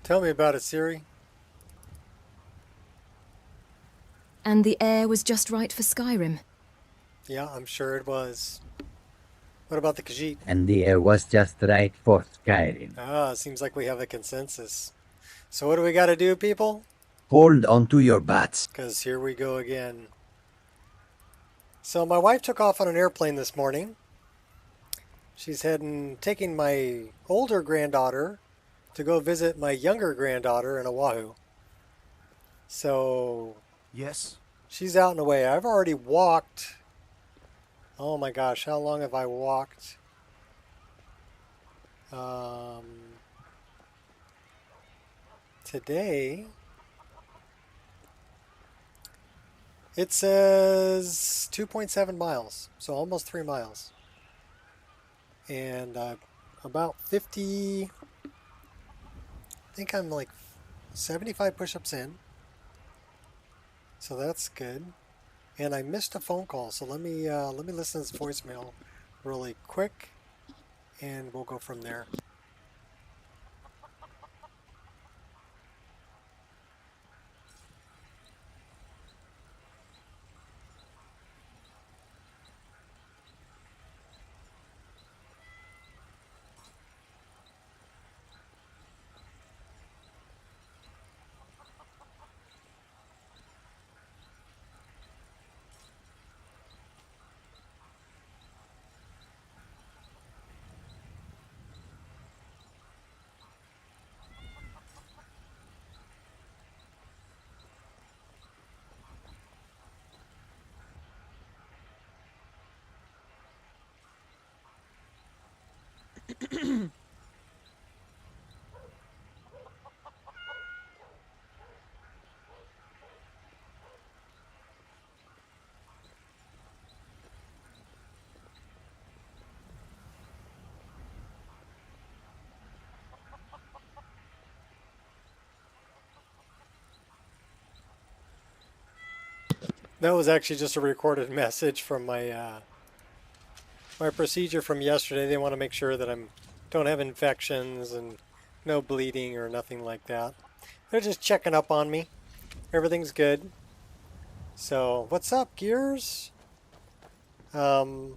Tell me about it, Siri. And the air was just right for Skyrim. Yeah, I'm sure it was. What about the Khajiit? And the air was just right for Skyrim. Ah, seems like we have a consensus. So what do we got to do, people? Hold onto your butts. Because here we go again. So my wife took off on an airplane this morning. She's taking my older granddaughter to go visit my younger granddaughter in Oahu. So Yes. she's out and away. I've already walked. Oh my gosh, how long have I walked? Today, it says 2.7 miles, so almost 3 miles. And about 50, I think I'm like 75 push-ups in. So that's good. And I missed a phone call, so let me listen to this voicemail really quick, and we'll go from there. That was actually just a recorded message from my procedure from yesterday. They want to make sure that I don't have infections and no bleeding or nothing like that. They're just checking up on me. Everything's good. So what's up, Gears? So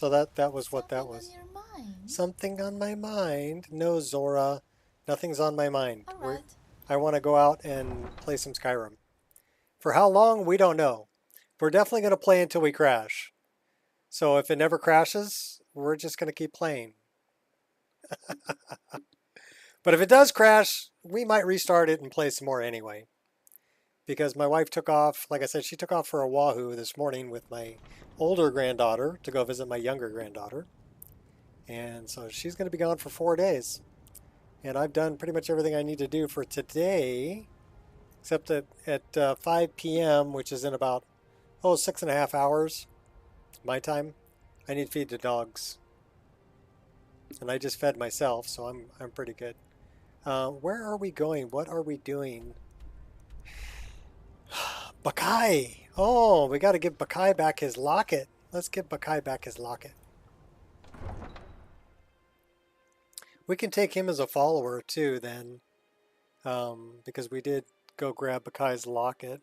that was what that was. Something on your mind? Something on my mind. No, Zora. Nothing's on my mind. All right. I want to go out and play some Skyrim. For how long, we don't know. We're definitely going to play until we crash. So if it never crashes, we're just going to keep playing. But if it does crash, we might restart it and play some more anyway. Because my wife took off, like I said, she took off for Oahu this morning with my older granddaughter to go visit my younger granddaughter. And so she's going to be gone for 4 days. And I've done pretty much everything I need to do for today, except that at 5 p.m., which is in about, 6.5 hours, my time, I need to feed the dogs. And I just fed myself, so I'm pretty good. Where are we going? What are we doing? Bakai! Oh, we got to give Bakai back his locket. Let's give Bakai back his locket. We can take him as a follower too then, because we did go grab Bakai's locket.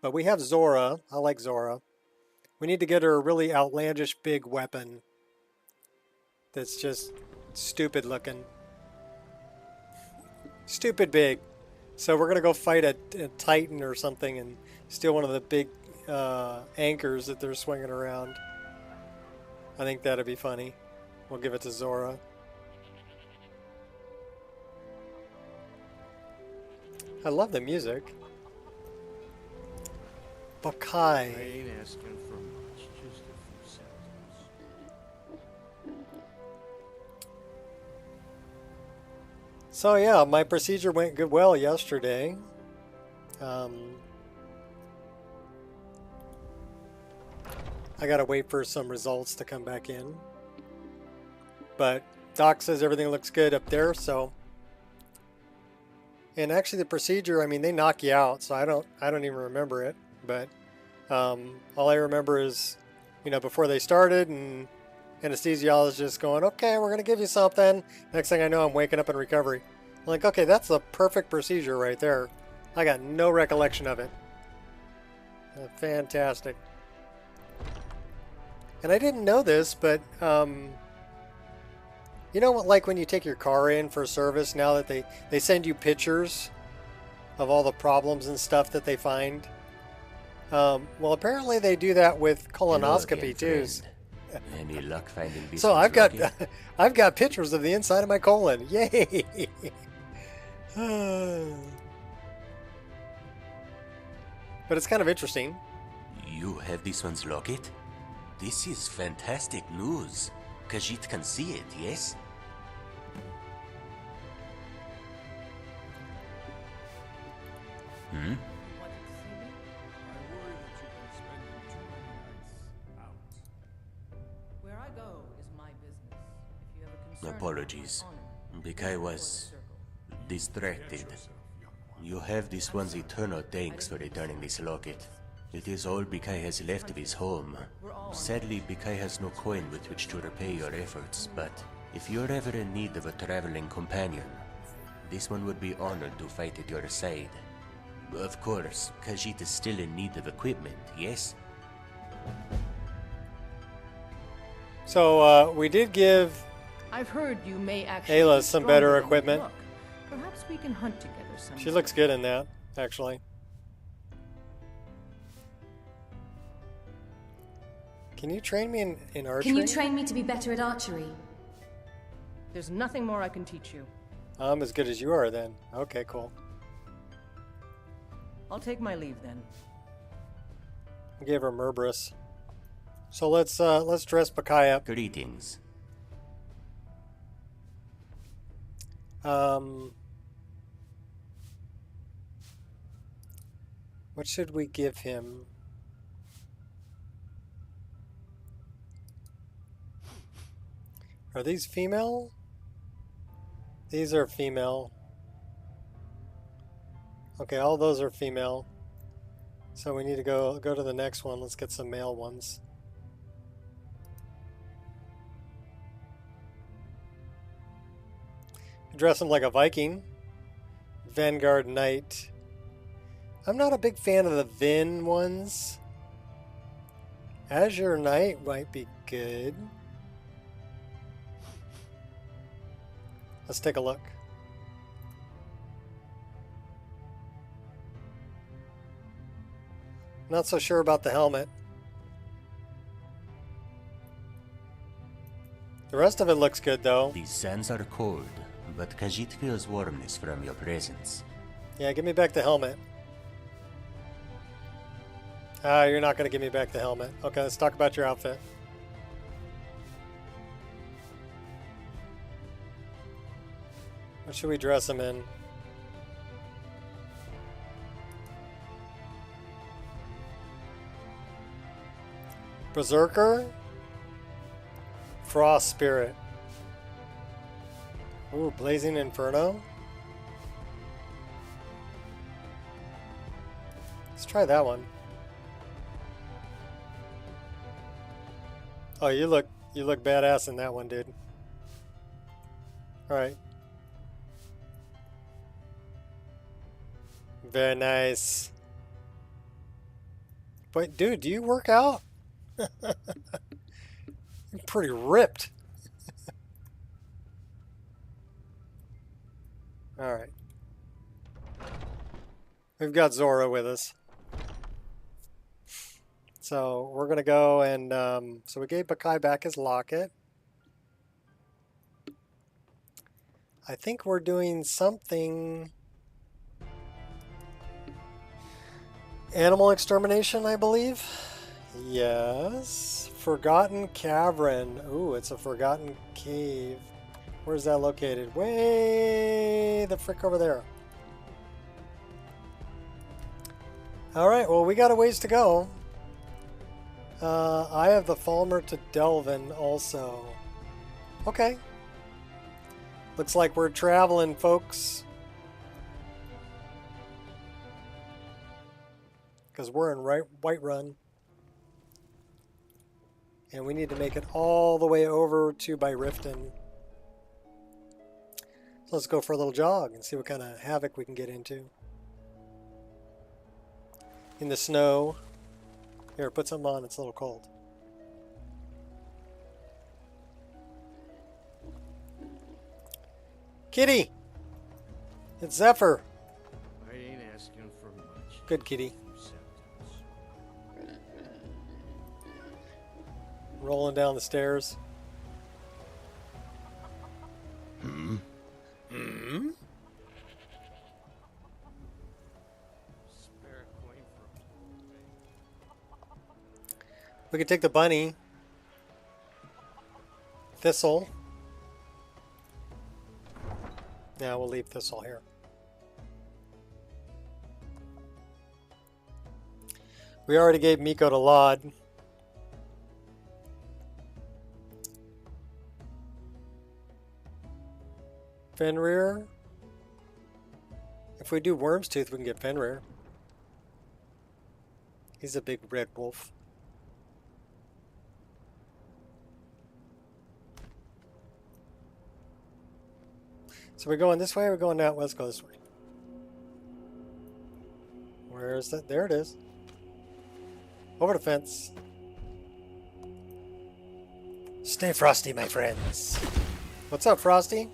But we have Zora. I like Zora. We need to get her a really outlandish big weapon that's just stupid looking. Stupid big. So we're going to go fight a Titan or something and steal one of the big anchors that they're swinging around. I think that'd be funny. We'll give it to Zora. I love the music. Bakai. I ain't asking for much, just a few seconds. So yeah, my procedure went good well yesterday. I gotta wait for some results to come back in. But Doc says everything looks good up there, so. And actually the procedure, I mean, they knock you out, so I don't even remember it. But all I remember is, before they started and anesthesiologist going, okay, we're going to give you something. Next thing I know, I'm waking up in recovery. I'm like, okay, that's the perfect procedure right there. I got no recollection of it. Fantastic. And I didn't know this, but you know what, like when you take your car in for service, now that they send you pictures of all the problems and stuff that they find? Well, apparently they do that with colonoscopy too. Any luck finding this? So I've got I've got pictures of the inside of my colon. Yay! But it's kind of interesting. You have this one's locket? This is fantastic news. Khajiit can see it, yes? Hmm? Where I go is my business. If you have a concern, Apologies. Because I was distracted. You have this one's eternal thanks for returning this locket. It is all Bikai has left of his home. Sadly, Bikai has no coin with which to repay your efforts, but if you're ever in need of a traveling companion, this one would be honored to fight at your side. Of course, Khajiit is still in need of equipment, yes? So we did give I've heard you may actually Ayla be some stronger better than you equipment. look. Perhaps we can hunt together sometime. She looks good in that, actually. Can you train me in archery? Can you train me to be better at archery? There's nothing more I can teach you. I'm as good as you are then. Okay, cool. I'll take my leave then. I gave her Murbrus. So let's dress Bakai up. Greetings. What should we give him? Are these female? These are female. Okay, all those are female. So we need to go to the next one. Let's get some male ones. Dress him like a Viking. Vanguard Knight. I'm not a big fan of the Vin ones. Azure Knight might be good. Let's take a look. Not so sure about the helmet. The rest of it looks good though. These sands are cold, but Khajiit feels warmness from your presence. Yeah, give me back the helmet. Ah, you're not going to give me back the helmet. Okay, let's talk about your outfit. What should we dress him in? Berserker? Frost Spirit. Ooh, Blazing Inferno. Let's try that one. Oh, you look badass in that one, dude. All right. Very nice. But dude, do you work out? You're pretty ripped. All right. We've got Zora with us. So we're going to go and, so we gave Bakai back his locket. I think we're doing something. Animal extermination, I believe. Yes. Forgotten Cavern. Ooh, it's a forgotten cave. Where's that located? Way the frick over there. All right, well, we got a ways to go. I have the Falmer to Delvin also. Okay. Looks like we're traveling, folks. Because we're in Whiterun. And we need to make it all the way over to by Riften. So let's go for a little jog and see what kind of havoc we can get into. In the snow. Here, put something on, it's a little cold. Kitty! It's Zephyr! I ain't asking for much. Good kitty. Acceptance. Rolling down the stairs. Hmm? Hmm? Spare coin for We could take the bunny. Thistle. Yeah, we'll leave Thistle here. We already gave Miko to Laud. Fenrir. If we do Worm's Tooth, we can get Fenrir. He's a big red wolf. So we're going this way or we're going that? Let's go this way. Where is that? There it is. Over the fence. Stay frosty, my friends. What's up, Frosty?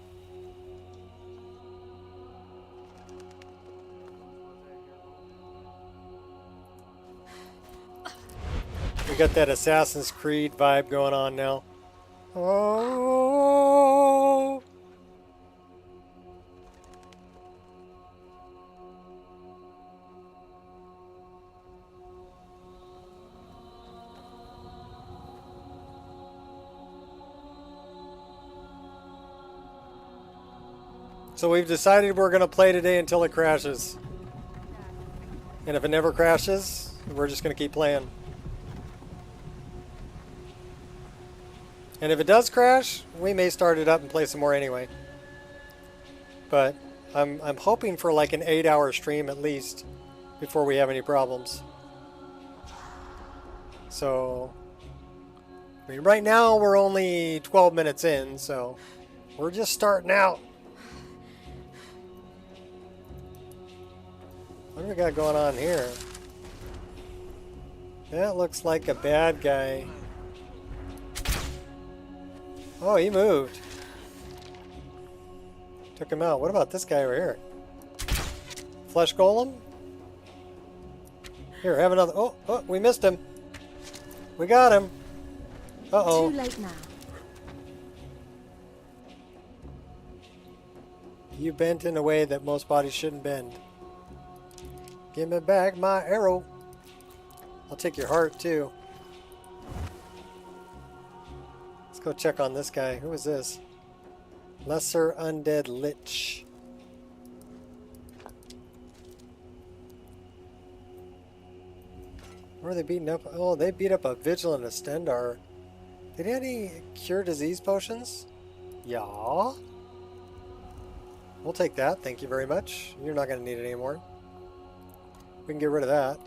We got that Assassin's Creed vibe going on now. Oh. So we've decided we're going to play today until it crashes. And if it never crashes, we're just going to keep playing. And if it does crash, we may start it up and play some more anyway. But I'm hoping for like an 8-hour stream at least before we have any problems. So, I mean, right now we're only 12 minutes in, so we're just starting out. What do we got going on here? That looks like a bad guy. Oh, he moved. Took him out. What about this guy over here? Flesh golem? Here, have another. Oh, oh, we missed him. We got him. Uh-oh. Too late now. You bent in a way that most bodies shouldn't bend. Give me back my arrow. I'll take your heart too. Let's go check on this guy. Who is this? Lesser Undead Lich. Where are they beating up? Oh, they beat up a Vigilant Astendar. Did he have any cure disease potions? Yeah. We'll take that. Thank you very much. You're not going to need it anymore. We can get rid of that.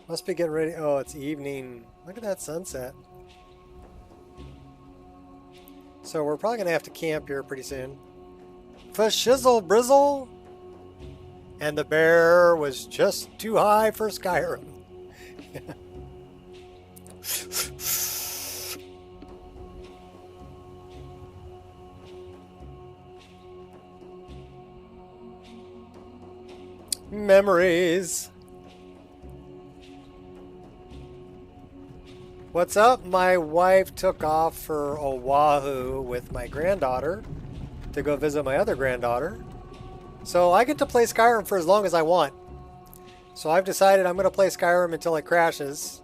Must be getting ready. Oh, it's evening. Look at that sunset. So we're probably going to have to camp here pretty soon. For shizzle brizzle. And the bear was just too high for Skyrim. Memories. What's up? My wife took off for Oahu with my granddaughter to go visit my other granddaughter. So I get to play Skyrim for as long as I want. So I've decided I'm going to play Skyrim until it crashes.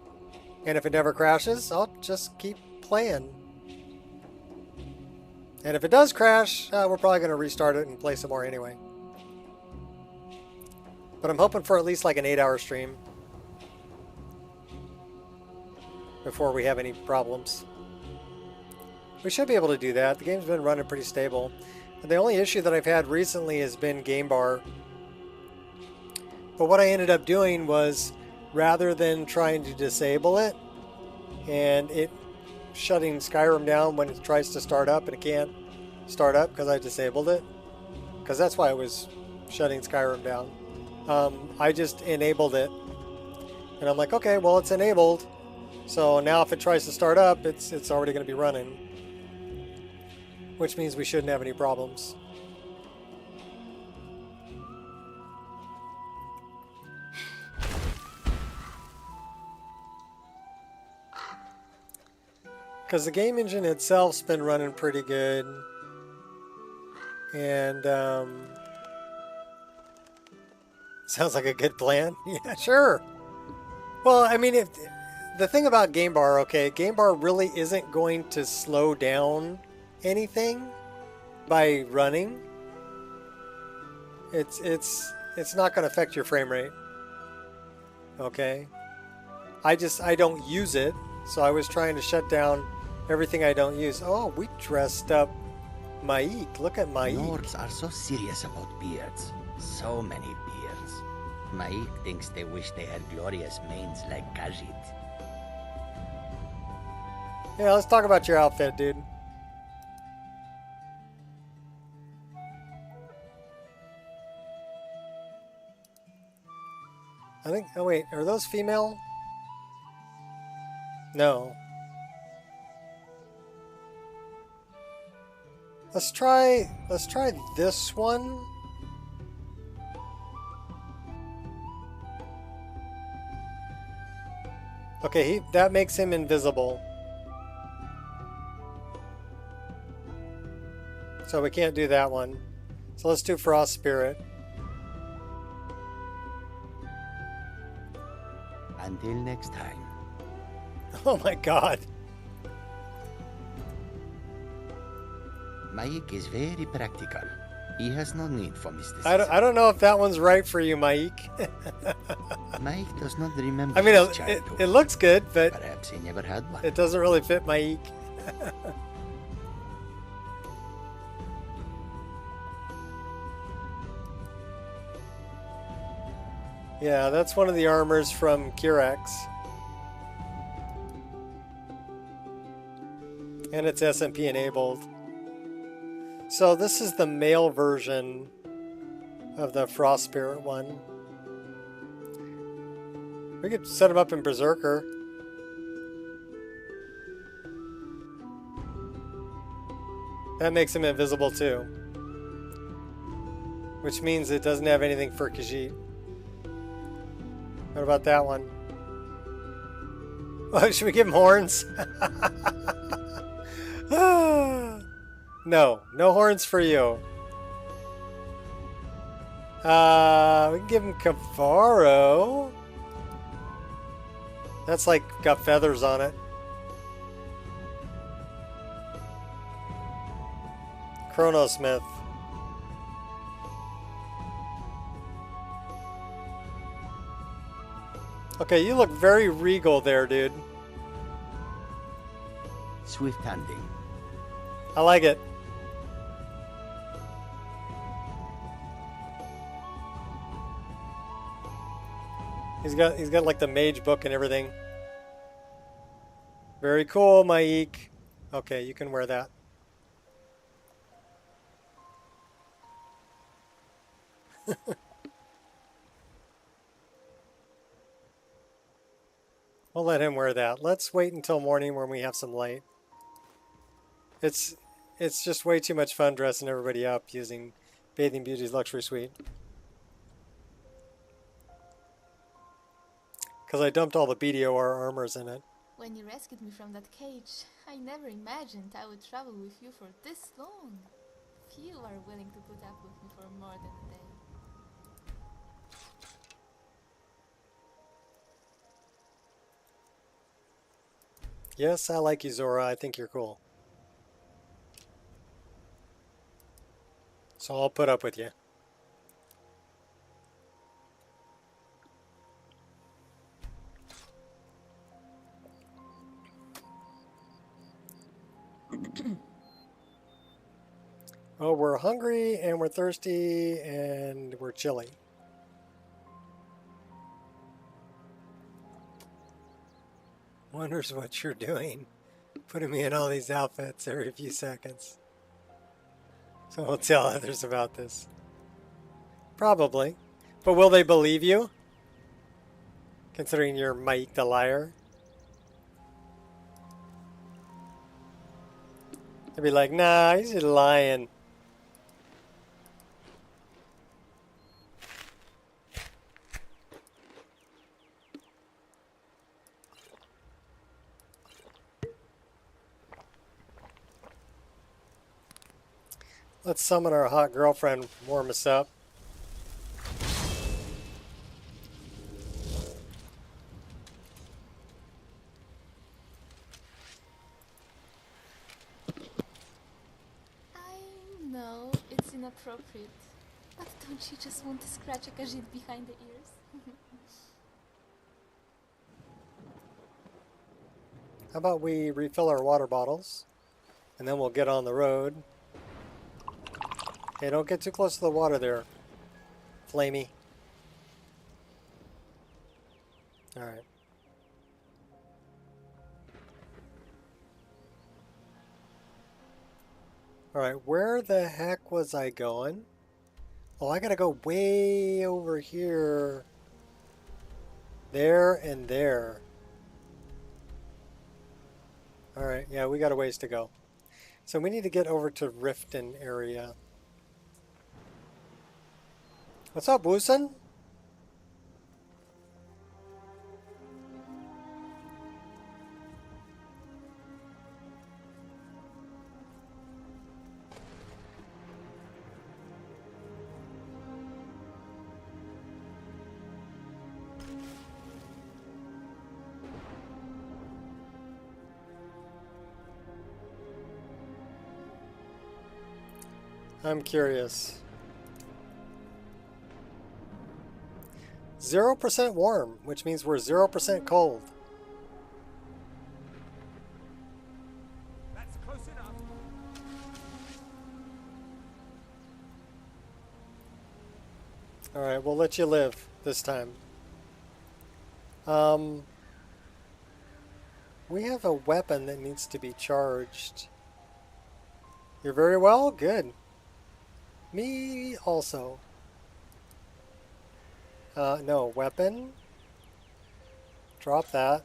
And if it never crashes, I'll just keep playing. And if it does crash, we're probably going to restart it and play some more anyway. But I'm hoping for at least like an 8-hour stream before we have any problems. We should be able to do that. The game's been running pretty stable. The only issue that I've had recently has been game bar. But what I ended up doing was, rather than trying to disable it and it shutting Skyrim down when it tries to start up and it can't start up because I disabled it, because that's why I was shutting Skyrim down. I just enabled it, and I'm like, okay, well, it's enabled, so now if it tries to start up, it's already going to be running, which means we shouldn't have any problems. Because the game engine itself's been running pretty good. And, sounds like a good plan. Yeah, sure. Well, I mean, the thing about game bar, okay, game bar really isn't going to slow down anything by running. It's not going to affect your frame rate. Okay. I don't use it, so I was trying to shut down everything I don't use. Oh, we dressed up Maik. Look at Maik. Nords are so serious about beards. So many beards. Maik thinks they wish they had glorious manes like Khajiit. Yeah, let's talk about your outfit, dude. I think, oh wait, are those female? No. Let's try this one. Okay, that makes him invisible. So we can't do that one. So let's do Frost Spirit. Until next time. Oh my god. Maik is very practical. He has no need for mysticism. I don't know if that one's right for you, Maik. Maik does not remember I mean, his it childhood. looks good, but Perhaps he never had one. it doesn't really fit Maik. Yeah, that's one of the armors from Kirax. And it's SMP enabled. So this is the male version of the Frost Spirit one. We could set him up in Berserker. That makes him invisible too. Which means it doesn't have anything for Khajiit. What about that one? Oh, should we give him horns? No, no horns for you. We can give him Kavaro. That's like got feathers on it. Chronosmith. Okay, you look very regal there, dude. Swift handing. I like it. He's got like the mage book and everything. Very cool, Maik. Okay, you can wear that. We'll let him wear that. Let's wait until morning when we have some light. It's just way too much fun dressing everybody up using Bathing Beauty's luxury suite. Because I dumped all the BDOR armors in it. When you rescued me from that cage, I never imagined I would travel with you for this long. Few are willing to put up with me for more than a day. Yes, I like you, Zora. I think you're cool. So I'll put up with you. Oh, we're hungry and we're thirsty and we're chilly. Wonders what you're doing. Putting me in all these outfits every few seconds. So we'll tell others about this. Probably. But will they believe you? Considering you're Mike the liar? They'd be like, nah, he's just lying. Let's summon our hot girlfriend, warm us up. I know it's inappropriate, but don't you just want to scratch a Khajiit behind the ears? How about we refill our water bottles, and then we'll get on the road. Hey, don't get too close to the water there, Flamey. Alright. Alright, where the heck was I going? Oh, I gotta go way over here. There and there. Alright, yeah, we got a ways to go. So we need to get over to Riften area. What's up, Woosen? I'm curious. 0% warm, which means we're 0% cold. That's close enough. Alright, we'll let you live this time. We have a weapon that needs to be charged. You're very well? Good. Me also. No, weapon. Drop that.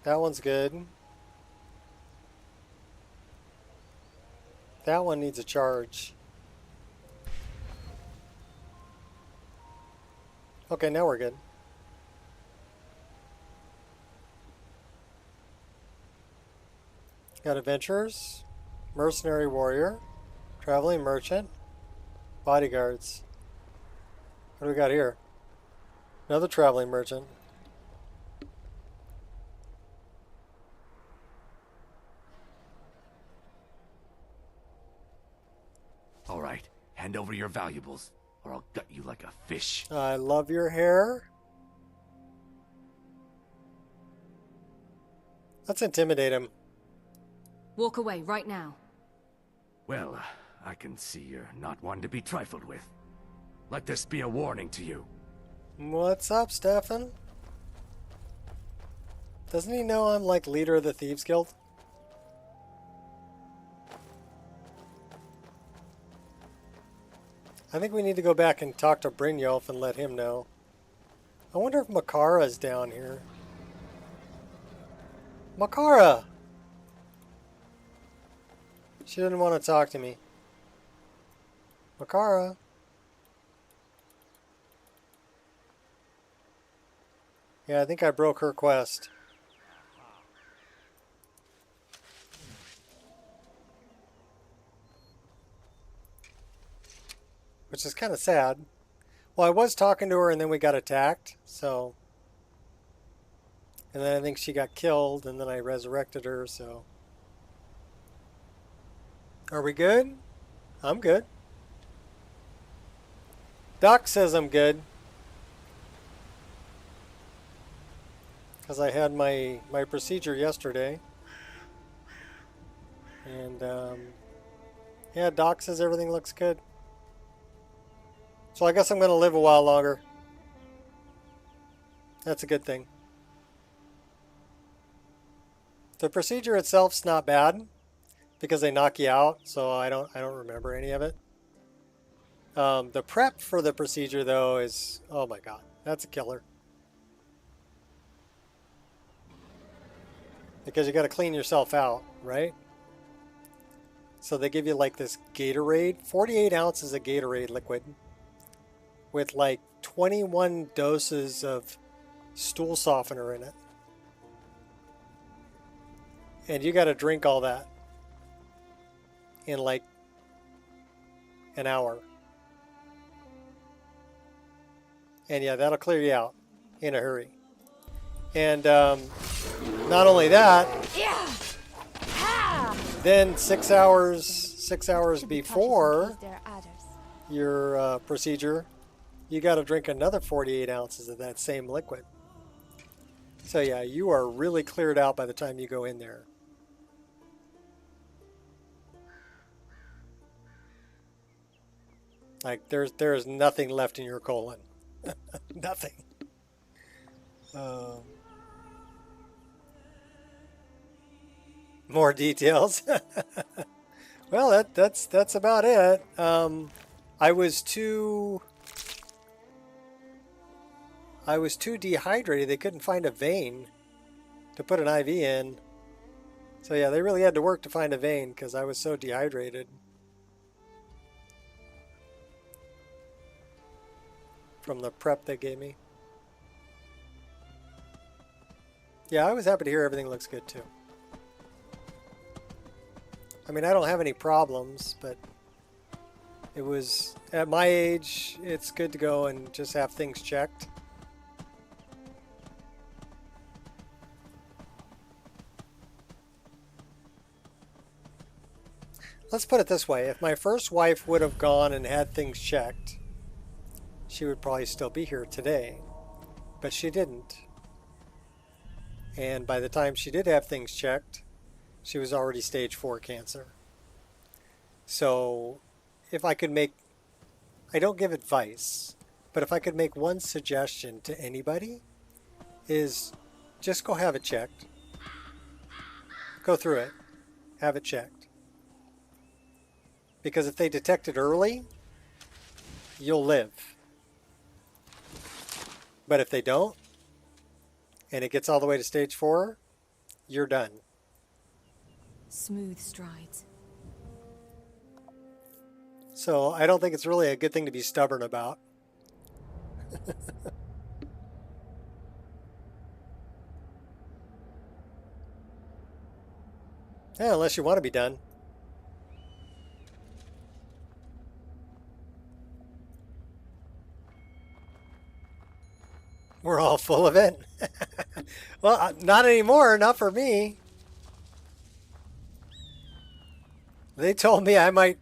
That one's good. That one needs a charge. Okay, now we're good. Got adventurers, mercenary warrior, traveling merchant, bodyguards. What do we got here? Another traveling merchant. All right, hand over your valuables, or I'll gut you like a fish. I love your hair. Let's intimidate him. Walk away right now. Well, I can see you're not one to be trifled with. Let this be a warning to you. What's up, Stefan? Doesn't he know I'm like leader of the Thieves Guild? I think we need to go back and talk to Brynjolf and let him know. I wonder if Makara's down here. Makara! She didn't want to talk to me. Makara? Yeah, I think I broke her quest. Which is kind of sad. Well, I was talking to her and then we got attacked, so... And then I think she got killed and then I resurrected her, so... Are we good? I'm good. Doc says I'm good. Because I had my procedure yesterday. And Yeah, Doc says everything looks good. So I guess I'm going to live a while longer. That's a good thing. The procedure itself's not bad because they knock you out, so I don't remember any of it. The prep for the procedure though is, oh my god, that's a killer. Because you got to clean yourself out, right? So they give you like this Gatorade, 48 ounces of Gatorade liquid with like 21 doses of stool softener in it. And you got to drink all that in like an hour. And yeah, that'll clear you out in a hurry. And not only that, then 6 hours before your procedure, you got to drink another 48 ounces of that same liquid. So yeah, you are really cleared out by the time you go in there. Like there's nothing left in your colon. Nothing. More details. Well, that's about it. I was too dehydrated. They couldn't find a vein to put an IV in. So yeah, they really had to work to find a vein because I was so dehydrated from the prep they gave me. Yeah, I was happy to hear everything looks good too. I mean, I don't have any problems, but it was, at my age, it's good to go and just have things checked. Let's put it this way. If my first wife would have gone and had things checked, she would probably still be here today. But she didn't. And by the time she did have things checked, she was already stage 4 cancer. So if I could make, I don't give advice, but if I could make one suggestion to anybody is just go have it checked. Go through it. Have it checked. Because if they detect it early, you'll live. But if they don't, and it gets all the way to stage 4, you're done. Smooth strides. So I don't think it's really a good thing to be stubborn about. Yeah, unless you want to be done. We're all full of it. Well, not anymore. Not for me. They told me I might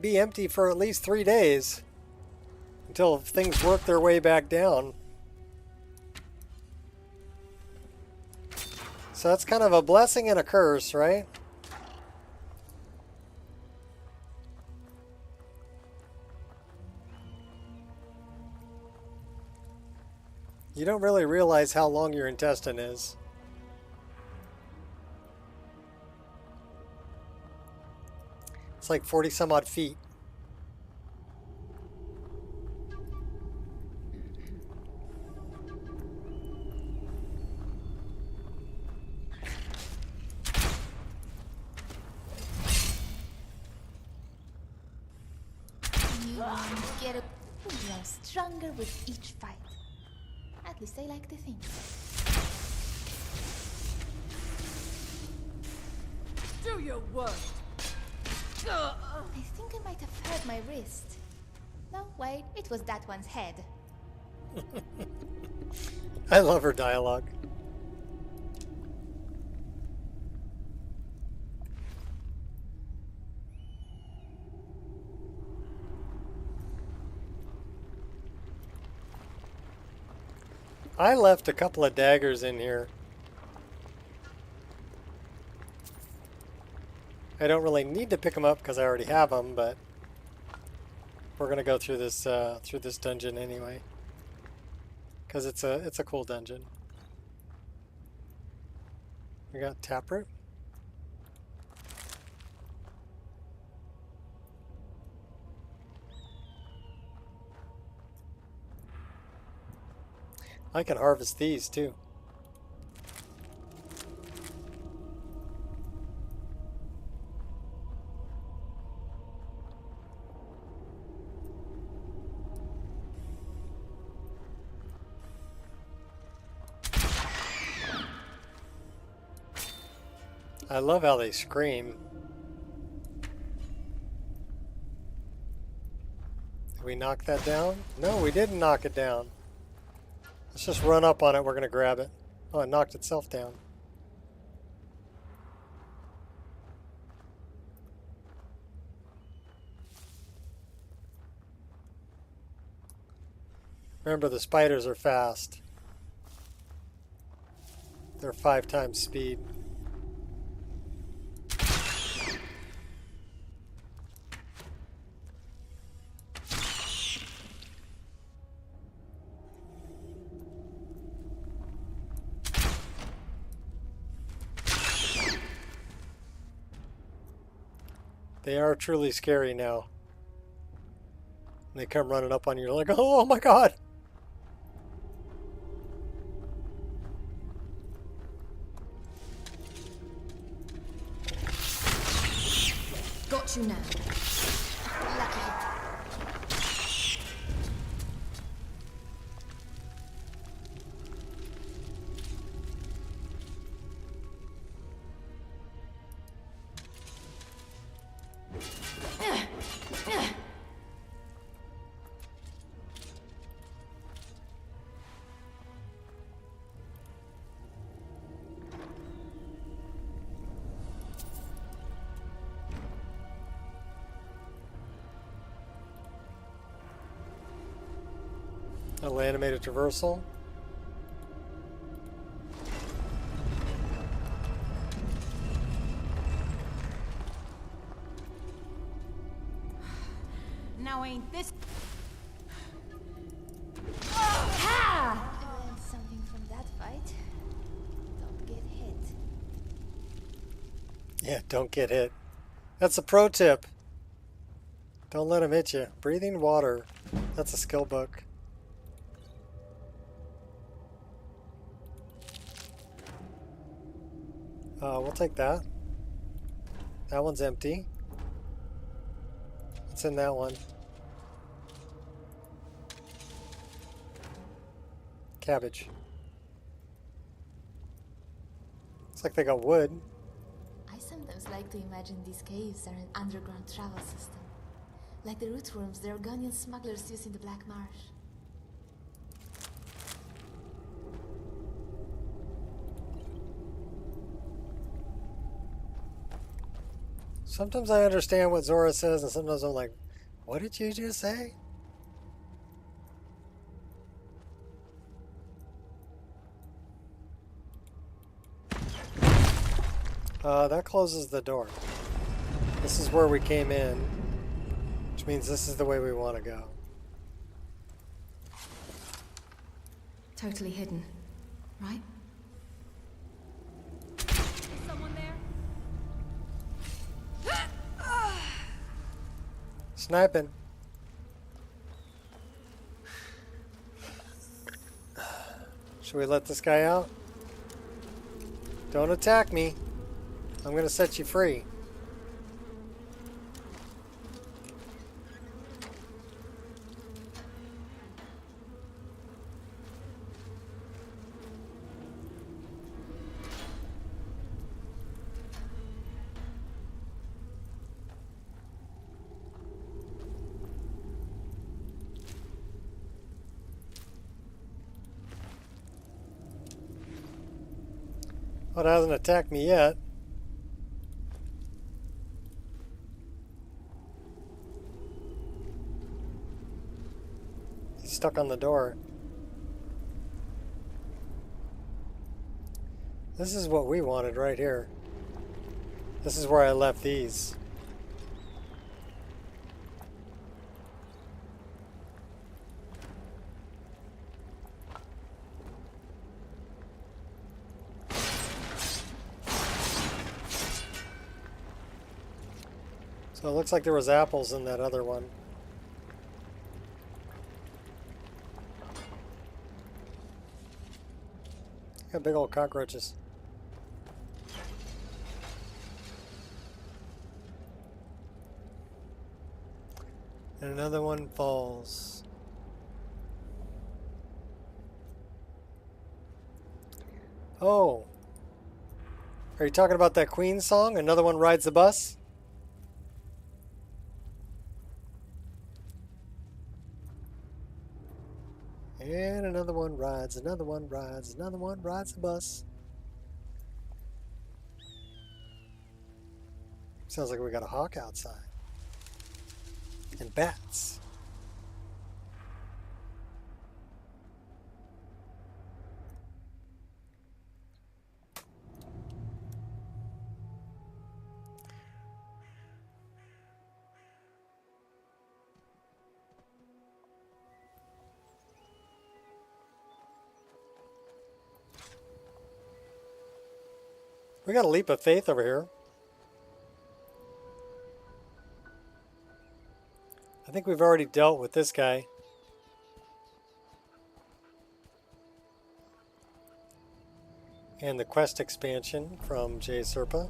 be empty for at least 3 days until things work their way back down. So that's kind of a blessing and a curse, right? You don't really realize how long your intestine is. It's like 40 some odd feet. You are stronger with each fight. At least I like to think. Do your work. I think I might have hurt my wrist. No, wait, it was that one's head. I love her dialogue. I left a couple of daggers in here. I don't really need to pick them up because I already have them, but we're gonna go through this dungeon anyway because it's a cool dungeon. We got taproot. I can harvest these too. I love how they scream. Did we knock that down? No, we didn't knock it down. Let's just run up on it. We're going to grab it. Oh, it knocked itself down. Remember, the spiders are fast. They're 5 times speed. They are truly scary now. And they come running up on you, you're like, oh my god! Got you now. Lucky. Little animated traversal. Now ain't this... I learned something from that fight. Don't get hit. Yeah, don't get hit. That's a pro tip. Don't let him hit you. Breathing water. That's a skill book. We'll take that. That one's empty. What's in that one? Cabbage. Looks like they got wood. I sometimes like to imagine these caves are an underground travel system. Like the rootworms the Argonian smugglers use in the Black Marsh. Sometimes I understand what Zora says, and sometimes I'm like, what did you just say? That closes the door. This is where we came in, which means this is the way we want to go. Totally hidden, right? Is someone there? Sniping. Should we let this guy out? Don't attack me. I'm going to set you free. Well, it hasn't attacked me yet. He's stuck on the door. This is what we wanted right here. This is where I left these. So it looks like there was apples in that other one. Got big old cockroaches. And another one falls. Oh. Are you talking about that Queen song? Another one rides the bus? And another one rides, another one rides, another one rides the bus. Sounds like we got a hawk outside. And bats. We got a leap of faith over here. I think we've already dealt with this guy. And the quest expansion from J Serpa.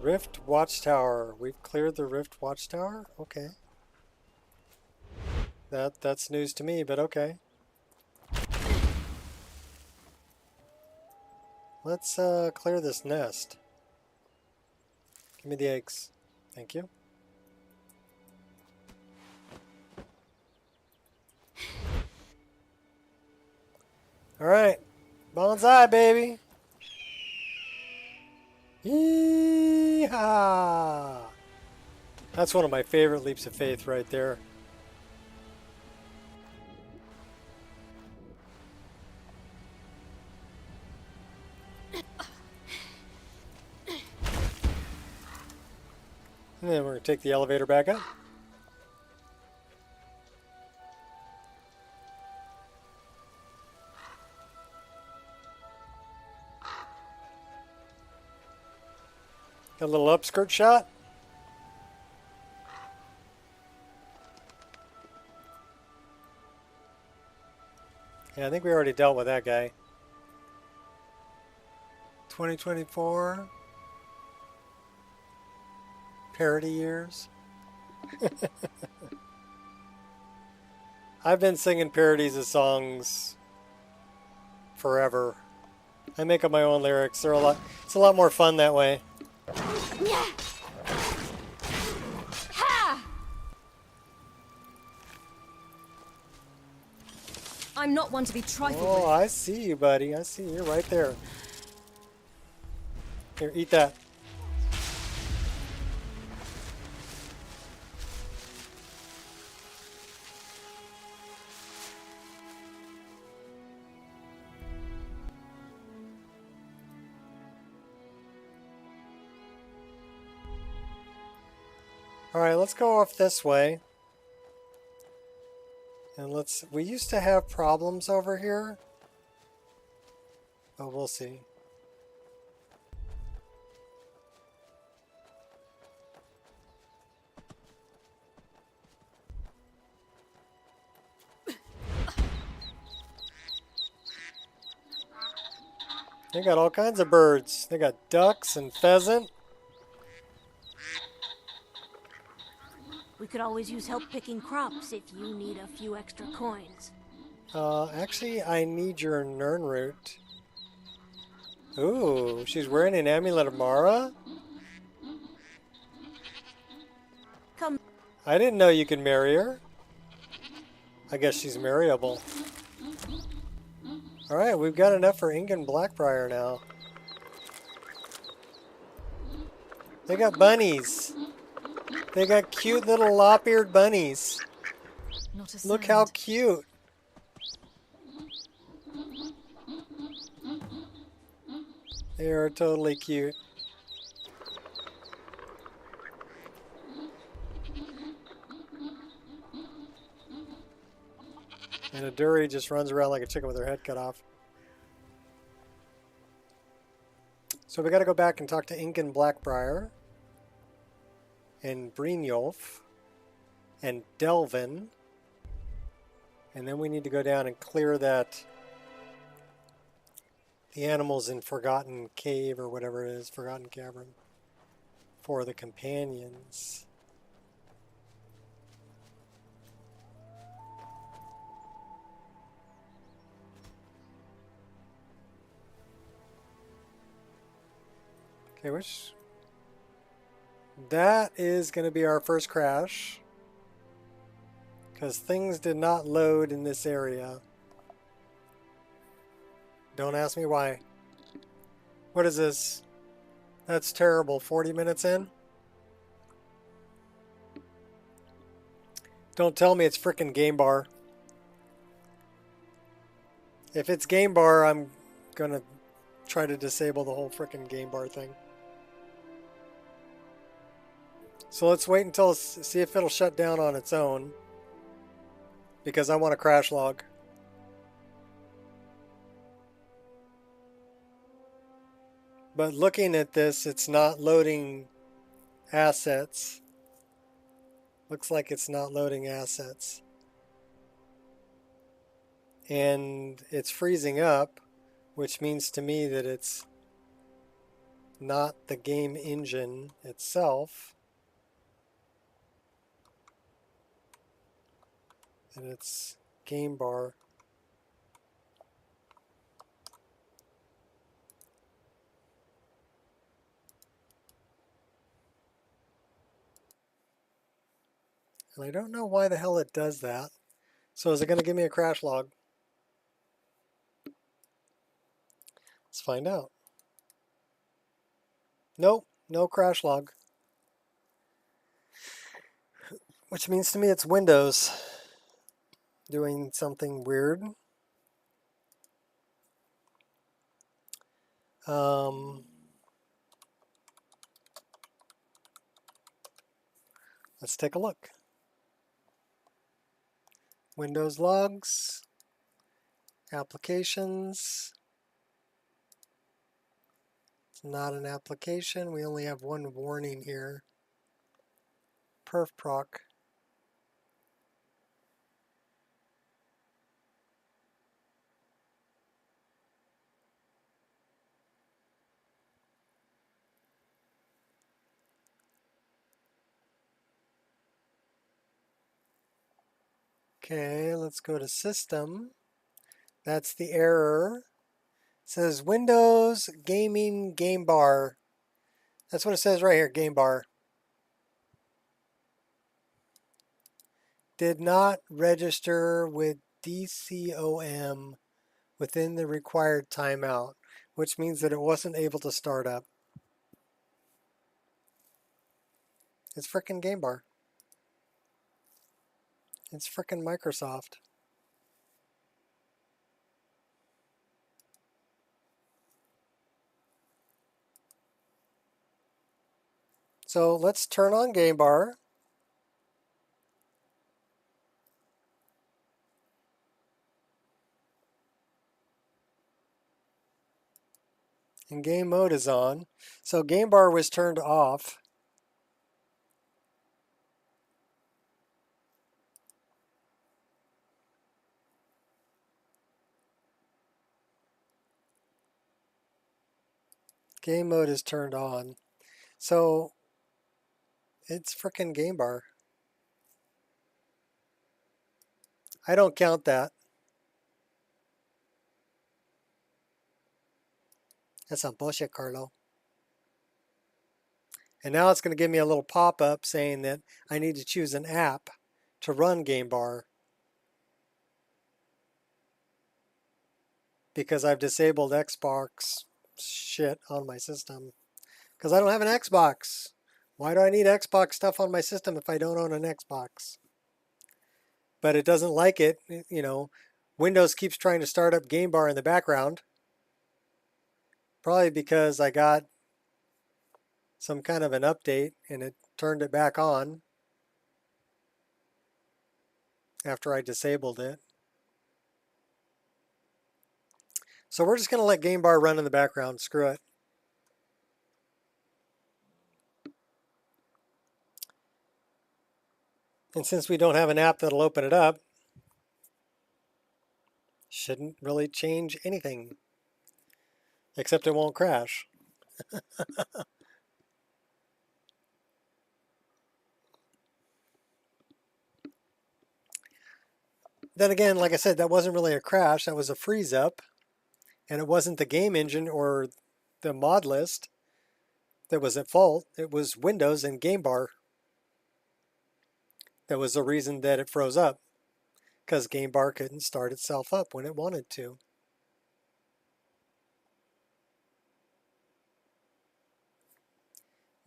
Rift Watchtower. We've cleared the Rift Watchtower? Okay. That's news to me, but okay. Let's clear this nest. Give me the eggs. Thank you. Alright. Bonsai, baby. Yeehaw! That's one of my favorite leaps of faith right there. And then we're going to take the elevator back up. Got a little upskirt shot. Yeah, I think we already dealt with that guy. 2024. Parody years. I've been singing parodies of songs forever. I make up my own lyrics. It's a lot more fun that way. I'm not one to be trifled with. Oh, I see you, buddy. I see you. You're right there. Here, eat that. Alright, let's go off this way. And we used to have problems over here. Oh, we'll see. They got all kinds of birds. They got ducks and pheasant. We could always use help picking crops if you need a few extra coins. Actually, I need your Nern root. Ooh, she's wearing an amulet of Mara? Come. I didn't know you could marry her. I guess she's marryable. Alright, we've got enough for Ingen Blackbriar now. They got bunnies. They got cute little lop-eared bunnies. Look how cute. They are totally cute. And a Dury just runs around like a chicken with her head cut off. So we got to go back and talk to Incan Blackbriar and Brynjolf and Delvin. And then we need to go down and clear the animals in Forgotten Cave or whatever it is, Forgotten Cavern, for the companions. Okay, which... That is going to be our first crash. Because things did not load in this area. Don't ask me why. What is this? That's terrible. 40 minutes in? Don't tell me it's frickin' game bar. If it's game bar, I'm gonna try to disable the whole frickin' game bar thing. So let's wait until see if it'll shut down on its own. Because I want a crash log. But looking at this, it's not loading assets. Looks like it's not loading assets. And it's freezing up, which means to me that it's not the game engine itself. And it's game bar. And I don't know why the hell it does that. So is it going to give me a crash log? Let's find out. Nope, no crash log. Which means to me it's Windows doing something weird. Let's take a look. Windows logs, applications. It's not an application. We only have one warning here. Perfproc. Okay, let's go to System. That's the error. It says Windows Gaming Game Bar. That's what it says right here, Game Bar. Did not register with DCOM within the required timeout, which means that it wasn't able to start up. It's frickin' Game Bar. It's frickin' Microsoft. So let's turn on Game Bar. And game mode is on. So Game Bar was turned off. Game mode is turned on. So it's frickin' Game Bar. I don't count that. That's some bullshit, Carlo. And now it's going to give me a little pop-up saying that I need to choose an app to run Game Bar because I've disabled Xbox shit on my system. Because I don't have an Xbox. Why do I need Xbox stuff on my system if I don't own an Xbox? But it doesn't like it. You know, Windows keeps trying to start up Game Bar in the background. Probably because I got some kind of an update and it turned it back on after I disabled it. So we're just going to let game bar run in the background. Screw it. And since we don't have an app that'll open it up, shouldn't really change anything. Except it won't crash. Then again, like I said, that wasn't really a crash. That was a freeze up. And it wasn't the game engine or the mod list that was at fault. It was Windows and game bar. That was the reason that it froze up. Because game bar couldn't start itself up when it wanted to.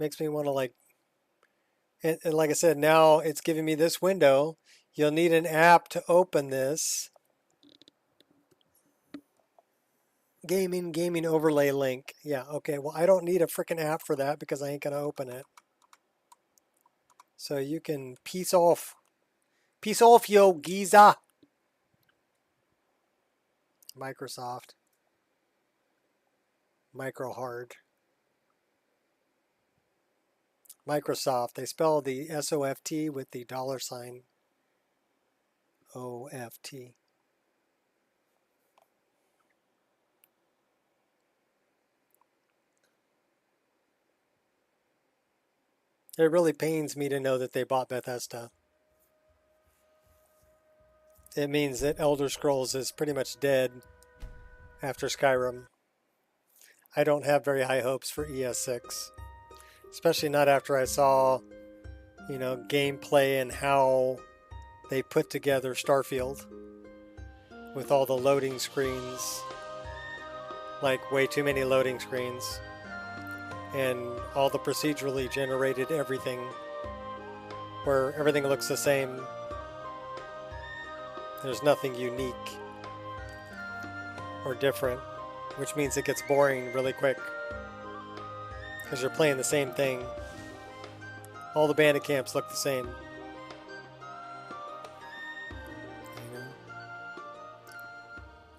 Makes me want to and like I said, now it's giving me this window. You'll need an app to open this. Gaming overlay link. Yeah, okay. Well, I don't need a freaking app for that because I ain't going to open it. So you can peace off. Peace off, yo, Giza. Microsoft. Microhard. Microsoft. They spell the S-O-F-T with the $sign O-F-T. It really pains me to know that they bought Bethesda. It means that Elder Scrolls is pretty much dead after Skyrim. I don't have very high hopes for ES6. Especially not after I saw, gameplay and how they put together Starfield. With all the loading screens. Like way too many loading screens. And all the procedurally generated everything. Where everything looks the same. There's nothing unique or different, which means it gets boring really quick because you're playing the same thing. All the bandit camps look the same.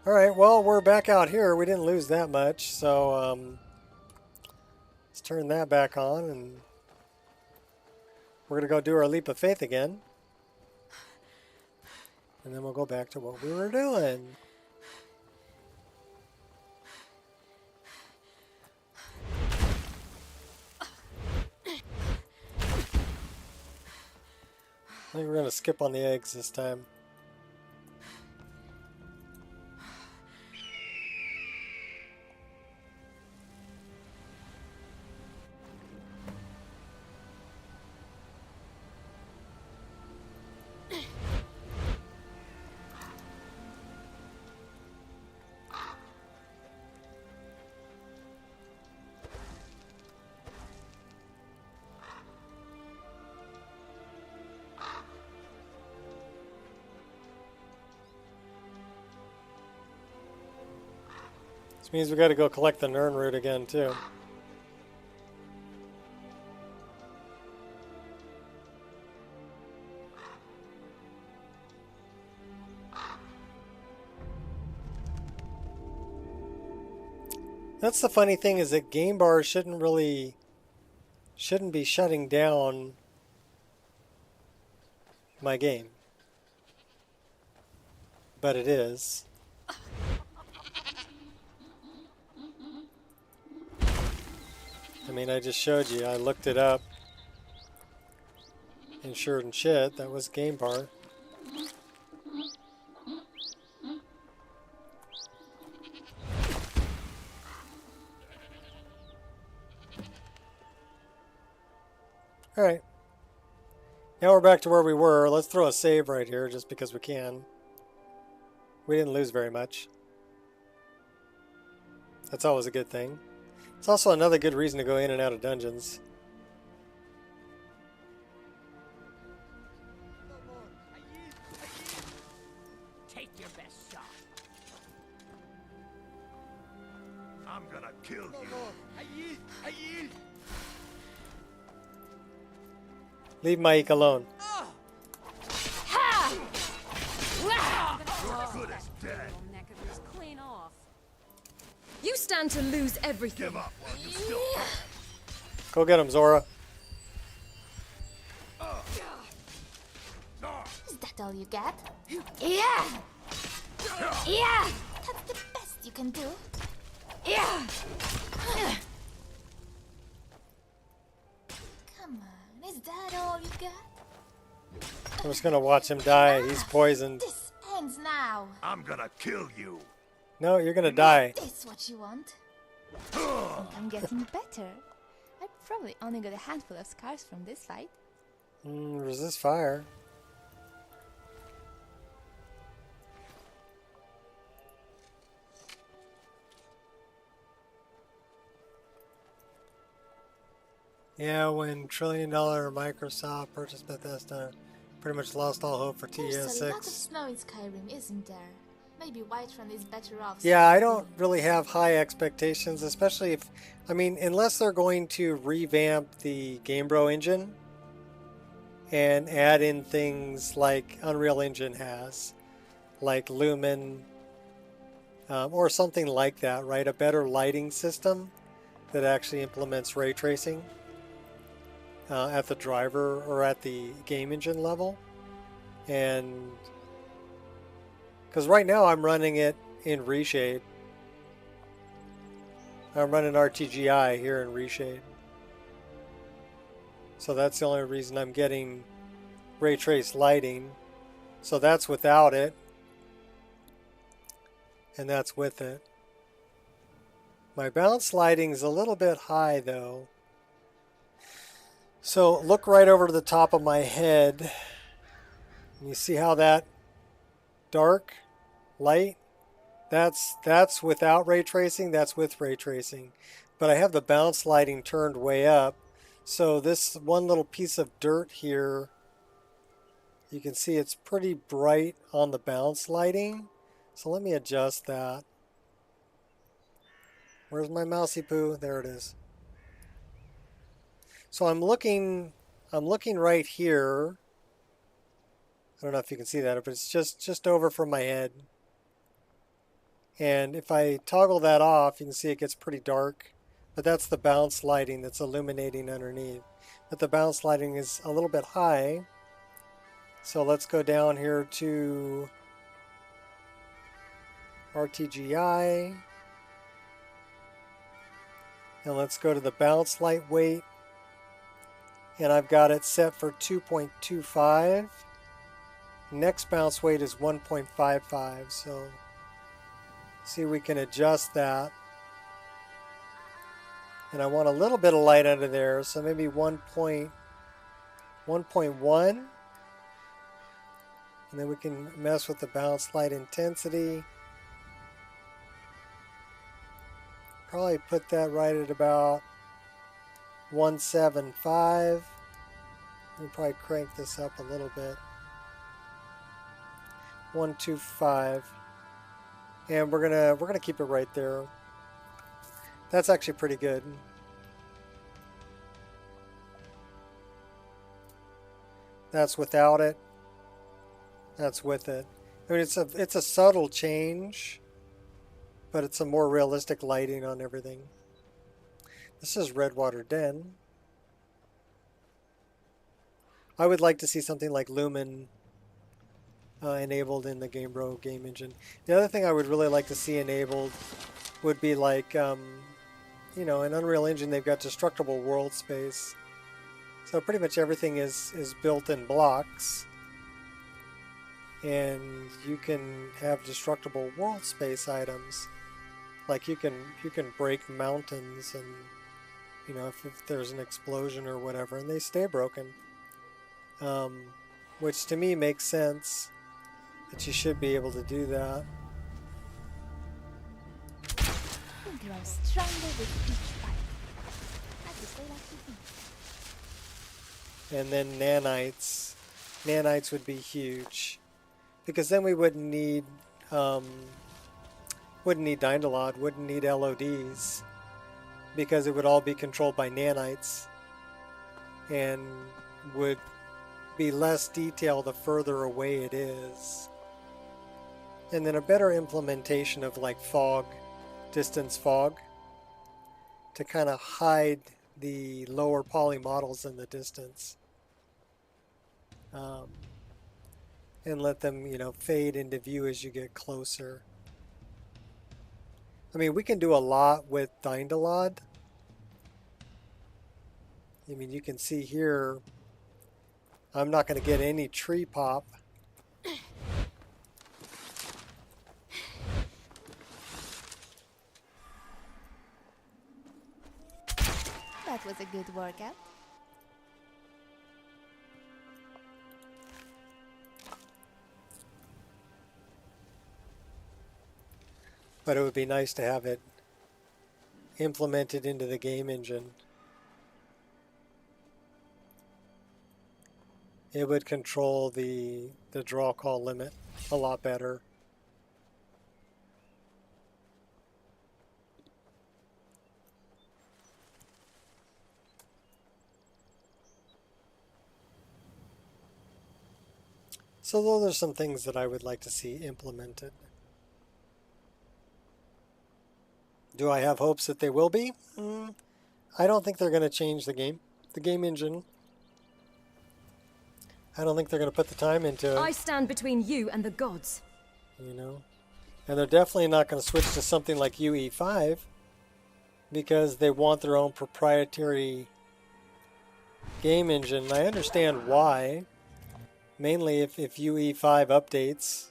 Alright, well, we're back out here. We didn't lose that much, so let's turn that back on and we're going to go do our leap of faith again. And then we'll go back to what we were doing. I think we're going to skip on the eggs this time. This means we got to go collect the Nern root again, too. That's the funny thing, is that game bar shouldn't be shutting down my game. But it is. I mean, I just showed you. I looked it up. And sure and shit, that was game bar. Alright. Now we're back to where we were. Let's throw a save right here just because we can. We didn't lose very much. That's always a good thing. It's also another good reason to go in and out of dungeons. Take your best shot. I'm gonna kill you. Leave Mike alone. You're good as dead. Neck of yours clean off. You stand to lose everything. Give up while you still can. Go get him, Zora. Is that all you got? Yeah! Yeah! That's the best you can do. Yeah! Come on, is that all you got? I'm just gonna watch him die. He's poisoned. This ends now. I'm gonna kill you. No, you're gonna die. This what you want? I think I'm getting better. I probably only got a handful of scars from this fight. Resist fire. Yeah, when $1 trillion Microsoft purchased Bethesda, pretty much lost all hope for There's a lot of TS6. snow in Skyrim, isn't there? Maybe Whiterun is better off. Yeah, I don't really have high expectations, especially if, I mean, unless they're going to revamp the GameBro engine and add in things like Unreal Engine has, like Lumen, or something like that, right? A better lighting system that actually implements ray tracing at the driver or at the game engine level. And because right now I'm running it in Reshade. I'm running RTGI here in Reshade. So that's the only reason I'm getting ray trace lighting. So that's without it. And that's with it. My bounce lighting is a little bit high though. So look right over to the top of my head. You see how that dark light, that's without ray tracing, that's with ray tracing. But I have the bounce lighting turned way up. So this one little piece of dirt here, you can see it's pretty bright on the bounce lighting. So let me adjust that. Where's my mousy poo? There it is. So I'm looking right here. I don't know if you can see that, but it's just over from my head. And if I toggle that off, you can see it gets pretty dark. But that's the bounce lighting that's illuminating underneath. But the bounce lighting is a little bit high. So let's go down here to RTGI. And let's go to the bounce light weight. And I've got it set for 2.25. Next bounce weight is 1.55. So see, we can adjust that. And I want a little bit of light under there, so maybe 1.1. And then we can mess with the bounce light intensity. Probably put that right at about 175. We'll probably crank this up a little bit. 125. And we're gonna keep it right there. That's actually pretty good. That's without it. That's with it. I mean, it's a subtle change, but it's a more realistic lighting on everything. This is Redwater Den. I would like to see something like Lumen enabled in the GameBro game engine. The other thing I would really like to see enabled would be like, you know, in Unreal Engine they've got destructible world space. So pretty much everything is built in blocks. And you can have destructible world space items. Like you can break mountains and, you know, if there's an explosion or whatever, and they stay broken. Which to me makes sense that you should be able to do that. You grow stronger with each fight. At least I like to think. And then nanites. Nanites would be huge. Because then we wouldn't need Dynalod, wouldn't need LODs. Because it would all be controlled by nanites. And would be less detail the further away it is. And then a better implementation of like fog distance fog to kind of hide the lower poly models in the distance. And let them, you know, fade into view as you get closer. I mean, we can do a lot with Dawnguard. I mean, you can see here, I'm not going to get any tree pop. That was a good workout. But it would be nice to have it implemented into the game engine. It would control the draw call limit a lot better. So those are some things that I would like to see implemented. Do I have hopes that they will be? I don't think they're going to change the game engine. I don't think they're going to put the time into it. I stand between you and the gods. You know? And they're definitely not going to switch to something like UE5 because they want their own proprietary game engine. I understand why. Mainly if UE5 updates,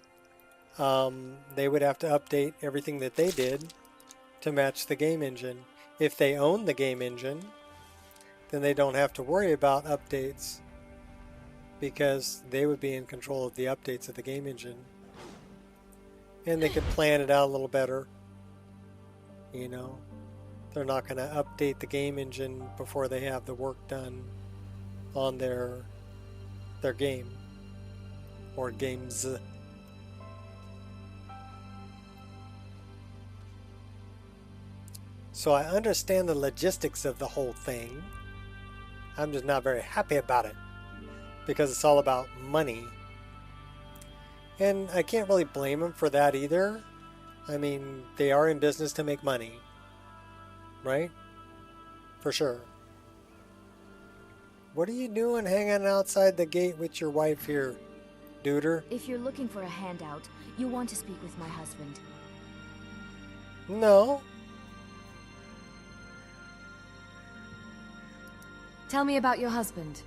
they would have to update everything that they did to match the game engine. If they own the game engine, then they don't have to worry about updates because they would be in control of the updates of the game engine. And they could plan it out a little better. You know, they're not going to update the game engine before they have the work done on their game or games. So I understand the logistics of the whole thing. I'm just not very happy about it because it's all about money. And I can't really blame them for that either. I mean, they are in business to make money, right? For sure. What are you doing hanging outside the gate with your wife here, duder? If you're looking for a handout, you want to speak with my husband. No. Tell me about your husband.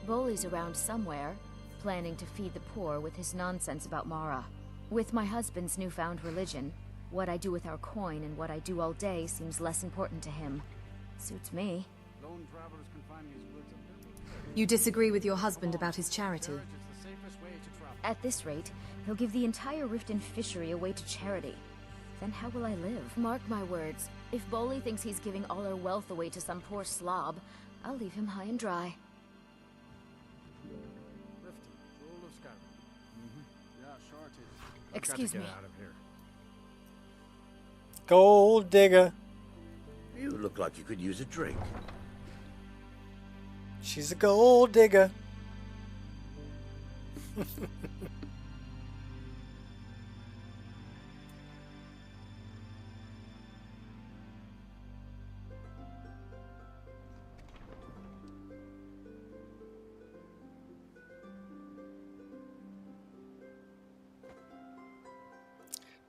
Bolly's around somewhere, planning to feed the poor with his nonsense about Mara. With my husband's newfound religion, what I do with our coin and what I do all day seems less important to him. Suits me. You disagree with your husband about his charity? At this rate, he'll give the entire Riften fishery away to charity. Then how will I live? Mark my words. If Bolly thinks he's giving all our wealth away to some poor slob, I'll leave him high and dry. Excuse me. Gold digger. You look like you could use a drink. She's a gold digger.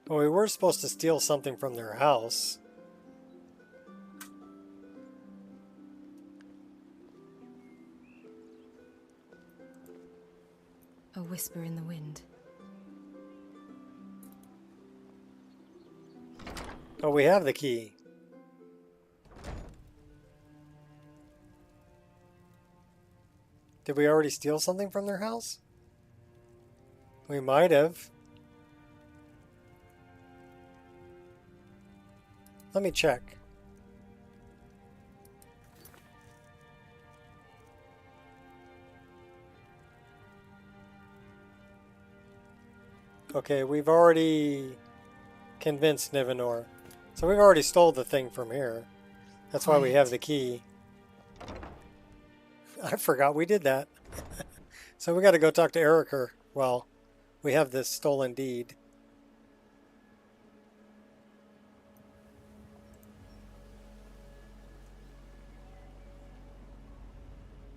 Well, we were supposed to steal something from their house. A whisper in the wind. Oh, we have the key. Did we already steal something from their house? We might have. Let me check. Okay, we've already convinced Nivenor. So we've already stole the thing from here. That's why we have the key. I forgot we did that. So we got to go talk to Eriker. Well, we have this stolen deed.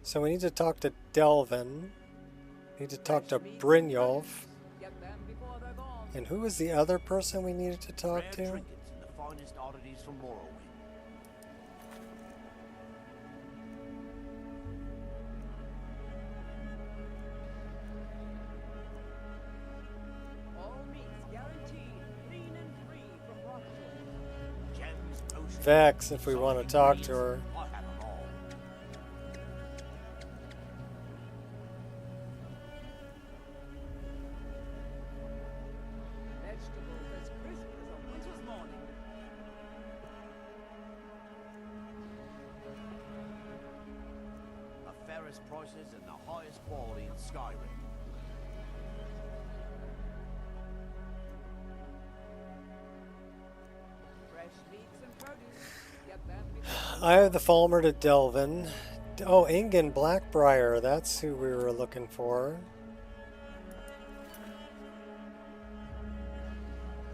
So we need to talk to Delvin. Need to talk to Brynjolf. And who was the other person we needed to talk Rare to? trinkets and the finest oddities from Morrowind. Gems, potions, Vex, if we want to talk to her. I have 'em all. The fairest prices and the highest quality in Skyrim. I have the Falmer to Delvin. Oh, Ingen Blackbriar, that's who we were looking for.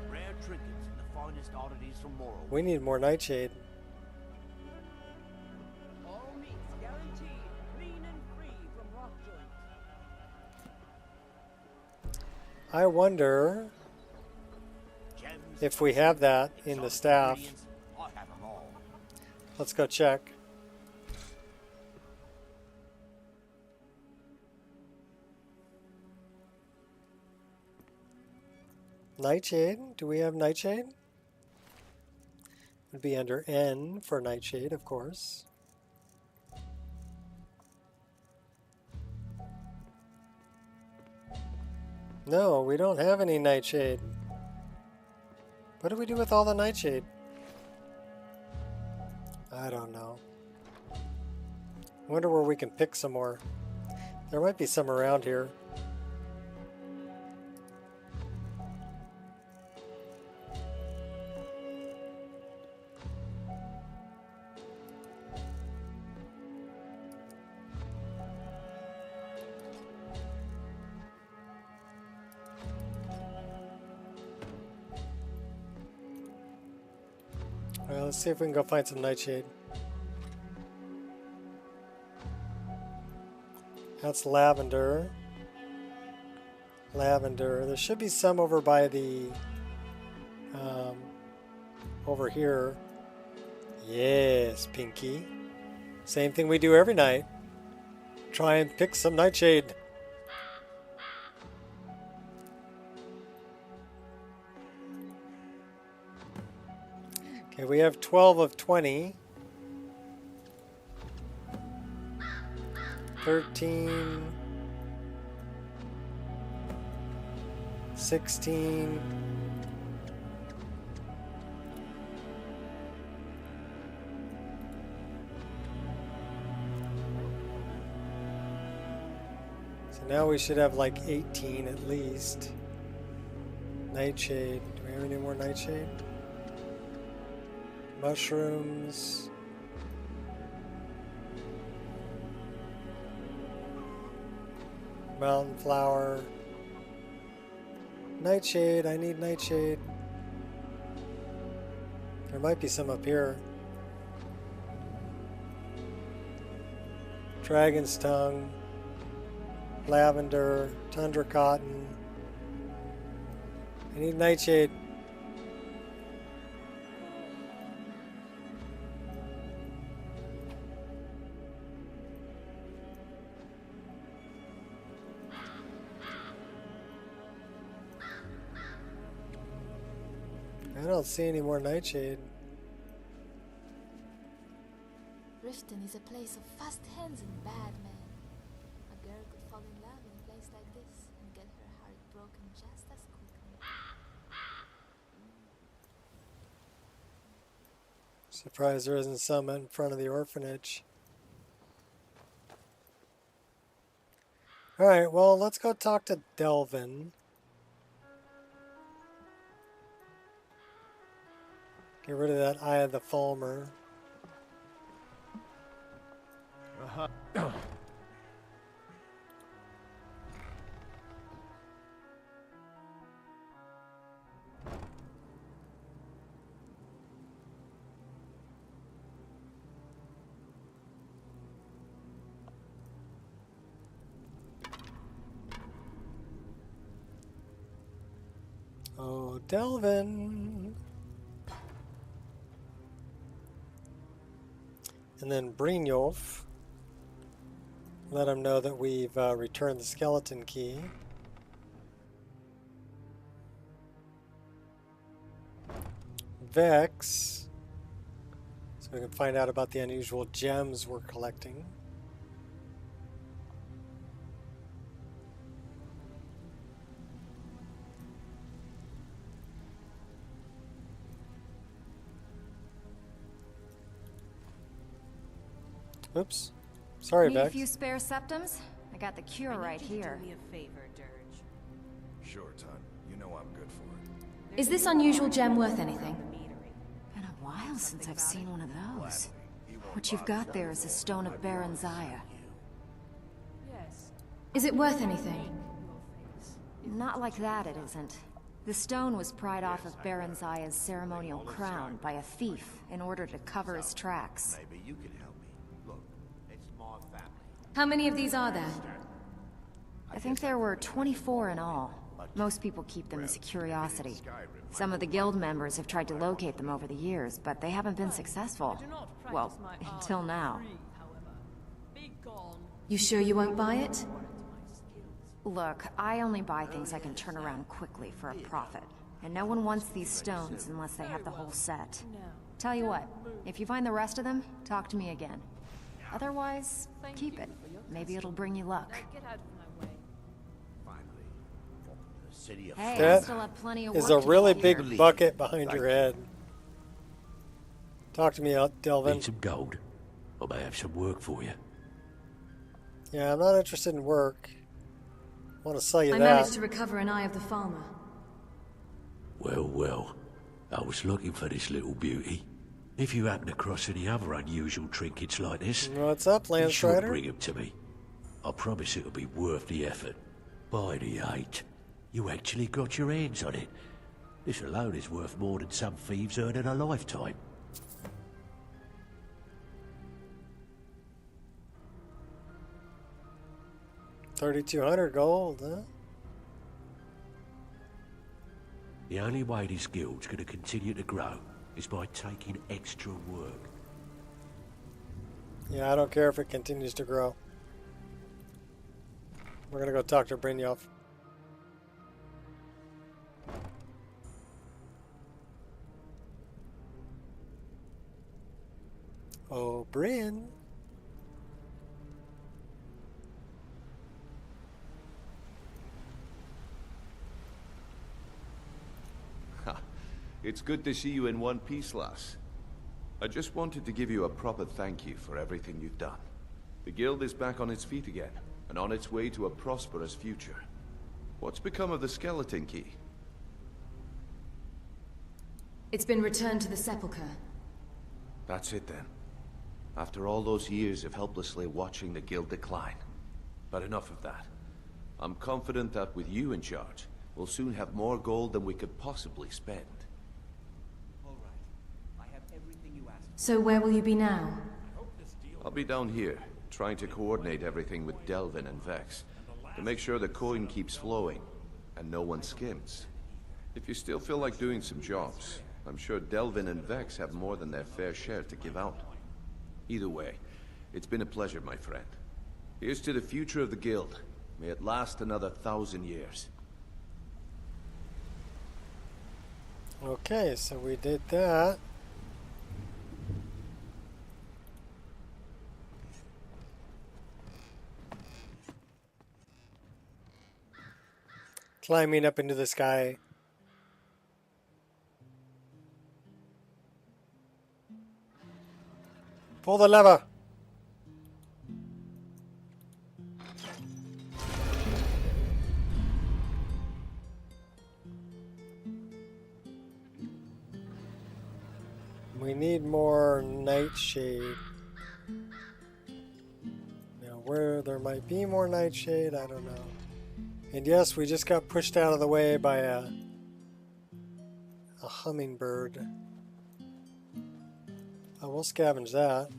Rare trinkets and the finest oddities from Morrowind. We need more nightshade. All meats guaranteed, clean and free from rock joints. I wonder Gems, if we have that in the exotic staff. ingredients, I have 'em all. Let's go check. Nightshade? Do we have nightshade? Would be under N for nightshade, of course. No, we don't have any nightshade. What do we do with all the nightshade? I don't know. Wonder where we can pick some more. There might be some around here. Well, let's see if we can go find some nightshade. That's lavender. Lavender. There should be some over by the over here. Yes, Pinky. Same thing we do every night. Try and pick some nightshade. Okay, we have 12 of 20. 13. 16. So now we should have like 18 at least. Nightshade. Do we have any more nightshade? Mushrooms. Mountain flower. Nightshade. I need nightshade. There might be some up here. Dragon's tongue. Lavender. Tundra cotton. I need nightshade. I don't see any more nightshade. Riften is a place of fast hands and bad men. A girl could fall in love in a place like this and get her heart broken just as quickly. Surprised there isn't some in front of the orphanage. Alright, well, let's go talk to Delvin. Get rid of that Eye of the Falmer. Oh, Delvin. And then Brynjolf. Let him know that we've returned the skeleton key. Vex. So we can find out about the unusual gems we're collecting. Oops. Sorry, Need a Vex. few spare septums? I got the cure right here. Do me a favor, Dirge. Sure, Tut. You know I'm good for it. Is this unusual gem worth anything? Been a while since I've seen one of those. What you've got there is a stone of Baron Zaya. Yes. Is it worth anything? Not like that, it isn't. The stone was pried off of Baron Zaya's ceremonial crown by a thief in order to cover his tracks. Maybe you can help me. Look, it's my family. How many of these are there? I think there were 24 in all. Most people keep them as a curiosity. Some of the guild members have tried to locate them over the years, but they haven't been successful. Well, until now. You sure you won't buy it? Look, I only buy things I can turn around quickly for a profit. And no one wants these stones unless they have the whole set. Tell you what, if you find the rest of them, talk to me again. Otherwise, keep it. Maybe it'll bring you luck. City of Hey, I That still have plenty of is work a to really do big here. bucket behind your head. Talk to me, Delvin. Need some gold? I may have some work for you. Yeah, I'm not interested in work. I want to sell you I that. managed to recover an eye of the farmer. Well, well. I was looking for this little beauty. If you happen across any other unusual trinkets like this, What's up, be sure to Landstrider? bring them to me. I promise it'll be worth the effort. By the 8, you actually got your hands on it. This alone is worth more than some thieves earn in a lifetime. $3,200 gold, huh? The only way this guild's going to continue to grow is by taking extra work. Yeah, I don't care if it continues to grow. We're gonna go talk to Brynjolf. Oh, Bryn. It's good to see you in one piece, lass. I just wanted to give you a proper thank you for everything you've done. The guild is back on its feet again, and on its way to a prosperous future. What's become of the skeleton key? It's been returned to the sepulchre. That's it then. After all those years of helplessly watching the guild decline. But enough of that. I'm confident that with you in charge, we'll soon have more gold than we could possibly spend. So where will you be now? I'll be down here, trying to coordinate everything with Delvin and Vex, to make sure the coin keeps flowing, and no one skims. If you still feel like doing some jobs, I'm sure Delvin and Vex have more than their fair share to give out. Either way, it's been a pleasure, my friend. Here's to the future of the guild. May it last another 1,000 years. Okay, so we did that. Climbing up into the sky. Pull the lever. We need more nightshade. Now, where there might be more nightshade, I don't know. And yes, we just got pushed out of the way by a hummingbird. Oh, we'll scavenge that.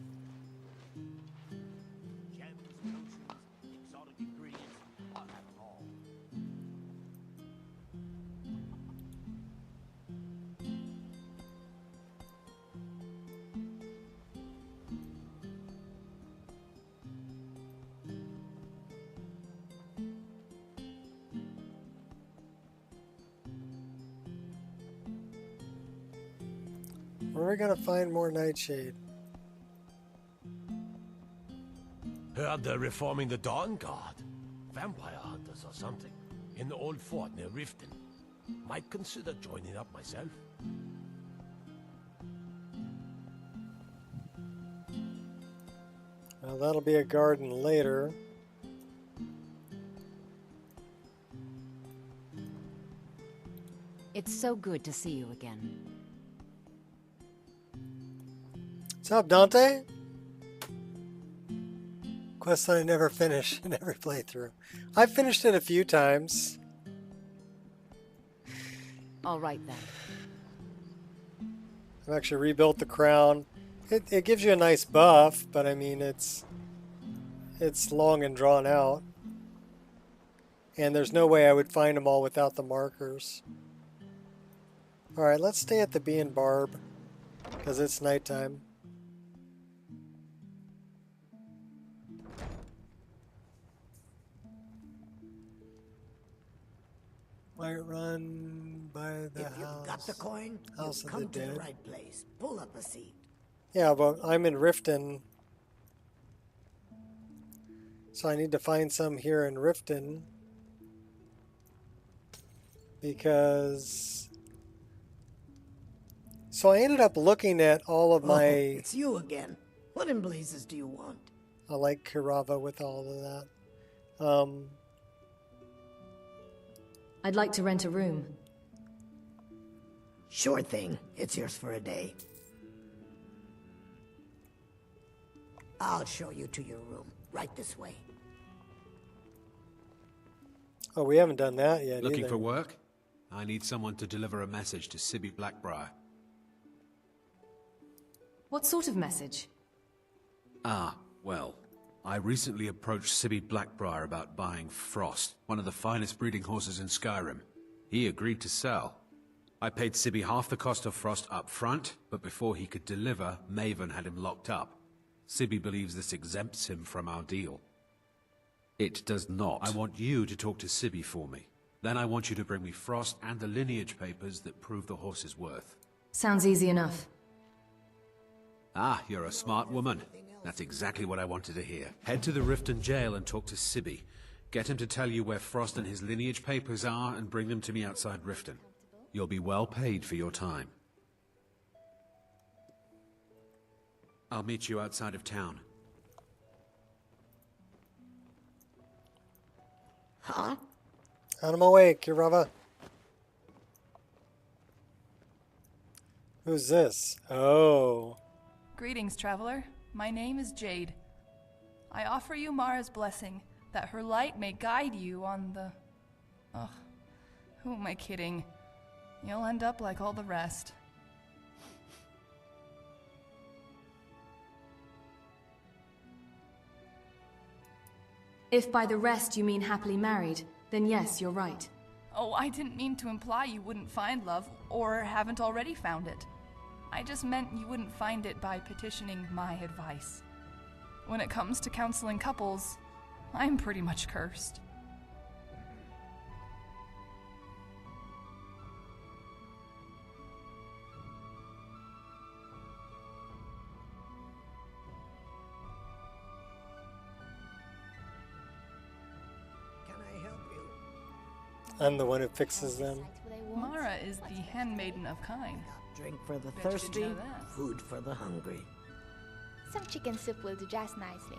Where are we gonna find more nightshade? Heard they're reforming the Dawnguard. Vampire hunters or something. In the old fort near Riften. Might consider joining up myself. Well, that'll be a garden later. It's so good to see you again. What's up, Dante? Quest that I never finish in every playthrough. I've finished it a few times. All right then. I've actually rebuilt the crown. It gives you a nice buff, but I mean it's long and drawn out. And there's no way I would find them all without the markers. Alright, let's stay at the Bee and Barb, because it's nighttime. Might run by the house. If you've got the coin, House you've of come the to the Dead. right place. Pull up a seat. Yeah, but I'm in Riften. So I need to find some here in Riften. Because... So I ended up looking at all of my... It's you again. What in blazes do you want? I like Kirava with all of that. I'd like to rent a room. Sure thing. It's yours for a day. I'll show you to your room. Right this way. Oh, we haven't done that yet Looking either. for work? I need someone to deliver a message to Sibby Blackbriar. What sort of message? Ah, well, I recently approached Sibby Blackbriar about buying Frost, one of the finest breeding horses in Skyrim. He agreed to sell. I paid Sibby half the cost of Frost up front, but before he could deliver, Maven had him locked up. Sibby believes this exempts him from our deal. It does not. I want you to talk to Sibby for me. Then I want you to bring me Frost and the lineage papers that prove the horse's worth. Sounds easy enough. Ah, you're a smart woman. That's exactly what I wanted to hear. Head to the Riften jail and talk to Sibby. Get him to tell you where Frost and his lineage papers are and bring them to me outside Riften. You'll be well paid for your time. I'll meet you outside of town. Huh? Out of my way, Kirava. Who's this? Oh. Greetings, traveler. My name is Jade. I offer you Mara's blessing, that her light may guide you on the... Ugh, who am I kidding? You'll end up like all the rest. If by the rest you mean happily married, then yes, you're right. Oh, I didn't mean to imply you wouldn't find love, or haven't already found it. I just meant you wouldn't find it by petitioning my advice. When it comes to counseling couples, I'm pretty much cursed. Can I help you? I'm the one who fixes them. Mara is the handmaiden of Kine. Drink for the Bet you didn't thirsty, know that. food for the hungry. Some chicken soup will do just nicely.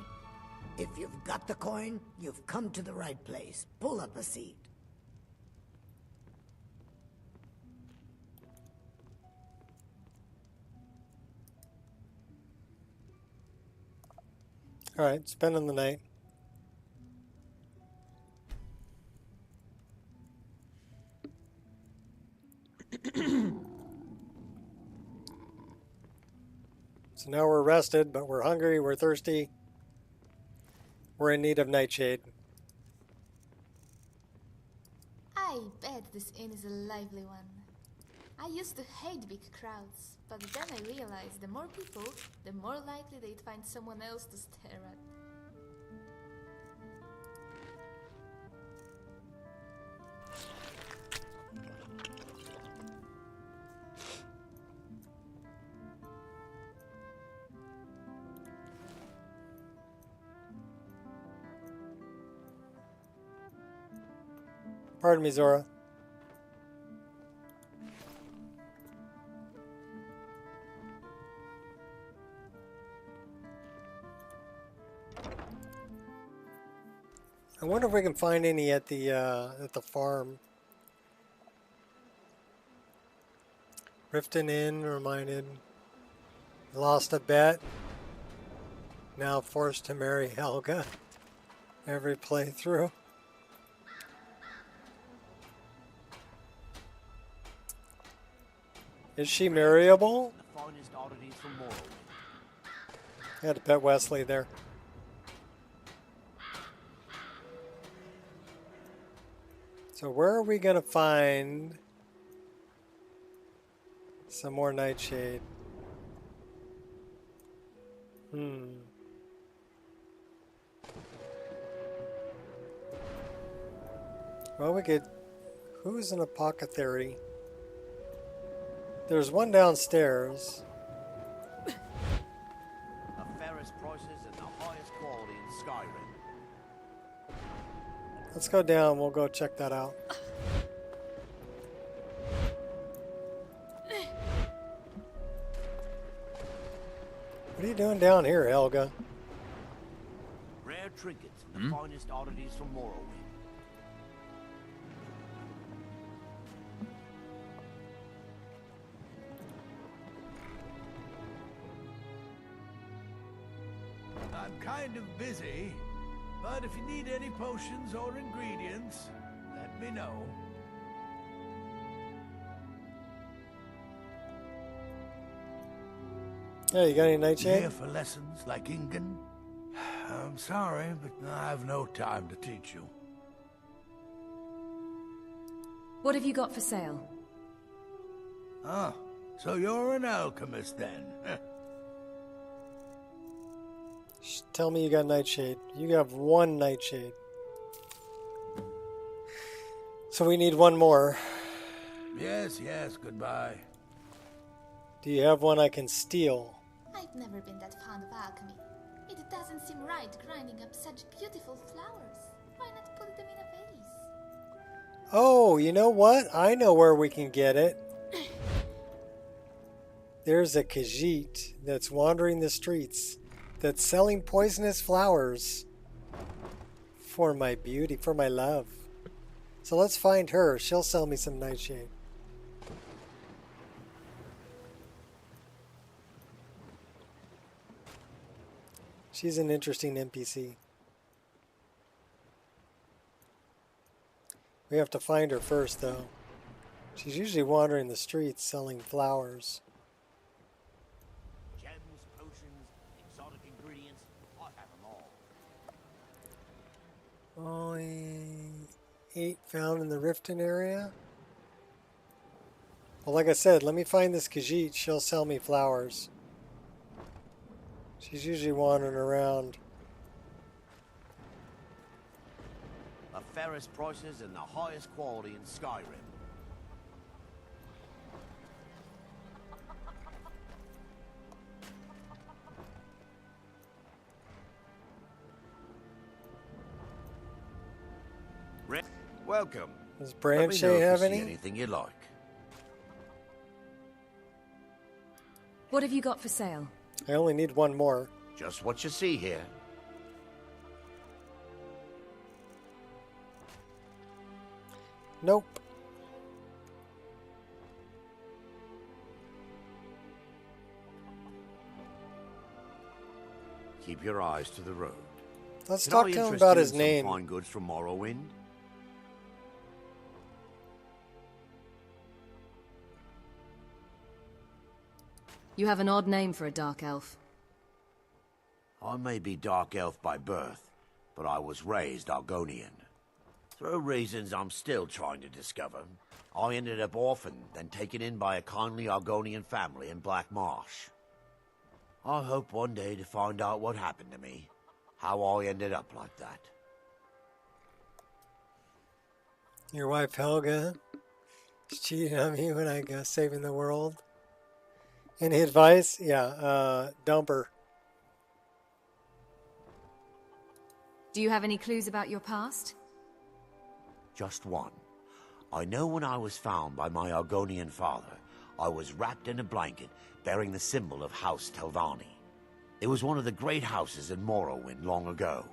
If you've got the coin, you've come to the right place. Pull up a seat. Alright, spending the night. So now we're rested, but we're hungry, we're thirsty. We're in need of nightshade. I bet this inn is a lively one. I used to hate big crowds, but then I realized the more people, the more likely they'd find someone else to stare at. Pardon me, Zora. I wonder if we can find any at the farm. Riften Inn reminded. Lost a bet. Now forced to marry Helga. Every playthrough. Is she marryable? The finest oddities from Morrowind. I had to bet Wesley there. So where are we gonna find some more nightshade? Well, we could... Who's an apothecary? There's one downstairs. The fairest prices and the highest quality in Skyrim. Let's go down. We'll go check that out. What are you doing down here, Helga? Rare trinkets and the finest oddities from Morrowind. I'm kind of busy, but if you need any potions or ingredients, let me know. Hey, you got any nightshade? Here for lessons like Ingen? I'm sorry, but I have no time to teach you. What have you got for sale? Ah, so you're an alchemist then? Tell me you got nightshade. You have one nightshade. So we need one more. Yes, goodbye. Do you have one I can steal? I've never been that fond of alchemy. It doesn't seem right grinding up such beautiful flowers. Why not put them in a vase? Oh, you know what? I know where we can get it. There's a Khajiit that's wandering the streets that's selling poisonous flowers for my beauty, for my love. So let's find her. She'll sell me some nightshade. She's an interesting NPC. We have to find her first, though. She's usually wandering the streets selling flowers. Gems, potions, exotic ingredients, I have them all. Only 8 found in the Riften area. Well, like I said, let me find this Khajiit. She'll sell me flowers. She's usually wandering around. The fairest prices and the highest quality in Skyrim. Welcome. Does Let me know Branche if you have see any? anything you like. What have you got for sale? I only need one more. Just what you see here. Nope. Keep your eyes to the road. Let's Could talk I to him interest about you his in some name. fine goods from Morrowind? You have an odd name for a dark elf. I may be dark elf by birth, but I was raised Argonian. Through reasons I'm still trying to discover, I ended up orphaned, then taken in by a kindly Argonian family in Black Marsh. I hope one day to find out what happened to me, how I ended up like that. Your wife Helga is cheating on me when I go saving the world. Any advice? Yeah, dump her. Do you have any clues about your past? Just one. I know when I was found by my Argonian father, I was wrapped in a blanket bearing the symbol of House Telvanni. It was one of the great houses in Morrowind long ago.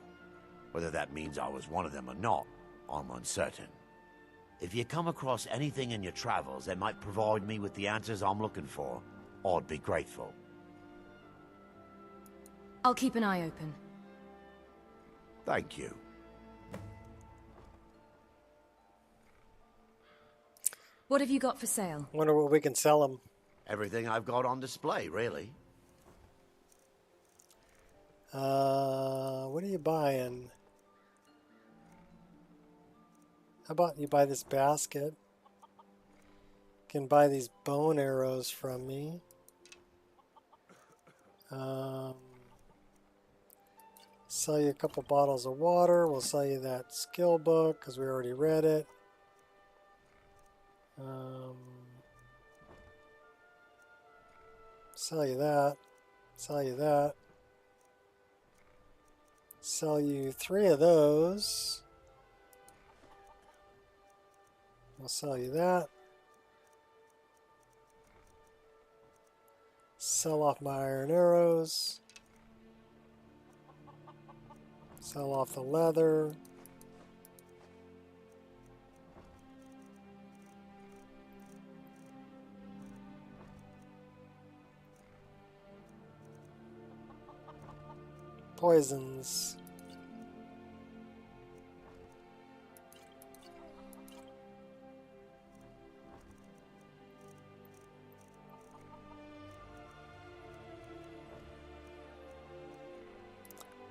Whether that means I was one of them or not, I'm uncertain. If you come across anything in your travels that might provide me with the answers I'm looking for, I'd be grateful. I'll keep an eye open. Thank you. What have you got for sale? Wonder what we can sell them. Everything I've got on display, really. What are you buying? How about you buy this basket? You can buy these bone arrows from me. Sell you a couple bottles of water. We'll sell you that skill book because we already read it. Sell you that. Sell you that. Sell you 3 of those. I'll sell you that. Sell off my iron arrows. Sell off the leather. Poisons.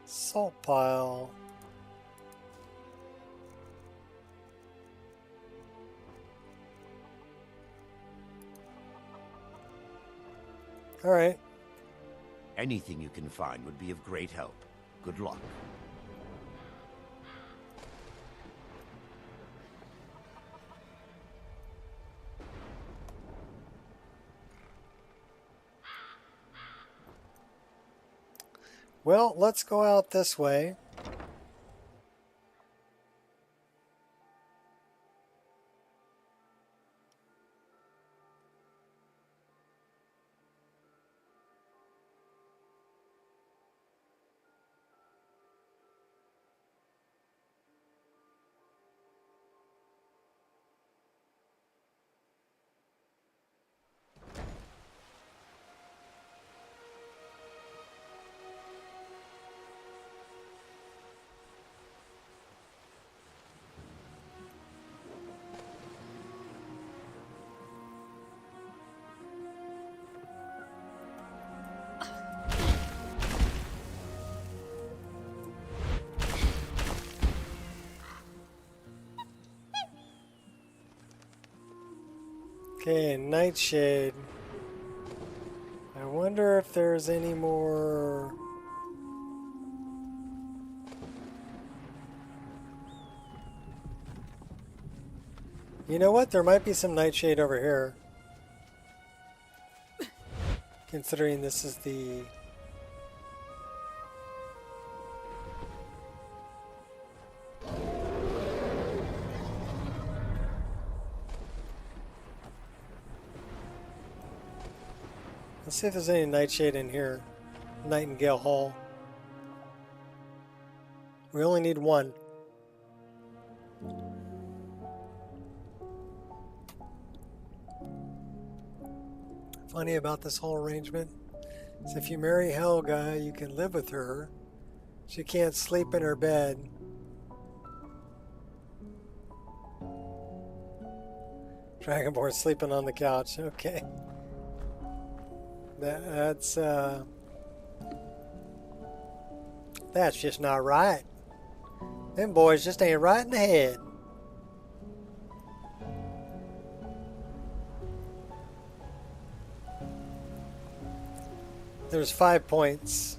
Salt pile. All right. Anything you can find would be of great help. Good luck. Well, let's go out this way. Okay, nightshade. I wonder if there's any more. You know what? There might be some nightshade over here. Considering this is the... Let's see if there's any nightshade in here. Nightingale Hall. We only need 1. Funny about this whole arrangement is if you marry Helga, you can live with her. She can't sleep in her bed. Dragonborn sleeping on the couch. Okay. That's just not right. Them boys just ain't right in the head. There's 5 points.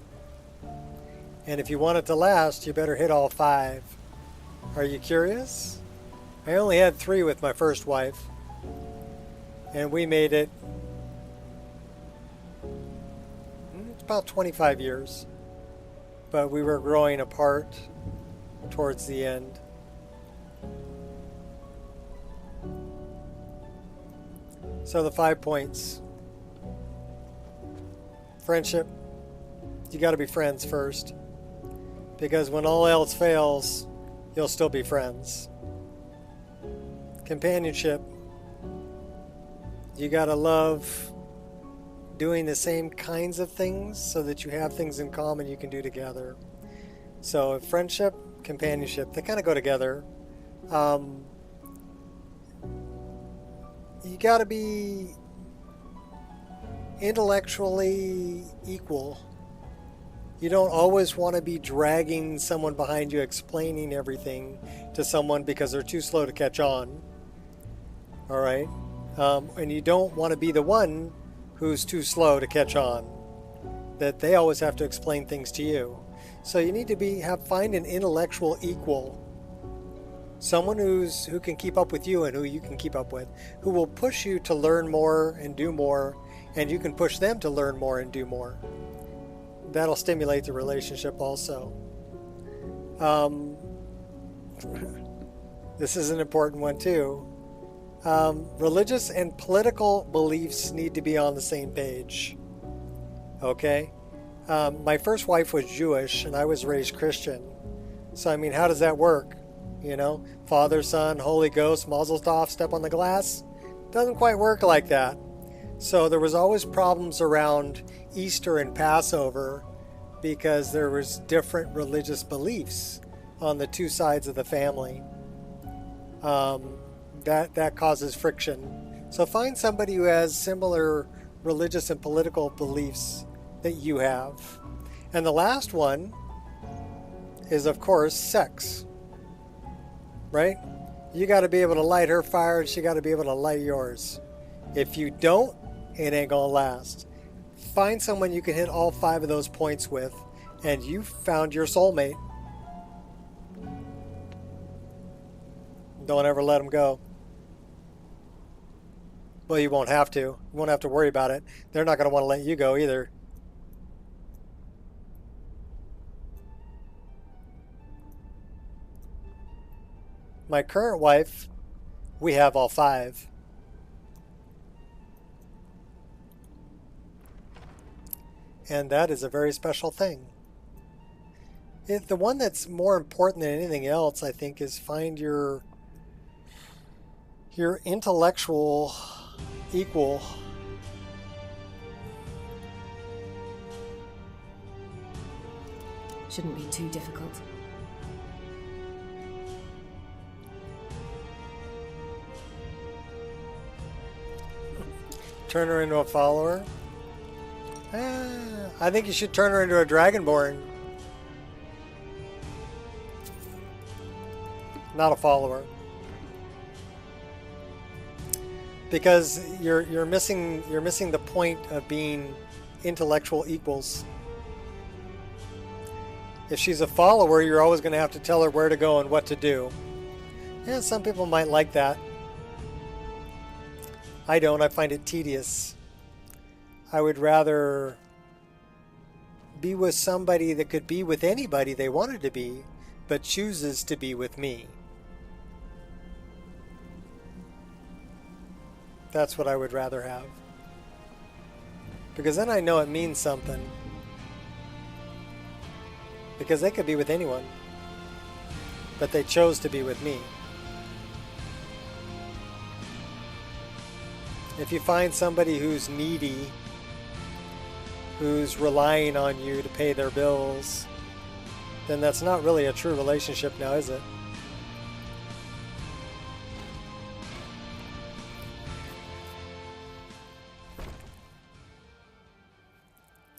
And if you want it to last, you better hit all 5. Are you curious? I only had 3 with my first wife. And we made it about 25 years, but we were growing apart towards the end. So the 5 points. Friendship. You got to be friends first. Because when all else fails, you'll still be friends. Companionship. You got to love doing the same kinds of things so that you have things in common you can do together. So friendship, companionship, they kind of go together. You got to be intellectually equal. You don't always want to be dragging someone behind you, explaining everything to someone because they're too slow to catch on. All right? And you don't want to be the one who's too slow to catch on, that they always have to explain things to you. So you need to find an intellectual equal, someone who can keep up with you and who you can keep up with, who will push you to learn more and do more, and you can push them to learn more and do more. That'll stimulate the relationship also. This is an important one too. Religious and political beliefs need to be on the same page. Okay? My first wife was Jewish and I was raised Christian. So, I mean, how does that work? You know, Father, Son, Holy Ghost, Mazel Tov, step on the glass? Doesn't quite work like that. So there was always problems around Easter and Passover because there was different religious beliefs on the two sides of the family. That causes friction. So find somebody who has similar religious and political beliefs that you have. And the last one is, of course, sex. Right? You got to be able to light her fire and she got to be able to light yours. If you don't, it ain't gonna last. Find someone you can hit all 5 of those points with, and you found your soulmate. Don't ever let them go. Well, you won't have to. You won't have to worry about it. They're not going to want to let you go either. My current wife, we have all 5. And that is a very special thing. The one that's more important than anything else, I think, is find your intellectual equal. Shouldn't be too difficult. Turn her into a follower. I think you should turn her into a Dragonborn. Not a follower. Because you're missing the point of being intellectual equals. If she's a follower, you're always going to have to tell her where to go and what to do. Yeah, some people might like that. I don't. I find it tedious. I would rather be with somebody that could be with anybody they wanted to be, but chooses to be with me. That's what I would rather have. Because then I know it means something. Because they could be with anyone, but they chose to be with me. If you find somebody who's needy, who's relying on you to pay their bills, then that's not really a true relationship now, is it?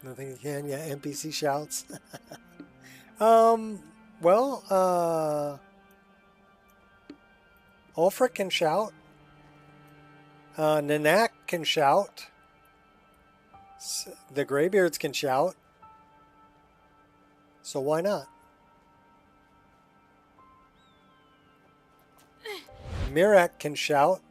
Nothing you can, yeah, NPC shouts. Ulfric can shout. Nanak can shout. The Greybeards can shout. So why not? Mirak can shout.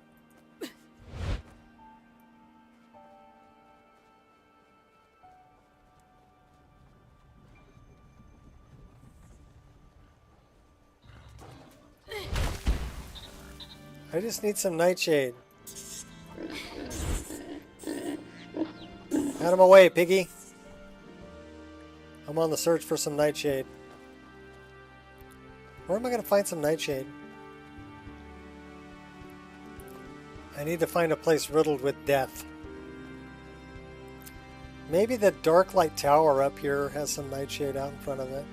I just need some nightshade. Out of my way, piggy. I'm on the search for some nightshade. Where am I going to find some nightshade? I need to find a place riddled with death. Maybe the Darklight Tower up here has some nightshade out in front of it.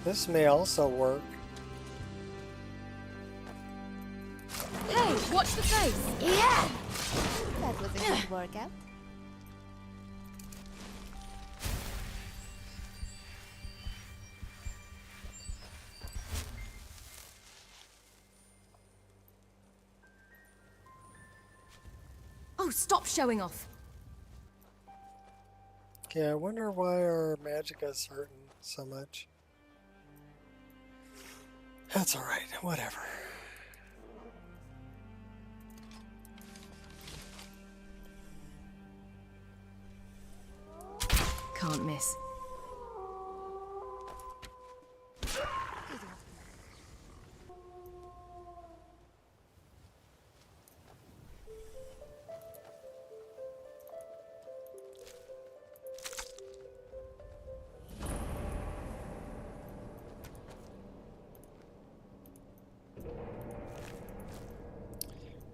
This may also work. Hey, watch the face! Yeah! That was a good workout. Oh, stop showing off! Okay, I wonder why our magicka's hurting so much. That's alright, whatever. Can't miss.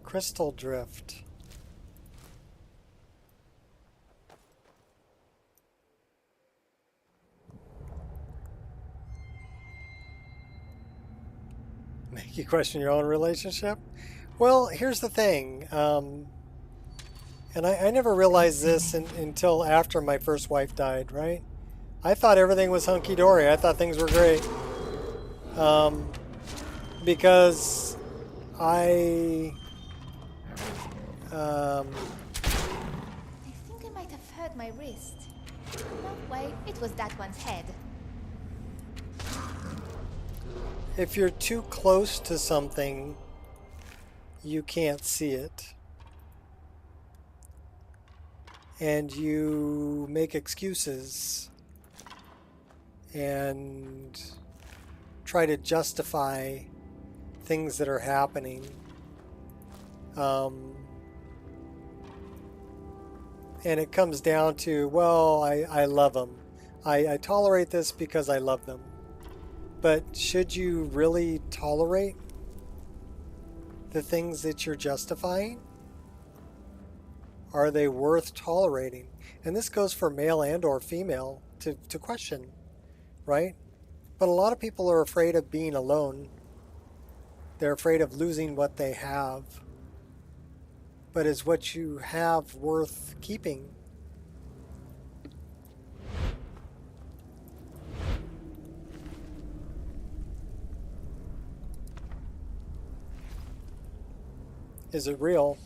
Crystal drift. Make you question your own relationship? Well, here's the thing. And I never realized this until after my first wife died, right? I thought everything was hunky-dory. I thought things were great. Because I think I might have hurt my wrist. No way, it was that one's head. if you're too close to something, you can't see it. And you make excuses and try to justify things that are happening. And it comes down to, well, I love them. I tolerate this because I love them. But should you really tolerate the things that you're justifying? Are they worth tolerating? And this goes for male and or female to question, right? But a lot of people are afraid of being alone. They're afraid of losing what they have. But is what you have worth keeping? Is it real?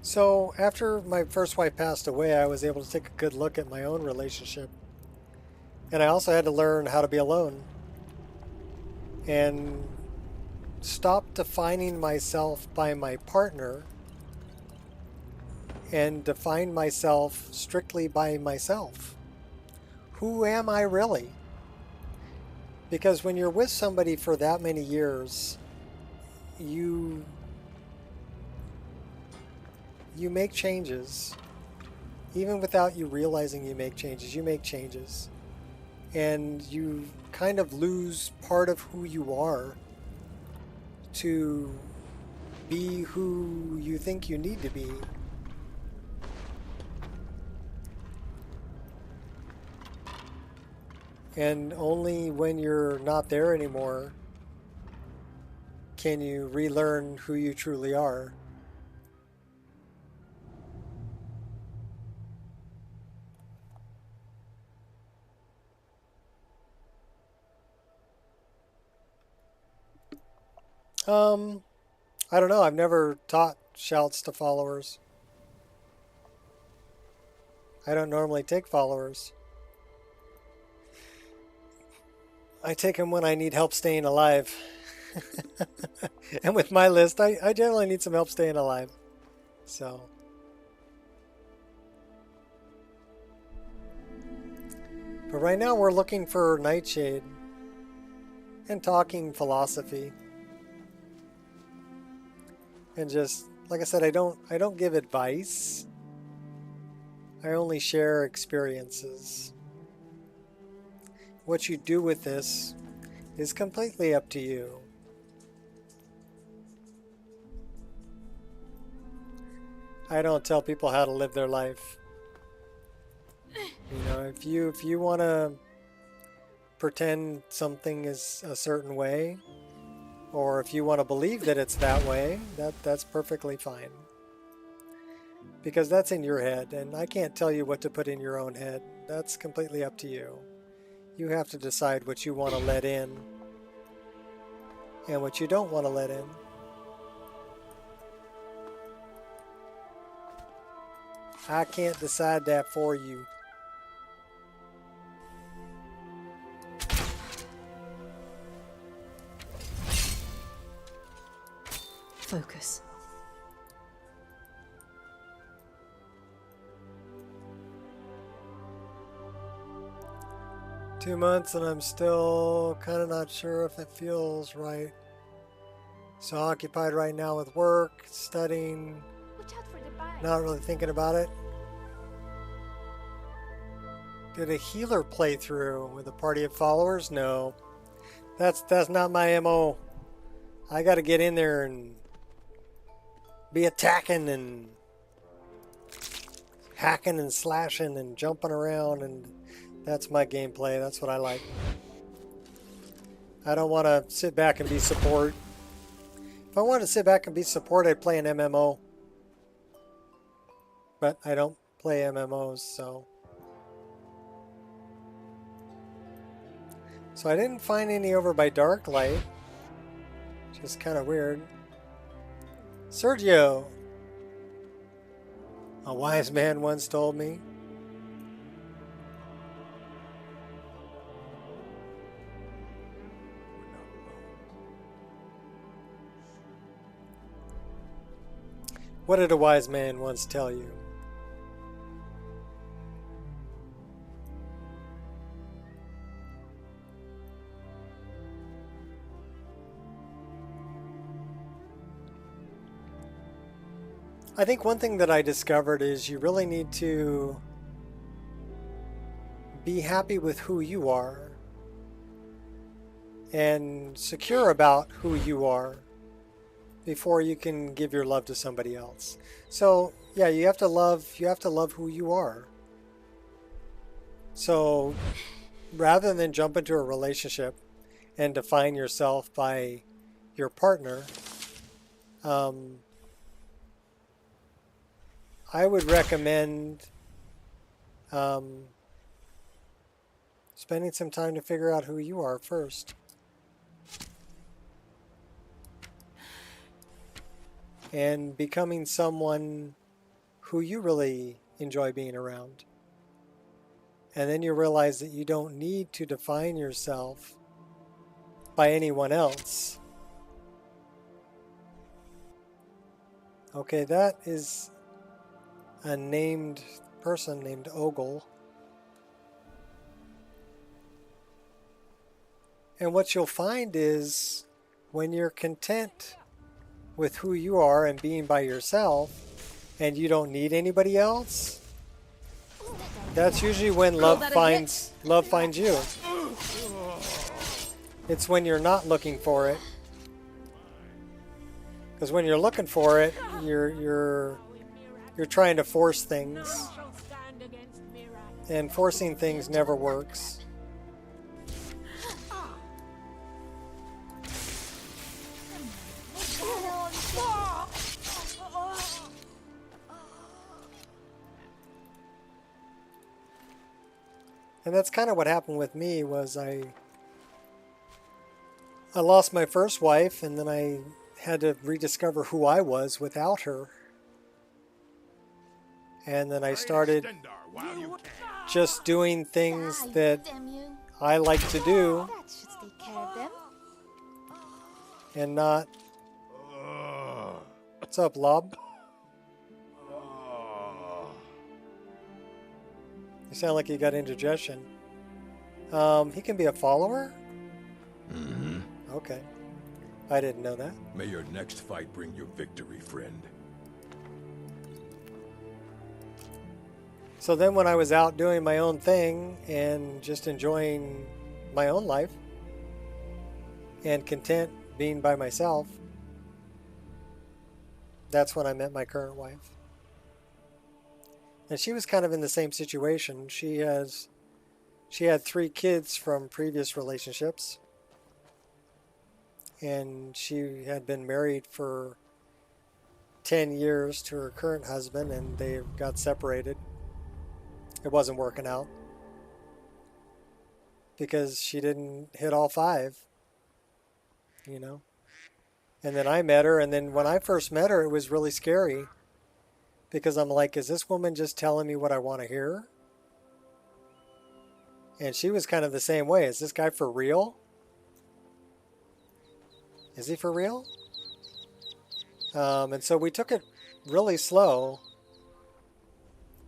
So after my first wife passed away, I was able to take a good look at my own relationship. And I also had to learn how to be alone. And stop defining myself by my partner and define myself strictly by myself. Who am I really? Because when you're with somebody for that many years, you make changes. Even without you realizing you make changes, you make changes. And you kind of lose part of who you are to be who you think you need to be. And only when you're not there anymore can you relearn who you truly are. I don't know. I've never taught shouts to followers. I don't normally take followers. I take them when I need help staying alive. And with my list, I generally need some help staying alive. So. But right now we're looking for nightshade and talking philosophy. And just, like I said, I don't give advice. I only share experiences. What you do with this is completely up to you. I don't tell people how to live their life. You know, if you want to pretend something is a certain way, or if you want to believe that it's that way, that's perfectly fine. Because that's in your head, and I can't tell you what to put in your own head. That's completely up to you. You have to decide what you want to let in and what you don't want to let in. I can't decide that for you. Focus. 2 months and I'm still kind of not sure if it feels right. So occupied right now with work, studying, not really thinking about it. Did a healer playthrough with a party of followers? No. That's not my MO. I gotta get in there and be attacking and hacking and slashing and jumping around, and that's my gameplay. That's what I like. I don't want to sit back and be support. If I wanted to sit back and be support, I'd play an MMO. But I don't play MMOs, so. So I didn't find any over by Darklight, which is kind of weird. Sergio, a wise man once told me. What did a wise man once tell you? I think one thing that I discovered is you really need to be happy with who you are and secure about who you are before you can give your love to somebody else. So yeah, you have to love who you are. So rather than jump into a relationship and define yourself by your partner, I would recommend spending some time to figure out who you are first. And becoming someone who you really enjoy being around. And then you realize that you don't need to define yourself by anyone else. Okay, that is a named person named Ogle. And what you'll find is when you're content with who you are and being by yourself and you don't need anybody else, that's usually when love finds you. It's when you're not looking for it. Because when you're looking for it, you're trying to force things, and forcing things never works. And that's kind of what happened with me. Was I lost my first wife, and then I had to rediscover who I was without her. And then I started just doing things that I like to do. and not... What's up, Lob? You sound like you got indigestion. He can be a follower? Mm-hmm. Okay. I didn't know that. May your next fight bring you victory, friend. So then when I was out doing my own thing and just enjoying my own life and content being by myself, that's when I met my current wife. And she was kind of in the same situation. She had 3 kids from previous relationships. And she had been married for 10 years to her current husband, and they got separated. It wasn't working out because she didn't hit all 5, you know. And then I met her, and then when I first met her, it was really scary because I'm like, is this woman just telling me what I want to hear? And she was kind of the same way. Is this guy for real? Is he for real? And so we took it really slow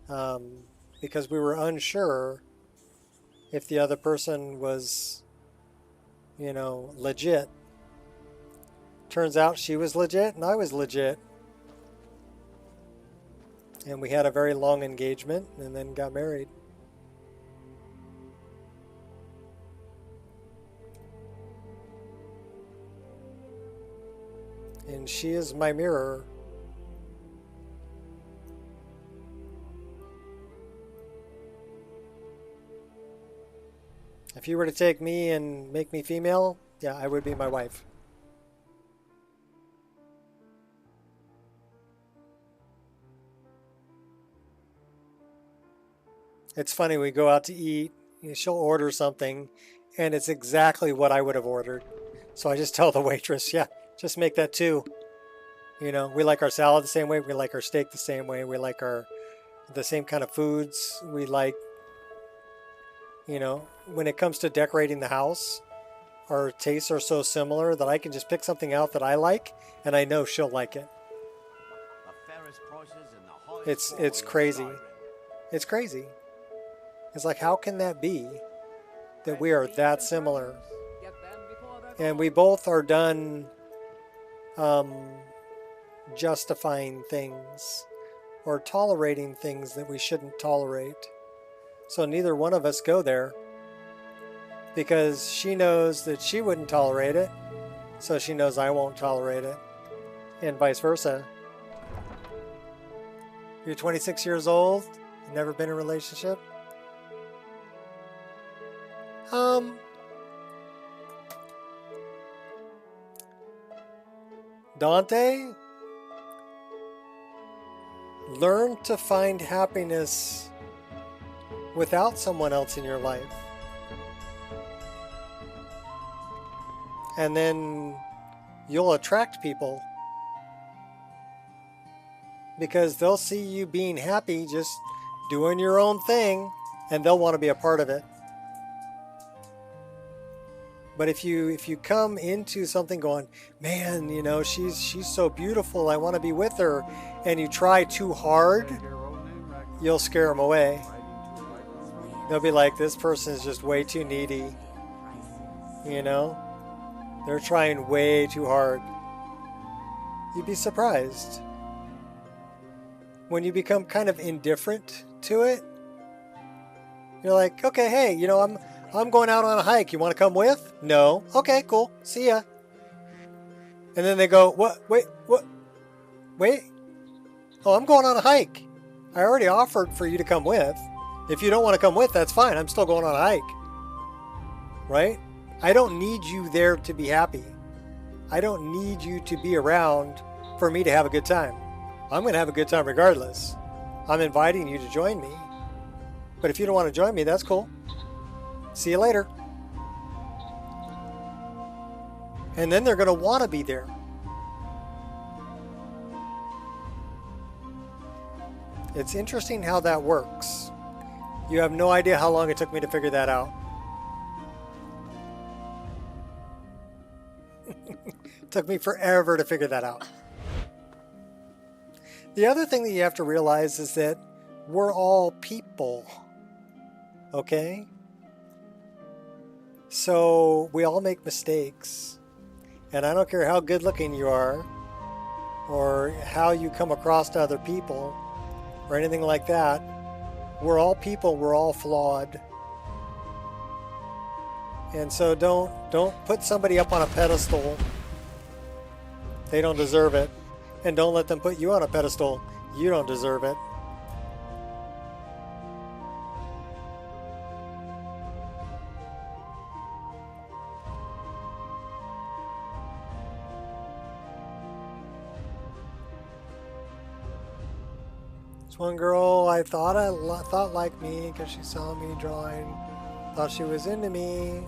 because we were unsure if the other person was, you know, legit. Turns out she was legit and I was legit. And we had a very long engagement and then got married. And she is my mirror. If you were to take me and make me female, yeah, I would be my wife. It's funny, we go out to eat, she'll order something, and it's exactly what I would have ordered. So I just tell the waitress, yeah, just make that too. You know, we like our salad the same way, we like our steak the same way, we like the same kind of foods, we like, you know, when it comes to decorating the house, our tastes are so similar that I can just pick something out that I like, and I know she'll like it. It's crazy. It's crazy. It's like, how can that be that we are that similar? And we both are done justifying things or tolerating things that we shouldn't tolerate. So neither one of us go there because she knows that she wouldn't tolerate it, so she knows I won't tolerate it, and vice versa. You're 26 years old, you've never been in a relationship? Dante, learn to find happiness without someone else in your life. And then you'll attract people because they'll see you being happy, just doing your own thing, and they'll want to be a part of it. But if you come into something going, man, you know, she's so beautiful, I want to be with her, and you try too hard, you'll scare them away. They'll be like, this person is just way too needy. You know? They're trying way too hard. You'd be surprised. When you become kind of indifferent to it, you're like, okay, hey, you know, I'm going out on a hike. You want to come with? No. Okay, cool. See ya. And then they go, what? Wait, what? Wait. Oh, I'm going on a hike. I already offered for you to come with. If you don't want to come with, that's fine. I'm still going on a hike. Right? I don't need you there to be happy. I don't need you to be around for me to have a good time. I'm going to have a good time regardless. I'm inviting you to join me. But if you don't want to join me, that's cool. See you later. And then they're going to want to be there. It's interesting how that works. You have no idea how long it took me to figure that out. Took me forever to figure that out. The other thing that you have to realize is that we're all people. Okay? So we all make mistakes. And I don't care how good looking you are, or how you come across to other people, or anything like that. We're all people, we're all flawed. And so don't put somebody up on a pedestal. They don't deserve it. And don't let them put you on a pedestal. You don't deserve it. This one girl I thought liked me because she saw me drawing. Thought she was into me.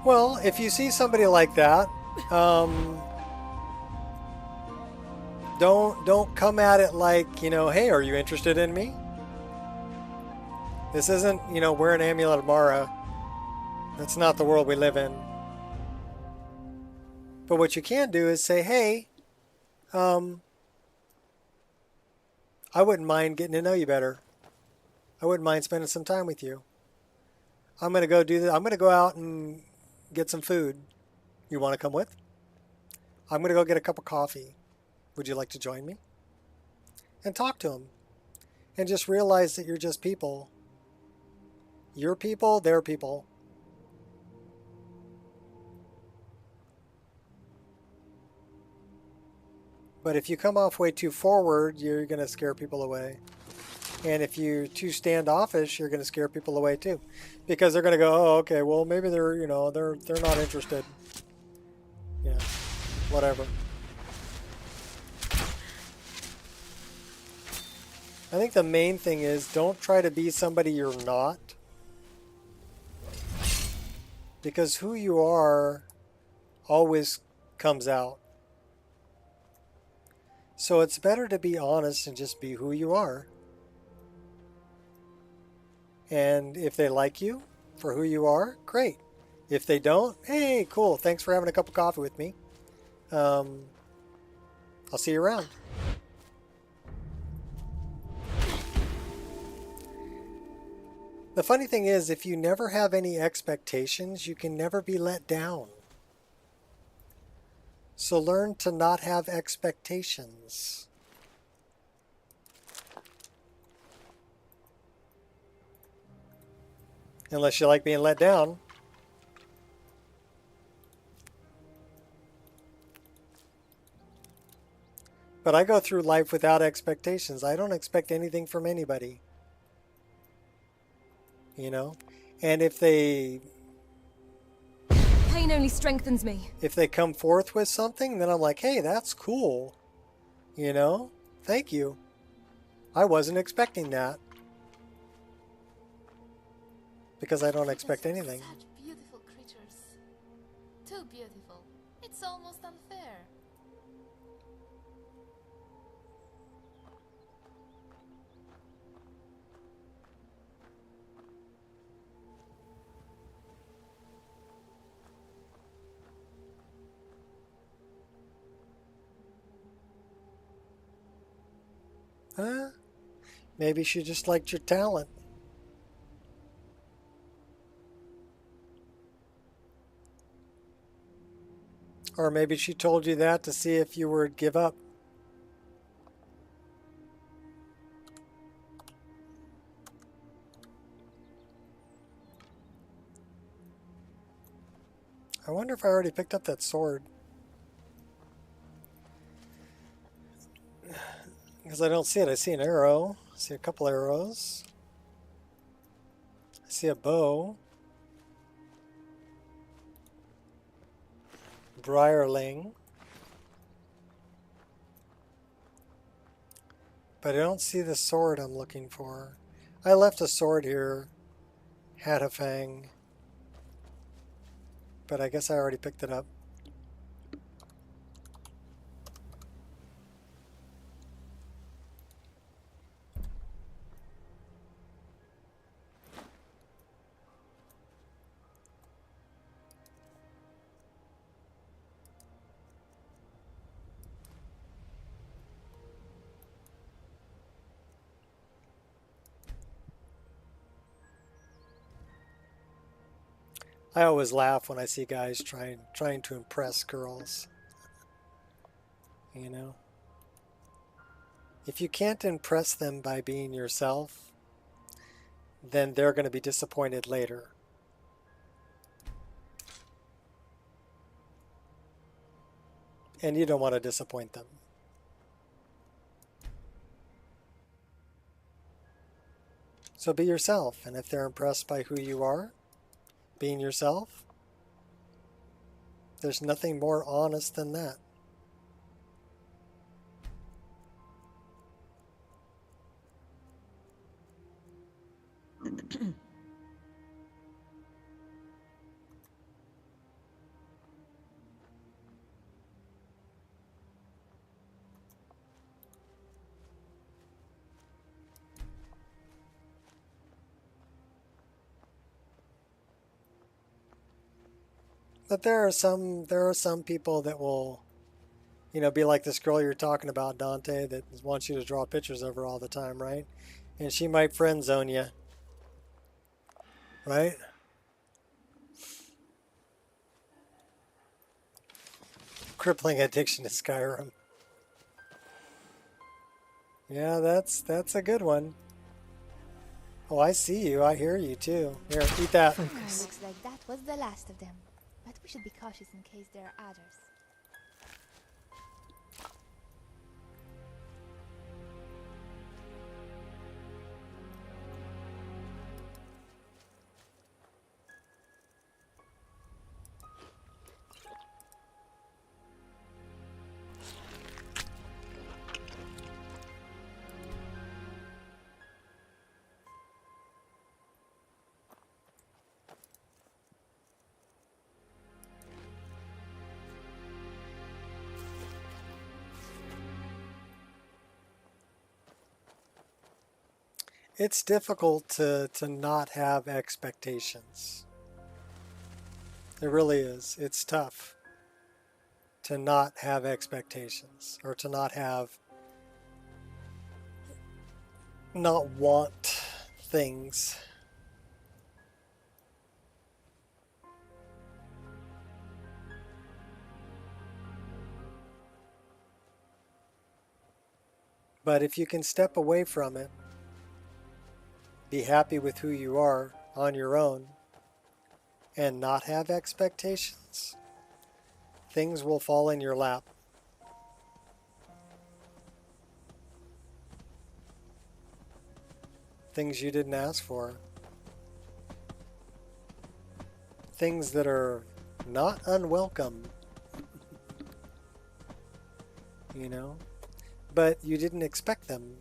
Well, if you see somebody like that, don't come at it like, hey, are you interested in me? This isn't, wear an amulet of Mara. That's not the world we live in. But what you can do is say, hey, I wouldn't mind getting to know you better. I wouldn't mind spending some time with you. I'm going to go do that. I'm going to go out and get some food. You want to come with? I'm going to go get a cup of coffee. Would you like to join me? And talk to them. And just realize that you're just people. Your people, their people. But if you come off way too forward, you're going to scare people away. And if you're too standoffish, you're going to scare people away too. Because they're going to go, oh, okay, well, maybe they're, they're not interested. Yeah, whatever. I think the main thing is don't try to be somebody you're not. Because who you are always comes out. So it's better to be honest and just be who you are. And if they like you for who you are, great. If they don't, hey, cool. Thanks for having a cup of coffee with me. I'll see you around. The funny thing is, if you never have any expectations, you can never be let down. So learn to not have expectations. Unless you like being let down. But I go through life without expectations. I don't expect anything from anybody. And if they... Pain only strengthens me. If they come forth with something, then I'm like, hey, that's cool. Thank you. I wasn't expecting that. Because I don't expect anything. Such beautiful creatures. Too beautiful. It's almost unfair. Huh? Maybe she just liked your talent. Or maybe she told you that to see if you would give up. I wonder if I already picked up that sword. Because I don't see it. I see an arrow. I see a couple arrows. I see a bow. Briarling. But I don't see the sword I'm looking for. I left a sword here. Had a fang. But I guess I already picked it up. I always laugh when I see guys trying to impress girls. You know? If you can't impress them by being yourself, then they're going to be disappointed later. And you don't want to disappoint them. So be yourself, and if they're impressed by who you are, being yourself, there's nothing more honest than that. But there are some people that will, you know, be like this girl you're talking about, Dante, that wants you to draw pictures of her all the time, right? And she might friend zone you, right? Crippling addiction to Skyrim. Yeah, that's a good one. Oh, I see you. I hear you too. Here, eat that. Looks like that was the last of them. But we should be cautious in case there are others. It's difficult to not have expectations. It really is. It's tough to not have expectations, or to not want things. But if you can step away from it, be happy with who you are on your own, and not have expectations, things will fall in your lap. Things you didn't ask for. Things that are not unwelcome. You know? But you didn't expect them.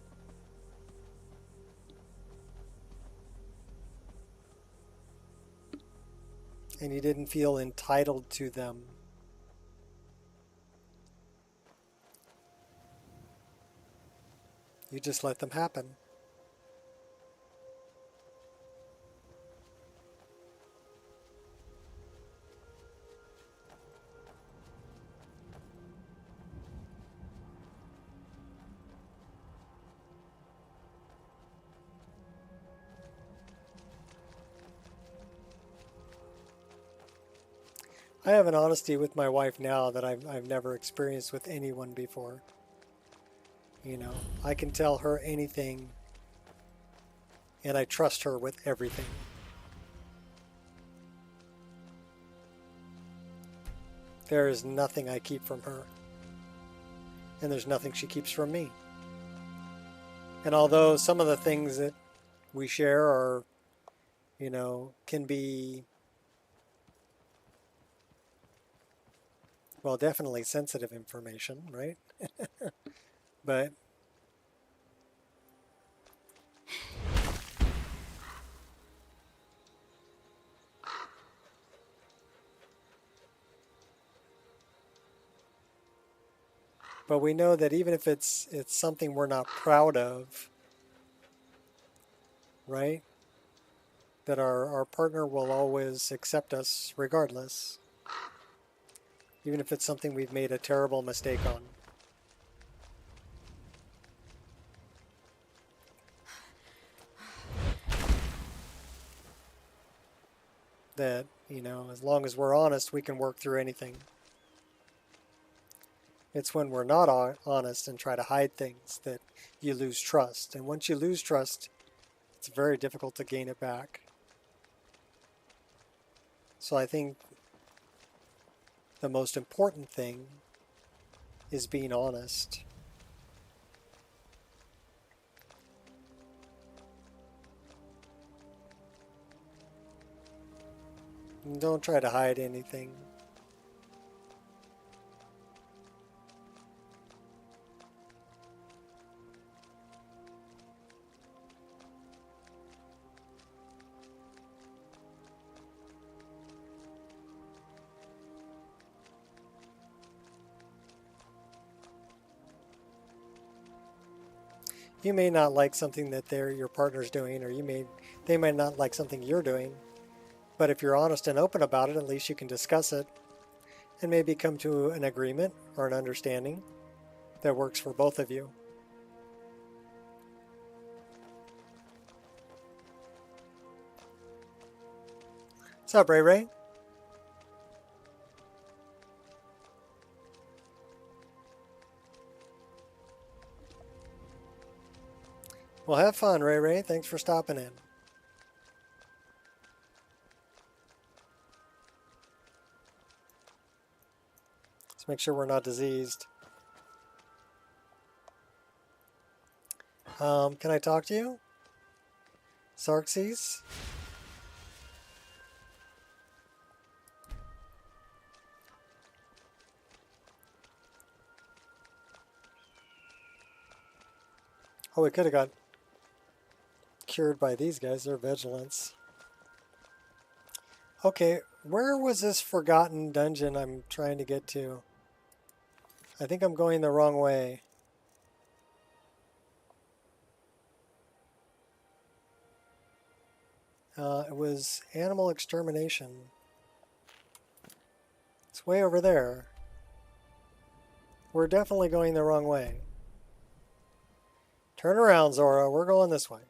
And you didn't feel entitled to them. You just let them happen. I have an honesty with my wife now that I've never experienced with anyone before. You know, I can tell her anything, and I trust her with everything. There is nothing I keep from her, and there's nothing she keeps from me. And although some of the things that we share are, you know, can be, well, definitely sensitive information, right? But we know that even if it's something we're not proud of, right? That our partner will always accept us regardless. Even if it's something we've made a terrible mistake on. That, You know, as long as we're honest, we can work through anything. It's when we're not honest and try to hide things that you lose trust. And once you lose trust, it's very difficult to gain it back. So I think the most important thing is being honest. And don't try to hide anything. You may not like something that your partner's doing, or they may not like something you're doing. But if you're honest and open about it, at least you can discuss it and maybe come to an agreement or an understanding that works for both of you. What's up, Ray Ray? Well, have fun, Ray Ray. Thanks for stopping in. Let's make sure we're not diseased. Can I talk to you? Xerxes? Oh, we could have got cured by these guys, their vigilance. Okay, where was this forgotten dungeon I'm trying to get to? I think I'm going the wrong way. It was animal extermination. It's way over there. We're definitely going the wrong way. Turn around, Zora. We're going this way.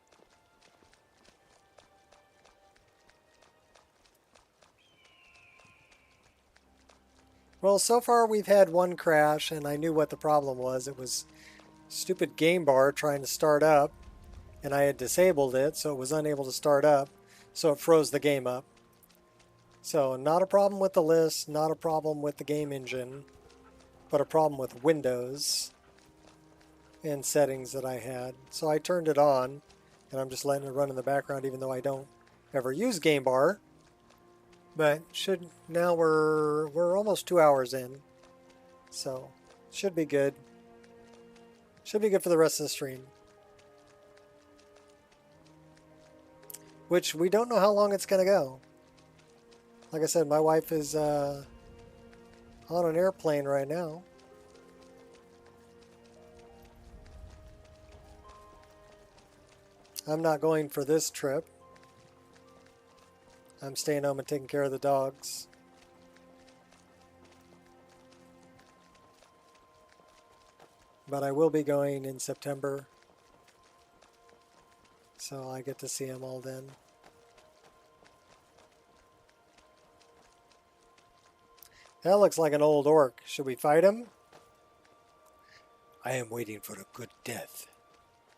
Well, so far we've had one crash, and I knew what the problem was. It was stupid game bar trying to start up, and I had disabled it, so it was unable to start up, so it froze the game up. So not a problem with the list, not a problem with the game engine, but a problem with Windows and settings that I had. So I turned it on, and I'm just letting it run in the background even though I don't ever use game bar. But now we're almost 2 hours in, so should be good. Should be good for the rest of the stream. Which we don't know how long it's gonna go. Like I said, my wife is on an airplane right now. I'm not going for this trip. I'm staying home and taking care of the dogs. But I will be going in September. So I get to see him all then. That looks like an old orc. Should we fight him? I am waiting for a good death.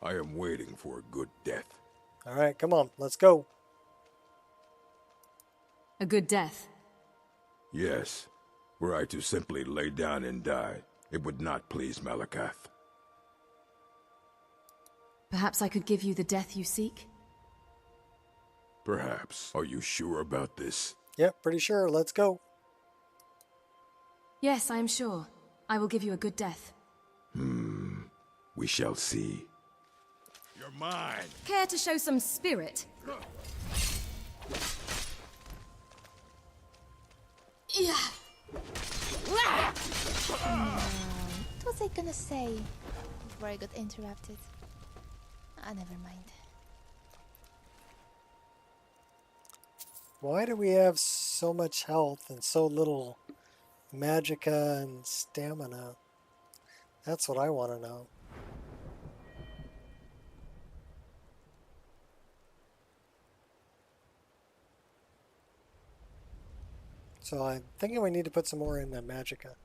I am waiting for a good death. Alright, come on, let's go. A good death. Yes. Were I to simply lay down and die, it would not please Malakath. Perhaps I could give you the death you seek? Perhaps. Are you sure about this? Yep, pretty sure. Let's go. Yes, I am sure. I will give you a good death. We shall see. You're mine. Care to show some spirit? Yeah. What was I gonna say before I got interrupted? Never mind. Why do we have so much health and so little magicka and stamina? That's what I want to know. So I'm thinking we need to put some more in the Magicka.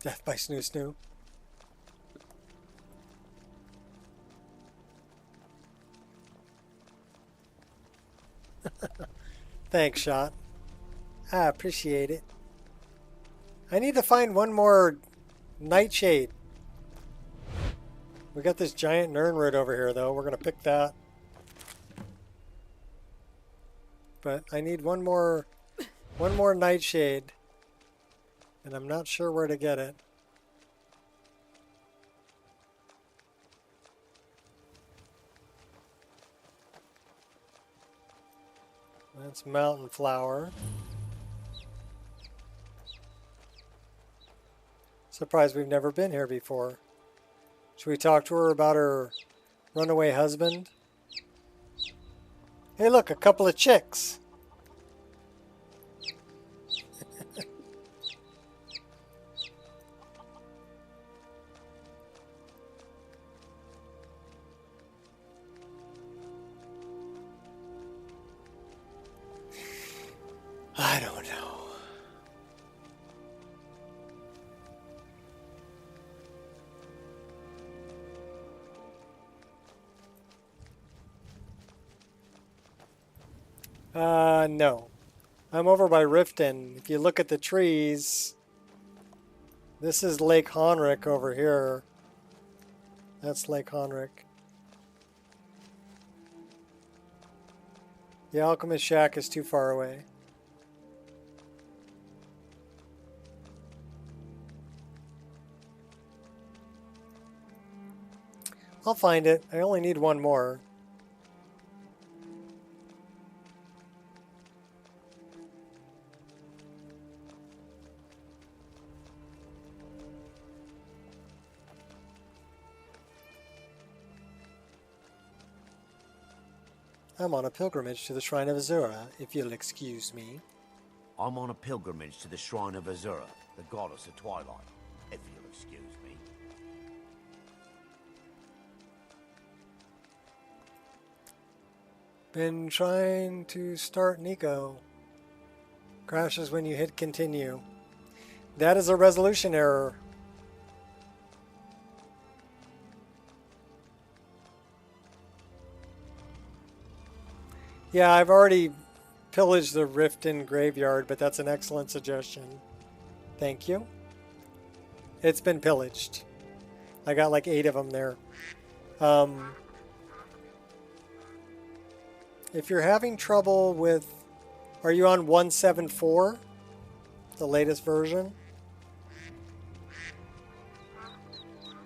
Death by Snoo Snoo. Thanks, Shot. I appreciate it. I need to find one more nightshade. We got this giant Nernroot over here, though. We're going to pick that. But I need one more nightshade. And I'm not sure where to get it. That's mountain flower. Surprised we've never been here before. Should we talk to her about her runaway husband? Hey look, a couple of chicks. I don't know. No. I'm over by Riften. If you look at the trees, this is Lake Honrick over here. That's Lake Honrick. The Alchemist Shack is too far away. I'll find it. I only need one more. I'm on a pilgrimage to the Shrine of Azura, if you'll excuse me. I'm on a pilgrimage to the Shrine of Azura, the goddess of twilight, if you'll excuse me. Been trying to start Nico. Crashes when you hit continue. That is a resolution error. Yeah, I've already pillaged the Riften graveyard, but that's an excellent suggestion. Thank you. It's been pillaged. I got like 8 of them there. If you're having trouble with... Are you on 174? The latest version?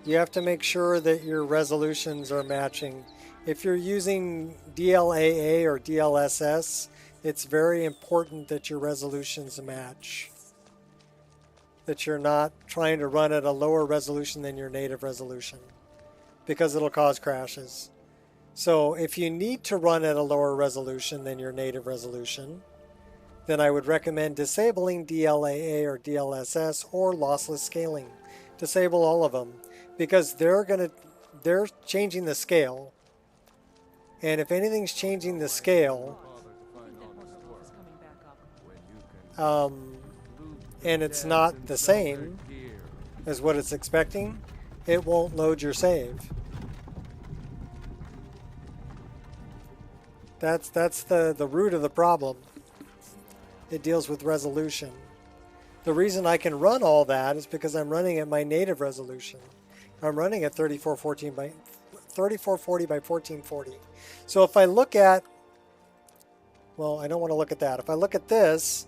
You have to make sure that your resolutions are matching. If you're using DLAA or DLSS, it's very important that your resolutions match. That you're not trying to run at a lower resolution than your native resolution, because it'll cause crashes. So if you need to run at a lower resolution than your native resolution, then I would recommend disabling DLAA or DLSS or lossless scaling. Disable all of them, because they're changing the scale. And if anything's changing the scale, and it's not the same as what it's expecting, it won't load your save. That's the root of the problem. It deals with resolution. The reason I can run all that is because I'm running at my native resolution. I'm running at 3440 by 1440. So if I look at, well, I don't want to look at that. If I look at this,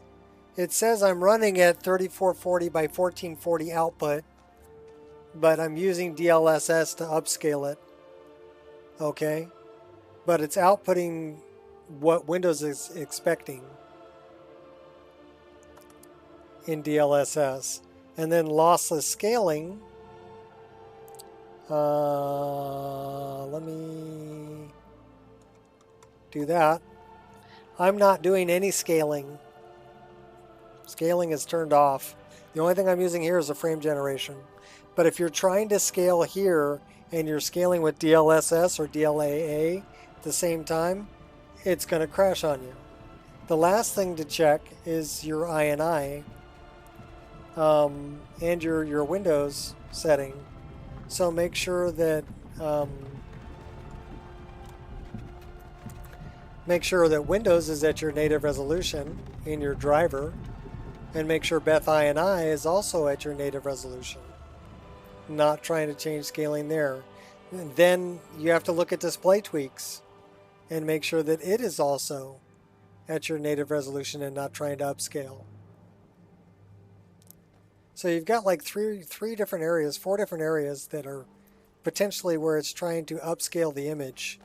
it says I'm running at 3440 by 1440 output, but I'm using DLSS to upscale it. Okay? But it's outputting what Windows is expecting in DLSS. And then lossless scaling, let me do that. I'm not doing any scaling. Scaling is turned off The only thing I'm using here is a frame generation. But if you're trying to scale here and you're scaling with DLSS or DLAA at the same time, it's going to crash on you. The last thing to check is your INI and your Windows setting. So make sure that Windows is at your native resolution in your driver, and make sure Beth INI is also at your native resolution. Not trying to change scaling there. And then you have to look at display tweaks and make sure that it is also at your native resolution and not trying to upscale. So you've got like four different areas that are potentially where it's trying to upscale the image.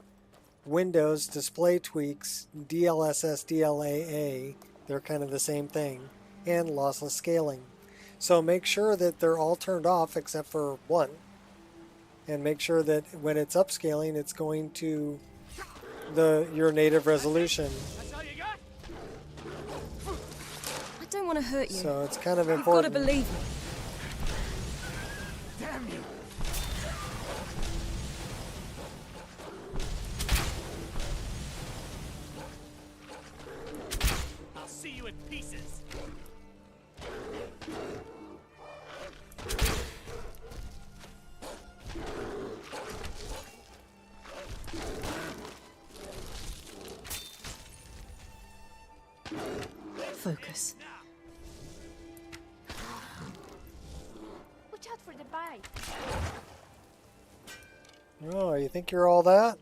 Windows, display tweaks, DLSS, DLAA, they're kind of the same thing, and lossless scaling. So make sure that they're all turned off except for one, and make sure that when it's upscaling, it's going to your native resolution. I don't want to hurt you. So it's kind of important. You've got to believe me. Damn you! I'll see you in pieces. Focus. Watch out for the bite. Oh, you think you're all that?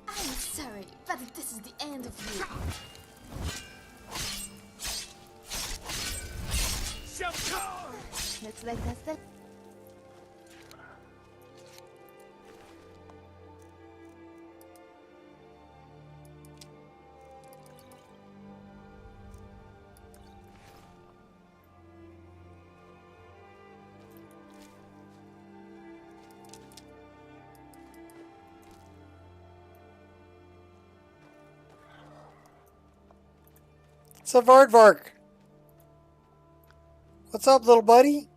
I'm sorry, but this is the end of you. Looks like that's the... It's a Vardvark. What's up, little buddy?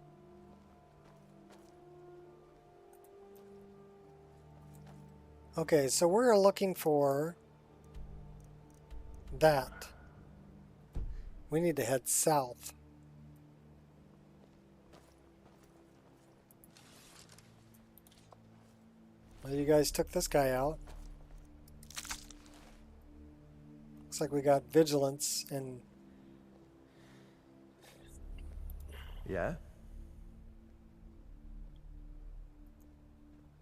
Okay, so we're looking for that. We need to head south. Well, you guys took this guy out. Looks like we got vigilance and... Yeah?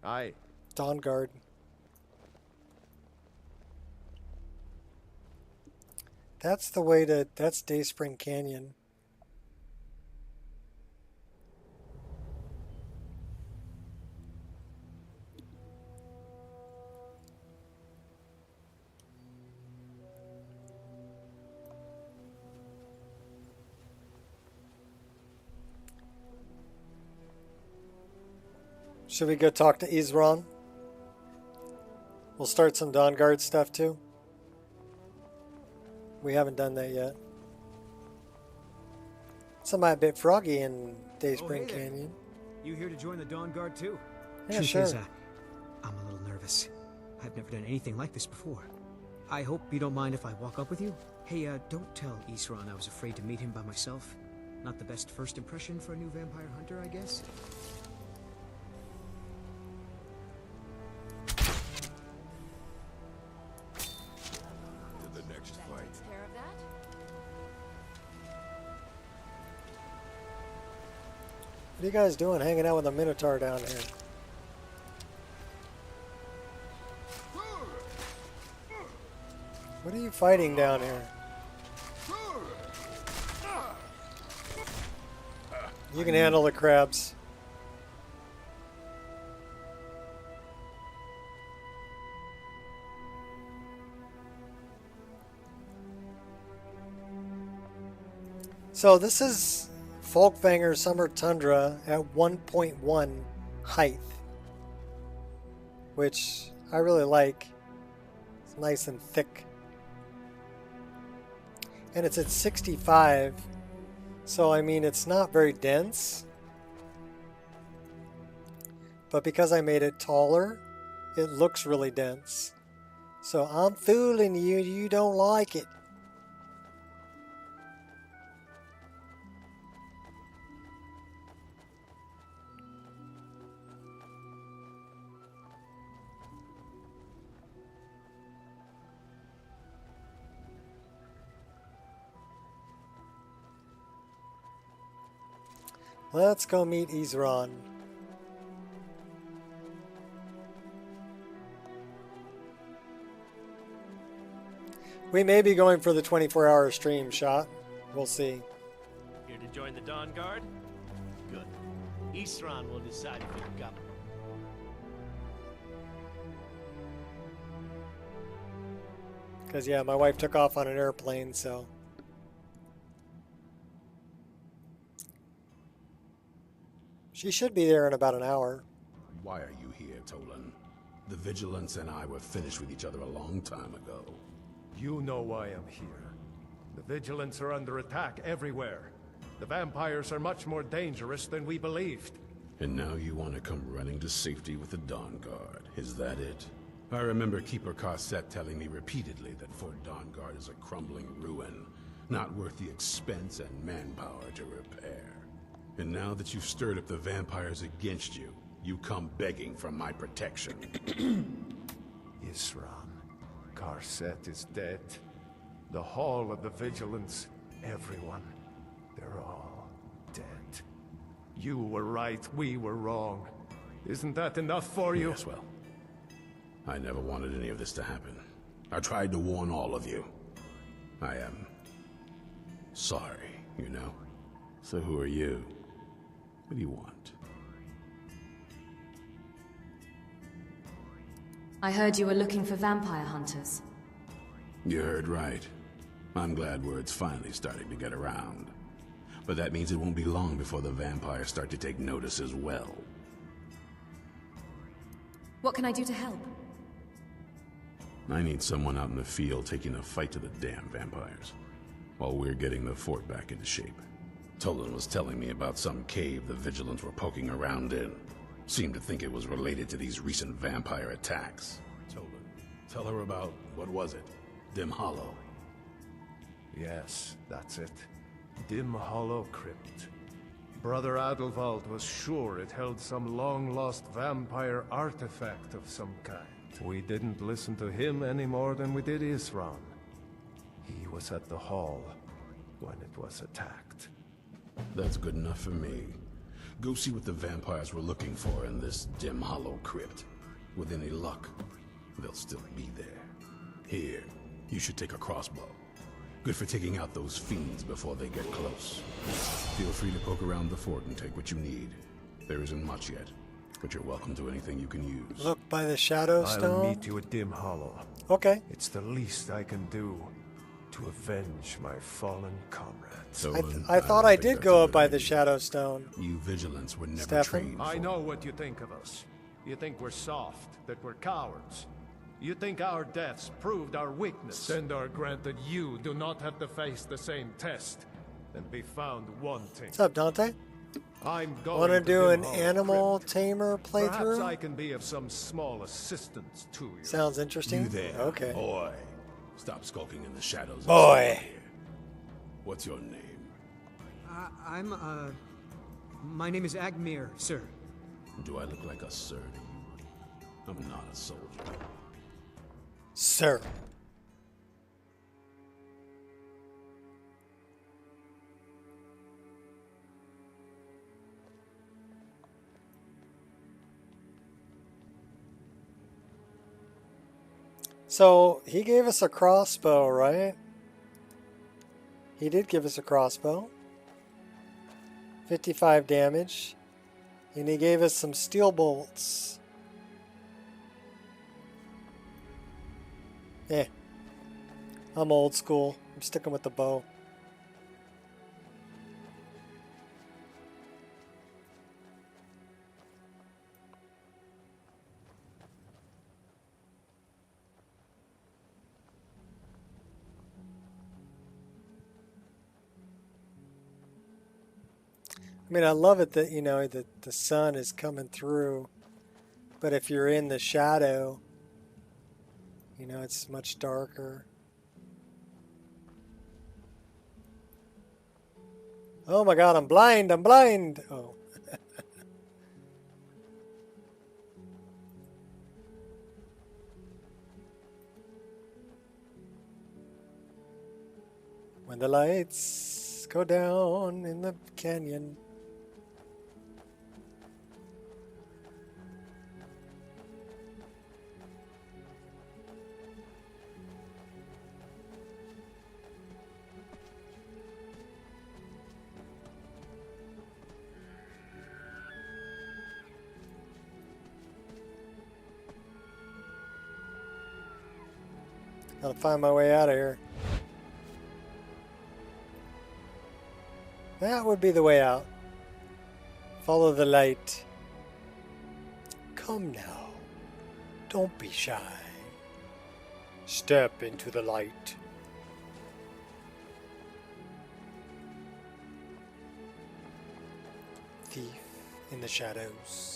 Aye. Dawnguard. That's the way to... That's Dayspring Canyon. Should we go talk to Isran? We'll start some Dawnguard stuff too. We haven't done that yet. Somebody a bit froggy in Dayspring Canyon. You here to join the Dawnguard too? Yeah, Truth sure. is, I'm a little nervous. I've never done anything like this before. I hope you don't mind if I walk up with you. Hey, don't tell Isran I was afraid to meet him by myself. Not the best first impression for a new vampire hunter, I guess. What are you guys doing hanging out with a Minotaur down here? What are you fighting down here? You can handle the crabs. So this is Folkvanger Summer Tundra at 1.1 height, which I really like. It's nice and thick. And it's at 65, so I mean it's not very dense. But because I made it taller, it looks really dense. So I'm fooling you, you don't like it. Let's go meet Isran. We may be going for the 24-hour stream shot. We'll see. Here to join the Dawnguard? Good. Isran will decide if you're coming. Because, yeah, my wife took off on an airplane, so... She should be there in about an hour. Why are you here, Tolan? The Vigilance and I were finished with each other a long time ago. You know why I'm here. The Vigilants are under attack everywhere. The vampires are much more dangerous than we believed. And now you want to come running to safety with the Dawnguard. Is that it? I remember Keeper Carset telling me repeatedly that Fort Dawnguard is a crumbling ruin, not worth the expense and manpower to repair. And now that you've stirred up the vampires against you, you come begging for my protection. Isran, Carset is dead. The Hall of the Vigilance, everyone, they're all dead. You were right, we were wrong. Isn't that enough for you? Yes, well, I never wanted any of this to happen. I tried to warn all of you. I am sorry, you know? So who are you? What do you want? I heard you were looking for vampire hunters. You heard right. I'm glad word's finally starting to get around. But that means it won't be long before the vampires start to take notice as well. What can I do to help? I need someone out in the field taking the fight to the damn vampires, while we're getting the fort back into shape. Tolan was telling me about some cave the Vigilants were poking around in. Seemed to think it was related to these recent vampire attacks. Tolan, tell her about, what was it? Dim Hollow. Yes, that's it. Dim Hollow Crypt. Brother Adelwald was sure it held some long-lost vampire artifact of some kind. We didn't listen to him any more than we did Isran. He was at the hall when it was attacked. That's good enough for me. Go see what the vampires were looking for in this Dim Hollow Crypt. With any luck, they'll still be there. Here, you should take a crossbow. Good for taking out those fiends before they get close. Feel free to poke around the fort and take what you need. There isn't much yet, but you're welcome to anything you can use. Look by the Shadow Stone? I'll meet you at Dim Hollow. Okay. It's the least I can do to avenge my fallen comrades. I thought I did go up by the Shadow Stone. You Vigilants were never Stefan? trained. I know what you think of us. You think we're soft, that we're cowards. You think our deaths proved our weakness. Sendar granted you do not have to face the same test and be found wanting. What's up, Dante? I'm going Want to to do an Dim Hollow animal Crypt. tamer Perhaps playthrough? I can be of some small assistance to you. Sounds interesting. You there, Okay. boy. Stop skulking in the shadows. Boy. What's your name? My name is Agmir, sir. Do I look like a sir to you? I'm not a soldier. Sir. So, he gave us a crossbow, right? He did give us a crossbow. 55 damage. And he gave us some steel bolts. Eh. I'm old school. I'm sticking with the bow. I mean, I love it that, that the sun is coming through, but if you're in the shadow, it's much darker. Oh my god, I'm blind, I'm blind! Oh. When the lights go down in the canyon. Gotta find my way out of here. That would be the way out. Follow the light. Come now. Don't be shy. Step into the light. Thief in the shadows.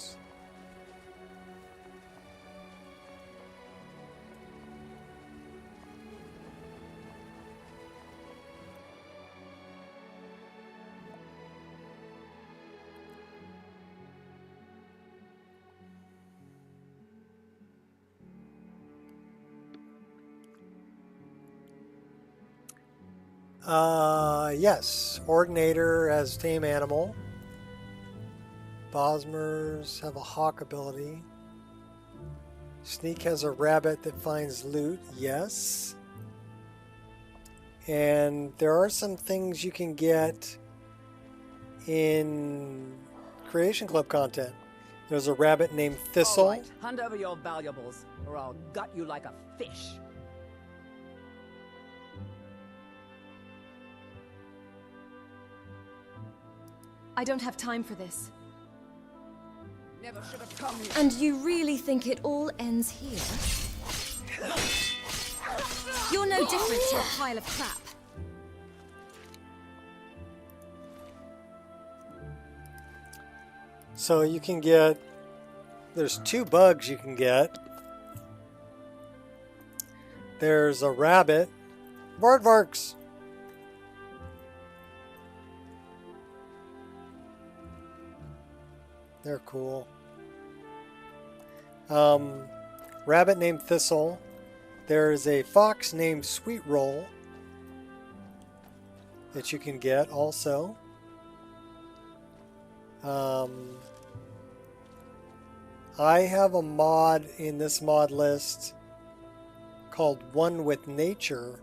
Yes, Ordinator has tame animal. Bosmers have a hawk ability. Sneak has a rabbit that finds loot. Yes. And there are some things you can get in Creation Club content. There's a rabbit named Thistle. All right, hand over your valuables, or I'll gut you like a fish. I don't have time for this. Never should have come here. And you really think it all ends here? You're no different to a pile of crap. So you can get, there's 2 bugs you can get. There's a rabbit. Aardvarks! They're cool. Rabbit named Thistle. There's a fox named Sweet Roll that you can get also. I have a mod in this mod list called One with Nature.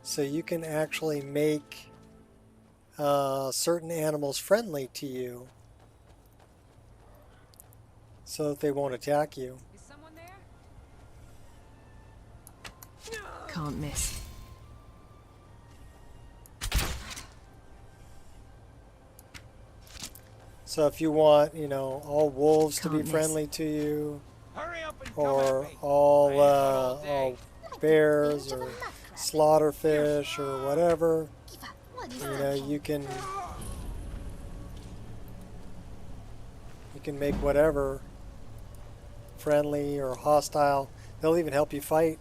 So you can actually make certain animals friendly to you, so that they won't attack you. Is someone there? Can't miss. So if you want, all wolves to be friendly to you, or all bears or slaughterfish or whatever, you can make whatever friendly or hostile. They'll even help you fight.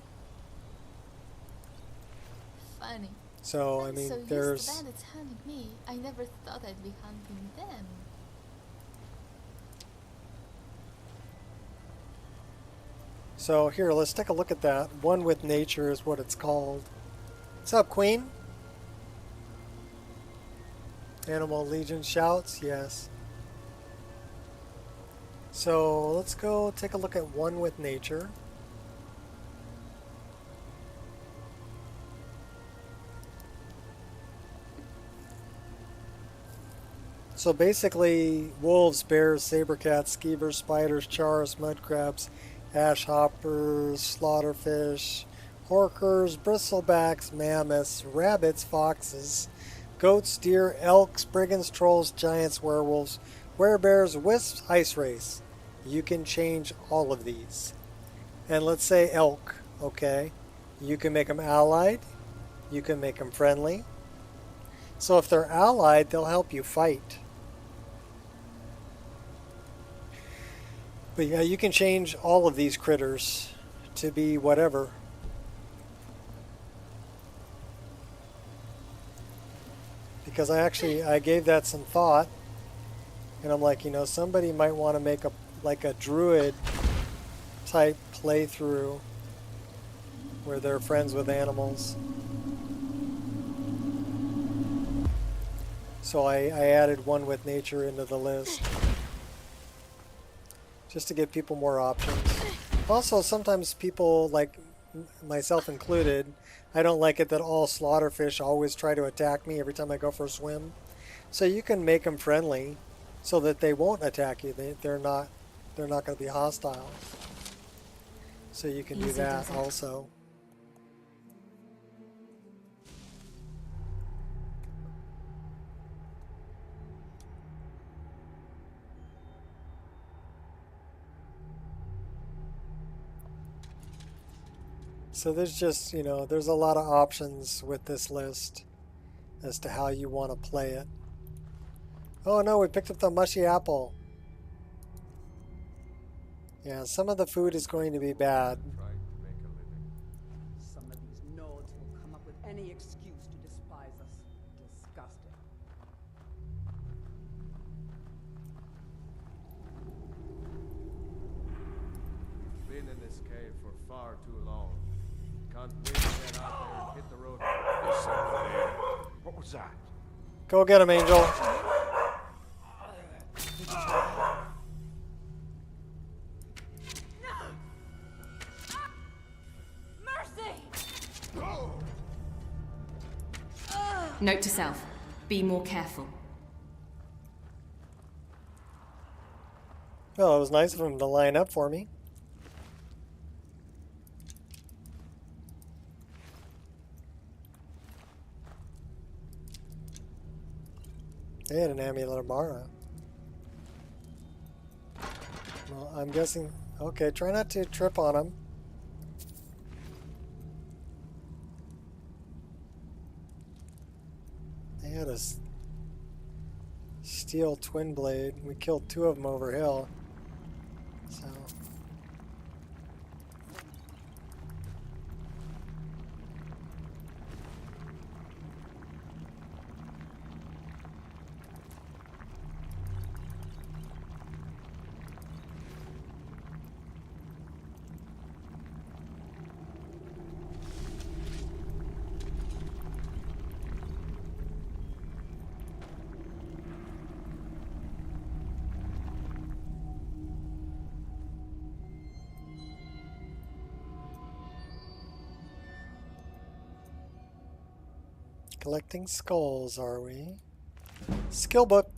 Funny. So I I'm mean, so used there's. to bandits hunting me. I never thought I'd be hunting them. So here, let's take a look at that. One with Nature is what it's called. What's up, Queen? Animal Legion shouts, yes. So let's go take a look at One with Nature. So basically, wolves, bears, saber-cats, skeevers, spiders, chars, mudcrabs, ash hoppers, slaughterfish, horkers, bristlebacks, mammoths, rabbits, foxes, goats, deer, elks, brigands, trolls, giants, werewolves, werebears, wisps, ice race. You can change all of these. And let's say elk, okay? You can make them allied. You can make them friendly. So if they're allied, they'll help you fight. But yeah, you can change all of these critters to be whatever. Because I gave that some thought, and I'm like, you know, somebody might want to make a druid type playthrough where they're friends with animals. So I added one with nature into the list, just to give people more options. Also, sometimes people, like myself included, I don't like it that all slaughterfish always try to attack me every time I go for a swim. So you can make them friendly so that they won't attack you. They're not going to be hostile. So you can do that also. So there's just, you know, there's a lot of options with this list as to how you want to play it. Oh no, we picked up the mushy apple. Yeah, some of the food is going to be bad. Some of these nodes will come up with any excuse to despise us. Disgusting. Been in this cave for far too long. Can't wait to get out there and hit the road. There's someone there. What was that? Go get him, Angel. Note to self, be more careful. Well, it was nice of him to line up for me. They had an amulet of Mara. Well, I'm guessing... Okay, try not to trip on him. They had a steel twin blade. We killed 2 of them over hill. So... Collecting skulls, are we? Skill book.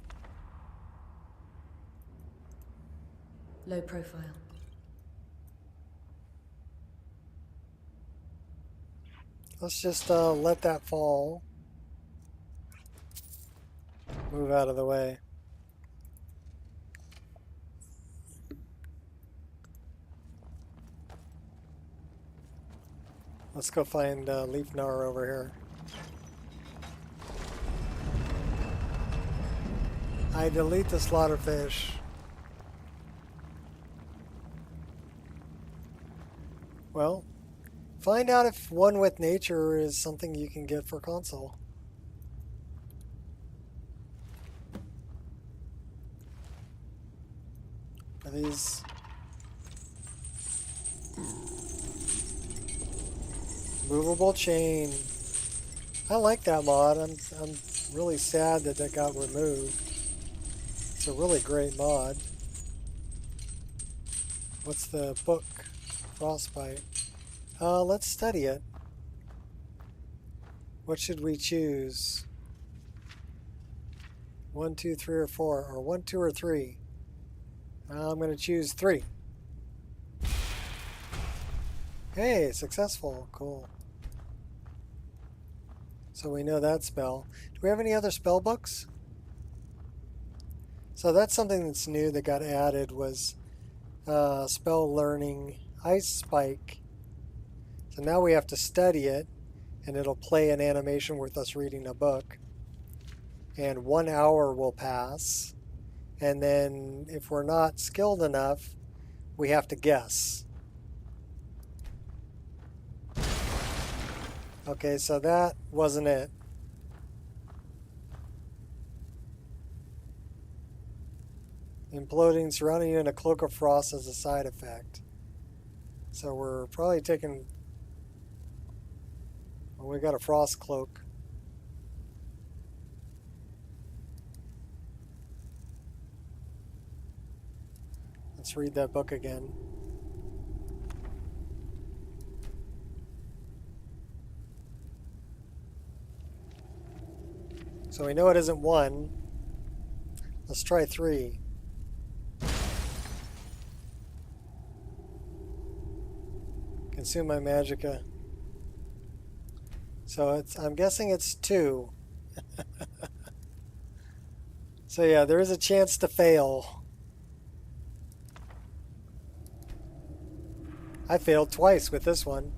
Low profile. Let's just let that fall. Move out of the way. Let's go find Leaf Gnar over here. I delete the slaughterfish. Well, find out if one with nature is something you can get for console. Are these... Movable chain. I like that mod. I'm really sad that that got removed. It's a really great mod. What's the book? Frostbite. Let's study it. What should we choose? 1, 2, 3, or 4, or 1, 2, or 3. I'm going to choose 3. Hey, successful. Cool. So we know that spell. Do we have any other spell books? So that's something that's new that got added was spell learning Ice Spike. So now we have to study it, and it'll play an animation with us reading a book. and 1 hour will pass. And then if we're not skilled enough, we have to guess. Okay, so that wasn't it. Imploding, surrounding you in a cloak of frost as a side effect. So we're probably taking... Well, we got a frost cloak. Let's read that book again. So we know it isn't 1. Let's try 3. Consume my magicka. So I'm guessing it's 2. So yeah, there is a chance to fail. I failed twice with this one.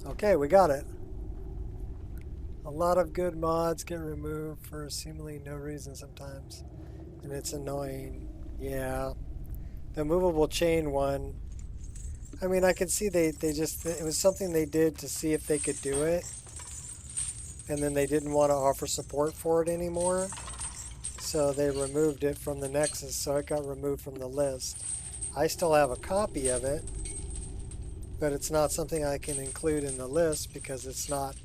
Okay, we got it. A lot of good mods get removed for seemingly no reason sometimes. And it's annoying. Yeah. The movable chain one. I mean, I could see they just... It was something they did to see if they could do it. And then they didn't want to offer support for it anymore. So they removed it from the Nexus, so it got removed from the list. I still have a copy of it. But it's not something I can include in the list because it's not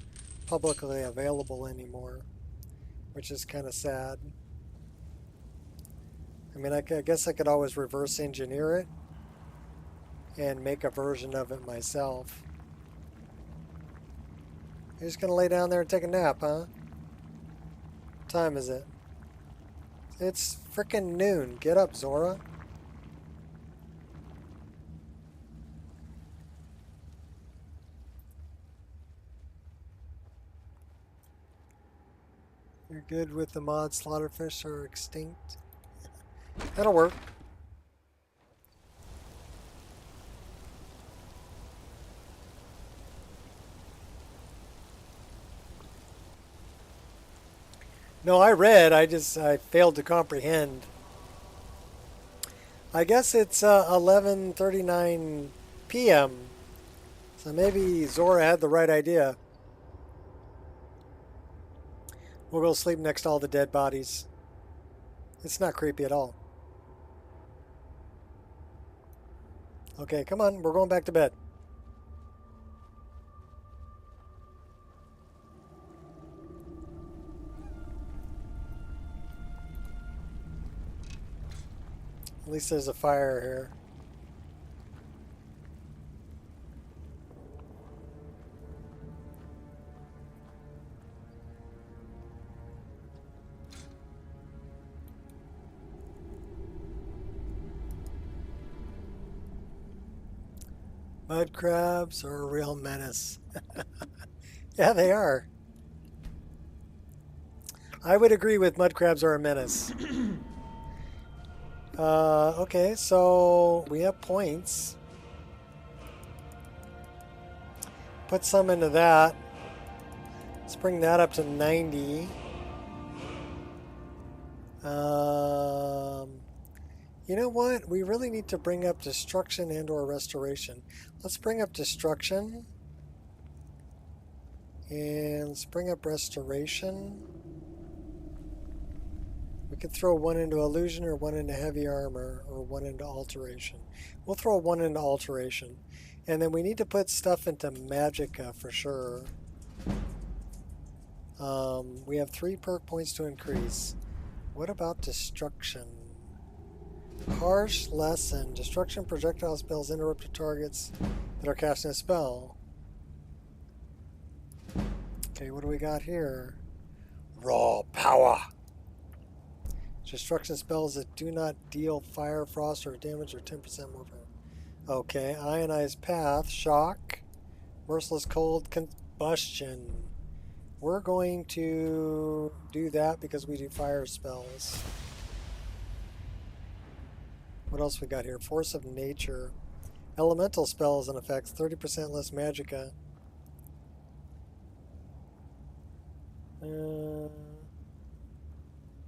publicly available anymore, which is kind of sad. I mean, I guess I could always reverse engineer it and make a version of it myself. You're just gonna lay down there and take a nap, huh? What time is it? It's frickin' noon. Get up, Zora. You're good with the mod slaughterfish are extinct. That'll work. No, I read. I failed to comprehend. I guess it's 11:39 p.m. So maybe Zora had the right idea. We'll go sleep next to all the dead bodies. It's not creepy at all. Okay, come on. We're going back to bed. At least there's a fire here. Mud crabs are a real menace. Yeah, they are. I would agree with mud crabs are a menace. Okay, so we have points. Put some into that. Let's bring that up to 90. You know what? We really need to bring up destruction and or restoration. Let's bring up destruction. And let's bring up restoration. We could throw one into illusion or one into heavy armor or one into alteration. We'll throw one into alteration. And then we need to put stuff into magicka for sure. We have 3 perk points to increase. What about destruction? Harsh lesson. Destruction projectile spells interrupt targets that are casting a spell. Okay, what do we got here? Raw power. Destruction spells that do not deal fire, frost, or damage are 10% more power. Okay, ionized path, shock, merciless cold, combustion. We're going to do that because we do fire spells. What else we got here? Force of nature. Elemental spells and effects, 30% less magicka.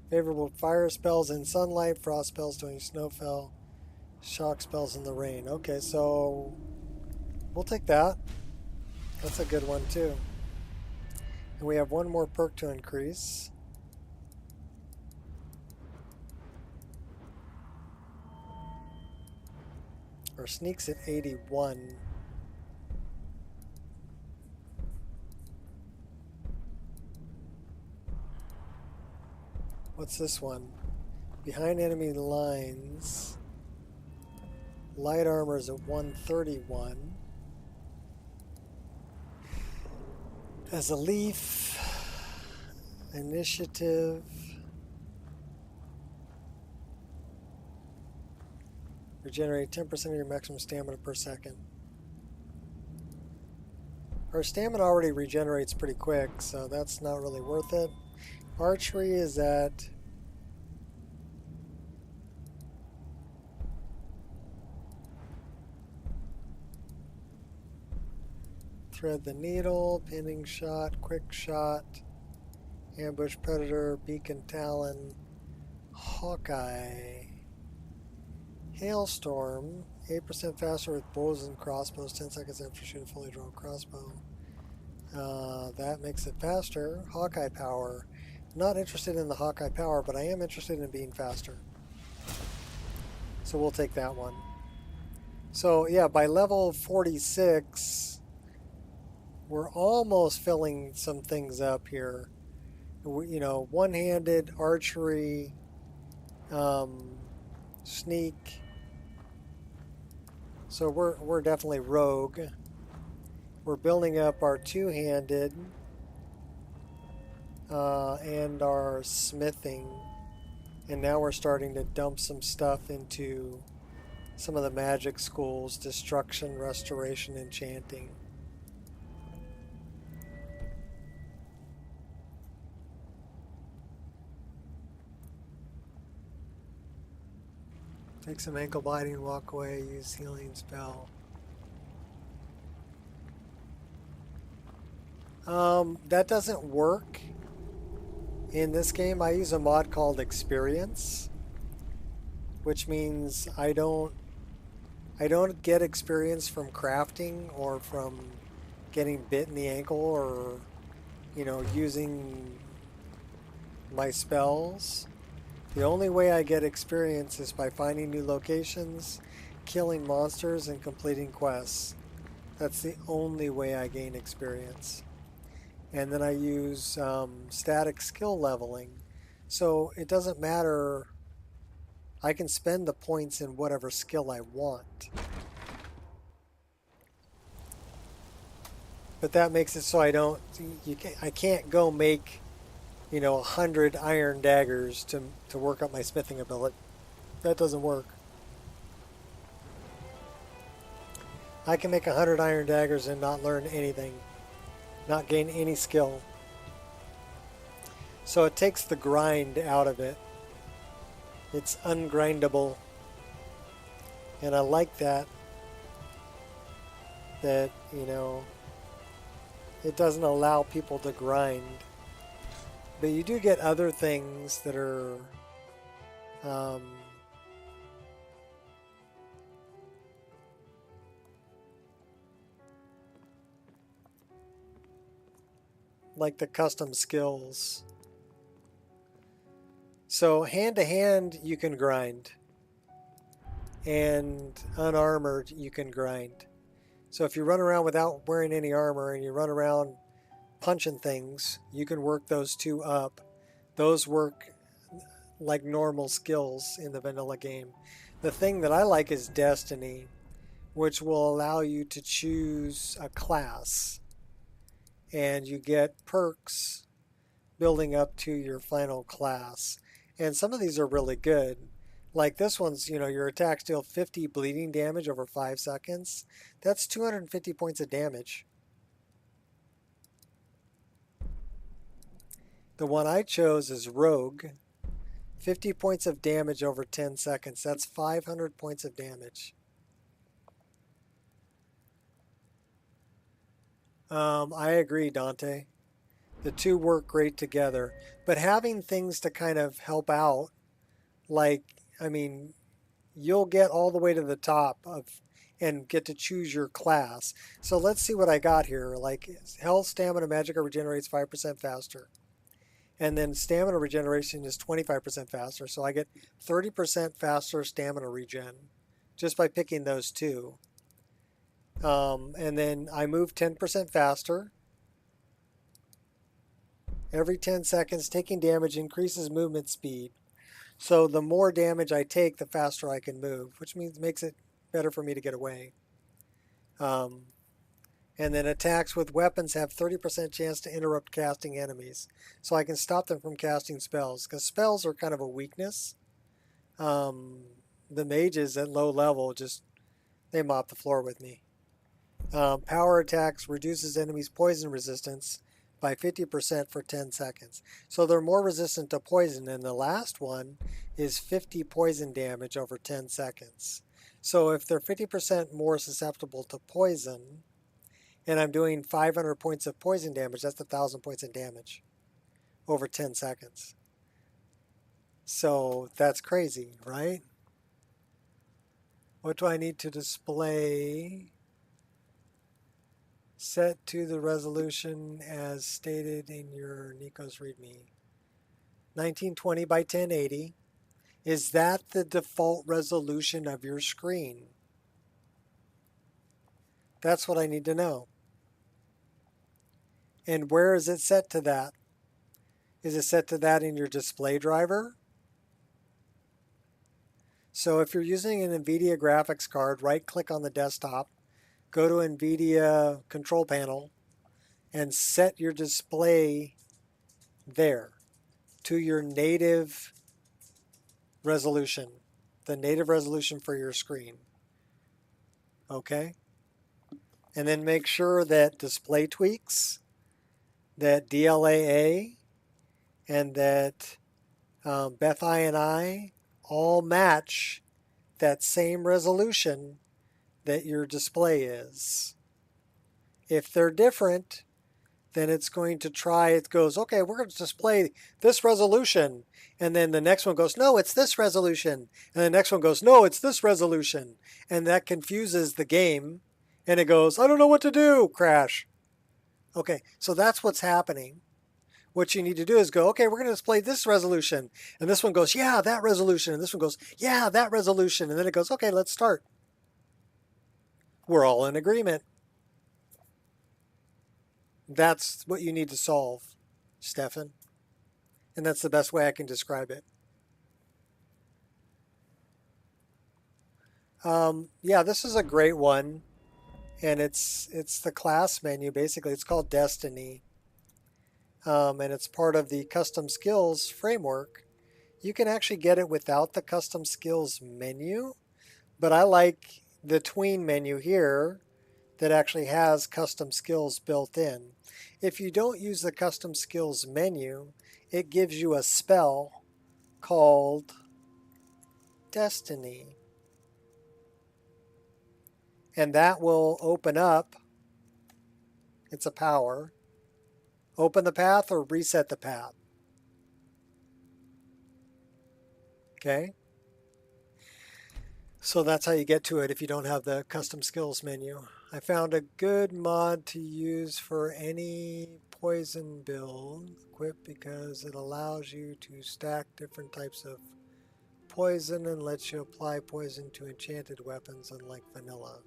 Favorable fire spells in sunlight, frost spells during snowfall, shock spells in the rain. Okay, so we'll take that. That's a good one too. And we have one more perk to increase. Our sneak's at 81. What's this one? Behind enemy lines. Light armor is at 131. As a leaf, initiative. Regenerate 10% of your maximum stamina per second. Our stamina already regenerates pretty quick, so that's not really worth it. Archery is at thread the needle, pinning shot, quick shot, ambush predator, beacon talon, Hawkeye, hailstorm, 8% faster with bows and crossbows, 10 seconds after shooting a fully drawn crossbow. That makes it faster. Hawkeye power. Not interested in the Hawkeye power, but I am interested in being faster. So we'll take that one. So yeah, by level 46, we're almost filling some things up here. You know, one-handed, archery, sneak. So we're definitely rogue. We're building up our two-handed. And our smithing, and now we're starting to dump some stuff into some of the magic schools: destruction, restoration, enchanting. Take some ankle biting, walk away, use healing spell. That doesn't work. In this game, I use a mod called Experience, which means I don't get experience from crafting or from getting bit in the ankle or, you know, using my spells. The only way I get experience is by finding new locations, killing monsters, and completing quests. That's the only way I gain experience. And then I use static skill leveling. So it doesn't matter. I can spend the points in whatever skill I want. But that makes it so I can't go make, you know, 100 iron daggers to work up my smithing ability. That doesn't work. I can make 100 iron daggers and not learn anything. Not gain any skill. So it takes the grind out of it. It's ungrindable. And I like that. That, you know, it doesn't allow people to grind. But you do get other things that are like the custom skills. So hand to hand you can grind, and unarmored you can grind. So if you run around without wearing any armor and you run around punching things, you can work those two up. Those work like normal skills in the vanilla game. The thing that I like is Destiny, which will allow you to choose a class. And you get perks building up to your final class. And some of these are really good. Like this one's, you know, your attacks deal 50 bleeding damage over 5 seconds. That's 250 points of damage. The one I chose is Rogue. 50 points of damage over 10 seconds. That's 500 points of damage. I agree, Dante. The two work great together. But having things to kind of help out, like, I mean, you'll get all the way to the top of and get to choose your class. So let's see what I got here. Like health, stamina, magicka regenerates 5% faster. And then stamina regeneration is 25% faster. So I get 30% faster stamina regen just by picking those two. And then I move 10% faster. Every 10 seconds, taking damage increases movement speed. So the more damage I take, the faster I can move, which makes it better for me to get away. And then attacks with weapons have 30% chance to interrupt casting enemies. So I can stop them from casting spells, because spells are kind of a weakness. The mages at low level they mop the floor with me. Power attacks reduces enemies' poison resistance by 50% for 10 seconds. So they're more resistant to poison, and the last one is 50 poison damage over 10 seconds. So if they're 50% more susceptible to poison, and I'm doing 500 points of poison damage, that's 1,000 points of damage over 10 seconds. So that's crazy, right? What do I need to display? Set to the resolution as stated in your Nico's README. 1920 by 1080. Is that the default resolution of your screen? That's what I need to know. And where is it set to that? Is it set to that in your display driver? So if you're using an NVIDIA graphics card, right-click on the desktop, go to NVIDIA control panel, and set your display there to your native resolution, the native resolution for your screen. Okay? And then make sure that display tweaks, that DLAA, and that Beth I and I all match that same resolution that your display is. If they're different, then it's going to try, it goes, okay, we're going to display this resolution. And then the next one goes, no, it's this resolution. And the next one goes, no, it's this resolution. And that confuses the game. And it goes, I don't know what to do, crash. Okay, so that's what's happening. What you need to do is go, okay, we're going to display this resolution. And this one goes, yeah, that resolution. And this one goes, yeah, that resolution. And then it goes, okay, let's start. We're all in agreement. That's what you need to solve, Stefan. And that's the best way I can describe it. Yeah, this is a great one. And it's the class menu, basically. It's called Destiny. And it's part of the custom skills framework. You can actually get it without the custom skills menu. But I like the tween menu here that actually has custom skills built in. If you don't use the custom skills menu, it gives you a spell called Destiny. And that will open up, it's a power, open the path or reset the path. Okay? So that's how you get to it if you don't have the custom skills menu. I found a good mod to use for any poison build equip because it allows you to stack different types of poison and lets you apply poison to enchanted weapons unlike vanilla.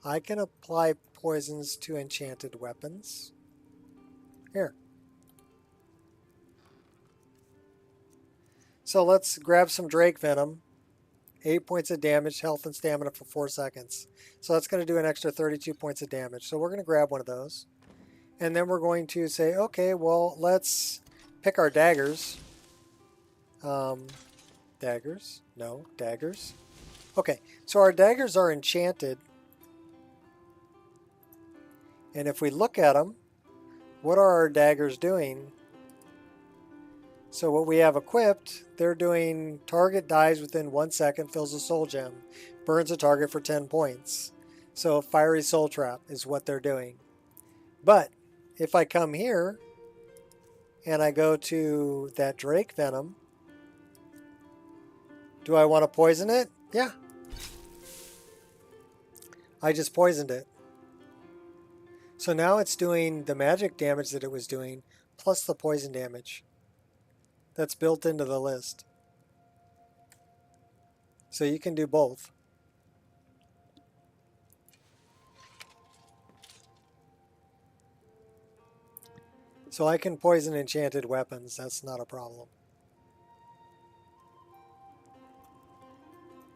I can apply poisons to enchanted weapons. Here. So let's grab some Drake Venom. 8 points of damage, health and stamina for 4 seconds. So that's going to do an extra 32 points of damage. So we're going to grab one of those. And then we're going to say, okay, well, let's pick our daggers. Daggers? No, daggers. Okay, so our daggers are enchanted. And if we look at them, what are our daggers doing? So what we have equipped, they're doing target dies within 1 second, fills a soul gem, burns a target for 10 points. So fiery soul trap is what they're doing. But if I come here and I go to that Drake Venom, do I want to poison it? Yeah. I just poisoned it. So now it's doing the magic damage that it was doing, plus the poison damage. That's built into the list. So you can do both. So I can poison enchanted weapons. That's not a problem.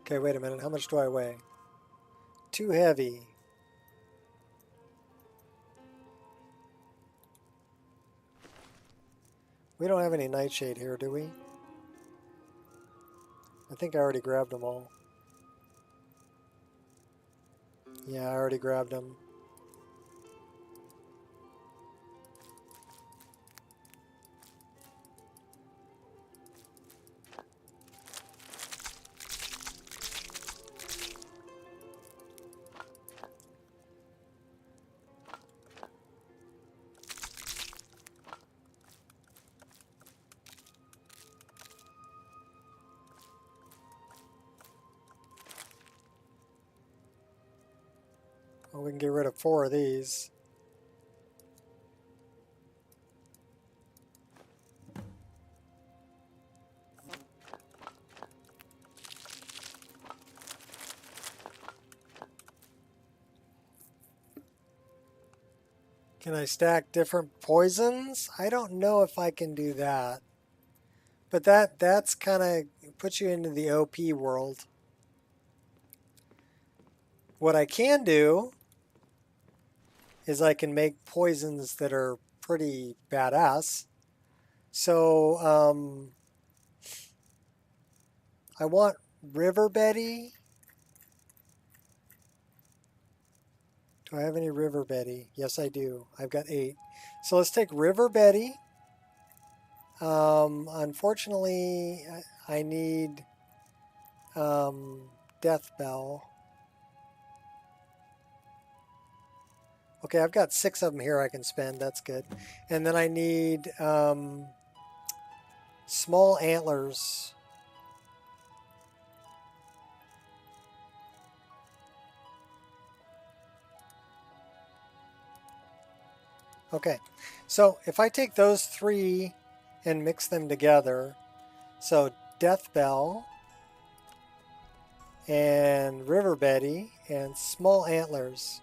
Okay, wait a minute. How much do I weigh? Too heavy. We don't have any nightshade here, do we? I think I already grabbed them all. Yeah, I already grabbed them. Well, we can get rid of 4 of these. Can I stack different poisons? I don't know if I can do that. But that's kind of puts you into the OP world. What I can do is I can make poisons that are pretty badass. So I want River Betty. Do I have any River Betty? Yes, I do. I've got 8. So let's take River Betty. Unfortunately, I need Death Bell. Okay, I've got 6 of them here I can spend. That's good. And then I need Small Antlers. Okay, so if I take those 3 and mix them together, so Death Bell and River Betty and Small Antlers.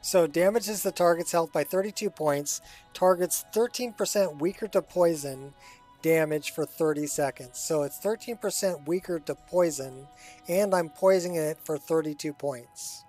So damages the target's health by 32 points, targets 13% weaker to poison damage for 30 seconds. So it's 13% weaker to poison, and I'm poisoning it for 32 points.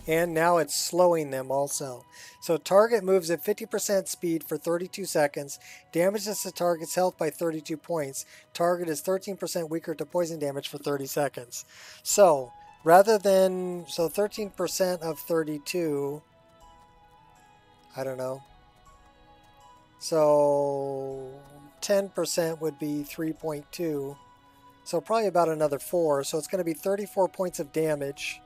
And now it's slowing them also. So target moves at 50% speed for 32 seconds, damages the target's health by 32 points. Target is 13% weaker to poison damage for 30 seconds. So rather than, so 13% of 32, I don't know. So 10% would be 3.2. So probably about another 4. So it's going to be 34 points of damage.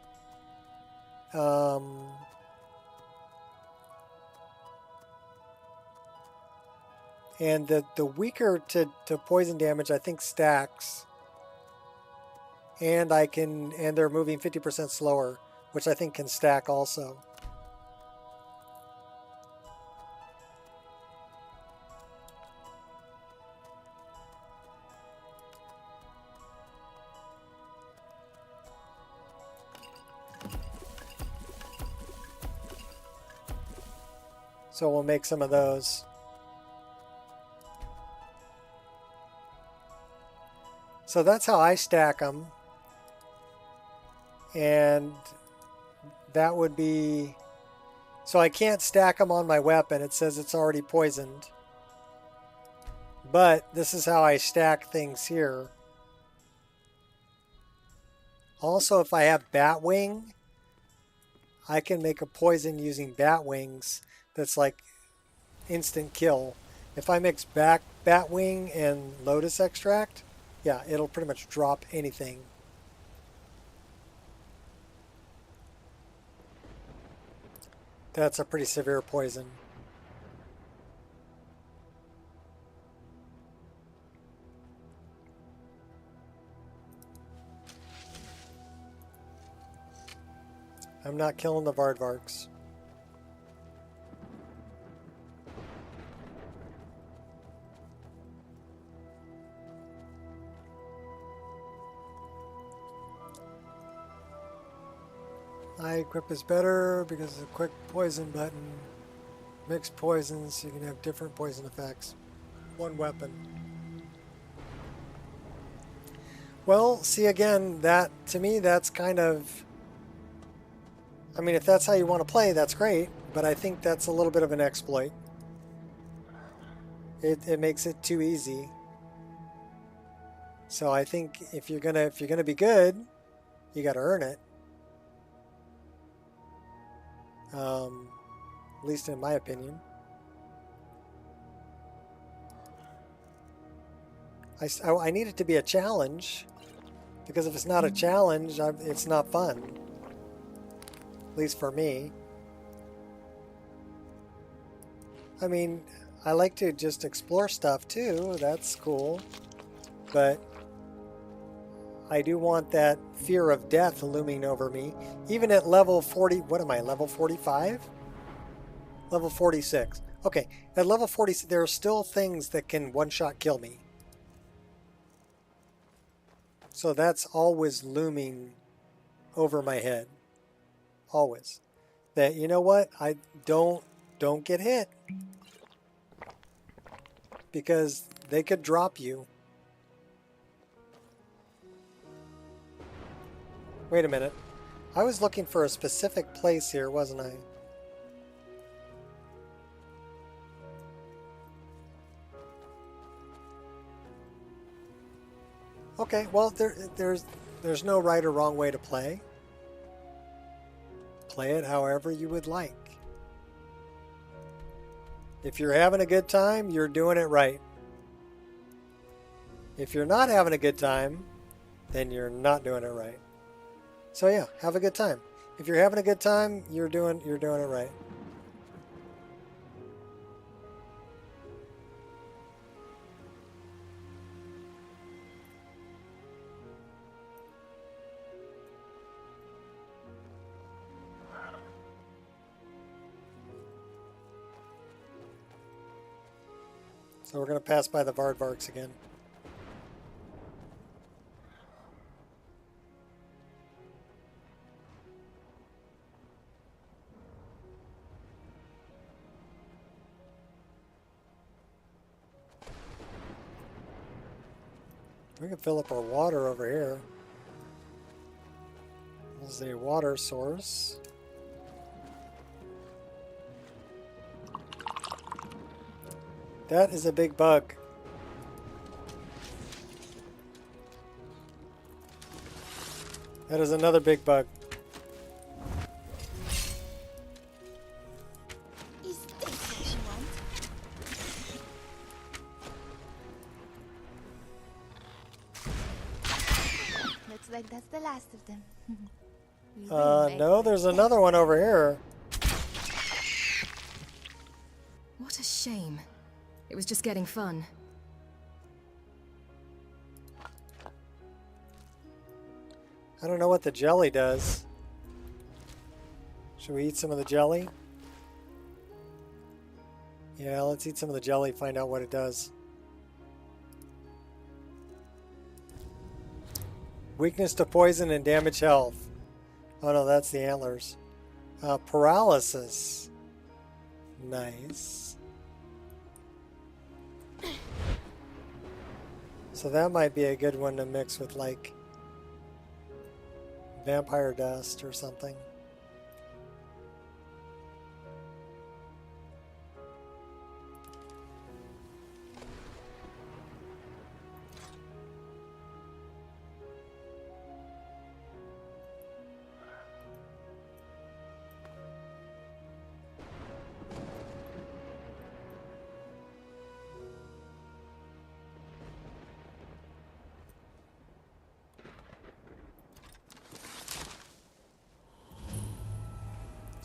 And the weaker to poison damage I think stacks, and they're moving 50% slower, which I think can stack also. So we'll make some of those. So that's how I stack them. And that would be... So I can't stack them on my weapon. It says it's already poisoned. But this is how I stack things here. Also, if I have Batwing, I can make a poison using bat wings that's like instant kill. If I mix Batwing and Lotus Extract, yeah, it'll pretty much drop anything. That's a pretty severe poison. I'm not killing the Vardvarks. Eye equip is better because it's a quick poison button. Mixed poisons, so you can have different poison effects. One weapon. Well, see again, that to me that's kind of, I mean, if that's how you want to play, that's great, but I think that's a little bit of an exploit. It makes it too easy. So I think if you're gonna be good, you got to earn it. At least in my opinion. I need it to be a challenge, because if it's not a challenge, it's not fun. At least for me. I mean, I like to just explore stuff too, that's cool. But I do want that fear of death looming over me. Even at level 40, what am I, level 45? Level 46. Okay, at level 40, there are still things that can one-shot kill me. So that's always looming over my head. Always. That, you know what, I don't get hit. Because they could drop you. Wait a minute. I was looking for a specific place here, wasn't I? Okay, well, there's no right or wrong way to play. Play it however you would like. If you're having a good time, you're doing it right. If you're not having a good time, then you're not doing it right. So yeah, have a good time. If you're having a good time, you're doing it right. So we're going to pass by the Vardvarks again. We can fill up our water over here. This is a water source. That is a big bug. That is another big bug. Is this what you want? Looks like that's the last of them. No, there's another one over here. What a shame. It was just getting fun. I don't know what the jelly does. Should we eat some of the jelly? Yeah, let's eat some of the jelly, find out what it does. Weakness to poison and damage health. Oh no, that's the antlers. Paralysis. Nice. So that might be a good one to mix with, like, vampire dust or something.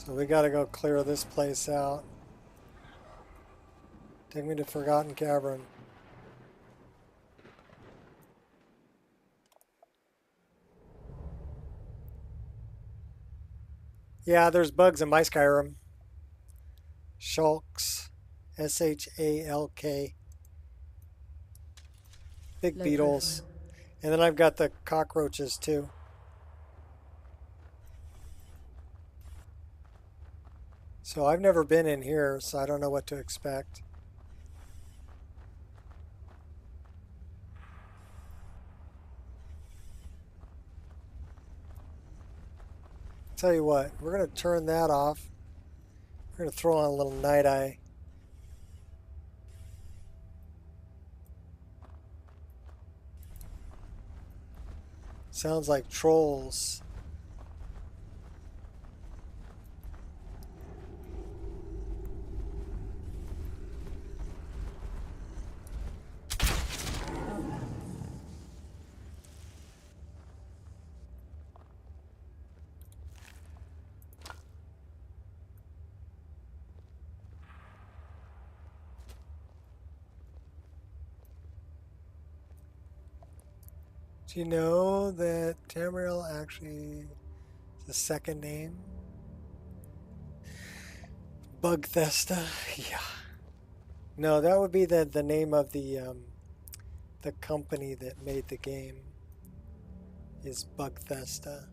So we gotta go clear this place out. Take me to Forgotten Cavern. Yeah, there's bugs in my Skyrim. Shulks. S-H-A-L-K. Big Low beetles. profile. And then I've got the cockroaches too. So I've never been in here, so I don't know what to expect. Tell you what, we're going to turn that off. We're going to throw on a little night eye. Sounds like trolls. Do you know that Tamriel actually is the second name? Bugthesta? Yeah. No, that would be the name of the company that made the game. Is Bugthesta.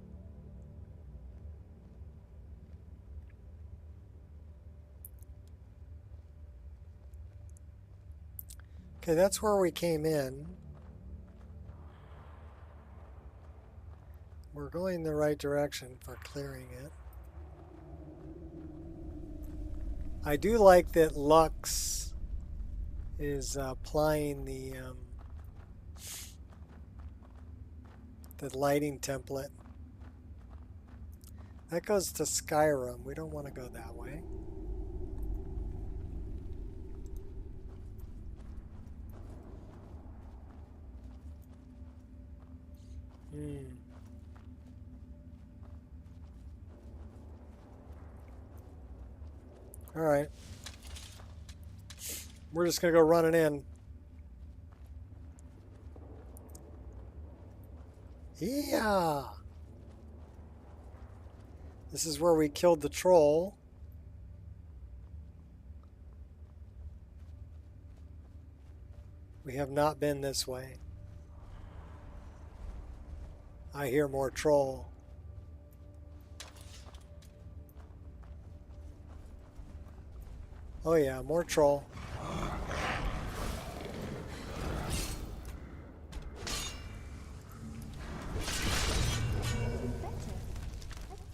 Okay, that's where we came in. We're going the right direction for clearing it. I do like that Lux is applying the lighting template. That goes to Skyrim. We don't want to go that way. All right. We're just going to go running in. Yeah. This is where we killed the troll. We have not been this way. I hear more troll. Oh yeah, more troll.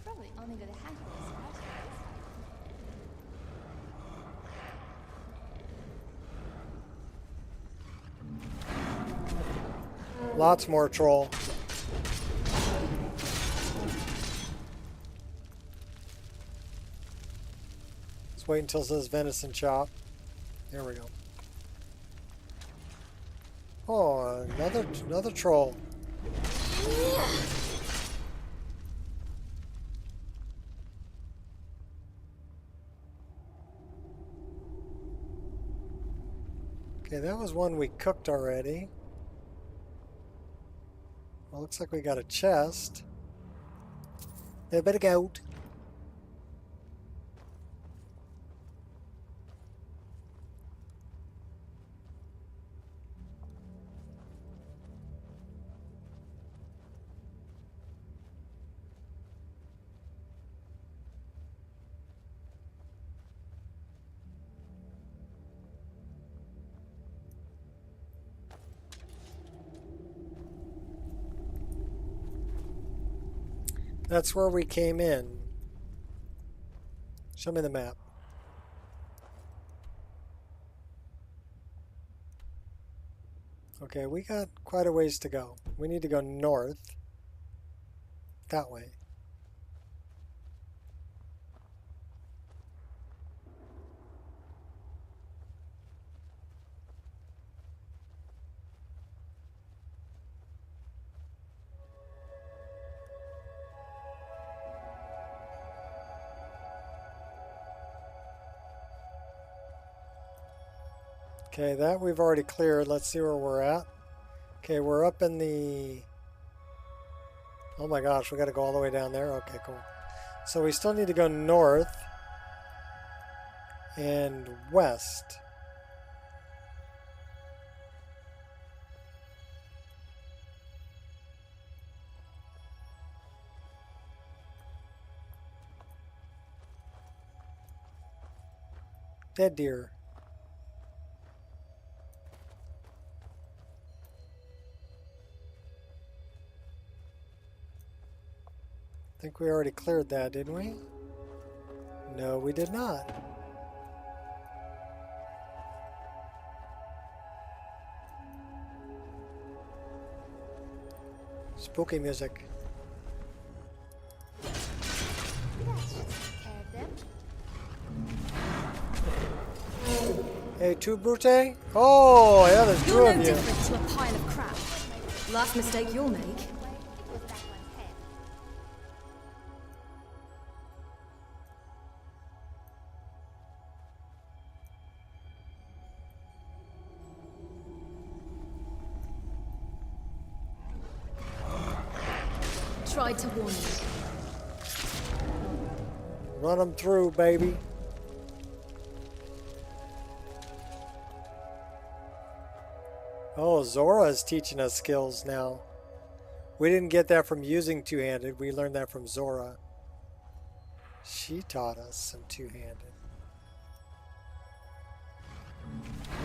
Probably only got a handful of scratches. Lots more troll. Let's wait until it says venison chop. There we go. Oh, another troll. Okay, that was one we cooked already. Well, looks like we got a chest. They better go out. That's where we came in. Show me the map. Okay, we got quite a ways to go. We need to go north. That way. Okay, that we've already cleared. Let's see where we're at. Okay, we're up in the... Oh my gosh, we got to go all the way down there? Okay, cool. So we still need to go north and west. Dead deer. I think we already cleared that, didn't we? No, we did not. Spooky music. Hey, two brute? Oh, yeah, there's two You're of no you. different to a pile of crap. Last mistake you'll make. Tried to warn you. Run them through, baby. Oh, Zora's teaching us skills now. We didn't get that from using two-handed. We learned that from Zora. She taught us some two-handed.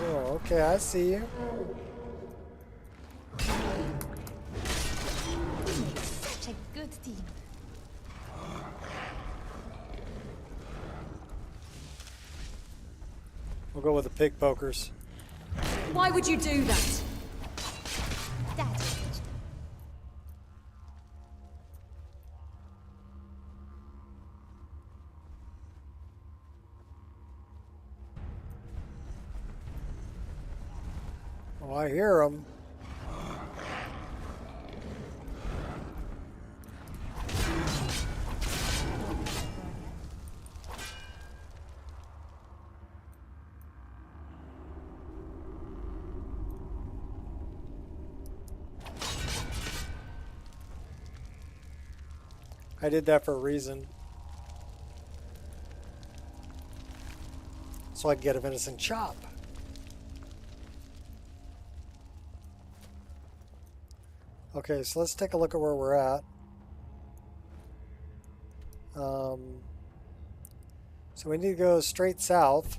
Oh, okay, I see you. Such a good team. We'll go with the pickpokers. Why would you do that? Oh, I hear them. I did that for a reason. So I can get a venison chop. Okay, so let's take a look at where we're at. So we need to go straight south.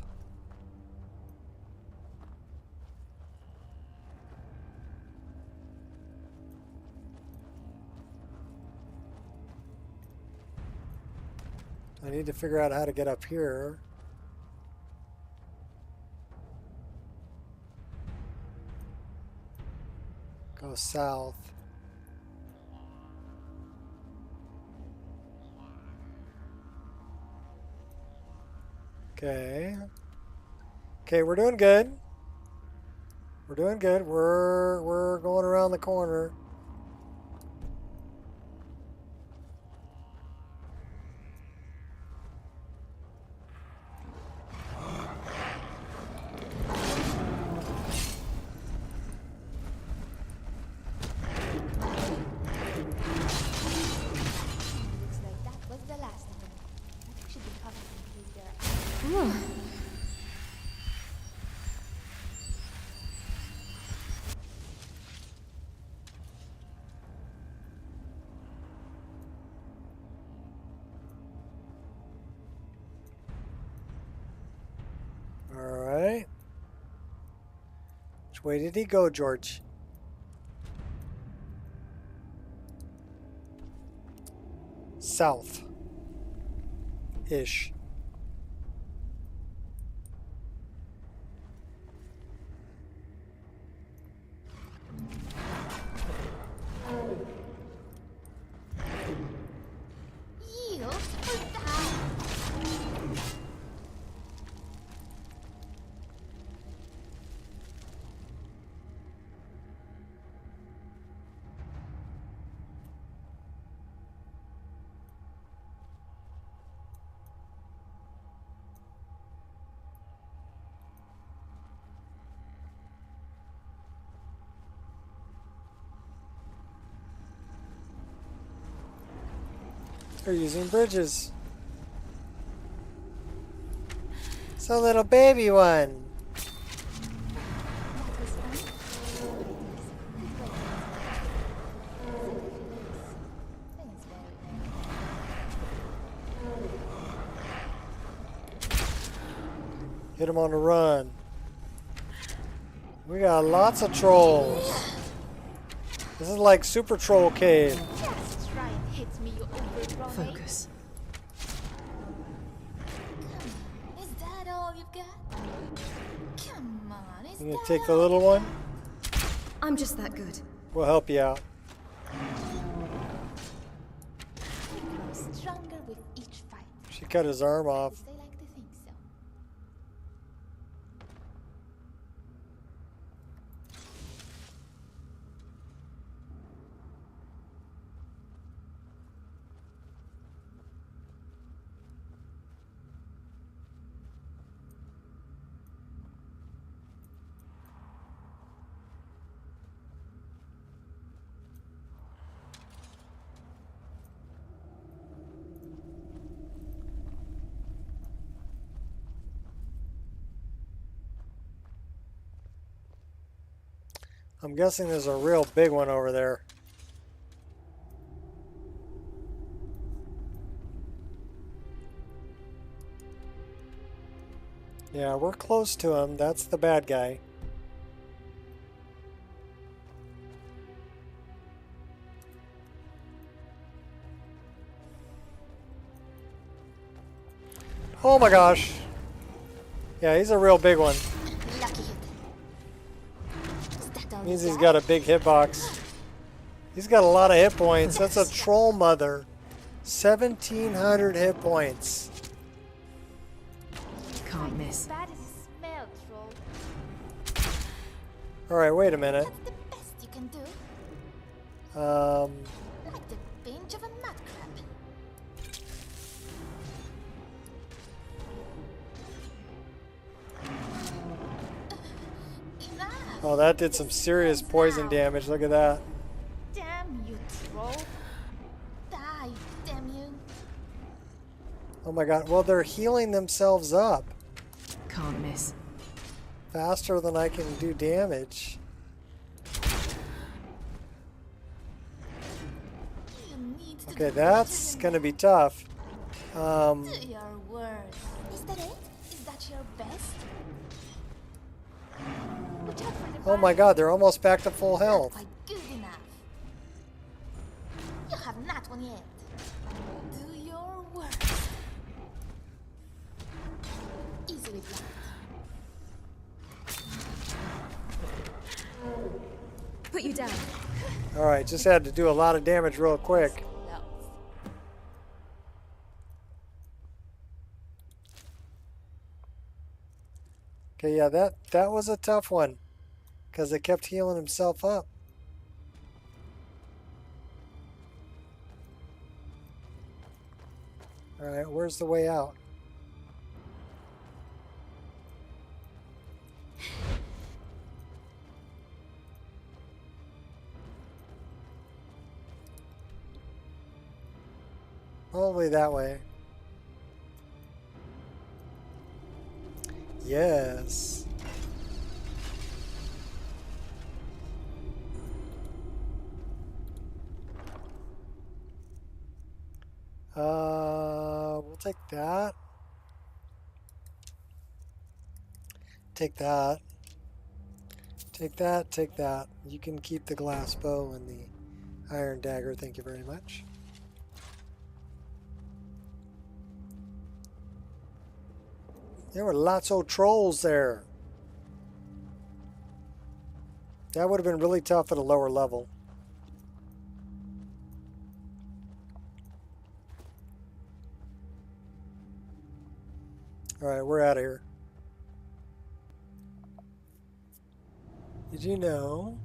I need to figure out how to get up here. Go south. Okay. Okay, we're doing good. We're doing good. We're going around the corner. Looks like that was the last of them. I should be covered in case there are. All right. Which way did he go, George? South. Ish. Yield or die. They're using bridges. It's a little baby one. Hit him on the run. We got lots of trolls. This is like Super Troll Cave. Just try and hit me, you overgrown Focus. ape. Is that all you've got? Come on, is You gonna that take the all? little one? I'm just that good. We'll help you out. You grow stronger with each fight. She cut his arm off. They like to think so. I'm guessing there's a real big one over there. Yeah, we're close to him. That's the bad guy. Oh my gosh. Yeah, he's a real big one. Lucky hit. Is that all Means you he's got? got a big hitbox. He's got a lot of hit points. That's a troll mother. 1,700 hit points. Can't miss. Bad as a smell, troll. Alright, wait a minute. That's the best you can do. Like the pinch of a nut crab. Enough. Oh, that did some serious poison damage. Look at that. Damn you, troll. Die, damn you. Oh my god. Well, they're healing themselves up Can't miss. faster than I can do damage. You need to Okay, do that's better gonna be tough. than that. Do your worst. Is that it? Is that your best? Watch out for the Oh my god, they're almost back to full health. quite good enough. You have not won yet. Do your worst. Easily blocked. Put you down. Alright, just had to do a lot of damage real quick. Okay, yeah, that was a tough one. Because it kept healing himself up. Alright, where's the way out? Probably that way. Yes. We'll take that. Take that. Take that, take that. You can keep the glass bow and the iron dagger, thank you very much. There were lots of trolls there. That would have been really tough at a lower level. Alright, we're out of here. Did you know?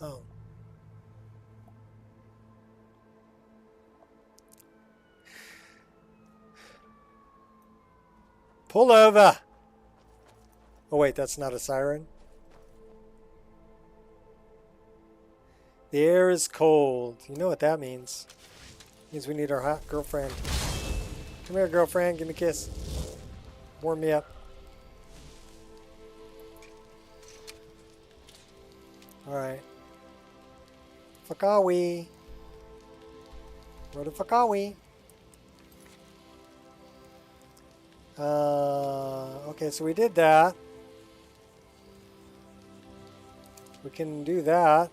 Oh. Pull over! Oh wait, that's not a siren. The air is cold. You know what that means. Means we need our hot girlfriend. Come here, girlfriend. Give me a kiss. Warm me up. Alright. Fuck are we? Where the fuck are we? Okay, so we did that. We can do that.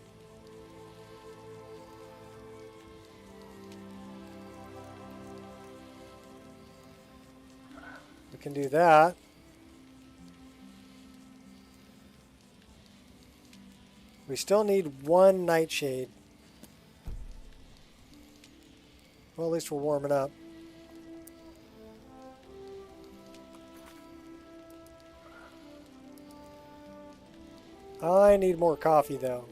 We can do that. We still need one nightshade. Well, at least we're warming up. I need more coffee, though.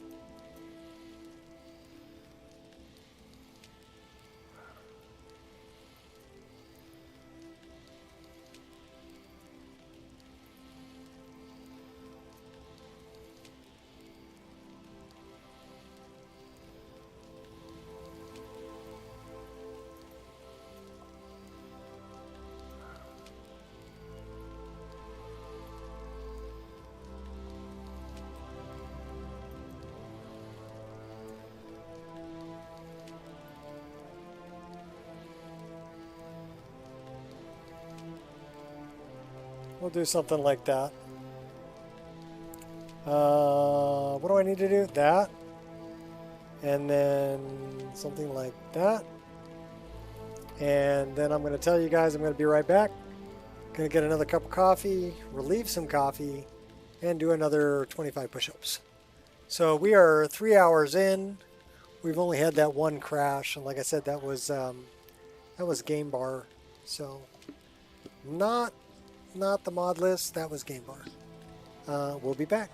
We'll do something like that. What do I need to do? That. And then something like that. And then I'm going to tell you guys I'm going to be right back. Going to get another cup of coffee, relieve some coffee, and do another 25 push-ups. So we are 3 hours in. We've only had that one crash, and like I said, that was game bar. So not the mod list, that was game bar. We'll be back.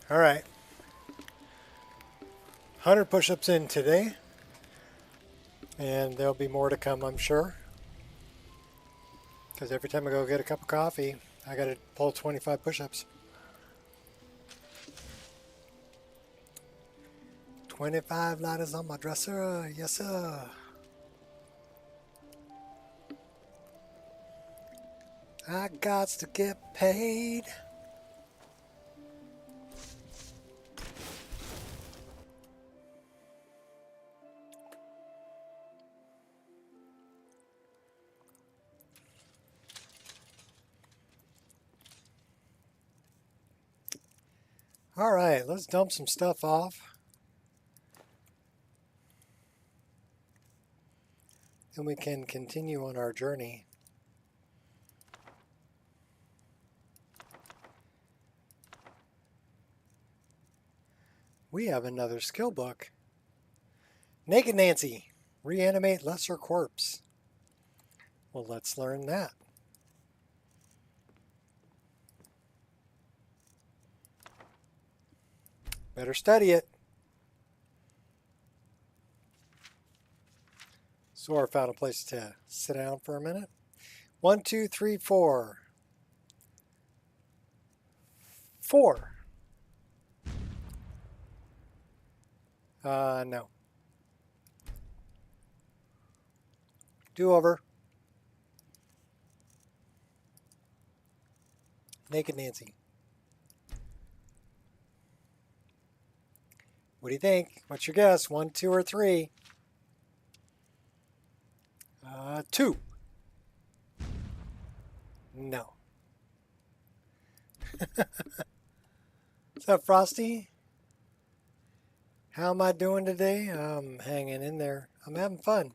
All right. 100 push-ups in today. And there'll be more to come, I'm sure. Because every time I go get a cup of coffee, I got to pull 25 push-ups. 25 ladders on my dresser. Yes, sir. I got to get paid. All right, let's dump some stuff off. Then we can continue on our journey. We have another skill book. Naked Nancy, reanimate lesser corpse. Well, let's learn that. Better study it. So I found a place to sit down for a minute. 1, 2, 3, 4. 4. No. Do over. Naked Nancy. What do you think? What's your guess? 1, 2, or 3? 2. No. What's up, Frosty? How am I doing today? I'm hanging in there. I'm having fun.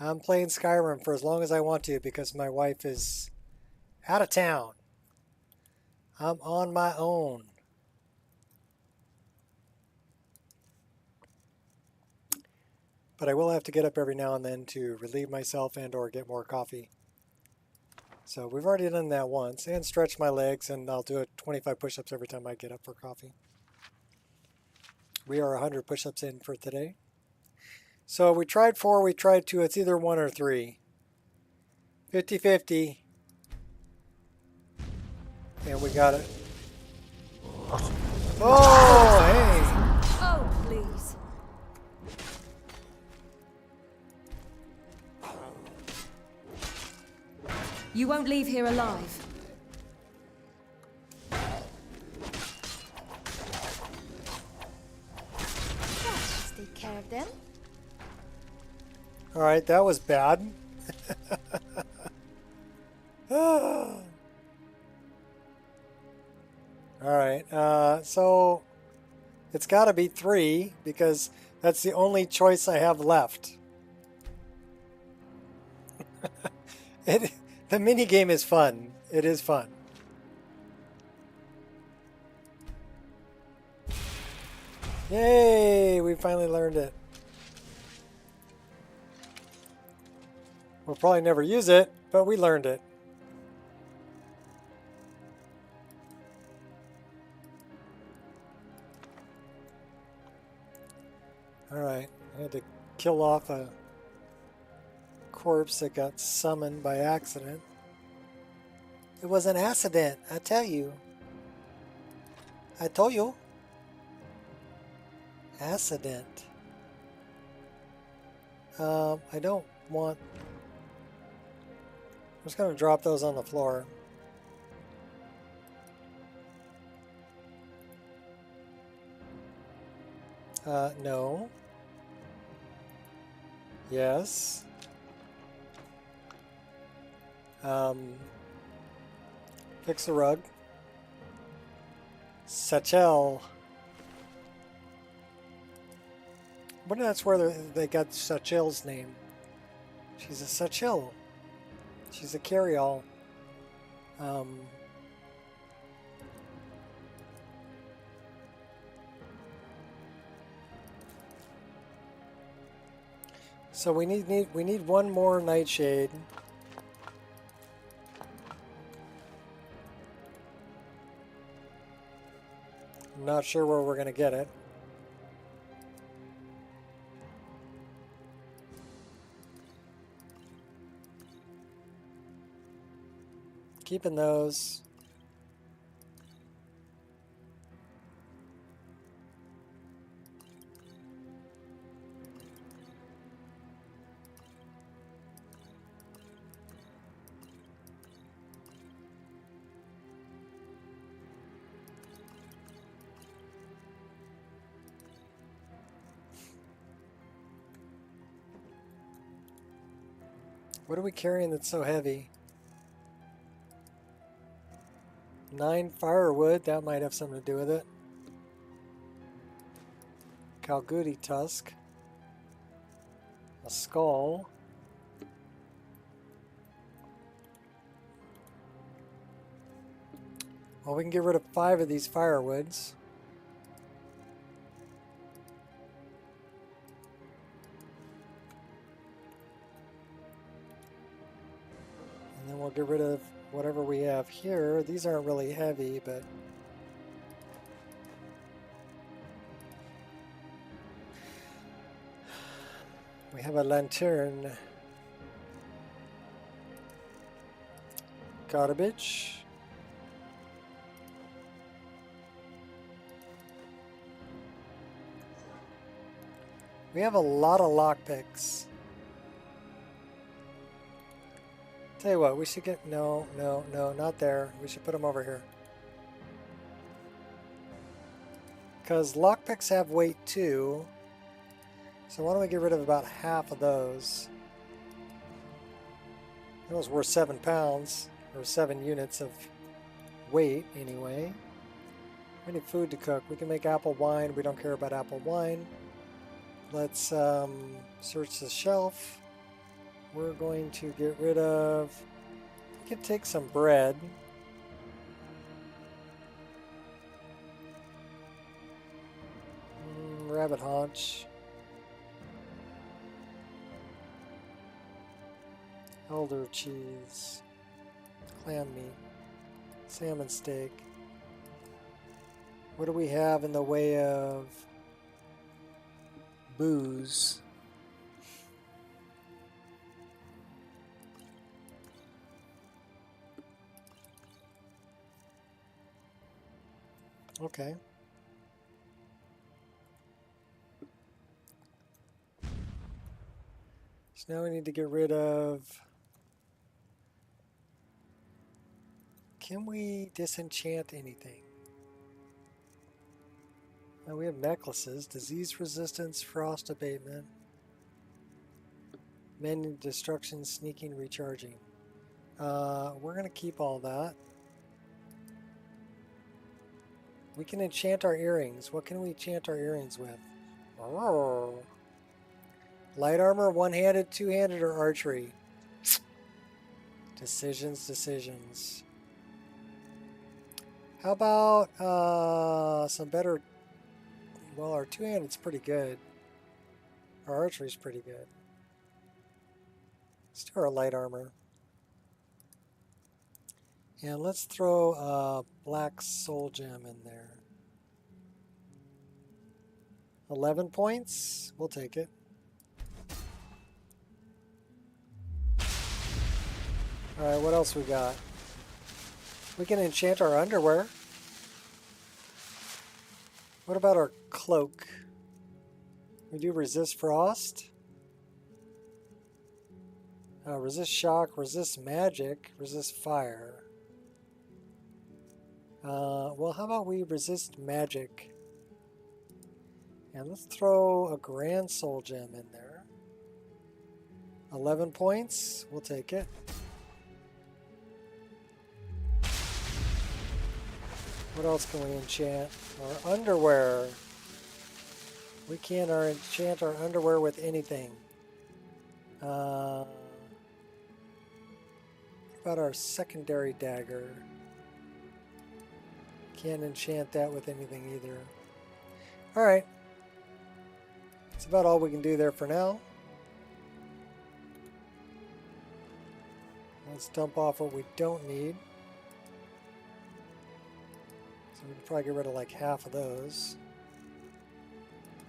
I'm playing Skyrim for as long as I want to because my wife is out of town. I'm on my own. But I will have to get up every now and then to relieve myself and or get more coffee. So we've already done that once, and stretch my legs, and I'll do 25 push-ups every time I get up for coffee. We are 100 push-ups in for today. So we tried 4, we tried 2, it's either 1 or 3. 50-50. And we got it. Oh, hey! Oh, please. You won't leave here alive. Let's take care of them. All right, that was bad. All right, so it's got to be 3 because that's the only choice I have left. The mini game is fun. It is fun. Yay! We finally learned it. We'll probably never use it, but we learned it. Alright, I had to kill off a corpse that got summoned by accident. It was an accident, I tell you. I told you. Accident. I don't want... I'm just going to drop those on the floor. No. Yes. Fix the rug. Satchel. I wonder that's where they got Satchel's name. She's a Satchel. She's a carry-all. So we need one more nightshade. I'm not sure where we're going to get it. Keeping those. What are we carrying that's so heavy? 9 firewood, that might have something to do with it. Calgooty tusk. A skull. Well, we can get rid of 5 of these firewoods. And then we'll get rid of whatever we have here. These aren't really heavy, but we have a lantern. Garbage. We have a lot of lockpicks. Tell you what, we should get... No, not there. We should put them over here. Because lockpicks have weight too. So why don't we get rid of about half of those? That was worth 7 pounds, or 7 units of weight we need food to cook. We can make apple wine. We don't care about apple wine. Let's search the shelf. We're going to get rid of... We can take some bread. Rabbit haunch. Elder cheese. Clam meat. Salmon steak. What do we have in the way of booze? Okay. So now we need to get rid of... Can we disenchant anything? Now we have necklaces, disease resistance, frost abatement, menu destruction, sneaking, recharging. We're going to keep all that. We can enchant our earrings. What can we enchant our earrings with? Oh. Light armor, one-handed, two-handed, or archery? Decisions. How about some better... Well, our two-handed's pretty good. Our archery's pretty good. Let's do our light armor. And let's throw a black soul gem in there. 11 points. We'll take it. Alright, what else we got? We can enchant our underwear. What about our cloak? We do resist frost. Resist shock, resist magic, resist fire. Well, how about we resist magic? And let's throw a grand soul gem in there. 11 points. We'll take it. What else can we enchant? Our underwear. We can enchant our underwear with anything. What about our secondary dagger? Can't enchant that with anything either. Alright. That's about all we can do there for now. Let's dump off what we don't need. we can probably get rid of like half of those.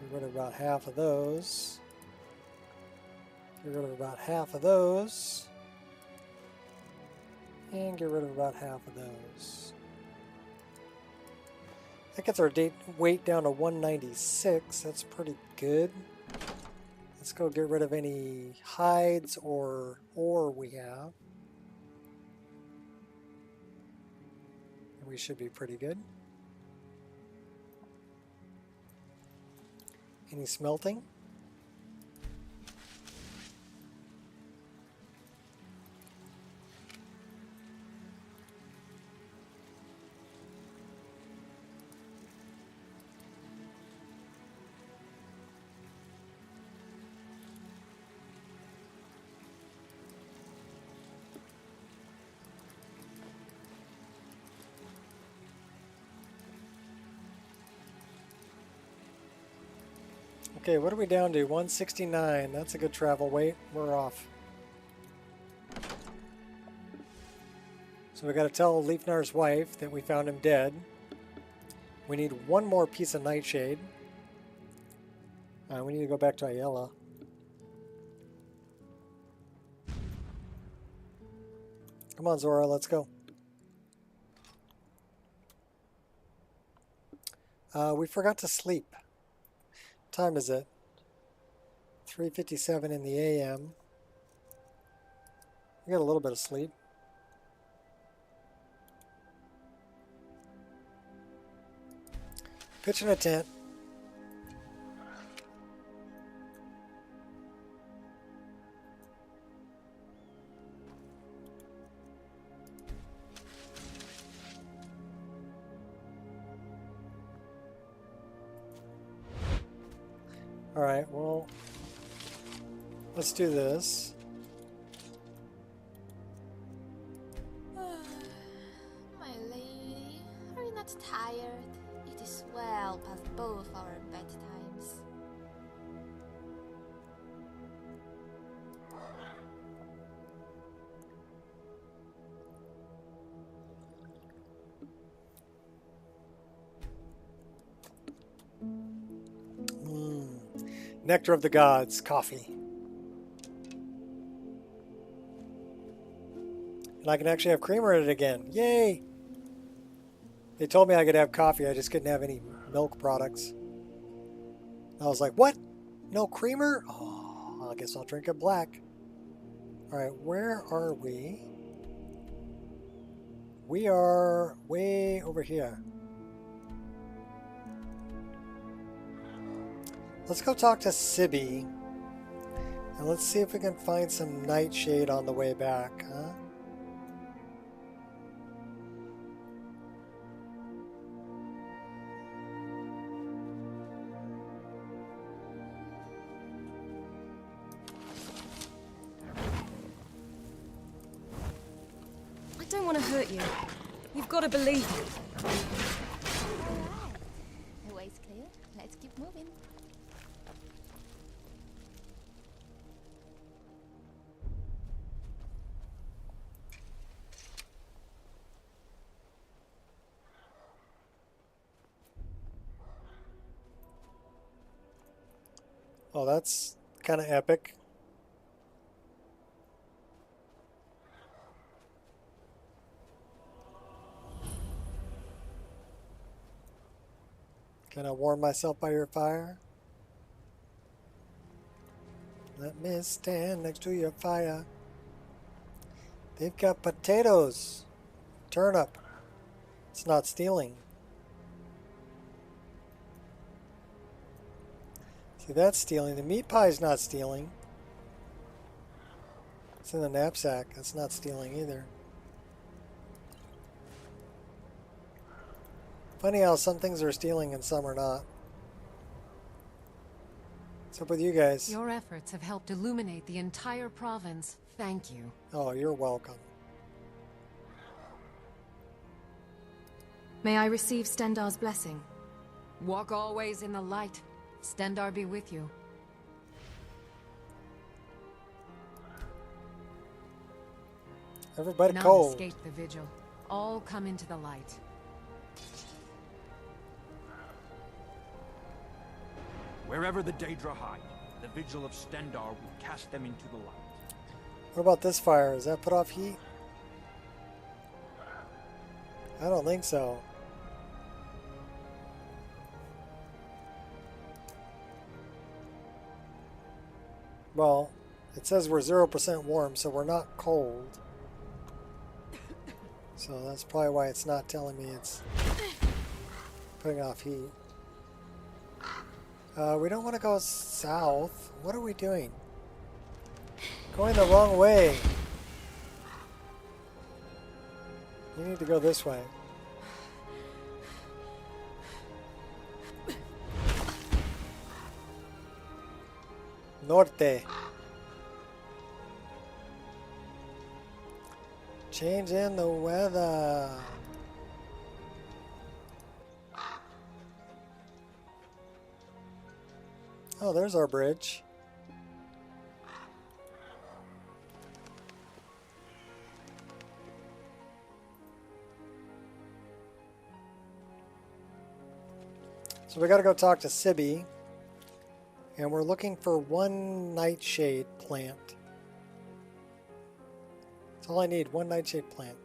Get rid of about half of those. Get rid of about half of those. And get rid of about half of those. That gets our weight down to 196. That's pretty good. Let's go get rid of any hides or ore we have. And we should be pretty good. Any smelting? Okay, what are we down to? 169. That's a good travel weight. We're off. So we got to tell Leafnar's wife that we found him dead. We need one more piece of nightshade. We need to go back to Ayala. Come on, Zora, let's go. We forgot to sleep. What time is it? 3:57 in the AM. We got a little bit of sleep. Pitching a tent. Alright, well, let's do this. My lady, are you not tired? It is well past both our bedtimes. Nectar of the Gods, coffee. And I can actually have creamer in it again. Yay! They told me I could have coffee, I just couldn't have any milk products. I was like, what? No creamer? Oh, I guess I'll drink it black. Alright, where are we? We are way over here. Let's go talk to Sibby. And let's see if we can find some nightshade on the way back, huh? I don't want to hurt you. You've got to believe me. The way's clear. Let's keep moving. Oh, that's kind of epic. Can I warm myself by your fire? Let me stand next to your fire. They've got potatoes. Turnip. It's not stealing. See, that's stealing. The meat pie is not stealing. It's in the knapsack. That's not stealing either. Funny how some things are stealing and some are not. What's up with you guys? Your efforts have helped illuminate the entire province. Thank you. Oh, you're welcome. May I receive Stendar's blessing? Walk always in the light. Stendar be with you. Everybody None cold. escape the vigil. All come into the light. Wherever the Daedra hide, the vigil of Stendarr will cast them into the light. What about this fire? Does that put off heat? I don't think so. Well, it says we're 0% warm, so we're not cold. So that's probably why it's not telling me it's putting off heat. We don't want to go south. What are we doing? Going the wrong way. You need to go this way. Norte. Change in the weather. Oh, there's our bridge. So we gotta go talk to Sibby. And we're looking for one nightshade plant. That's all I need, one nightshade plant.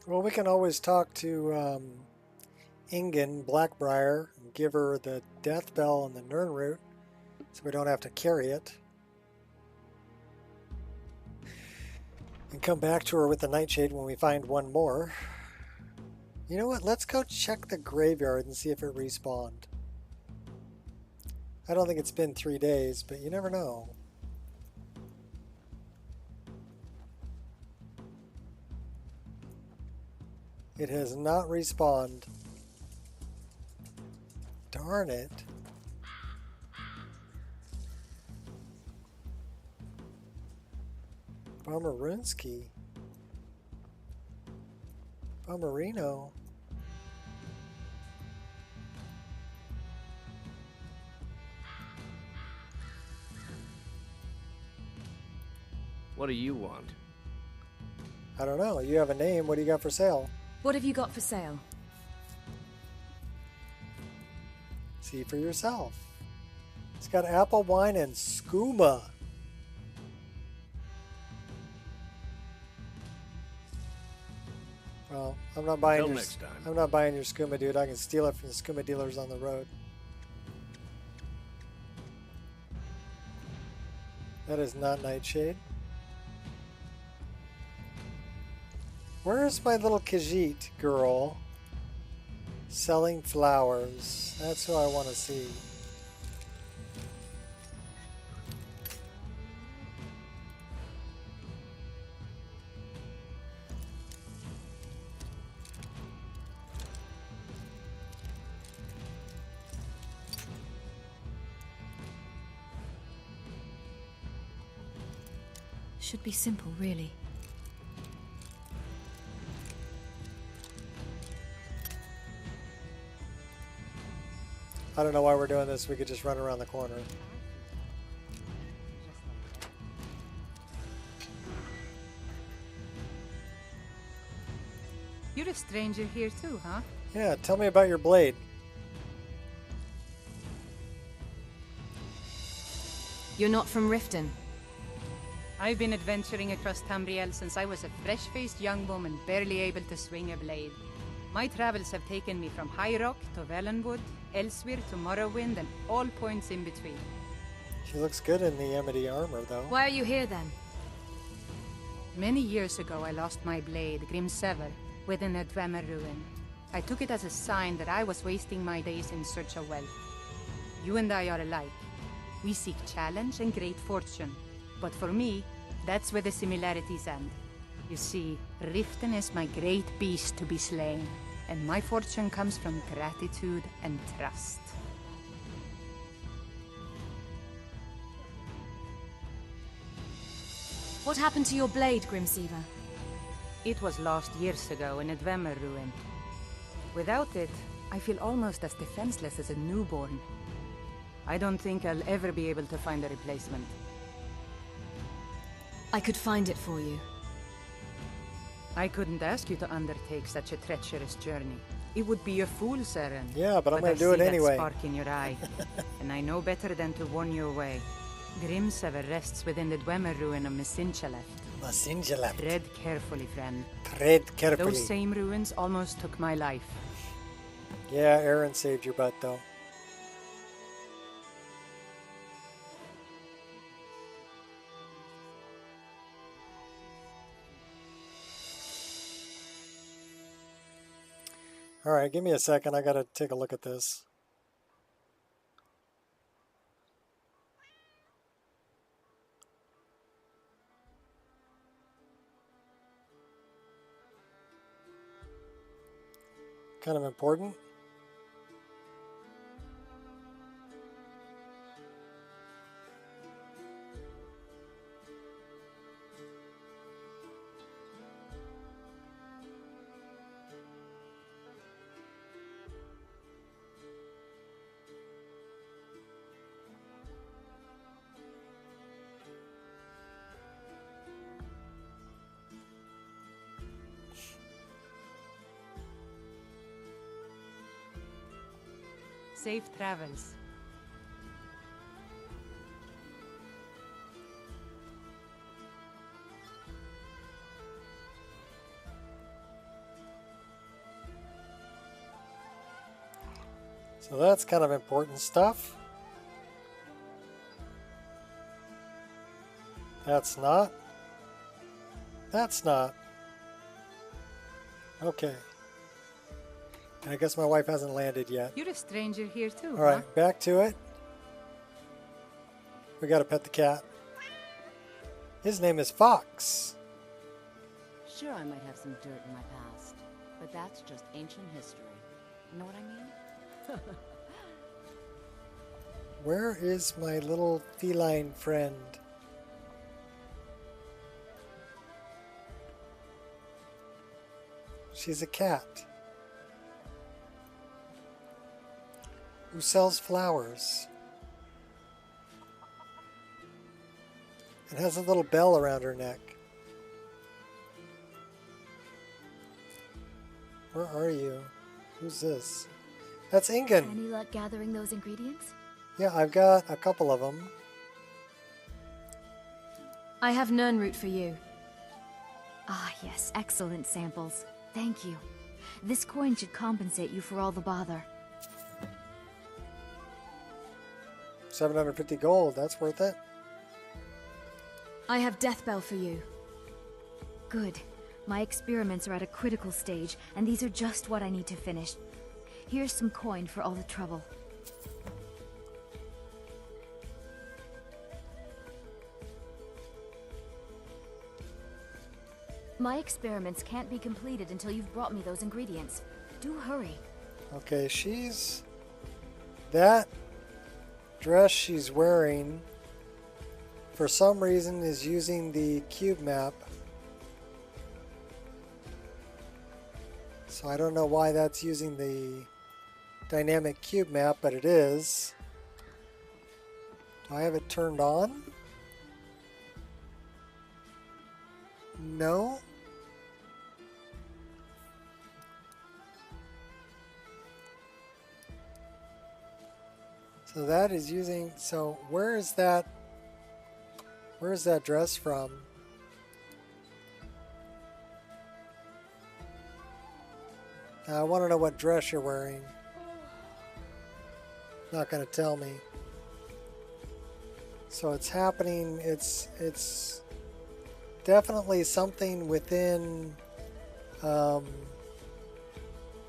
Well, we can always talk to Ingen Blackbriar and give her the death bell and the Nirnroot so we don't have to carry it. And come back to her with the nightshade when we find one more. You know what? Let's go check the graveyard and see if it respawned. I don't think it's been 3 days, but you never know. It has not respawned. Darn it. Bomberunsky. Bomberino. What do you want? I don't know. You have a name. What do you got for sale? What have you got for sale? See for yourself. It's got apple wine and skooma. Well, I'm not buying Till your next time. I'm not buying your skooma, dude. I can steal it from the skooma dealers on the road. That is not Nightshade. Where's my little Khajiit girl selling flowers? That's who I want to see. Should be simple, really. I don't know why we're doing this. We could just run around the corner. You're a stranger here too, huh? Yeah, tell me about your blade. You're not from Riften. I've been adventuring across Tamriel since I was a fresh-faced young woman, barely able to swing a blade. My travels have taken me from High Rock to Valenwood, Elsewhere to Morrowind, and all points in between. She looks good in the Amity armor, though. Why are you here, then? Many years ago, I lost my blade, Grimsever, within a Dwemer ruin. I took it as a sign that I was wasting my days in search of wealth. You and I are alike. We seek challenge and great fortune. But for me, that's where the similarities end. You see, Riften is my great beast to be slain, and my fortune comes from gratitude and trust. What happened to your blade, Grimseaver? It was lost years ago in a Dwemer ruin. Without it, I feel almost as defenseless as a newborn. I don't think I'll ever be able to find a replacement. I could find it for you. I couldn't ask you to undertake such a treacherous journey. It would be a fool's errand. Yeah, but I'm gonna I do it see that anyway. spark in your eye, and I know better than to warn you away. Grimsever rests within the Dwemer ruin of Mesinchaleft. Mesinchaleft. Tread carefully, friend. Tread carefully. Those same ruins almost took my life. Yeah, Aaron saved your butt though. Alright, give me a second. I gotta take a look at this. Kind of important. Safe travels. So that's kind of important stuff. That's not. That's not. Okay. I guess my wife hasn't landed yet. You're a stranger here too, All right, back to it. We gotta pet the cat. His name is Fox. Sure, I might have some dirt in my past, but that's just ancient history. You know what I mean? Where is my little feline friend? She's a cat. Who sells flowers. It has a little bell around her neck. Where are you? Who's this? That's Ingen. Any luck gathering those ingredients? Yeah, I've got a couple of them. I have nern root for you. Ah, yes, excellent samples. Thank you. This coin should compensate you for all the bother. 750 gold, that's worth it. I have Deathbell for you. Good. My experiments are at a critical stage, and these are just what I need to finish. Here's some coin for all the trouble. My experiments can't be completed until you've brought me those ingredients. Do hurry. Okay, she's... That dress she's wearing, for some reason, is using the cube map. So I don't know why that's using the dynamic cube map, but it is. Do I have it turned on? No. So that is using, so where is that dress from? I want to know what dress you're wearing. Not going to tell me. So it's happening, it's definitely something within,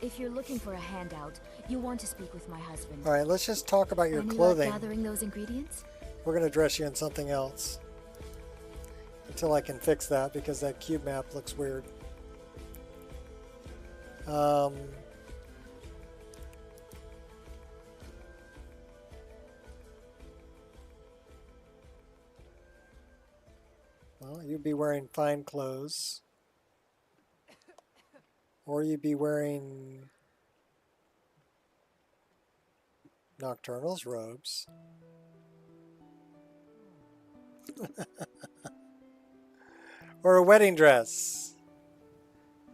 If you're looking for a handout, you want to speak with my husband. All right, let's just talk about your Any luck clothing. gathering those ingredients? We're going to dress you in something else. Until I can fix that, because that cube map looks weird. Well, you'd be wearing fine clothes. Or you'd be wearing Nocturnal's robes. Or a wedding dress.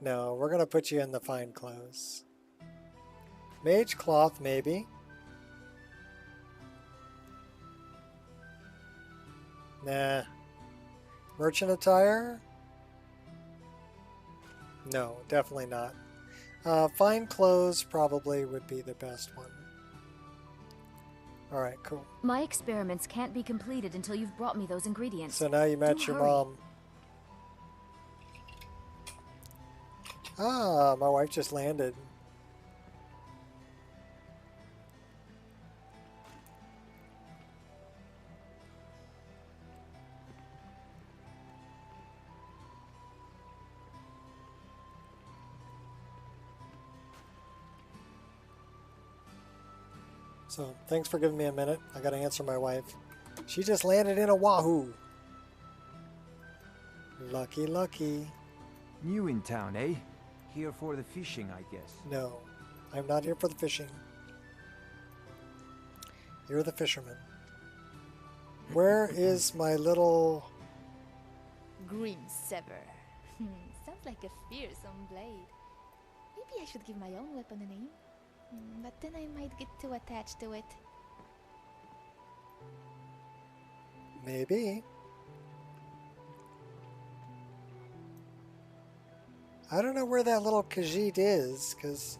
No, we're going to put you in the fine clothes. Mage cloth, maybe. Nah. Merchant attire? No, definitely not. Fine clothes probably would be the best one. Alright, cool. My experiments can't be completed until you've brought me those ingredients. So now you met your mom. Ah, my wife just landed. So, thanks for giving me a minute. I gotta answer my wife. She just landed in a wahoo. Lucky, lucky. New in town, eh? Here for the fishing, I guess. No, I'm not here for the fishing. You're the fisherman. Where is my little... Grim Sever. Sounds like a fearsome blade. Maybe I should give my own weapon a name. But then I might get too attached to it. Maybe. I don't know where that little Khajiit is, because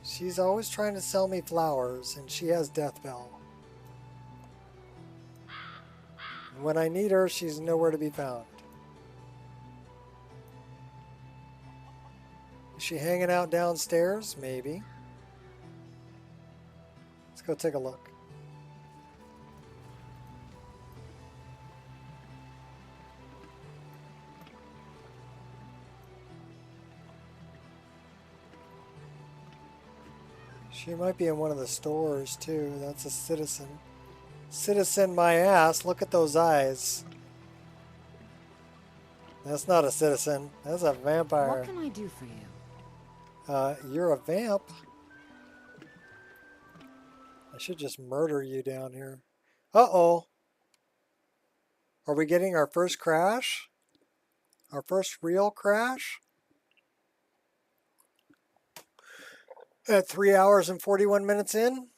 she's always trying to sell me flowers, and she has Death Bell. And when I need her, she's nowhere to be found. Is she hanging out downstairs? Maybe. Let's go take a look. She might be in one of the stores too. That's a citizen. Citizen my ass. Look at those eyes. That's not a citizen. That's a vampire. What can I do for you? You're a vamp. I should just murder you down here. Uh-oh. Are we getting our first crash? Our first real crash? At 3 hours and 41 minutes in?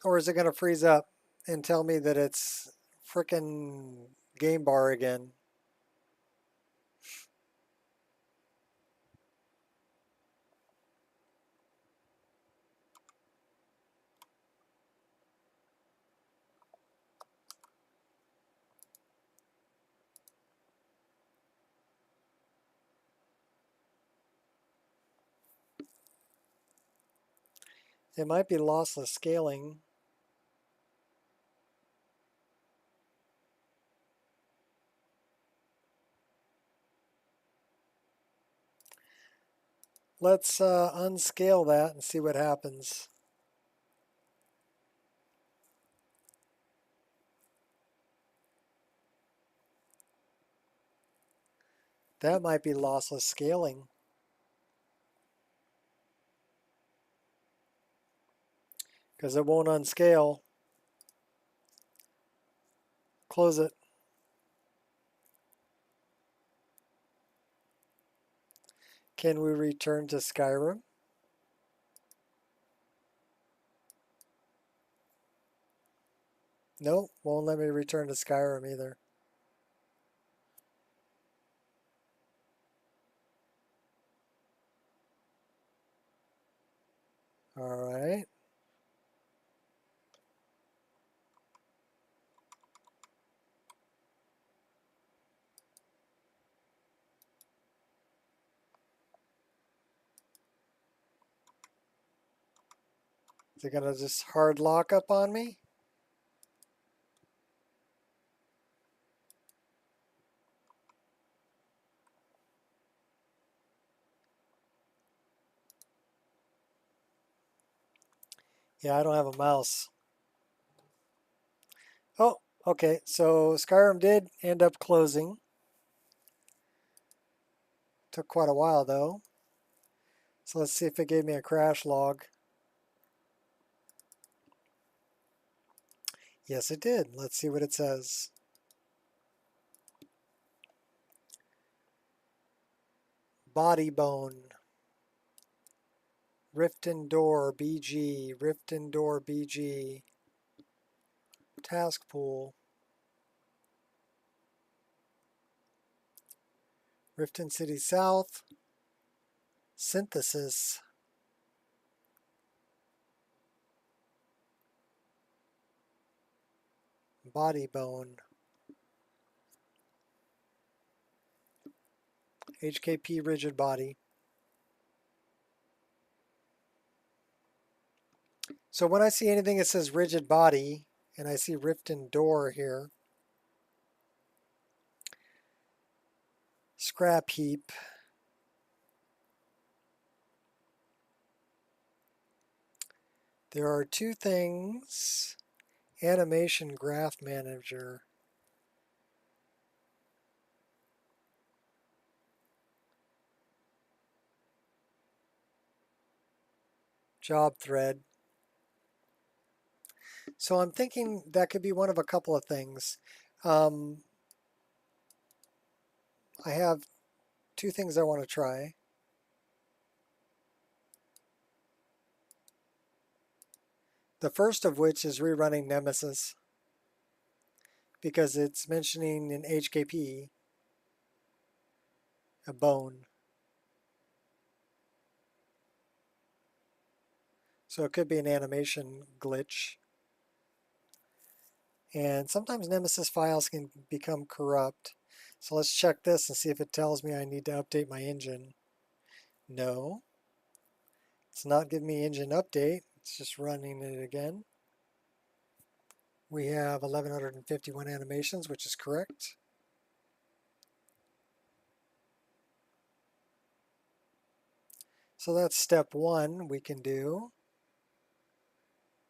Or is it going to freeze up and tell me that it's frickin' game bar again? It might be lossless scaling. Let's unscale that and see what happens. That might be lossless scaling. Because it won't unscale. Close it. Can we return to Skyrim? Nope, won't let me return to Skyrim either. All right. Is it gonna just hard lock up on me? Yeah, I don't have a mouse. Oh, okay. So Skyrim did end up closing. Took quite a while though. So let's see if it gave me a crash log. Yes, it did. Let's see what it says. Body bone. Riften door BG. Riften door BG. Task pool. Riften City South. Synthesis. Body bone. HKP rigid body. So when I see anything that says rigid body, and I see Riften door here, scrap heap, there are two things. Animation graph manager. Job thread. So I'm thinking that could be one of a couple of things. I have two things I want to try. The first of which is rerunning Nemesis because it's mentioning in HKP a bone. So it could be an animation glitch. And sometimes Nemesis files can become corrupt. So let's check this and see if it tells me I need to update my engine. No. It's not giving me engine update. It's just running it again. We have 1151 animations, which is correct. So that's step one we can do.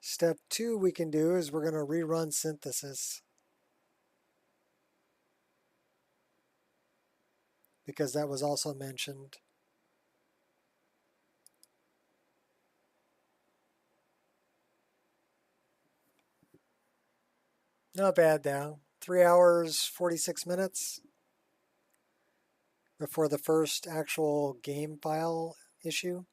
Step two we can do is we're going to rerun synthesis. Because that was also mentioned. Not bad now. 3 hours, 46 minutes before the first actual game file issue.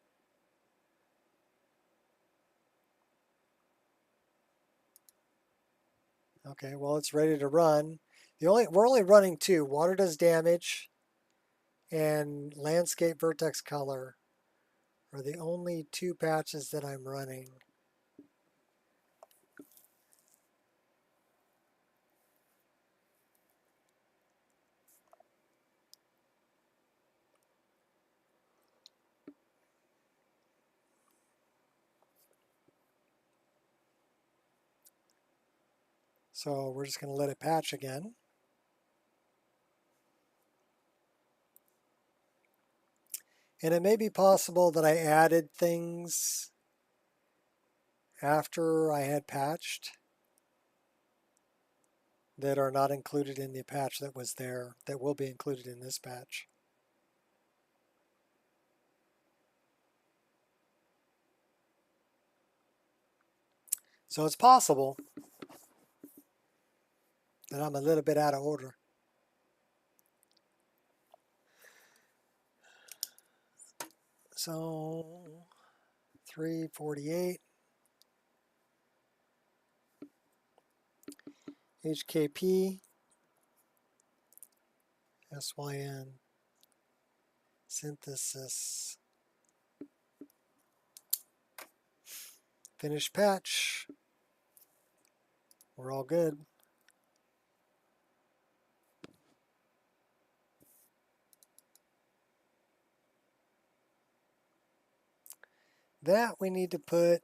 Okay, well it's ready to run. We're only running two. Water does damage and landscape vertex color are the only two patches that I'm running. So we're just going to let it patch again. And it may be possible that I added things after I had patched that are not included in the patch that was there, that will be included in this patch. So it's possible that I'm a little bit out of order. So 348 HKP SYN synthesis finish patch. We're all good. That we need to put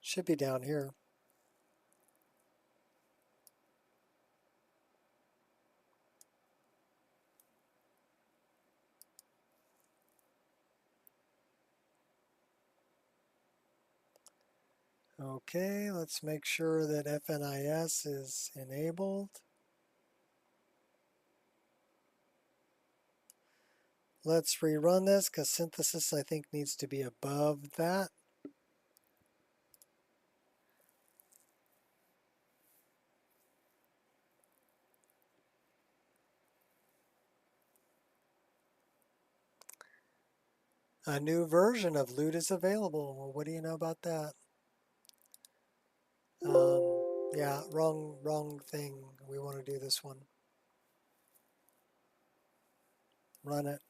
should be down here. Okay, let's make sure that FNIS is enabled. Let's rerun this because synthesis I think needs to be above that. A new version of loot is available. Well, what do you know about that? Yeah, wrong thing. We want to do this one. Run it.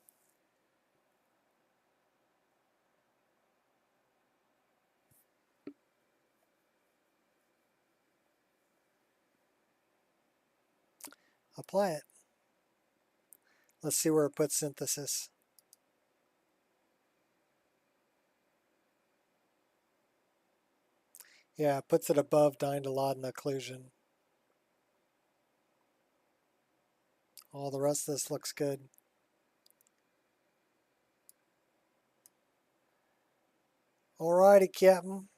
Apply it. Let's see where it puts synthesis. Yeah, it puts it above Dynalod and occlusion. All the rest of this looks good. Alrighty, Captain.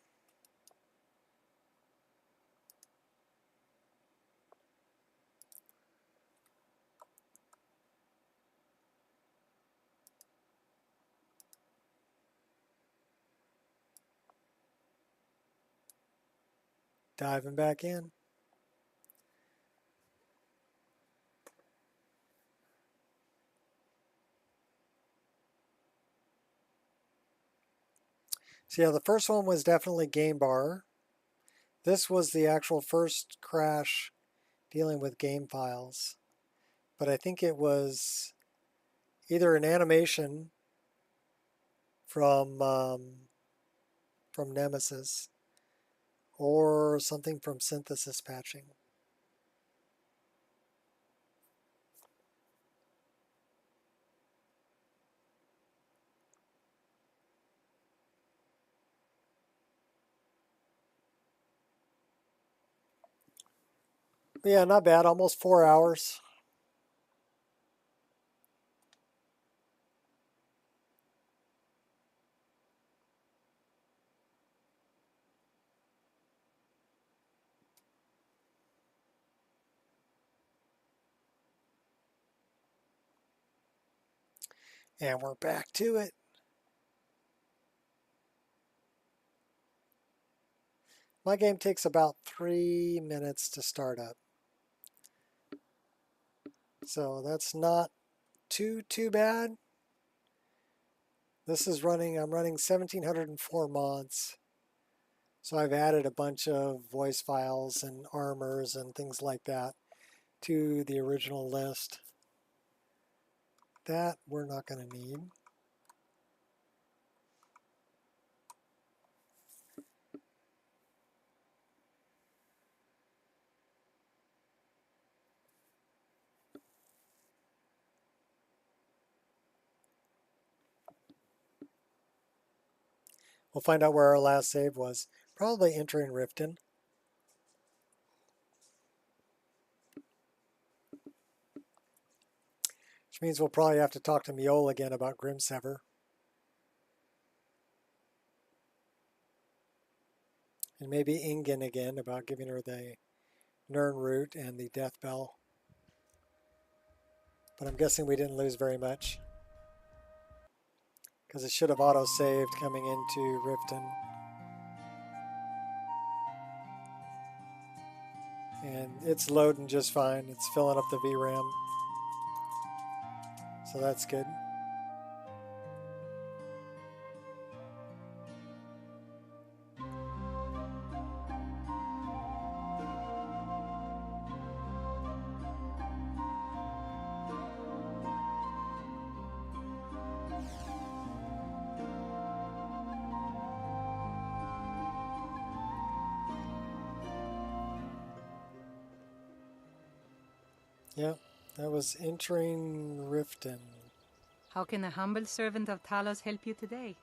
Diving back in. So yeah, the first one was definitely game bar. This was the actual first crash dealing with game files. But I think it was either an animation from Nemesis or something from synthesis patching. But yeah, not bad. Almost 4 hours. And we're back to it. My game takes about 3 minutes to start up. So that's not too bad. This is running, I'm running 1704 mods. So I've added a bunch of voice files and armors and things like that to the original list. That we're not going to need. We'll find out where our last save was. Probably entering Riften. Which means we'll probably have to talk to Miol again about Grimsever. And maybe Ingen again about giving her the Nern root and the death bell. But I'm guessing we didn't lose very much. Because it should have auto-saved coming into Riften. And it's loading just fine. It's filling up the VRAM. So that's good. Yeah, that was entering Riften. How can a humble servant of Talos help you today?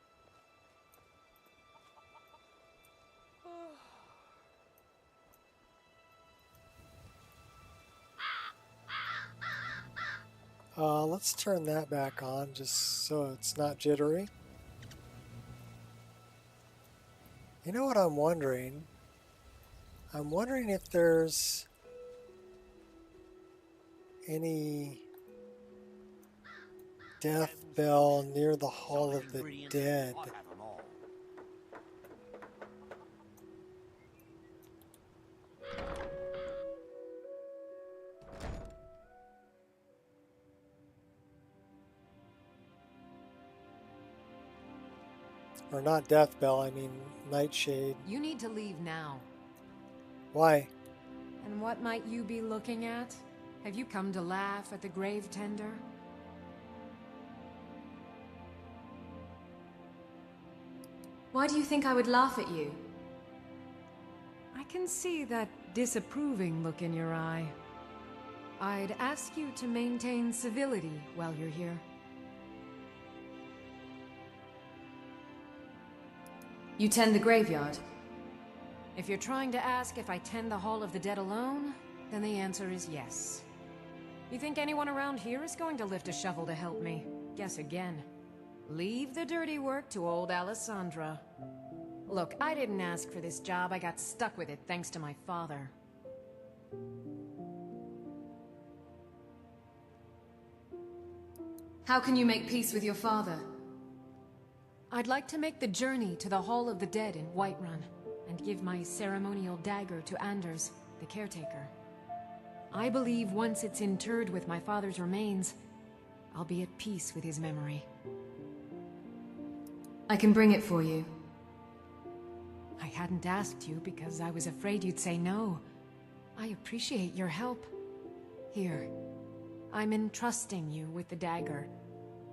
Let's turn that back on just so it's not jittery. You know what I'm wondering? I'm wondering if there's any death bell near the Hall of the Dead. Or not death bell, I mean nightshade. You need to leave now. Why? And what might you be looking at? Have you come to laugh at the grave tender? Why do you think I would laugh at you? I can see that disapproving look in your eye. I'd ask you to maintain civility while you're here. You tend the graveyard? If you're trying to ask if I tend the Hall of the Dead alone, then the answer is yes. You think anyone around here is going to lift a shovel to help me? Guess again. Leave the dirty work to old Alessandra. Look, I didn't ask for this job. I got stuck with it thanks to my father. How can you make peace with your father? I'd like to make the journey to the Hall of the Dead in Whiterun and give my ceremonial dagger to Anders, the caretaker. I believe once it's interred with my father's remains, I'll be at peace with his memory. I can bring it for you. I hadn't asked you because I was afraid you'd say no. I appreciate your help. Here, I'm entrusting you with the dagger.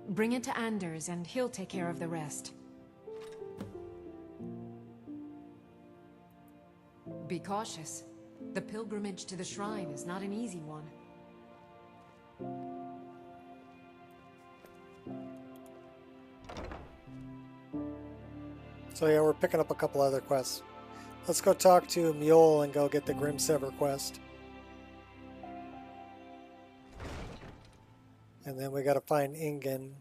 Bring it to Anders and he'll take care of the rest. Be cautious. The pilgrimage to the shrine is not an easy one. So yeah, we're picking up a couple other quests. Let's go talk to Mule and go get the Grim Sever quest. And then we gotta find Ingen.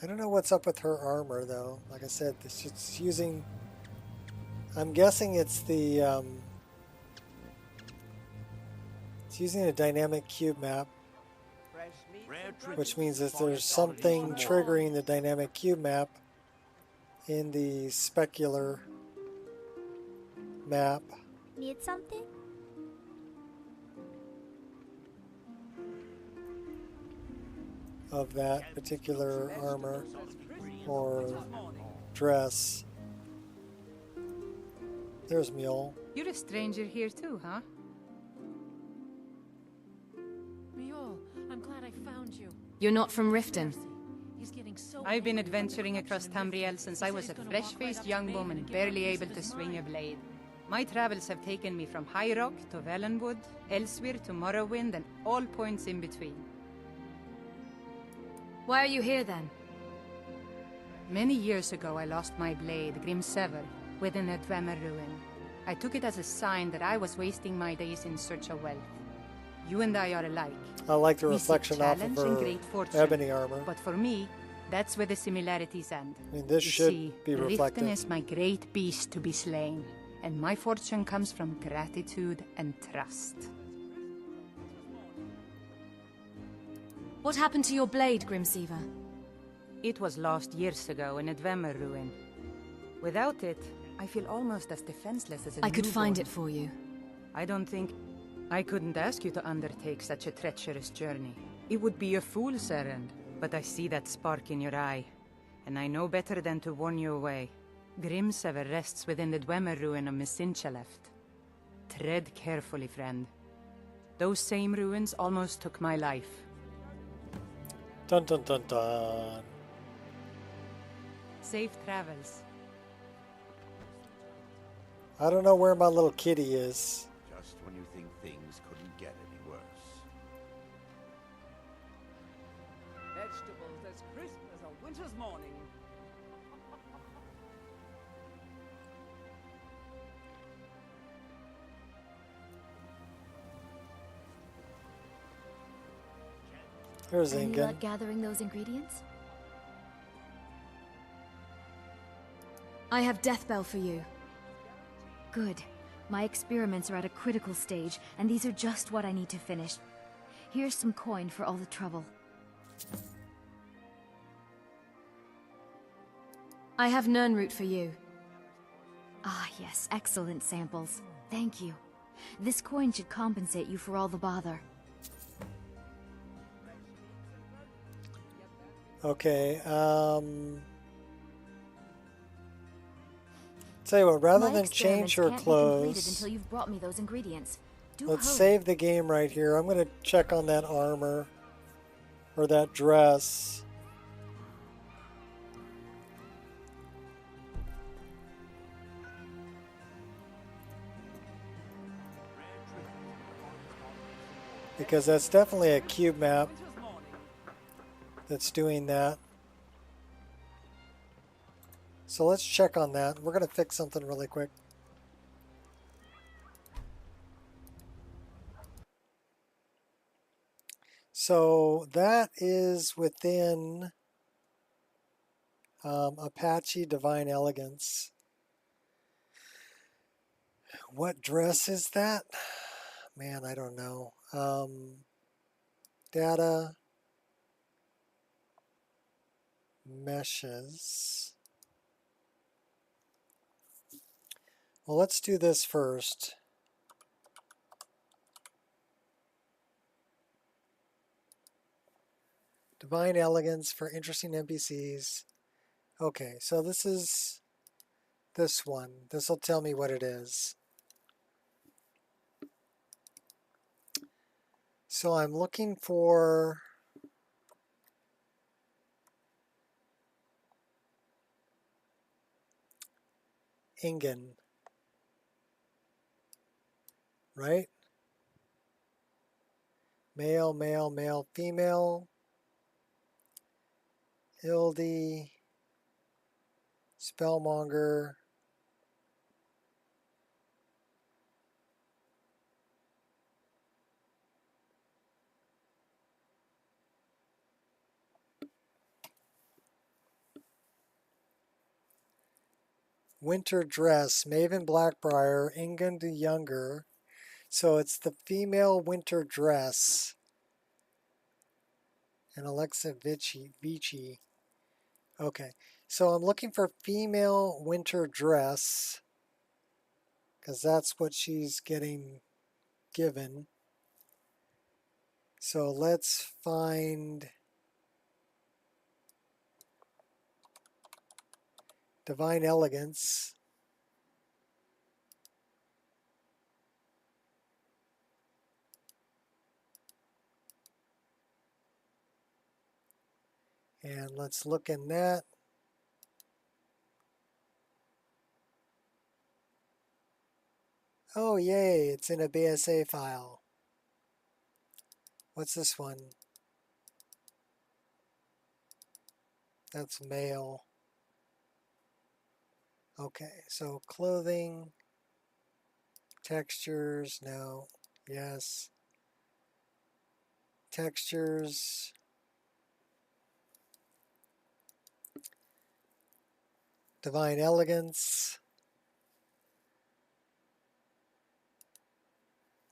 I don't know what's up with her armor though. Like I said, it's using... I'm guessing it's the... it's using a dynamic cube map. Which means that there's something triggering the dynamic cube map in the specular map. Need something? Of that particular armor or dress. There's Mule. You're a stranger here too, huh? Mule, I'm glad I found you. You're not from Riften? I've been adventuring across Tamriel since I was a fresh-faced young woman barely able to swing a blade. My travels have taken me from High Rock to Valenwood, elsewhere to Morrowind, and all points in between. Why are you here then? Many years ago I lost my blade, Grim Sever, within a Dwemer ruin. I took it as a sign that I was wasting my days in search of wealth. You and I are alike. I like the We seek reflection off of challenge and her great fortune, ebony armor. But for me, that's where the similarities end. I mean, this You should see, be reflected. Riften is my great beast to be slain, and my fortune comes from gratitude and trust. What happened to your blade, Grimsever? It was lost years ago in a Dwemer ruin. Without it, I feel almost as defenseless as a I could find newborn. it for you. I don't think... I couldn't ask you to undertake such a treacherous journey. It would be a fool's errand, but I see that spark in your eye, and I know better than to warn you away. Grimsever rests within the Dwemer ruin of Misinchaleft. Tread carefully, friend. Those same ruins almost took my life. Dun dun dun dun. Safe travels. I don't know where my little kitty is. Just when you think things couldn't get any worse. Vegetables as crisp as a winter's morning. There's Any Ingen. luck gathering those ingredients? I have death bell for you. Good. My experiments are at a critical stage, and these are just what I need to finish. Here's some coin for all the trouble. I have Nernroot for you. Ah, yes, excellent samples. Thank you. This coin should compensate you for all the bother. Okay, tell you what, rather than change her clothes, until you've brought me those ingredients. Let's save the game right here. I'm going to check on that armor, or that dress. Because that's definitely a cube map that's doing that. So let's check on that. We're going to fix something really quick. So that is within Apache Divine Elegance. What dress is that? Man, I don't know. Data, meshes. Well, let's do this first. Divine Elegance for interesting NPCs. Okay, so this is this one. This will tell me what it is. So I'm looking for Ingen, right? Male, male, male, female. Hildy, Spellmonger. Winter Dress, Maven Blackbriar, Ingen the Younger. So it's the female winter dress. And Alexa Vici. Okay, so I'm looking for female winter dress because that's what she's getting given. So let's find Divine Elegance. And let's look in that. Oh, yay, it's in a BSA file. What's this one? That's male. Okay, so clothing, textures, no, yes. Textures. Divine Elegance.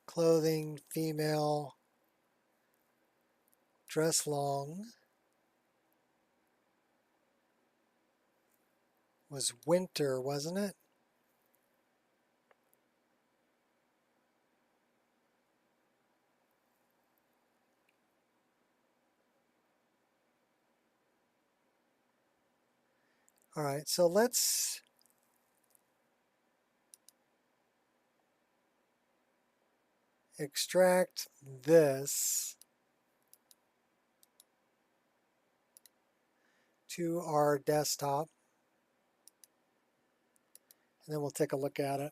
Clothing, female. Dress long. Was winter, wasn't it? All right, so let's extract this to our desktop, and then we'll take a look at it.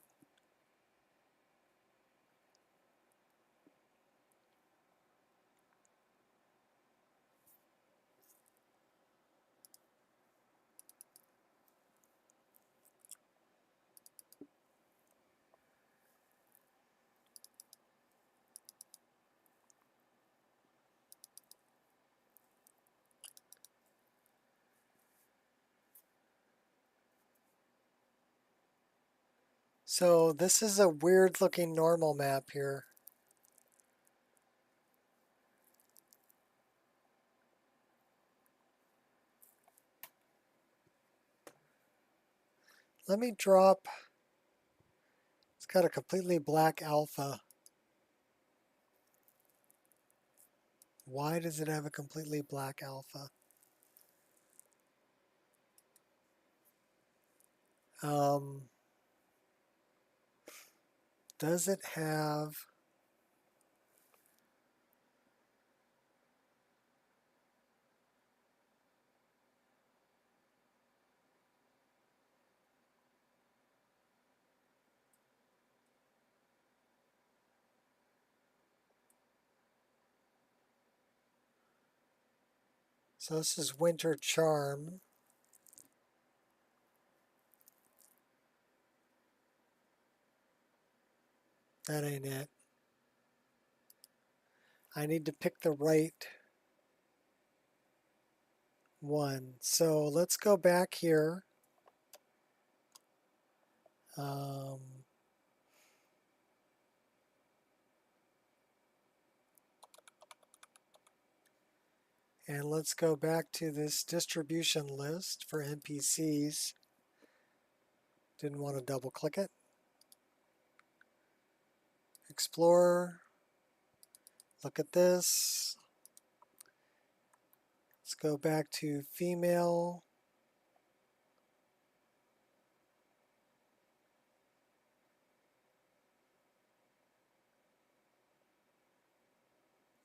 So this is a weird looking normal map here. Let me drop, it's got a completely black alpha. Why does it have a completely black alpha? Does it have... So this is Winter Charm. That ain't it. I need to pick the right one. So let's go back here. And let's go back to this distribution list for NPCs. Didn't want to double click it. Explorer. Look at this. Let's go back to female.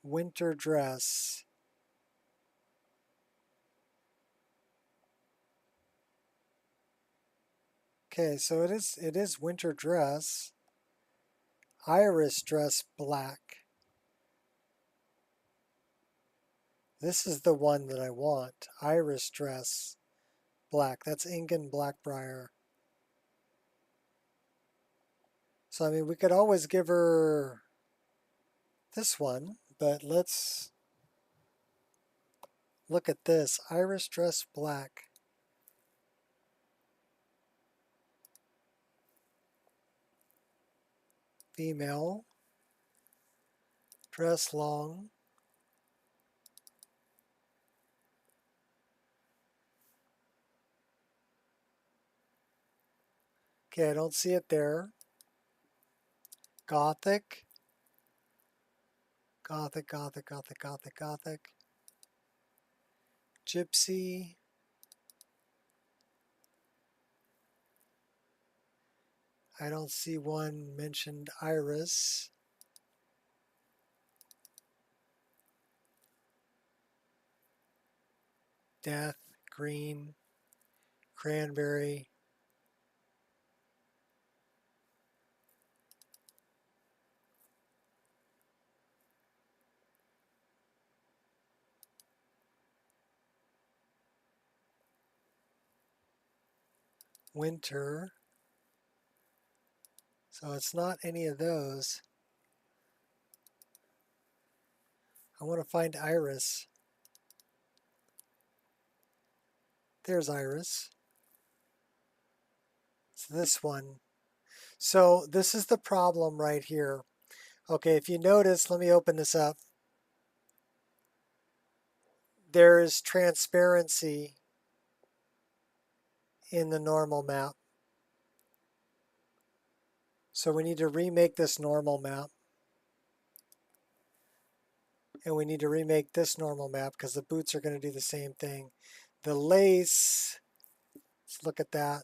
Winter dress. Okay, so it is winter dress. Iris dress black. This is the one that I want. Iris dress black. That's Ingen Blackbriar. So I mean, we could always give her this one, but let's look at this. Iris dress black. Female. Dress long. Okay, I don't see it there. Gothic. Gothic, Gothic, Gothic, Gothic, Gothic. Gypsy. I don't see one mentioned Iris. Death, green, cranberry. Winter. So it's not any of those. I want to find Iris. There's Iris. It's this one. So this is the problem right here. Okay, if you notice, let me open this up. There is transparency in the normal map. So we need to remake this normal map. And we need to remake this normal map because the boots are going to do the same thing. The lace, let's look at that.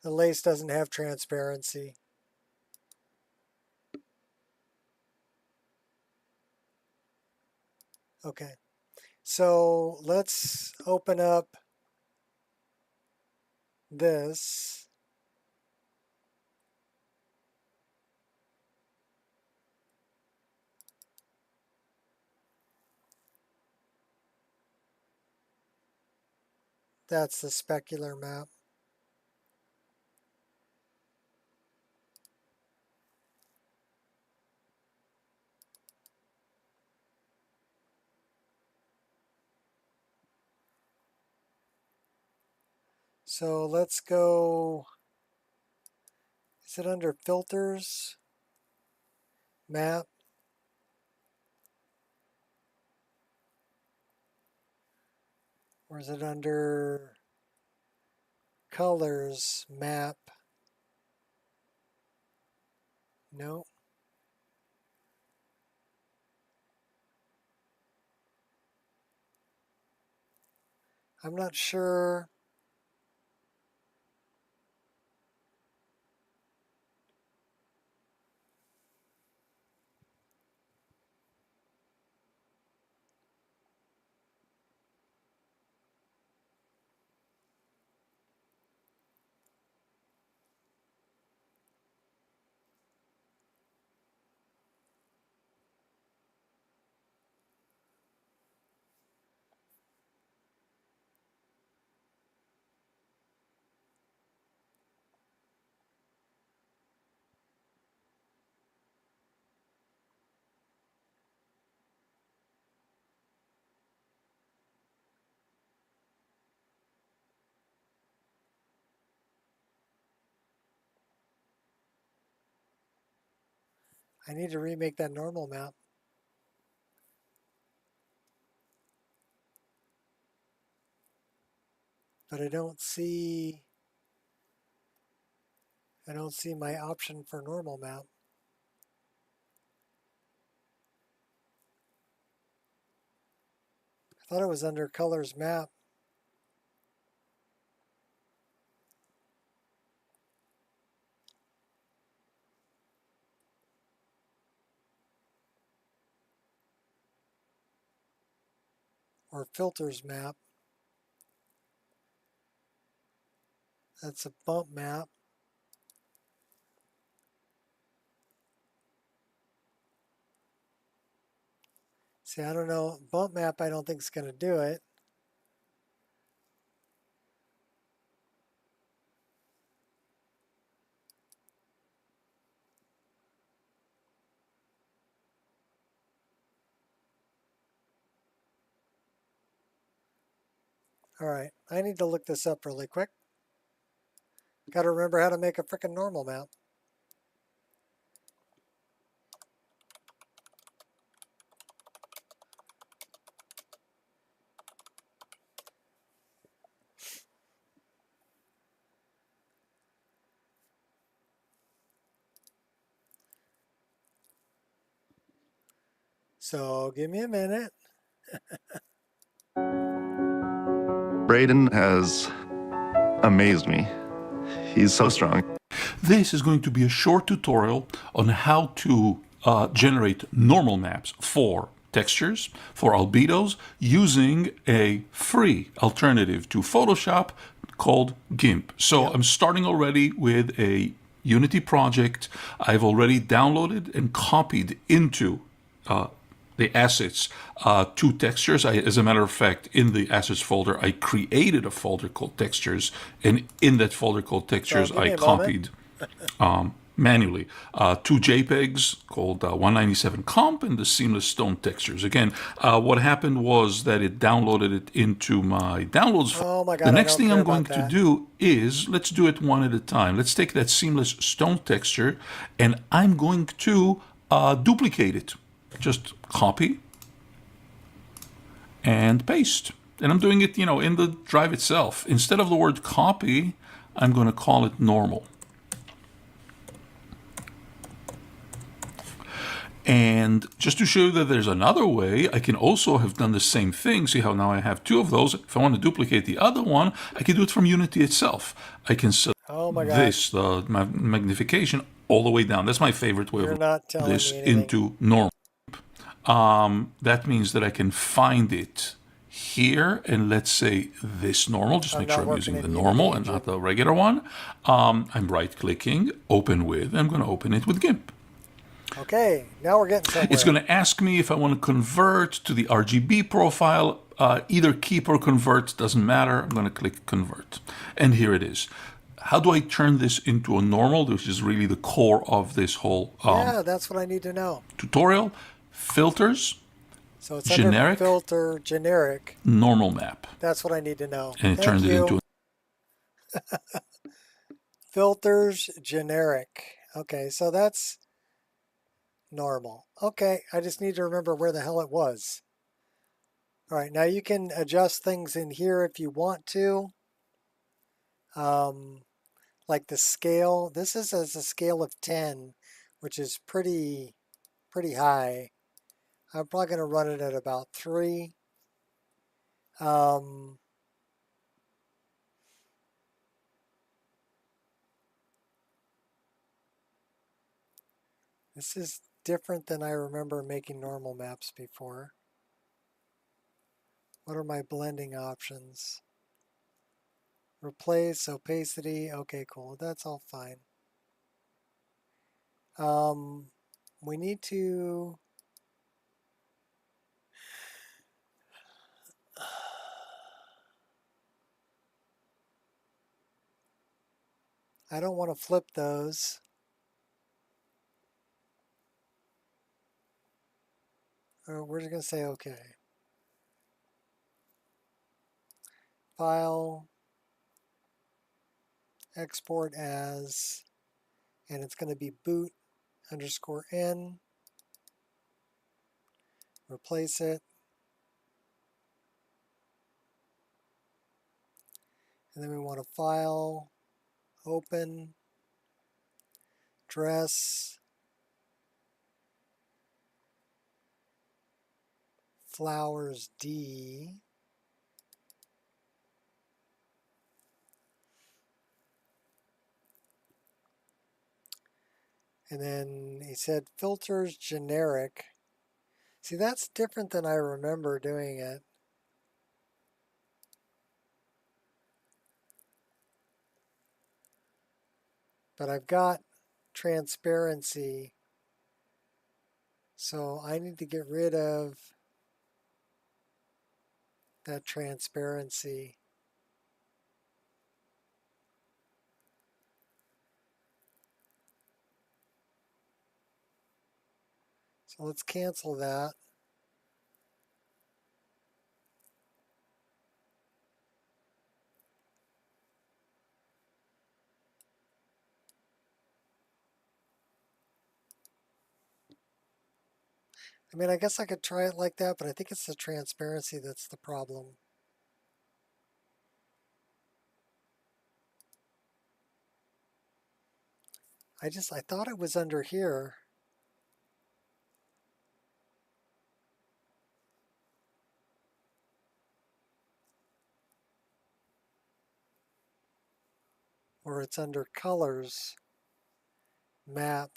The lace doesn't have transparency. Okay, so let's open up this. That's the specular map. So let's go, is it under filters, map? Or is it under colors, map? No. I'm not sure. I need to remake that normal map. But I don't see my option for normal map. I thought it was under colors map. Or filters map. That's a bump map. See, I don't know. Bump map I don't think is going to do it. All right, I need to look this up really quick. Got to remember how to make a frickin' normal map. So give me a minute. Braylin has amazed me. He's so strong. This is going to be a short tutorial on how to generate normal maps for textures, for albedos, using a free alternative to Photoshop called GIMP. So I'm starting already with a Unity project. I've already downloaded and copied into the assets to textures. As a matter of fact, in the assets folder, I created a folder called textures, and in that folder called textures, I copied manually two JPEGs called 197 comp and the seamless stone textures. Again, what happened was that it downloaded it into my downloads. Oh my God, the next thing I'm going to do is, let's do it one at a time. Let's take that seamless stone texture, and I'm going to duplicate it. Just copy and paste. And I'm doing it, in the drive itself. Instead of the word copy, I'm going to call it normal. And just to show you that there's another way, I can also have done the same thing. See how now I have two of those. If I want to duplicate the other one, I can do it from Unity itself. I can set this, the magnification, all the way down. That's my favorite way of this into normal. That means that I can find it here, and let's say this normal, just make sure I'm using the normal and not the regular one. I'm right-clicking, open with, I'm going to open it with GIMP. Okay, now we're getting somewhere. It's going to ask me if I want to convert to the RGB profile. Either keep or convert, doesn't matter. I'm going to click convert. And here it is. How do I turn this into a normal, which is really the core of this whole yeah, that's what I need to know. Tutorial. Filters, so it's generic, under filter, generic, normal map. That's what I need to know. And it turns it into Filters generic. Okay, so that's normal. Okay, I just need to remember where the hell it was. All right, now you can adjust things in here if you want to. Like the scale. This is as a scale of 10, which is pretty high. I'm probably going to run it at about 3. This is different than I remember making normal maps before. What are my blending options? Replace, opacity, okay, cool, that's all fine. We need to... I don't want to flip those. We're just going to say okay. File, export as, and it's going to be boot _n. Replace it. And then we want to file, open, dress, flowers D. And then he said filters generic. See, that's different than I remember doing it. But I've got transparency. So I need to get rid of that transparency. So let's cancel that. I mean, I guess I could try it like that, but I think it's the transparency that's the problem. I thought it was under here. Or it's under colors, map.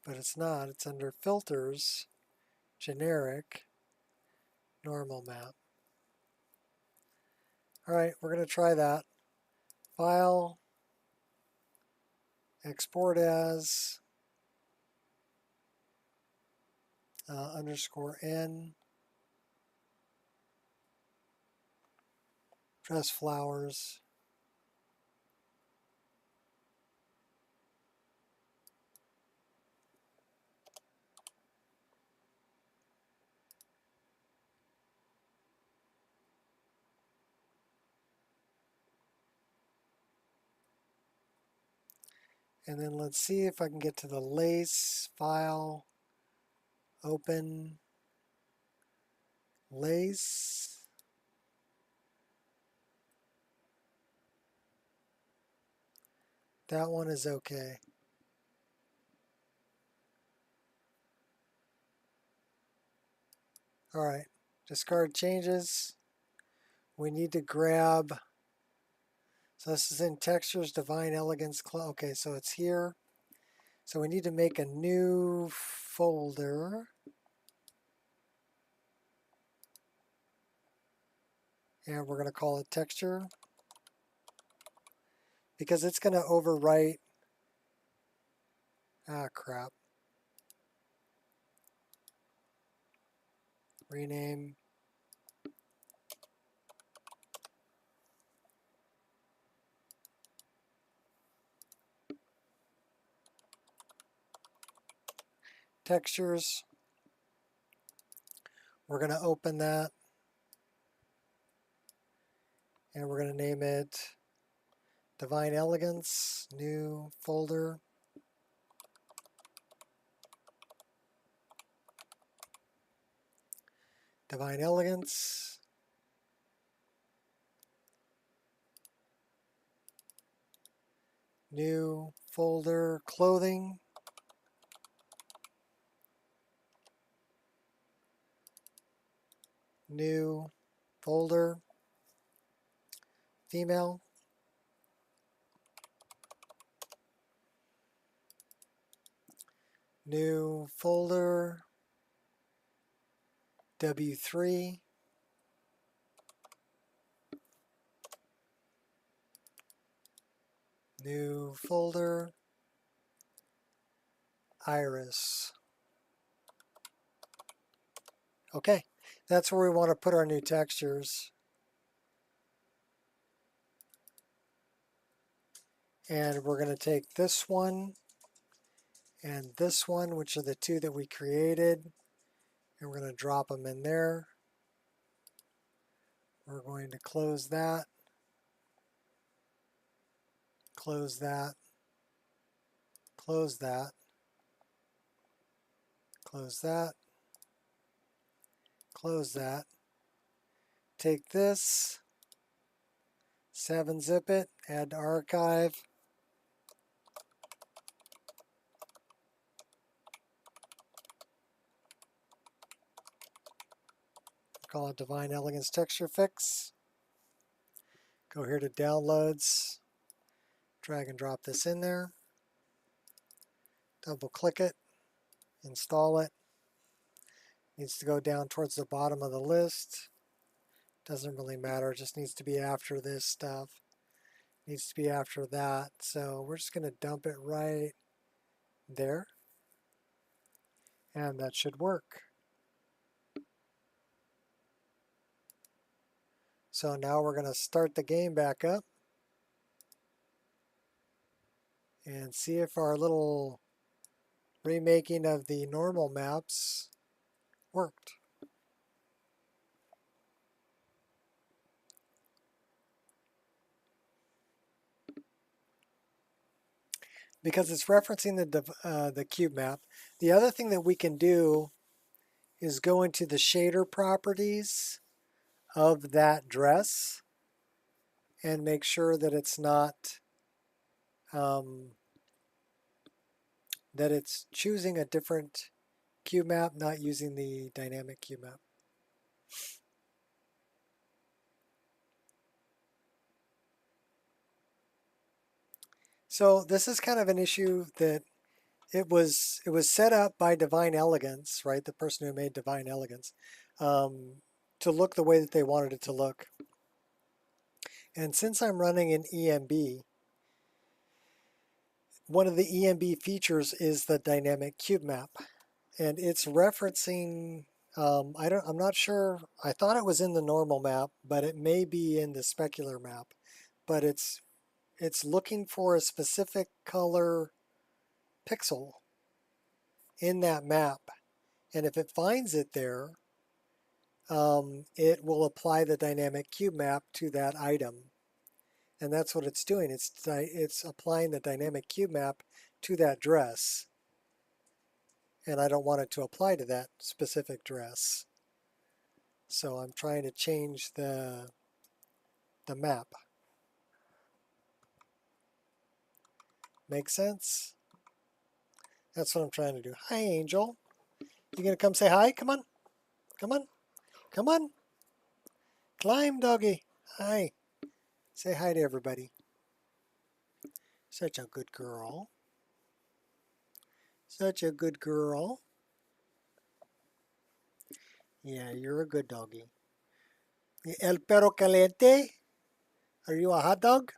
But it's not, it's under filters, generic, normal map. All right, we're going to try that. File, export as, _n, dress flowers. And then let's see if I can get to the lace, file, open, lace. That one is okay. All right, discard changes. We need to grab, so this is in textures, divine elegance. Okay, so it's here. So we need to make a new folder. And we're going to call it texture. Because it's going to overwrite. Ah, crap. Rename. textures. We're going to open that. And we're going to name it Divine Elegance, new folder. Divine Elegance. New folder, clothing. New folder, female. New folder, W3. New folder, iris. Okay, that's where we want to put our new textures. And we're going to take this one and this one, which are the two that we created, and we're going to drop them in there. We're going to close that, close that, close that, close that, close that. Take this, 7-zip it, add to archive. Call it Divine Elegance Texture Fix. Go here to Downloads, drag and drop this in there. Double click it, install it. Needs to go down towards the bottom of the list. Doesn't really matter, it just needs to be after this stuff. Needs to be after that. So we're just going to dump it right there. And that should work. So now we're going to start the game back up and see if our little remaking of the normal maps worked. Because it's referencing the cube map. The other thing that we can do is go into the shader properties of that dress and make sure that it's not that it's choosing a different cube map, not using the dynamic cube map. So this is kind of an issue that it was set up by Divine Elegance, right? The person who made Divine Elegance, to look the way that they wanted it to look. And since I'm running an EMB, one of the EMB features is the dynamic cube map, and it's referencing. I'm not sure. I thought it was in the normal map, but it may be in the specular map. But it's looking for a specific color pixel in that map, and if it finds it there, it will apply the dynamic cube map to that item. And that's what it's doing. It's applying the dynamic cube map to that dress. And I don't want it to apply to that specific dress. So I'm trying to change the map. Make sense? That's what I'm trying to do. Hi, Angel. You gonna come say hi? Come on. Come on. Come on. Climb, doggy. Hi. Say hi to everybody. Such a good girl. Such a good girl. Yeah, you're a good doggy. El perro caliente? Are you a hot dog?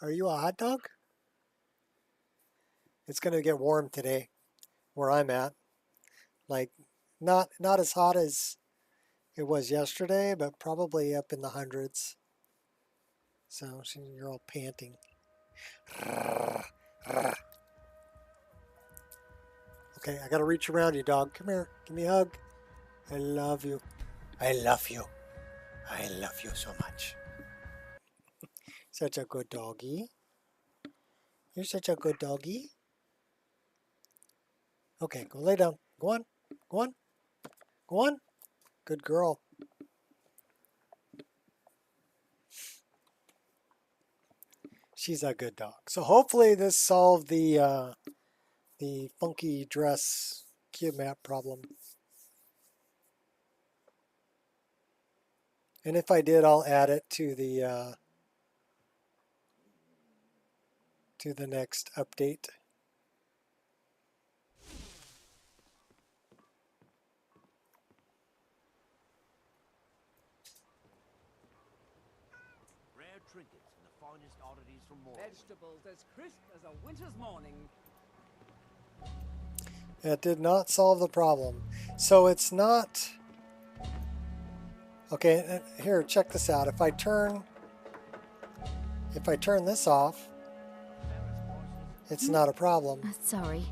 Are you a hot dog? It's going to get warm today where I'm at. Like, not as hot as it was yesterday, but probably up in the hundreds. So you're all panting. Okay, I gotta reach around you, dog. Come here. Give me a hug. I love you. I love you. I love you so much. Such a good doggy. You're such a good doggy. Okay, go lay down. Go on. Go on. Go on. Good girl. She's a good dog. So hopefully this solved the funky dress cube map problem. And if I did, I'll add it to the next update. Rare trinkets and the finest oddities from Morrowind. Vegetables as crisp as a winter's morning. That did not solve the problem. So it's not... Okay, here, check this out. If I turn this off, it's not a problem. Sorry,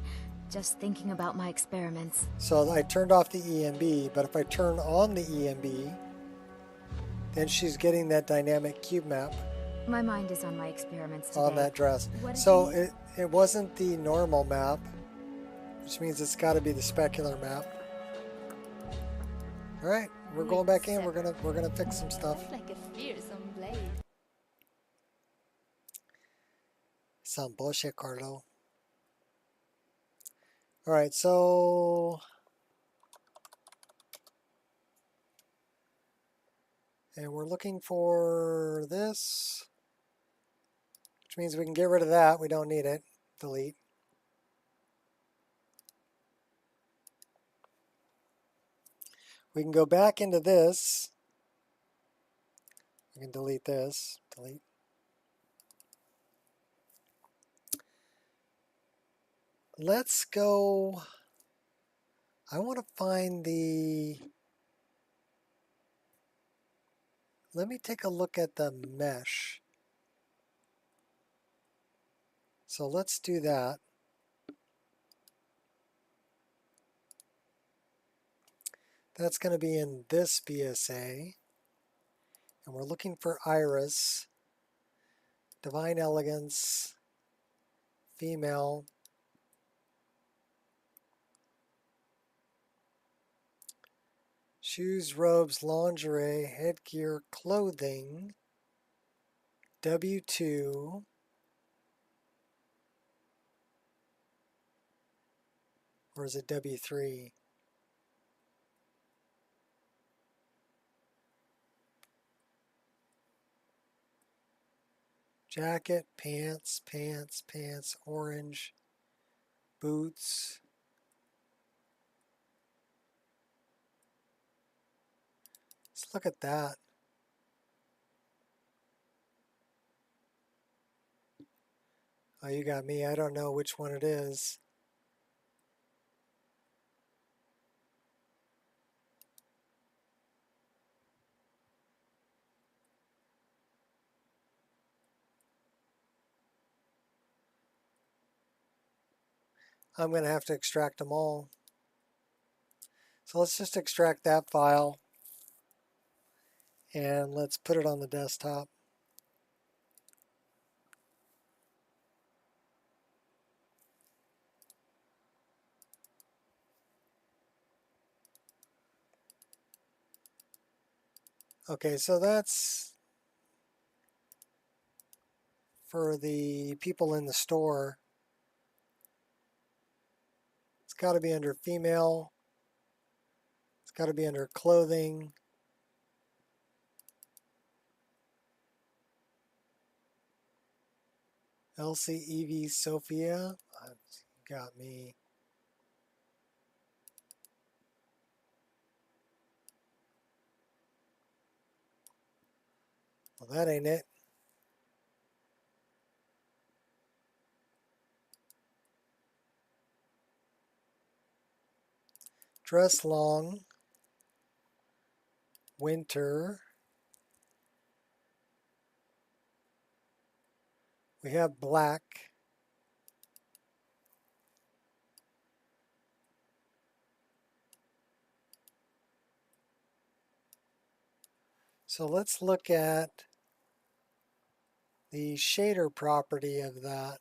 just thinking about my experiments. So I turned off the EMB, but if I turn on the EMB, then she's getting that dynamic cube map. My mind is on my experiments today. On that dress. What did So you... it wasn't the normal map, which means it's got to be the specular map. All right, we're going back in. We're gonna fix some stuff. Like a fearsome blade. Some bullshit, Carlo. All right, so and we're looking for this, which means we can get rid of that. We don't need it. Delete. We can go back into this. We can delete this. Delete. Let's go. I want to find the... Let me take a look at the mesh. So let's do that. That's going to be in this BSA. And we're looking for Iris, Divine Elegance, female. Shoes, robes, lingerie, headgear, clothing, W2, or is it W3? Jacket, pants, pants, pants, orange, boots. Let's look at that. Oh, you got me. I don't know which one it is. I'm going to have to extract them all. So let's just extract that file and let's put it on the desktop. Okay, so that's for the people in the store. It's got to be under female. It's got to be under clothing. Elsie, Evie, Sophia. You got me. Well, that ain't it. Dress long. Winter. We have black. So let's look at the shader property of that.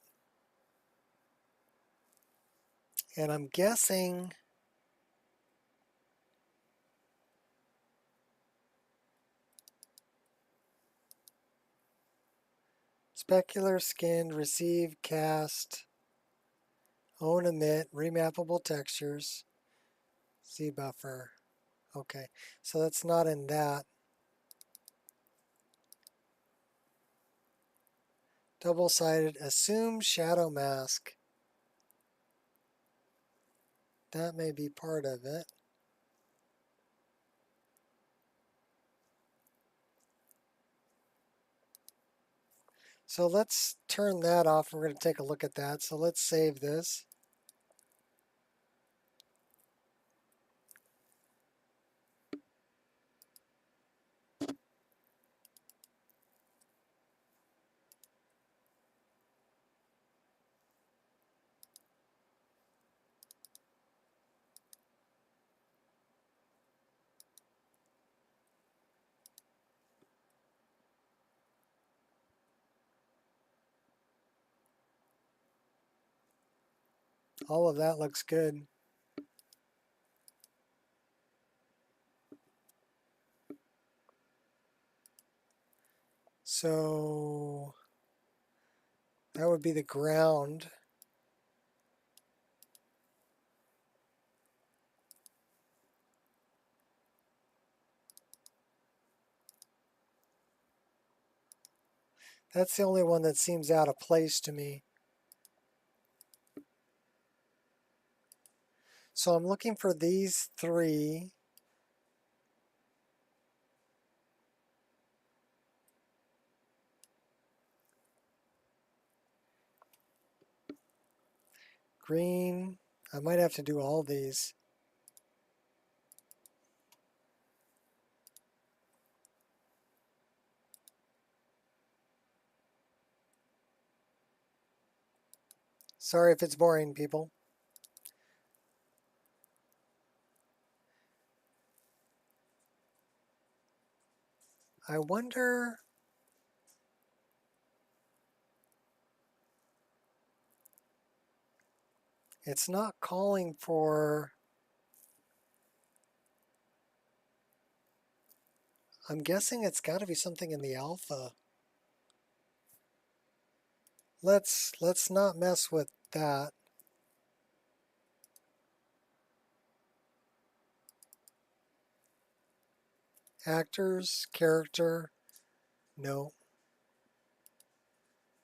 And I'm guessing specular, skinned, receive, cast, own, emit, remappable textures, Z buffer. Okay, so that's not in that. Double-sided, assume shadow mask. That may be part of it. So let's turn that off. We're going to take a look at that. So let's save this. All of that looks good. So that would be the ground. That's the only one that seems out of place to me. So I'm looking for these three. Green. I might have to do all these. Sorry if it's boring, people. I wonder... It's not calling for... I'm guessing it's got to be something in the alpha. Let's not mess with that. Actors, character, no.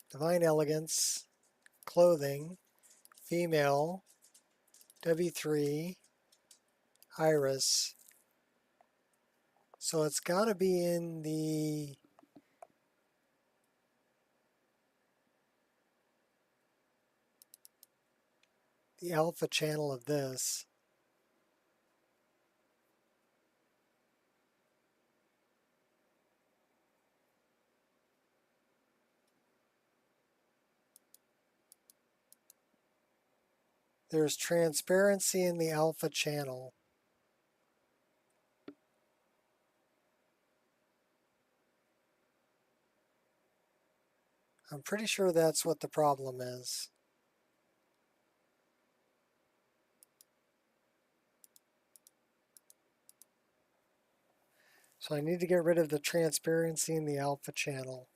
Divine elegance, clothing, female, W3, iris. So it's got to be in the alpha channel of this. There's transparency in the alpha channel. I'm pretty sure that's what the problem is. So I need to get rid of the transparency in the alpha channel.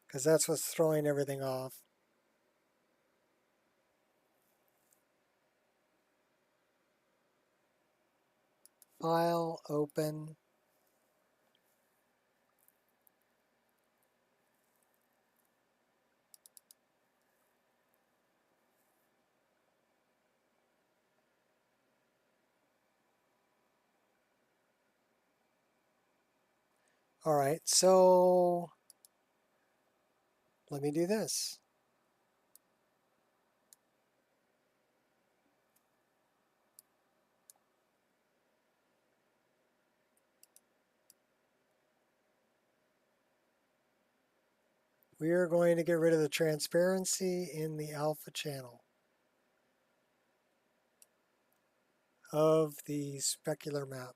Because that's what's throwing everything off. File, open. All right, so let me do this. We are going to get rid of the transparency in the alpha channel. of the specular map.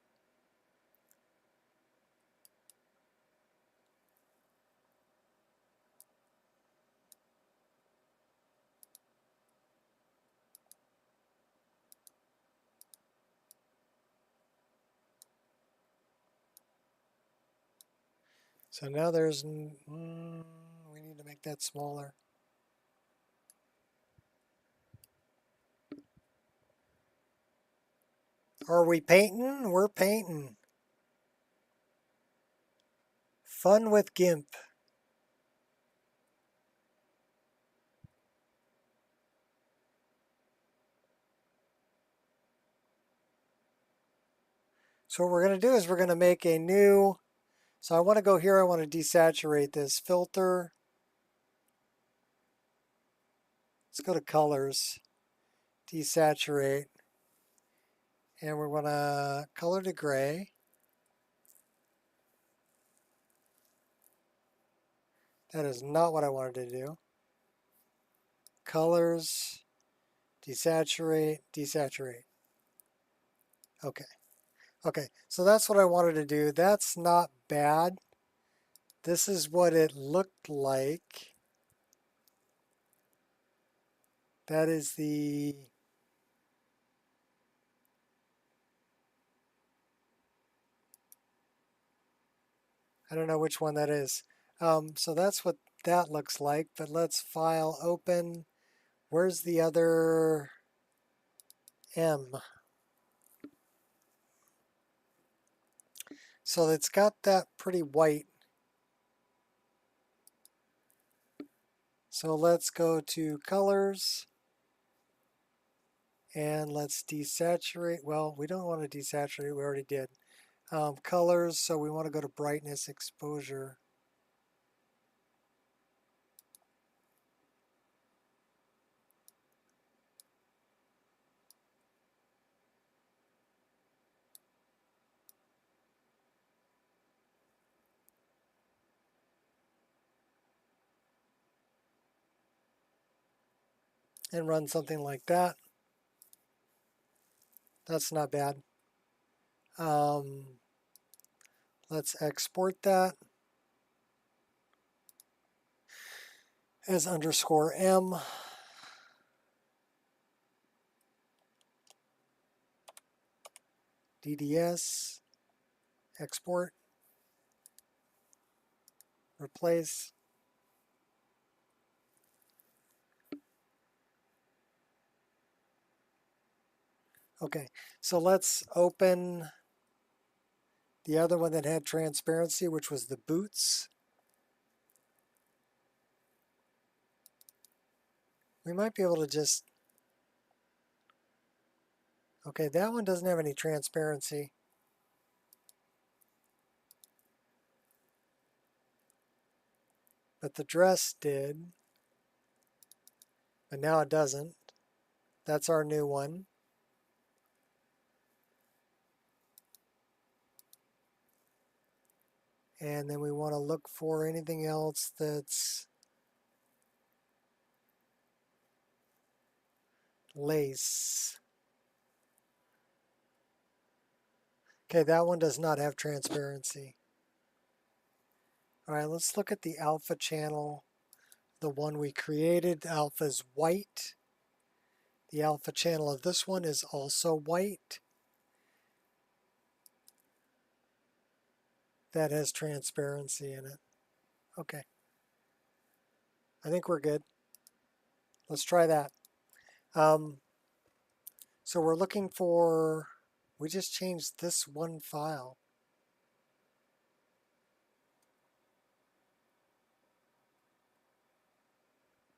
So now there's, we need to make that smaller. Are we painting? We're painting. Fun with GIMP. So what we're going to do is we're going to make a new, so I want to go here, I want to desaturate this filter. Let's go to colors, desaturate, and we're going to color to gray. That is not what I wanted to do. Colors, desaturate, desaturate. Okay. Okay, so that's what I wanted to do. That's not bad. This is what it looked like. That is the... I don't know which one that is. So that's what that looks like, but let's file open. Where's the other M? So it's got that pretty white. So let's go to colors and let's desaturate. Well, we don't want to desaturate, we already did. Colors, so we want to go to brightness, exposure. And run something like that. That's not bad. Let's export that as _M. DDS, export, replace. Okay, so let's open the other one that had transparency, which was the boots. We might be able to just... Okay, that one doesn't have any transparency. But the dress did. But now it doesn't. That's our new one. And then we want to look for anything else that's lace. Okay, that one does not have transparency. All right, let's look at the alpha channel. The one we created, alpha is white. The alpha channel of this one is also white. That has transparency in it. Okay. I think we're good. Let's try that. So we're looking for, we just changed this one file.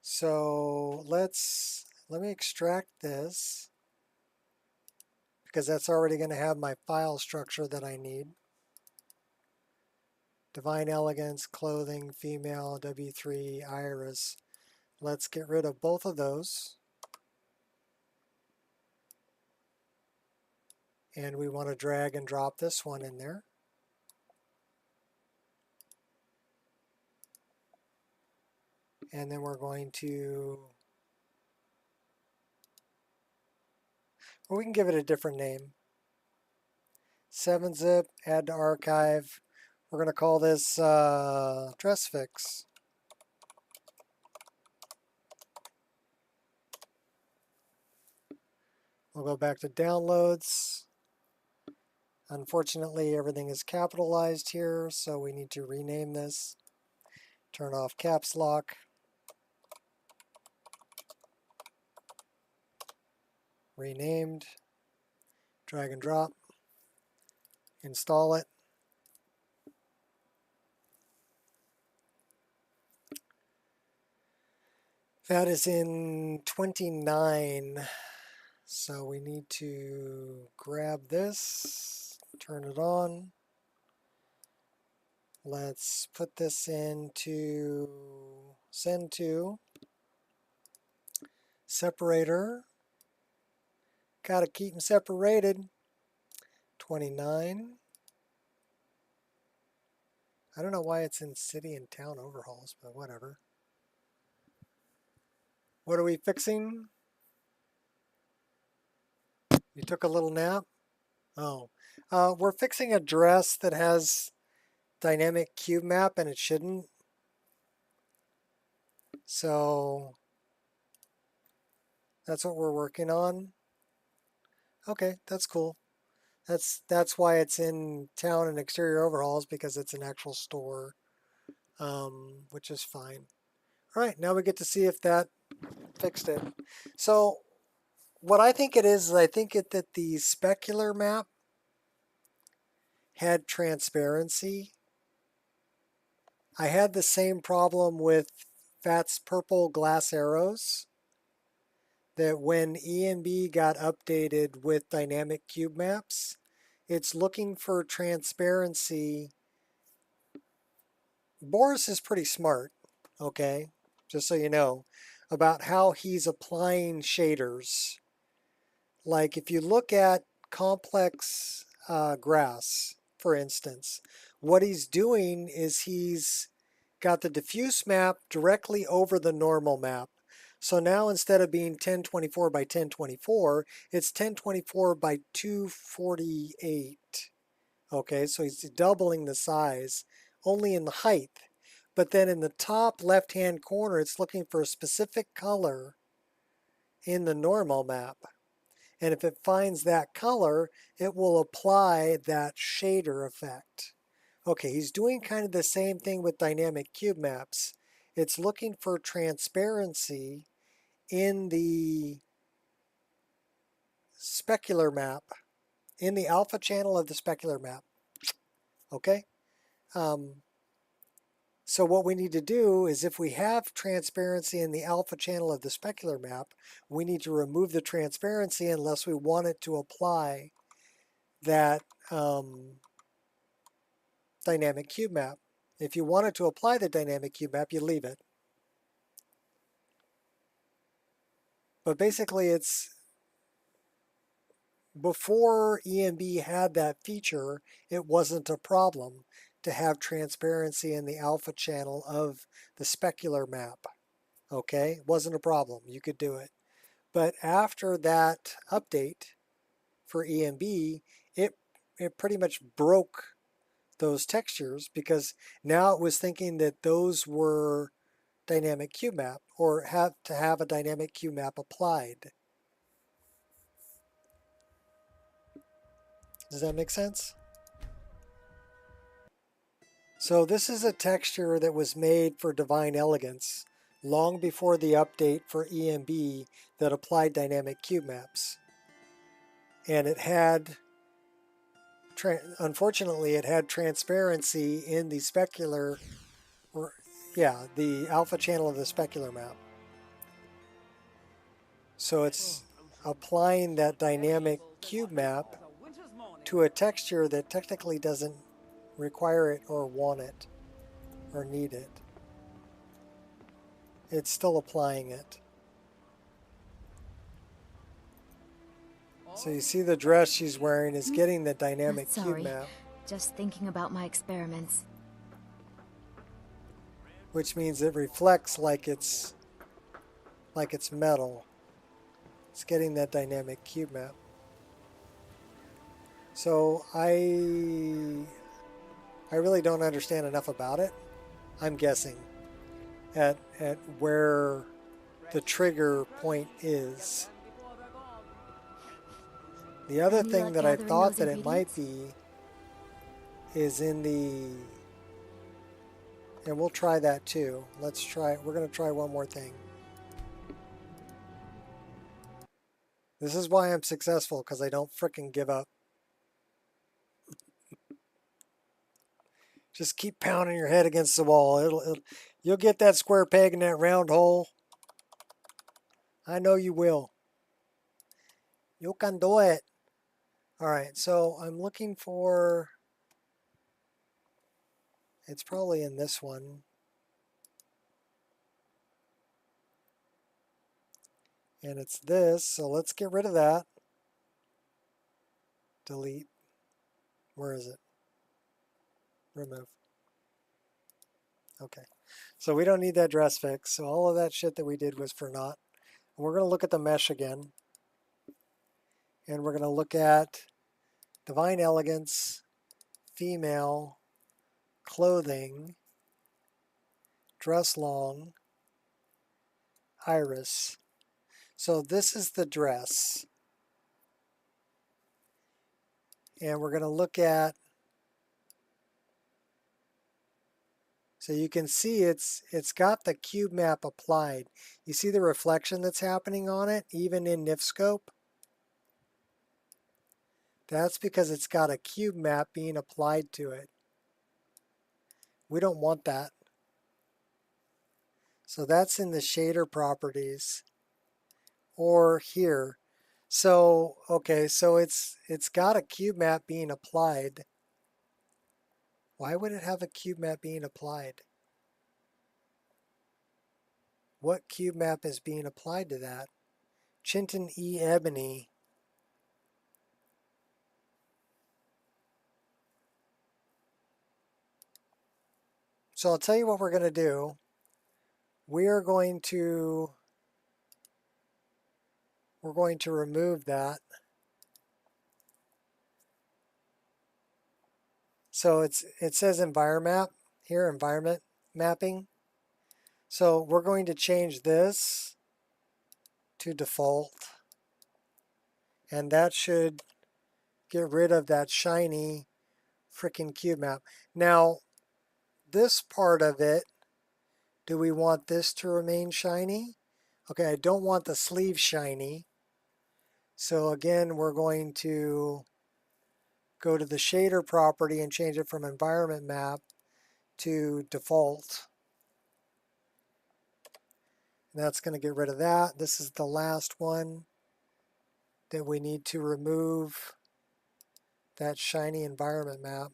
So let me extract this because that's already going to have my file structure that I need. Divine Elegance, Clothing, Female, W3, Iris. Let's get rid of both of those. And we want to drag and drop this one in there. And then we're going to, Well, we can give it a different name. 7-zip, add to archive. We're going to call this dress fix. We'll go back to downloads. Unfortunately, everything is capitalized here, so we need to rename this. Turn off caps lock. Renamed. Drag and drop. Install it. That is in 29. So we need to grab this, turn it on. Let's put this into send to separator. Got to keep them separated. 29. I don't know why it's in city and town overhauls, but whatever. What are we fixing? You took a little nap? Oh. We're fixing a dress that has dynamic cube map and it shouldn't. So that's what we're working on. Okay, that's cool. That's why it's in town and exterior overhauls, because it's an actual store, which is fine. All right, now we get to see if that fixed it. So what I think it is I think that the specular map had transparency. I had the same problem with Fat's purple glass arrows, that when EMB got updated with dynamic cube maps, it's looking for transparency. Boris is pretty smart, okay, just so you know, about how he's applying shaders. Like if you look at complex grass, for instance, what he's doing is he's got the diffuse map directly over the normal map. So now instead of being 1024 by 1024, it's 1024 by 248. Okay, so he's doubling the size only in the height. But then in the top left-hand corner, it's looking for a specific color in the normal map. And if it finds that color, it will apply that shader effect. Okay, he's doing kind of the same thing with dynamic cube maps. It's looking for transparency in the specular map, in the alpha channel of the specular map. Okay? So what we need to do is, if we have transparency in the alpha channel of the specular map, we need to remove the transparency unless we want it to apply that dynamic cube map. If you want it to apply the dynamic cube map, you leave it. But basically it's, before EMB had that feature, it wasn't a problem to have transparency in the alpha channel of the specular map. Okay, it wasn't a problem. You could do it. But after that update for EMB, it pretty much broke those textures, because now it was thinking that those were dynamic cube map, or have to have a dynamic cube map applied. Does that make sense? So this is a texture that was made for Divine Elegance long before the update for EMB that applied dynamic cube maps. And it had, unfortunately, it had transparency in the specular, or yeah, the alpha channel of the specular map. So it's applying that dynamic cube map to a texture that technically doesn't require it or want it or need it. It's still applying it. So you see the dress she's wearing is getting the dynamic cube map. Just thinking about my experiments. Which means it reflects like it's metal. It's getting that dynamic cube map. So I really don't understand enough about it. I'm guessing at where the trigger point is. The other Any thing luck that I gathering thought those that it might ingredients? be is in the, and we'll try that too. Let's try, we're going to try one more thing. This is why I'm successful, because I don't frickin' give up. Just keep pounding your head against the wall. You'll get that square peg in that round hole. I know you will. You can do it. All right, so I'm looking for, it's probably in this one. And it's this, so let's get rid of that. Delete. Where is it? Remove. Okay. So we don't need that dress fix. So all of that shit that we did was for naught. We're going to look at the mesh again. And we're going to look at Divine Elegance, Female, Clothing, Dress Long, Iris. So this is the dress. And we're going to look at, so you can see it's got the cube map applied. You see the reflection that's happening on it, even in NIFScope? That's because it's got a cube map being applied to it. We don't want that. So that's in the shader properties or here. So, okay, so it's got a cube map being applied. Why would it have a cube map being applied? What cube map is being applied to that? Chinton E. Ebony. So I'll tell you what we're going to do. We're going to remove that. So it says environment here, environment mapping. So we're going to change this to default. And that should get rid of that shiny freaking cube map. Now, this part of it, do we want this to remain shiny? Okay, I don't want the sleeve shiny. So again, we're going to go to the shader property and change it from environment map to default. And that's going to get rid of that. This is the last one that we need to remove, that shiny environment map.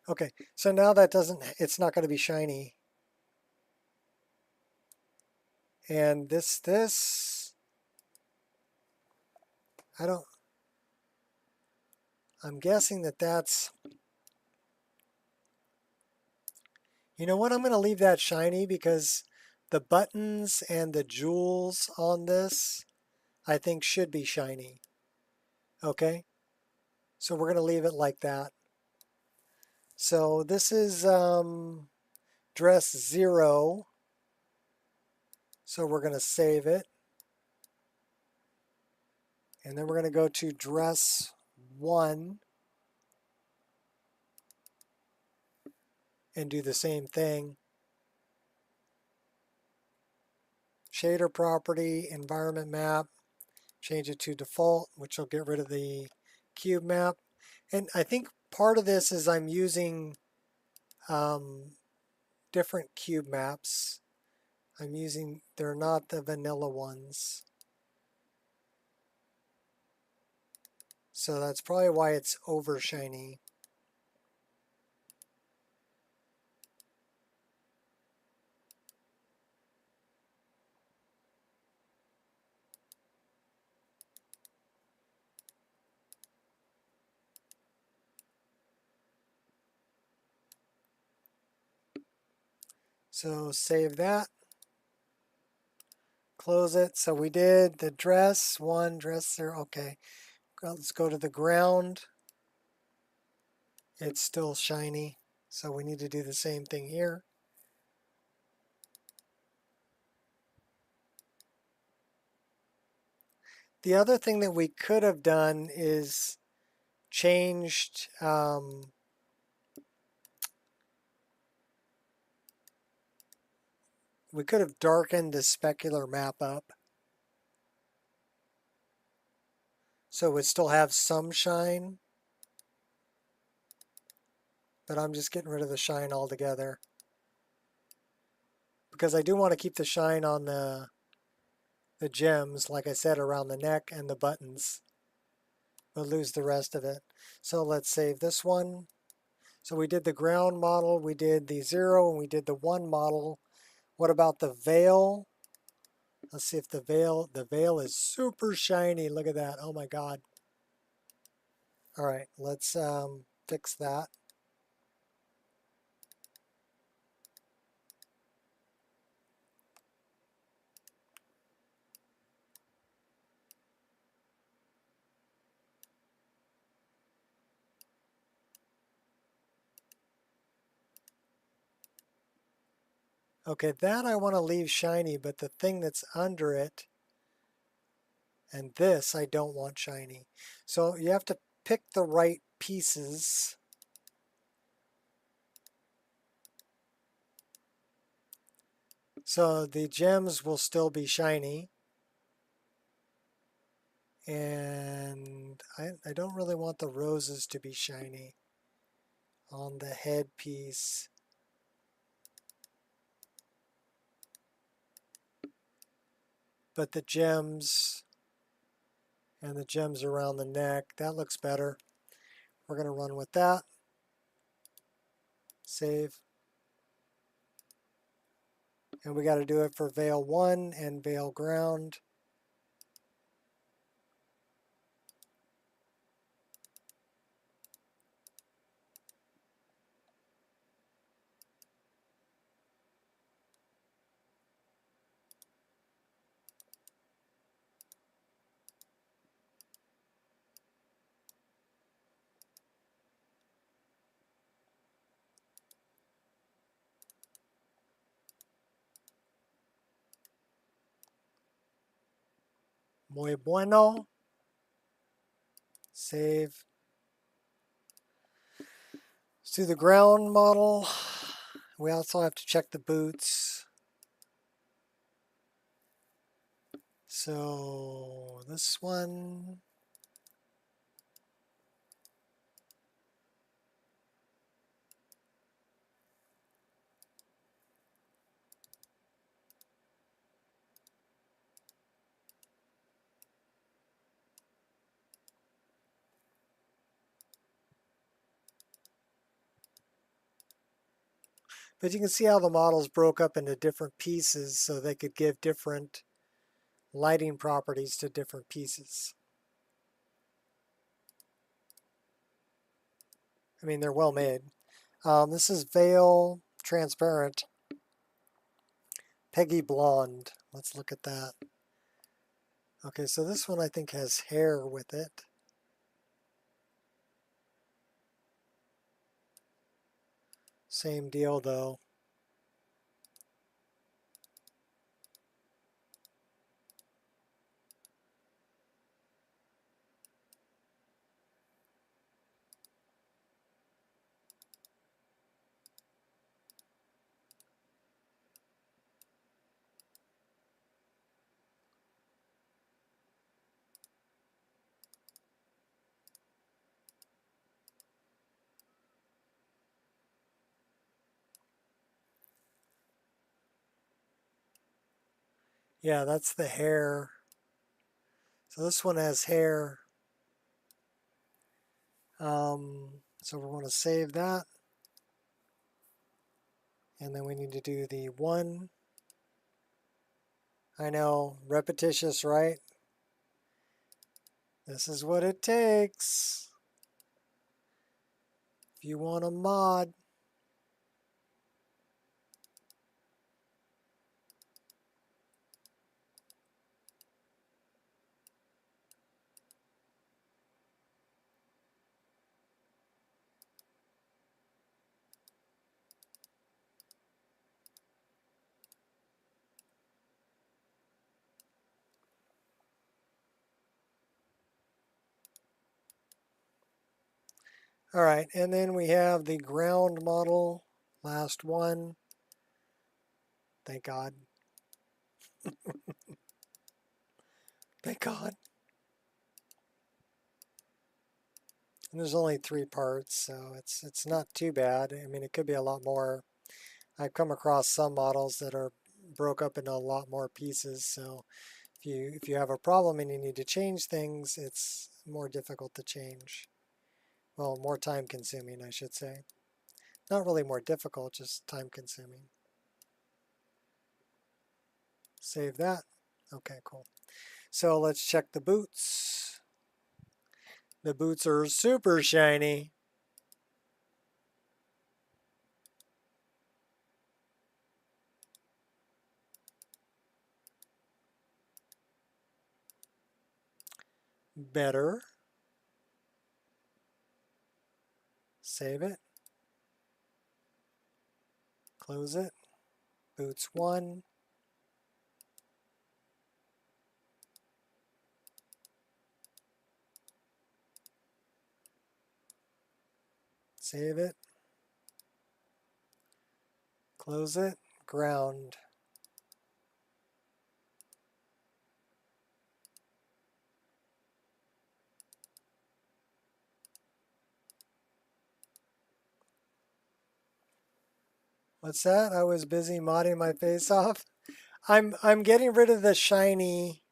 Okay, so now that it's not going to be shiny. And this, I'm guessing that's, you know what, I'm going to leave that shiny because the buttons and the jewels on this, I think should be shiny. Okay, so we're going to leave it like that. So this is dress 0. So we're going to save it. And then we're going to go to dress 1 and do the same thing. Shader property, environment map, change it to default, which will get rid of the cube map. And I think part of this is I'm using different cube maps. They're not the vanilla ones. So that's probably why it's over shiny. So save that. Close it. So we did the dress, one dress there. Okay. Let's go to the ground. It's still shiny. So we need to do the same thing here. The other thing that we could have done is changed we could have darkened the specular map up so it would still have some shine, but I'm just getting rid of the shine altogether because I do want to keep the shine on the gems, like I said, around the neck and the buttons, but lose the rest of it. So let's save this one. So we did the ground model, we did the 0, and we did the 1 model. What about the veil? Let's see if the veil is super shiny. Look at that. Oh my God. All right, let's fix that. Okay, that I want to leave shiny, but the thing that's under it and this I don't want shiny. So you have to pick the right pieces. So the gems will still be shiny. And I don't really want the roses to be shiny on the headpiece. But the gems and the gems around the neck, that looks better. We're going to run with that. Save. And we got to do it for Veil 1 and Veil Ground. Muy bueno. Save. Let's do the ground model. We also have to check the boots. So this one. But you can see how the models broke up into different pieces so they could give different lighting properties to different pieces. I mean, they're well made. This is Veil Transparent. Peggy Blonde. Let's look at that. Okay, so this one I think has hair with it. Same deal though. Yeah, that's the hair. So this one has hair. So we're going to save that. And then we need to do the 1. I know, repetitious, right? This is what it takes. If you want a mod. All right, and then we have the ground model, last one. Thank God. Thank God. And there's only 3 parts, so it's not too bad. I mean, it could be a lot more. I've come across some models that are broke up into a lot more pieces, so if you have a problem and you need to change things, it's more difficult to change. Well, more time consuming, I should say. Not really more difficult, just time consuming. Save that. Okay, cool. So let's check the boots. The boots are super shiny. Better. Save it. Close it. Boots 1. Save it. Close it. Ground. What's that? I was busy modding my face off. I'm getting rid of the shiny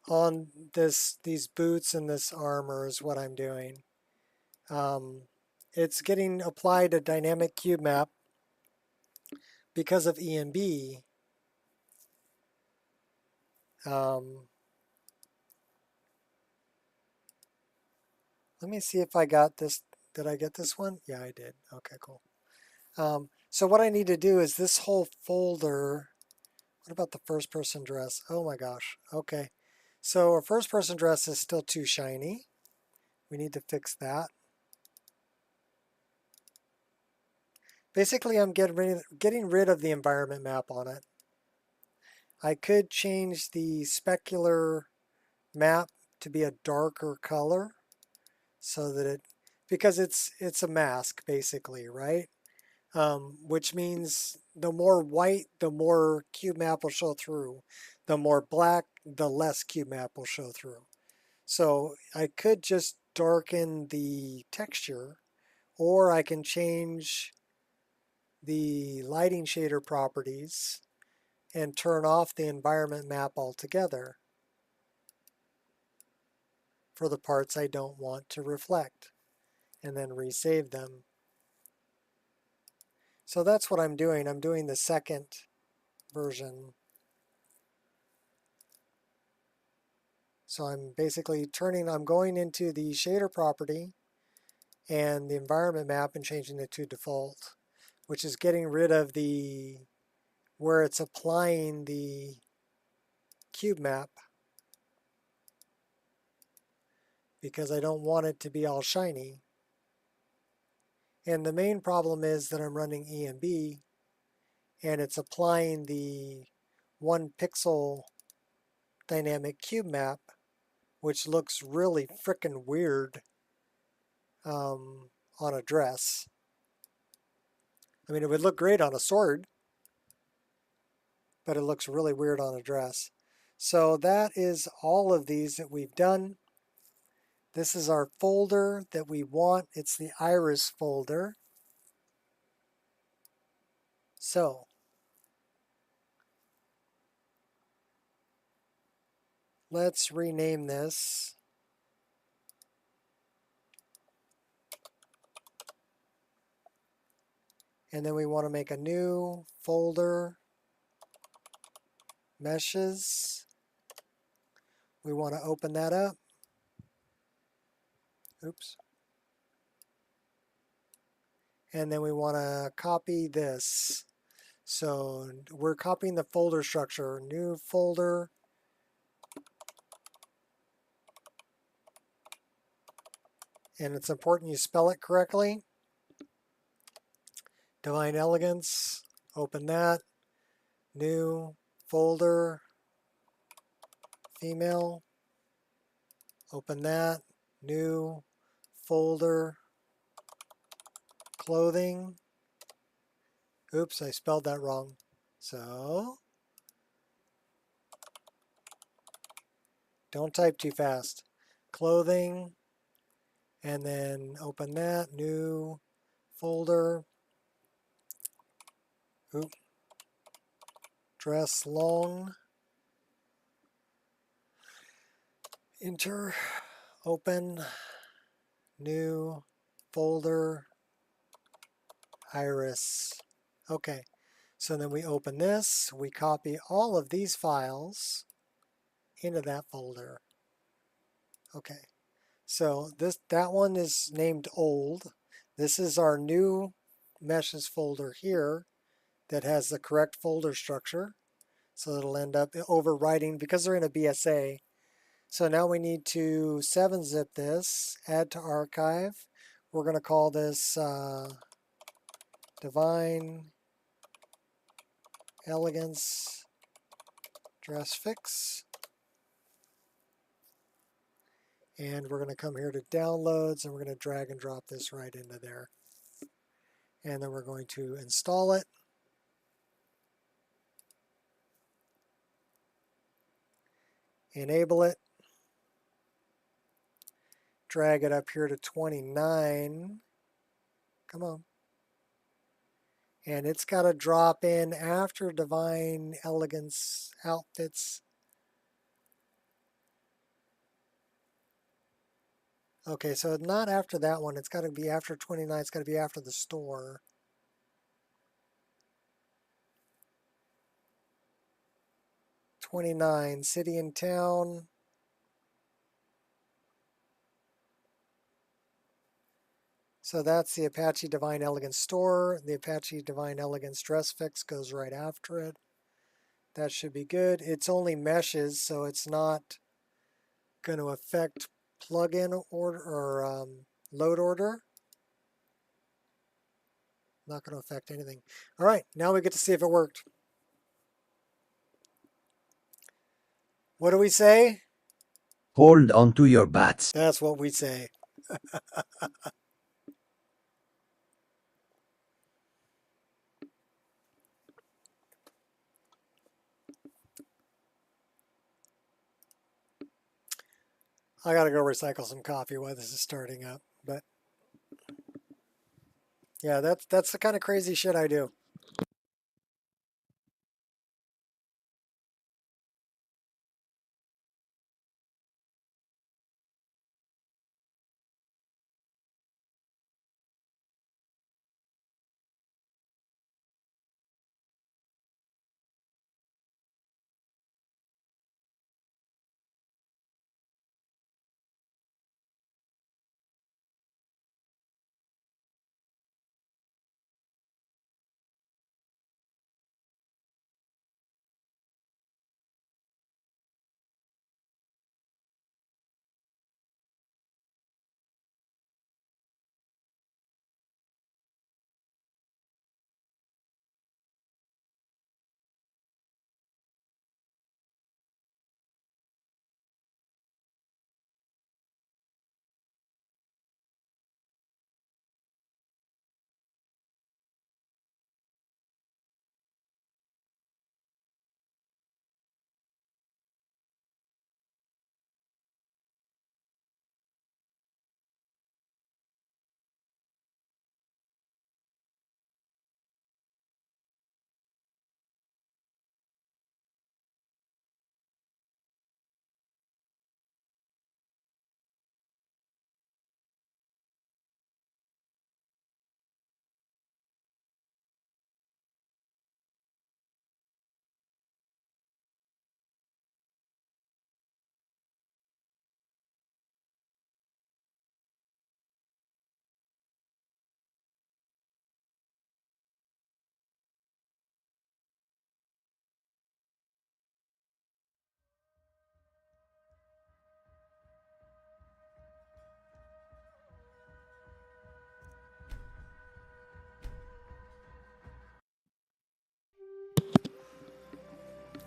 on these boots and this armor is what I'm doing. It's getting applied a dynamic cube map because of EMB. Let me see if I got this. Did I get this one? Yeah, I did. Okay, cool. So what I need to do is this whole folder. What about the first person dress? Oh my gosh. Okay. So our first person dress is still too shiny. We need to fix that. Basically, I'm getting rid of the environment map on it. I could change the specular map to be a darker color so that because it's a mask basically, right? Which means the more white, the more cube map will show through. The more black, the less cube map will show through. So I could just darken the texture, or I can change the lighting shader properties and turn off the environment map altogether for the parts I don't want to reflect, and then resave them. So that's what I'm doing. I'm doing the second version. So I'm basically I'm going into the shader property and the environment map and changing it to default, which is getting rid of where it's applying the cube map because I don't want it to be all shiny. And the main problem is that I'm running EMB and it's applying the 1 pixel dynamic cube map, which looks really frickin' weird on a dress. I mean, it would look great on a sword, but it looks really weird on a dress. So that is all of these that we've done. This is our folder that we want. It's the iris folder. So let's rename this. And then we want to make a new folder, meshes. We want to open that up. Oops. And then we want to copy this. So we're copying the folder structure. New folder. And it's important you spell it correctly. Divine Elegance. Open that. New folder. Female. Open that. New folder, clothing. Oops, I spelled that wrong. So, don't type too fast. Clothing, and then open that, new folder. Oop. Dress long. Enter, open, new folder, iris. Okay, so then we open this, we copy all of these files into that folder. Okay, so that one is named old. This is our new meshes folder here that has the correct folder structure. So it'll end up overwriting because they're in a BSA. So now we need to 7-zip this, add to archive. We're going to call this Divine Elegance Dress Fix. And we're going to come here to downloads and we're going to drag and drop this right into there. And then we're going to install it. Enable it. Drag it up here to 29. Come on. And it's got to drop in after Divine Elegance Outfits. Okay, so not after that one. It's got to be after 29. It's got to be after the store. $29, city and town. So that's the Apache Divine Elegance store. The Apache Divine Elegance Dress Fix goes right after it. That should be good. It's only meshes, so it's not going to affect plugin order or load order. Not going to affect anything. All right, now we get to see if it worked. What do we say? Hold on to your bats. That's what we say. I gotta go recycle some coffee while this is starting up, but yeah, that's the kind of crazy shit I do.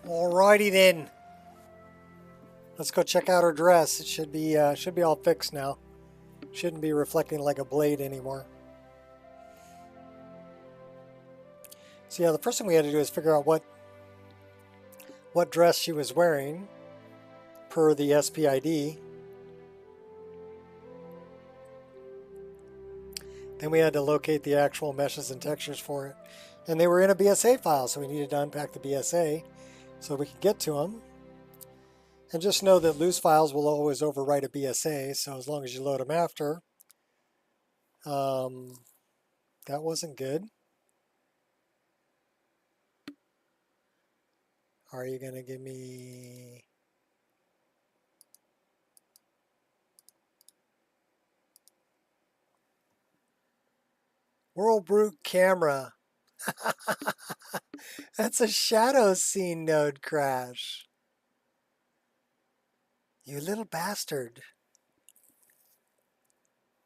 Alrighty then. Let's go check out her dress. It should be all fixed now. Shouldn't be reflecting like a blade anymore. So yeah, the first thing we had to do is figure out what dress she was wearing per the SPID. Then we had to locate the actual meshes and textures for it. And they were in a BSA file, so we needed to unpack the BSA so we could get to them. And just know that loose files will always overwrite a BSA, so as long as you load them after. That wasn't good. Are you going to give me... World Brute camera. That's a shadow scene node crash. You little bastard.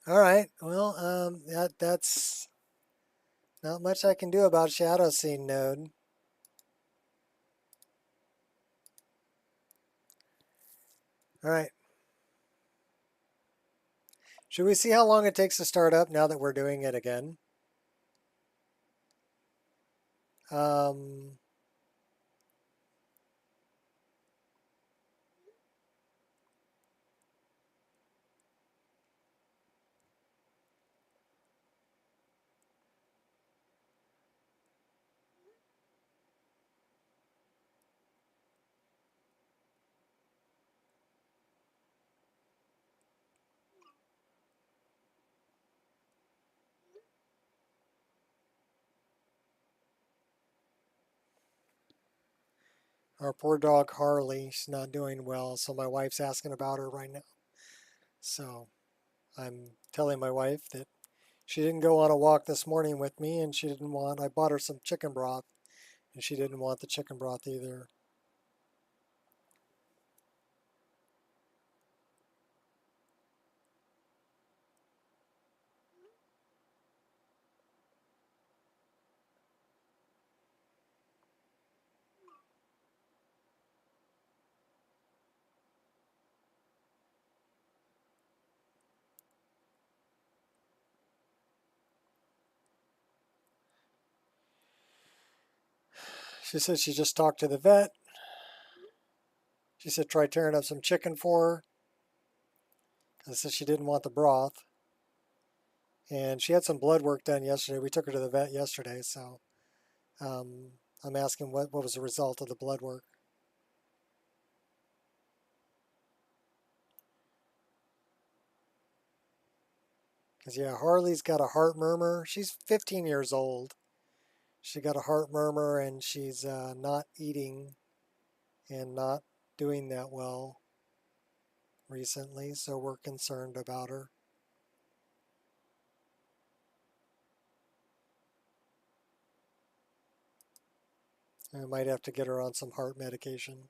All right. Well, that's not much I can do about shadow scene node. All right. Should we see how long it takes to start up now that we're doing it again? Our poor dog Harley, she's not doing well, so my wife's asking about her right now. So I'm telling my wife that she didn't go on a walk this morning with me, and she didn't want, I bought her some chicken broth, and she didn't want the chicken broth either. She said she just talked to the vet. She said try tearing up some chicken for her. I said she didn't want the broth. And she had some blood work done yesterday. We took her to the vet yesterday, so I'm asking what was the result of the blood work. Because, yeah, Harley's got a heart murmur. She's 15 years old. She got a heart murmur, and she's not eating and not doing that well recently, so we're concerned about her. I might have to get her on some heart medication.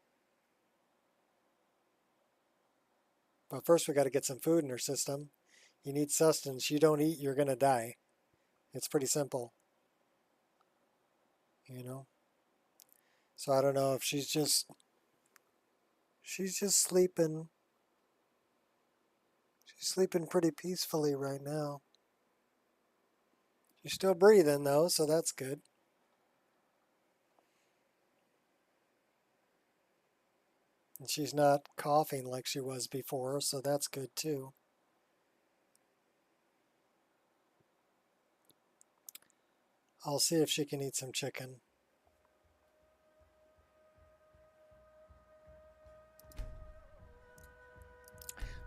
But first we got to get some food in her system. You need sustenance. You don't eat, you're going to die. It's pretty simple. You know? So I don't know if she's just sleeping. She's sleeping pretty peacefully right now. She's still breathing though, so that's good. And she's not coughing like she was before, so that's good too. I'll see if she can eat some chicken.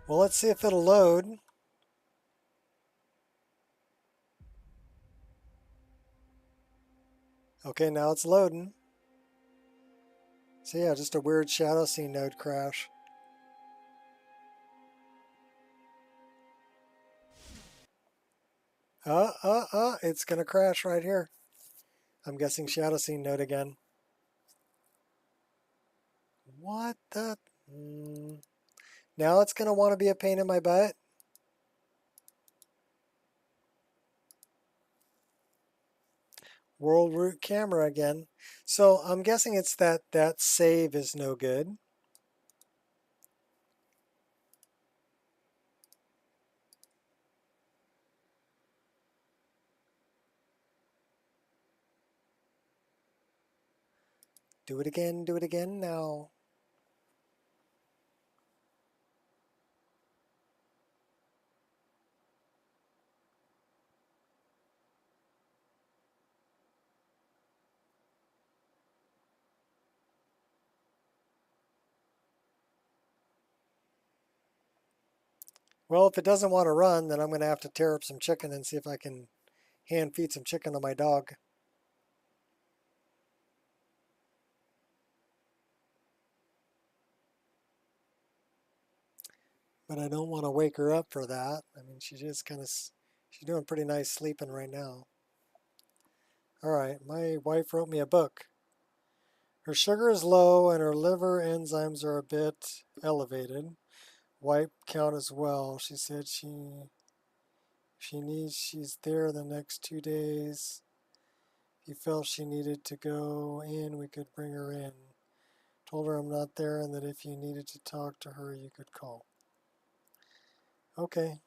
Well, let's see if it'll load. Okay, now it's loading. So yeah, just a weird shadow scene node crash. It's gonna crash right here. I'm guessing shadow scene node again. What the? Now it's gonna want to be a pain in my butt. World root camera again. So I'm guessing it's that save is no good. Do it again now. Well, if it doesn't want to run, then I'm going to have to tear up some chicken and see if I can hand feed some chicken to my dog. But I don't want to wake her up for that. I mean, she's doing pretty nice sleeping right now. All right, my wife wrote me a book. Her sugar is low and her liver enzymes are a bit elevated. Wipe count as well. She said she's there the next 2 days. If you felt she needed to go in, we could bring her in. Told her I'm not there and that if you needed to talk to her, you could call. Okay.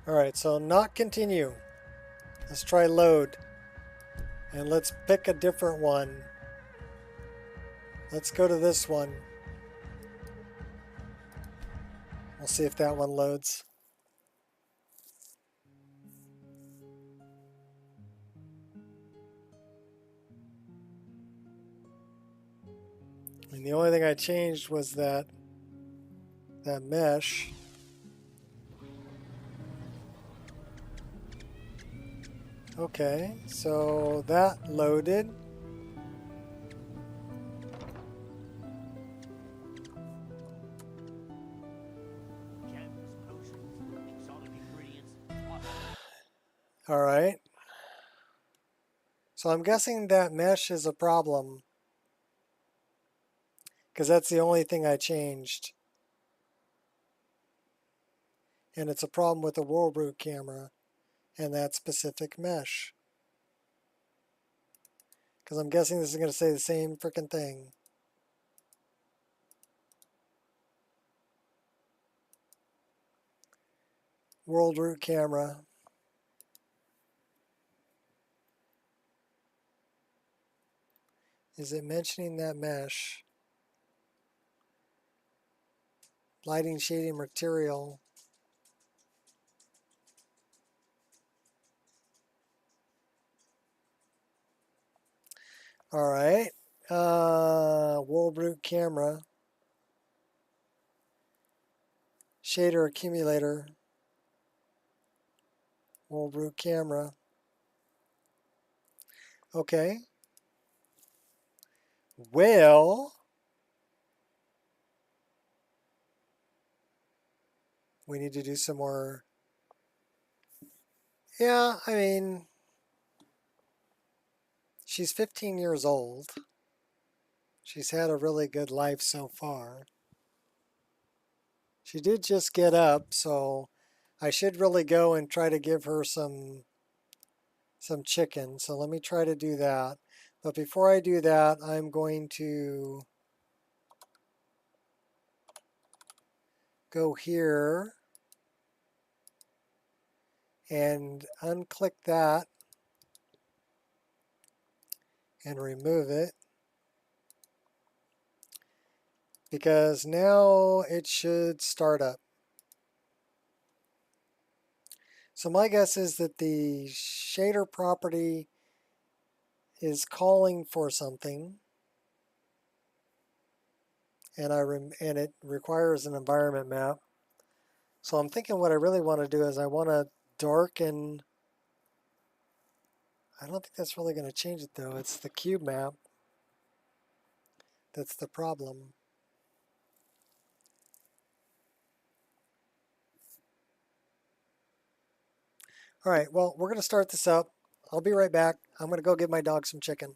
All right, so not continue. Let's try load. And let's pick a different one. Let's go to this one. We'll see if that one loads. And the only thing I changed was that mesh. Okay, so that loaded. All right. So I'm guessing that mesh is a problem because that's the only thing I changed. And it's a problem with the world root camera and that specific mesh. Because I'm guessing this is going to say the same freaking thing. World root camera. Is it mentioning that mesh? Lighting, shading, material. All right. World root camera. Shader accumulator. World root camera. Okay. Well, we need to do some more. Yeah, I mean, she's 15 years old. She's had a really good life so far. She did just get up, so I should really go and try to give her some chicken. So let me try to do that. But before I do that, I'm going to go here and unclick that and remove it. Because now it should start up. So my guess is that the shader property is calling for something, and it requires an environment map. So I'm thinking what I really want to do is I want to darken. I don't think that's really going to change it though. It's the cube map that's the problem. All right, well, we're going to start this up. I'll be right back. I'm going to go give my dog some chicken.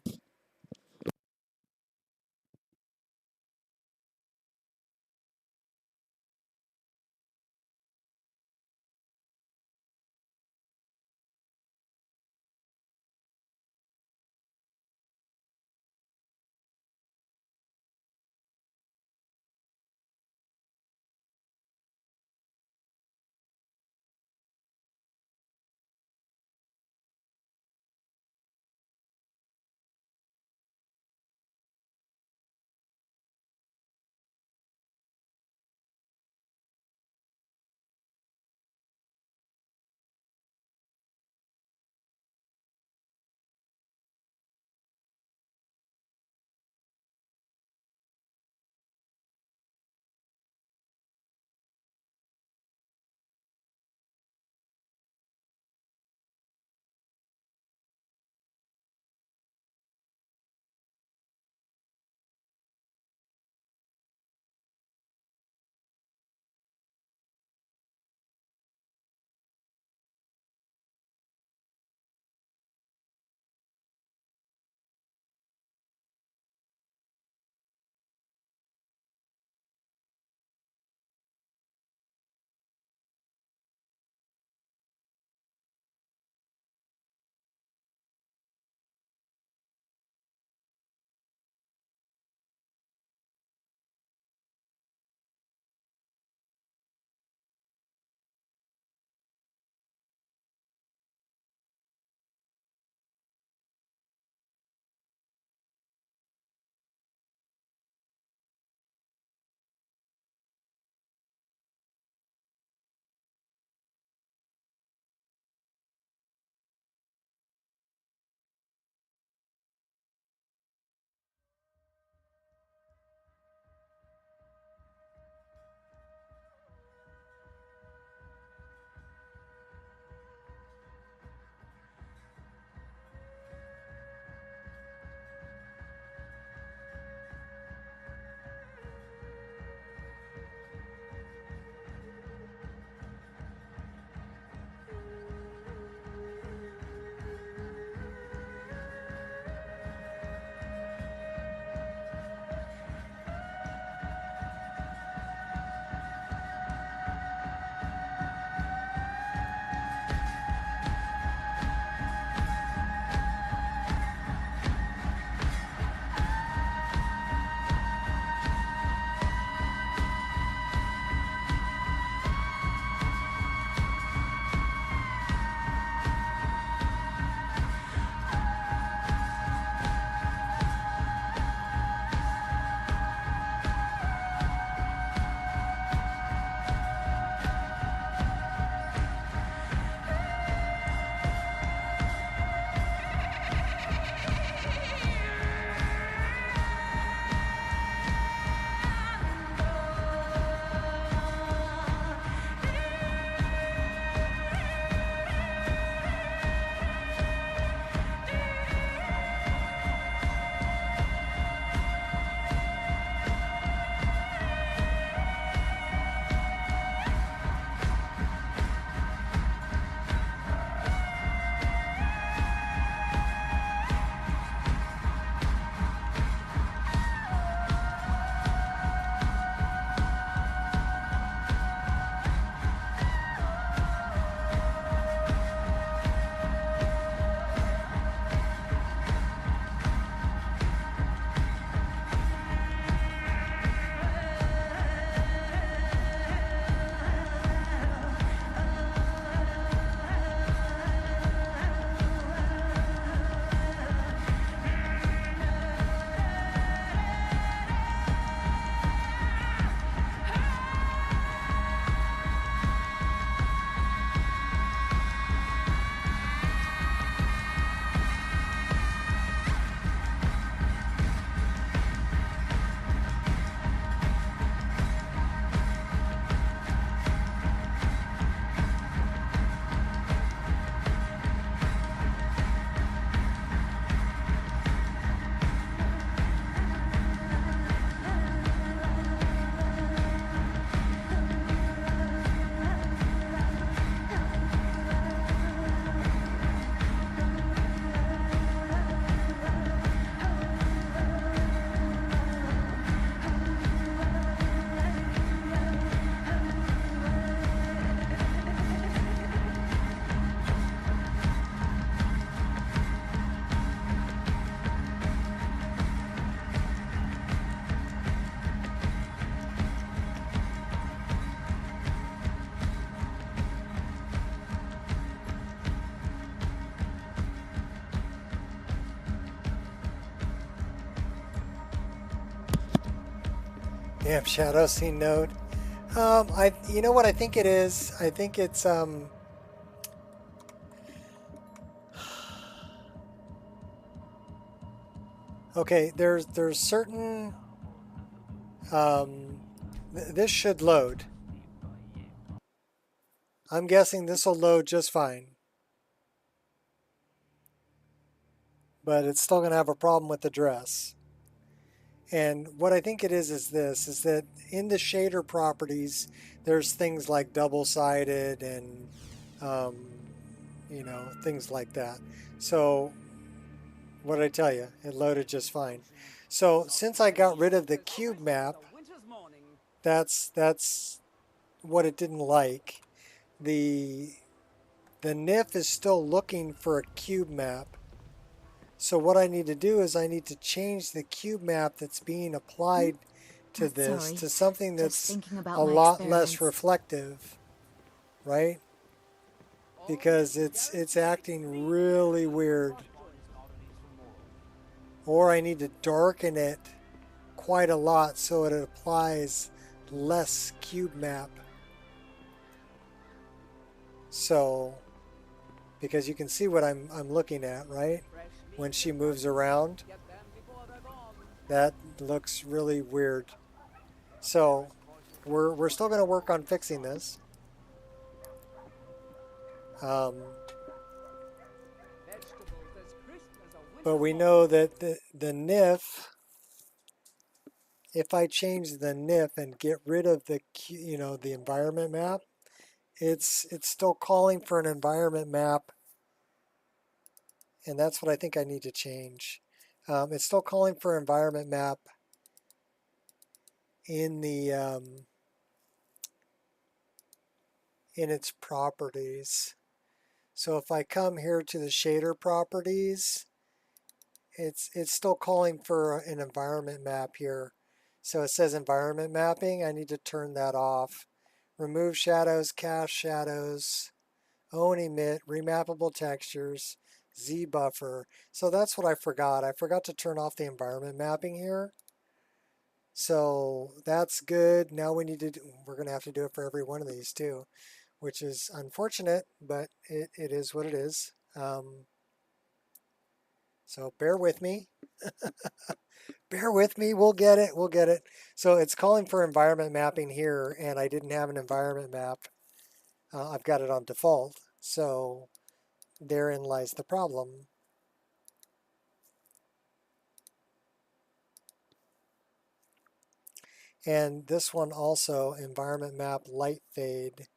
Damn shadow scene node. You know what I think it is? I think it's okay. There's certain this should load. I'm guessing this will load just fine, but it's still gonna have a problem with the dress. And what I think it is this, is that in the shader properties, there's things like double-sided and, you know, things like that. So what did I tell you? It loaded just fine. So since I got rid of the cube map, that's what it didn't like. The NIF is still looking for a cube map. So what I need to do is I need to change the cube map that's being applied to this to something that's a lot less reflective, right? Because it's acting really weird. Or I need to darken it quite a lot so it applies less cube map. So, because you can see what I'm looking at, right? When she moves around, that looks really weird. So we're still going to work on fixing this. But we know that the NIF, if I change the NIF and get rid of the, you know, the environment map, it's still calling for an environment map. And that's what I think I need to change. It's still calling for environment map in the in its properties. So if I come here to the shader properties, it's still calling for an environment map here. So it says environment mapping. I need to turn that off. Remove shadows, cast shadows, own emit, remappable textures, Z buffer. So that's what I forgot. I forgot to turn off the environment mapping here. So that's good. Now we need to we're going to have to do it for every one of these too, which is unfortunate, but it is what it is. So bear with me. Bear with me. We'll get it. We'll get it. So it's calling for environment mapping here, and I didn't have an environment map. I've got it on default. So therein lies the problem. And this one also, environment map light fade.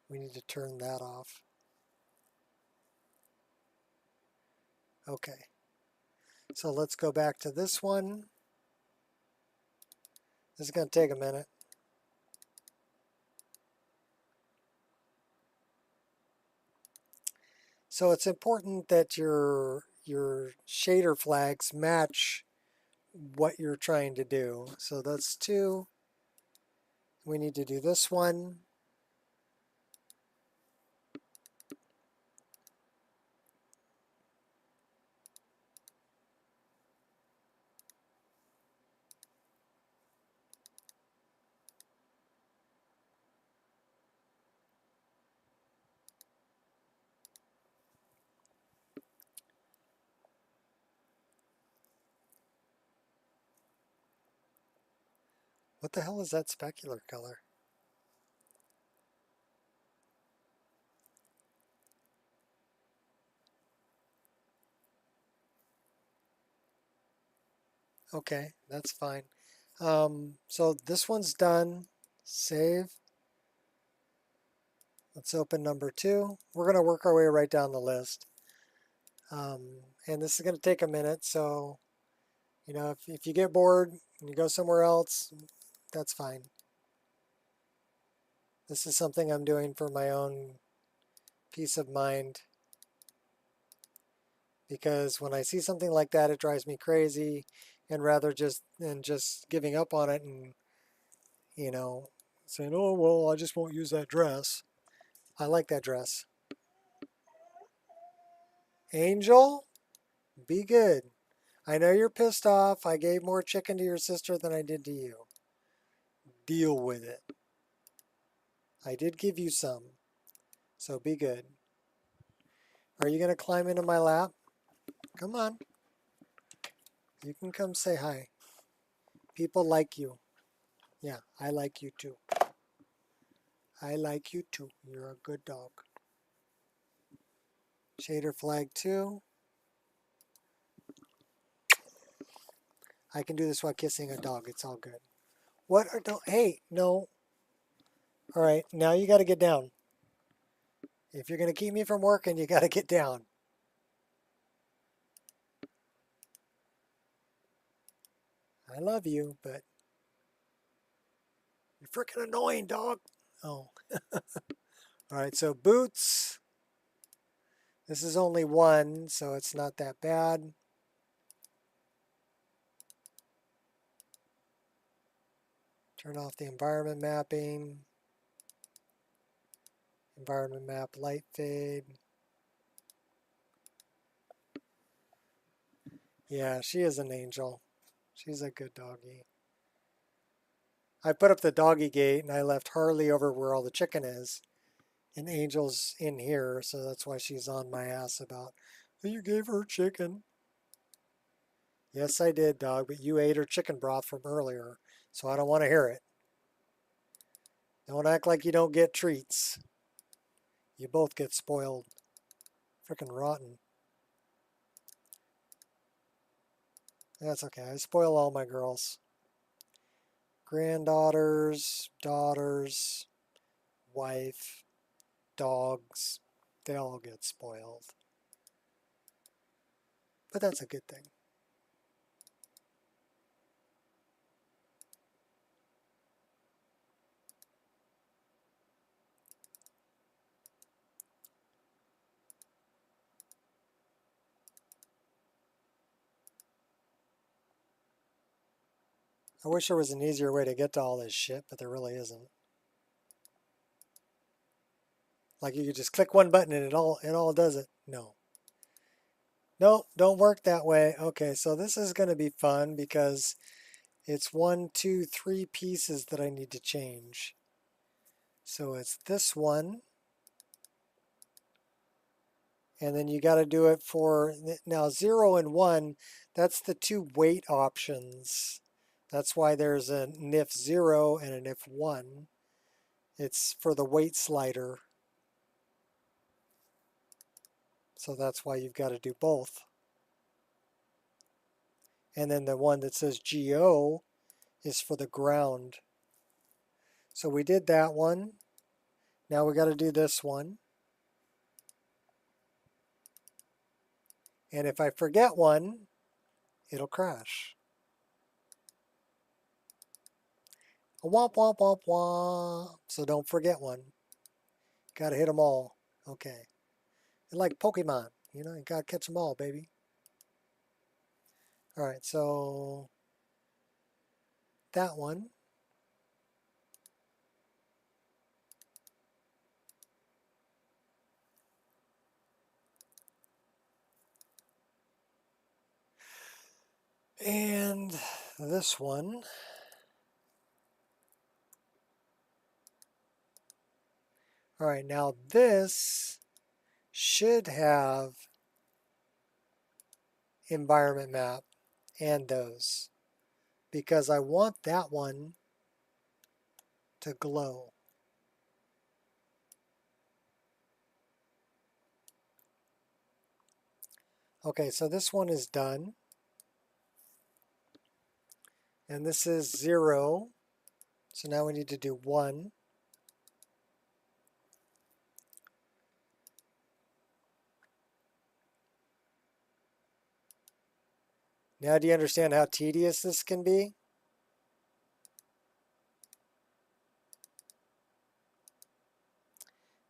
We need to turn that off. Okay. So let's go back to this one. This is going to take a minute. So it's important that your shader flags match what you're trying to do. So that's 2. We need to do this one. What the hell is that specular color? Okay, that's fine. So this one's done. Save. Let's open number 2. We're going to work our way right down the list. And this is going to take a minute, so you know, if you get bored and you go somewhere else, that's fine. This is something I'm doing for my own peace of mind. Because when I see something like that, it drives me crazy. And rather than just giving up on it and, you know, saying, oh, well, I just won't use that dress. I like that dress. Angel, be good. I know you're pissed off. I gave more chicken to your sister than I did to you. Deal with it. I did give you some, so be good. Are you going to climb into my lap? Come on. You can come say hi. People like you. Yeah, I like you too. I like you too. You're a good dog. Shader flag 2. I can do this while kissing a dog. It's all good. What are don't hey, no. All right, now you got to get down. If you're going to keep me from working, you got to get down. I love you, but you're freaking annoying, dog. Oh. All right, so boots. This is only 1, so it's not that bad. Turn off the environment mapping. Environment map light fade. Yeah, she is an angel. She's a good doggy. I put up the doggy gate and I left Harley over where all the chicken is. And Angel's in here, so that's why she's on my ass about, oh, you gave her chicken. Yes, I did, dog, but you ate her chicken broth from earlier, so I don't want to hear it. Don't act like you don't get treats. You both get spoiled. Frickin' rotten. That's okay. I spoil all my girls. Granddaughters, daughters, wife, dogs. They all get spoiled. But that's a good thing. I wish there was an easier way to get to all this shit, but there really isn't. Like you could just click one button and it all does it. No. No, don't work that way. Okay, so this is going to be fun because it's 1, 2, 3 pieces that I need to change. So it's this one. And then you got to do it for, now 0 and 1, that's the 2 weight options. That's why there's a NIF 0 and a NIF 1. It's for the weight slider. So that's why you've got to do both. And then the one that says GO is for the ground. So we did that one. Now we got to do this one. And if I forget one, it'll crash. Womp, womp, womp, womp. So don't forget one. Got to hit them all. Okay. And like Pokemon, you know, you got to catch them all, baby. All right, so that one. And this one. All right, now this should have environment map and those because I want that one to glow. Okay, so this one is done. And this is 0. So now we need to do 1. Now do you understand how tedious this can be?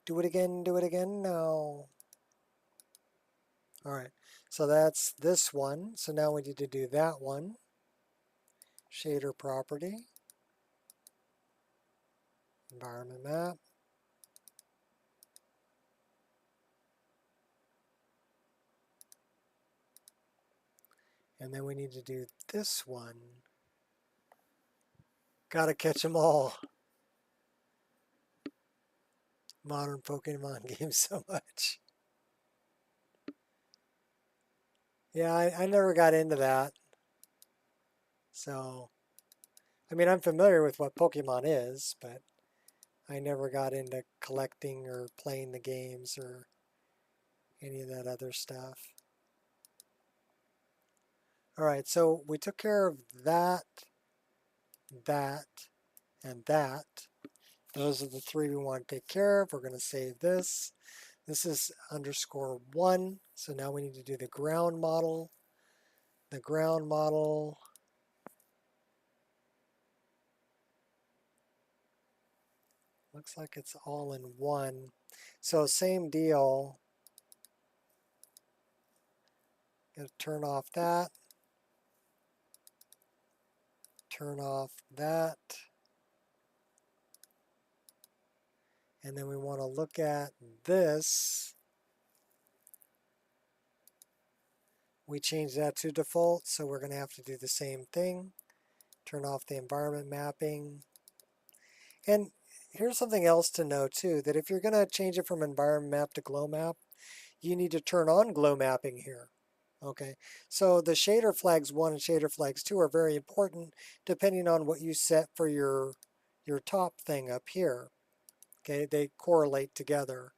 Do it again, no. All right, so that's this one. So now we need to do that one. Shader property. Environment map. And then we need to do this one. Gotta catch them all. Modern Pokemon games so much. Yeah, I never got into that. So, I mean, I'm familiar with what Pokemon is, but I never got into collecting or playing the games or any of that other stuff. All right, so we took care of that, that, and that. Those are the three we want to take care of. We're going to save this. This is _1. So now we need to do the ground model. The ground model. Looks like it's all in one. So same deal. Gotta turn off that. Turn off that. And then we want to look at this. We changed that to default, so we're going to have to do the same thing. Turn off the environment mapping. And here's something else to know too, that if you're going to change it from environment map to glow map, you need to turn on glow mapping here. Okay, so the shader flags 1 and shader flags 2 are very important depending on what you set for your top thing up here. Okay, they correlate together.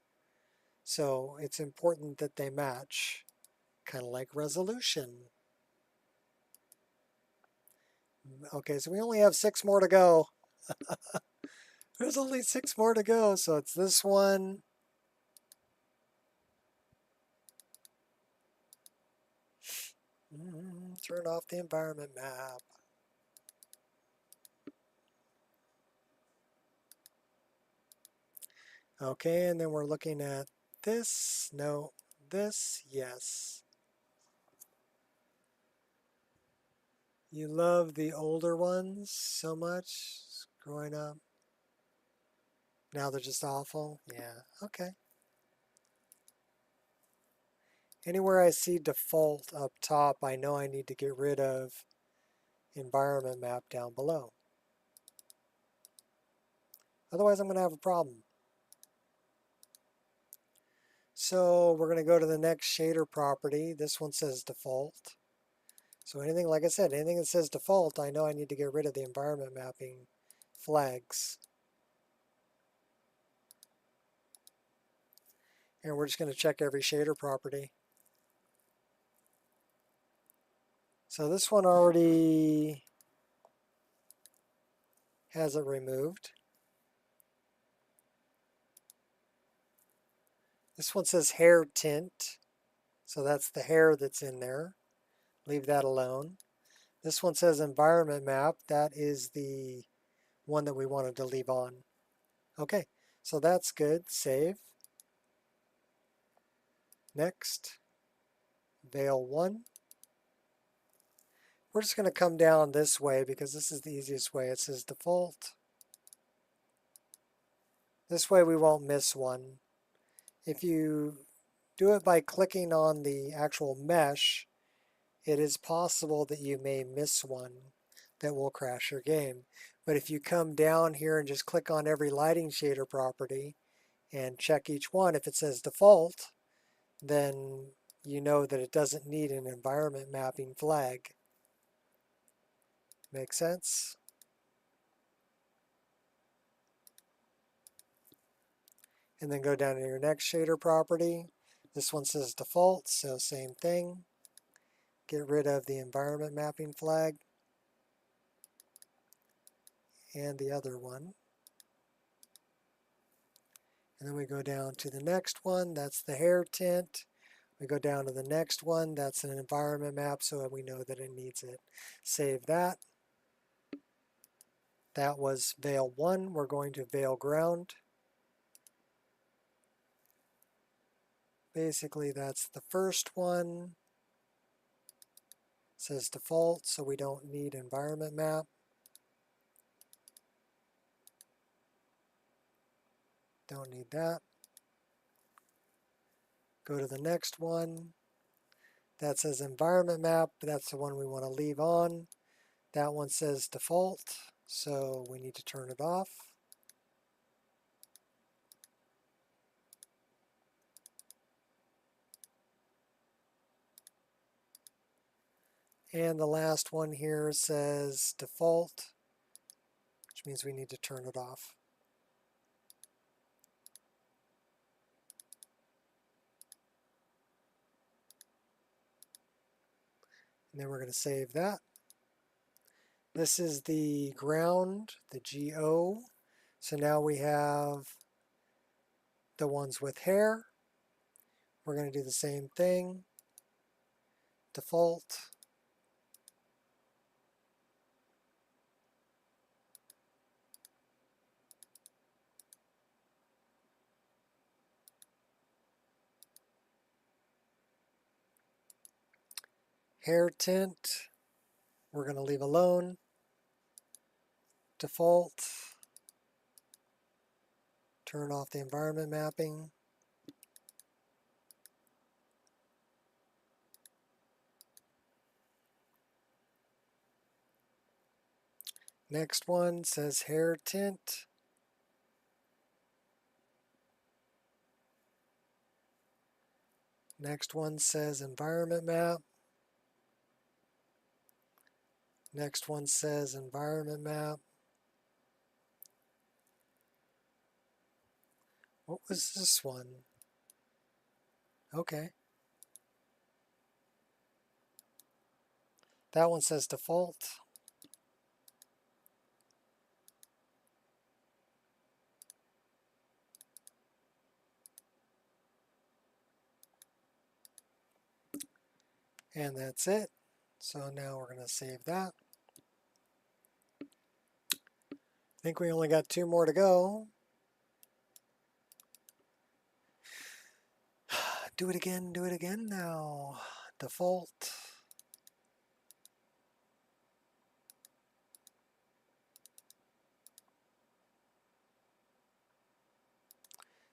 So it's important that they match, kind of like resolution. Okay, so we only have 6 more to go. There's only 6 more to go, so it's this one. Turn off the environment map. Okay, and then we're looking at this. No, this, yes. You love the older ones so much growing up. Now they're just awful. Yeah, okay. Anywhere I see default up top, I know I need to get rid of environment map down below. Otherwise, I'm going to have a problem. So we're going to go to the next shader property. This one says default. So anything, like I said, anything that says default, I know I need to get rid of the environment mapping flags. And we're just going to check every shader property. So this one already has it removed. This one says hair tint. So that's the hair that's in there. Leave that alone. This one says environment map. That is the one that we wanted to leave on. Okay, so that's good. Save. Next. Veil 1. We're just going to come down this way because this is the easiest way. It says default. This way we won't miss one. If you do it by clicking on the actual mesh, it is possible that you may miss one that will crash your game. But if you come down here and just click on every lighting shader property and check each one, if it says default, then you know that it doesn't need an environment mapping flag. Make sense? And then go down to your next shader property. This one says default, so same thing. Get rid of the environment mapping flag and the other one. And then we go down to the next one, that's the hair tint. We go down to the next one, that's an environment map, so we know that it needs it. Save that. That was Veil 1, we're going to Veil Ground. Basically that's the first one. It says default, so we don't need environment map. Don't need that. Go to the next one. That says environment map, but that's the one we want to leave on. That one says default. So we need to turn it off. And the last one here says default, which means we need to turn it off. And then we're going to save that. This is the ground, the GO. So now we have the ones with hair. We're going to do the same thing. Default. Hair tint, we're going to leave alone. Default. Turn off the environment mapping. Next one says hair tint. Next one says environment map. Next one says environment map. What was this one? Okay. That one says default. And that's it. So now we're going to save that. I think we only got 2 more to go. Do it again now. Default.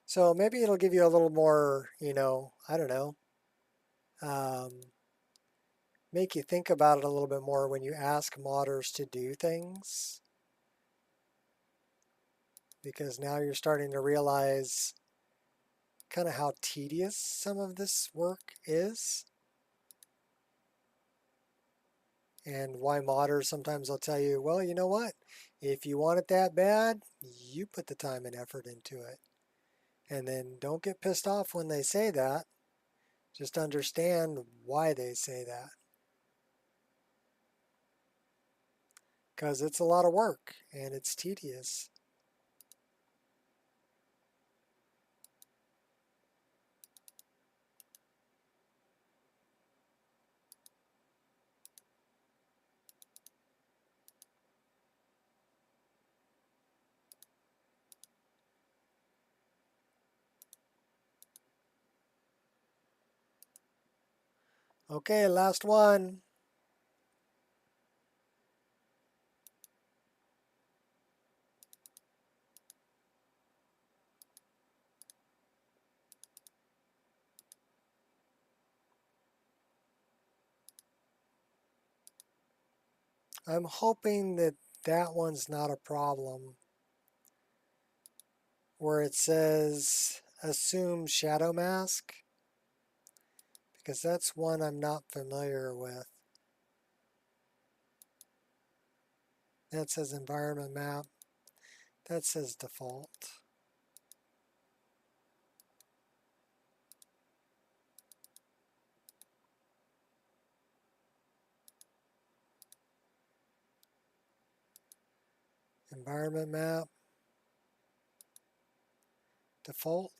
So maybe it'll give you a little more, I don't know, make you think about it a little bit more when you ask modders to do things. Because now you're starting to realize kind of how tedious some of this work is. And why modders sometimes will tell you, well, you know what? If you want it that bad, you put the time and effort into it. And then don't get pissed off when they say that. Just understand why they say that. Because it's a lot of work and it's tedious. Okay, last one. I'm hoping that that one's not a problem. Where it says assume shadow mask. Because that's one I'm not familiar with. That says environment map. That says default. Environment map. Default.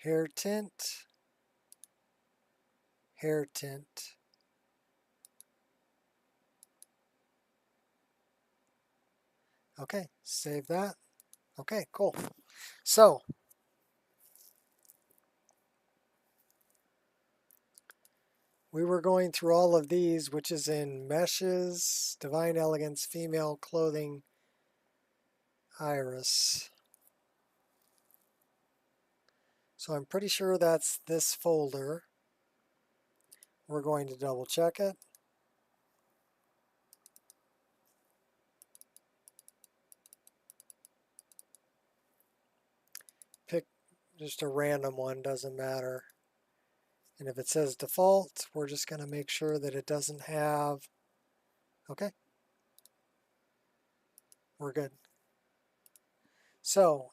Hair tint. Hair tint. Okay, save that. Okay, cool. So, we were going through all of these, which is in meshes, divine elegance, female clothing, Iris. So I'm pretty sure that's this folder. We're going to double check it. Pick just a random one, doesn't matter. And if it says default, we're just going to make sure that it doesn't have, okay. We're good. So,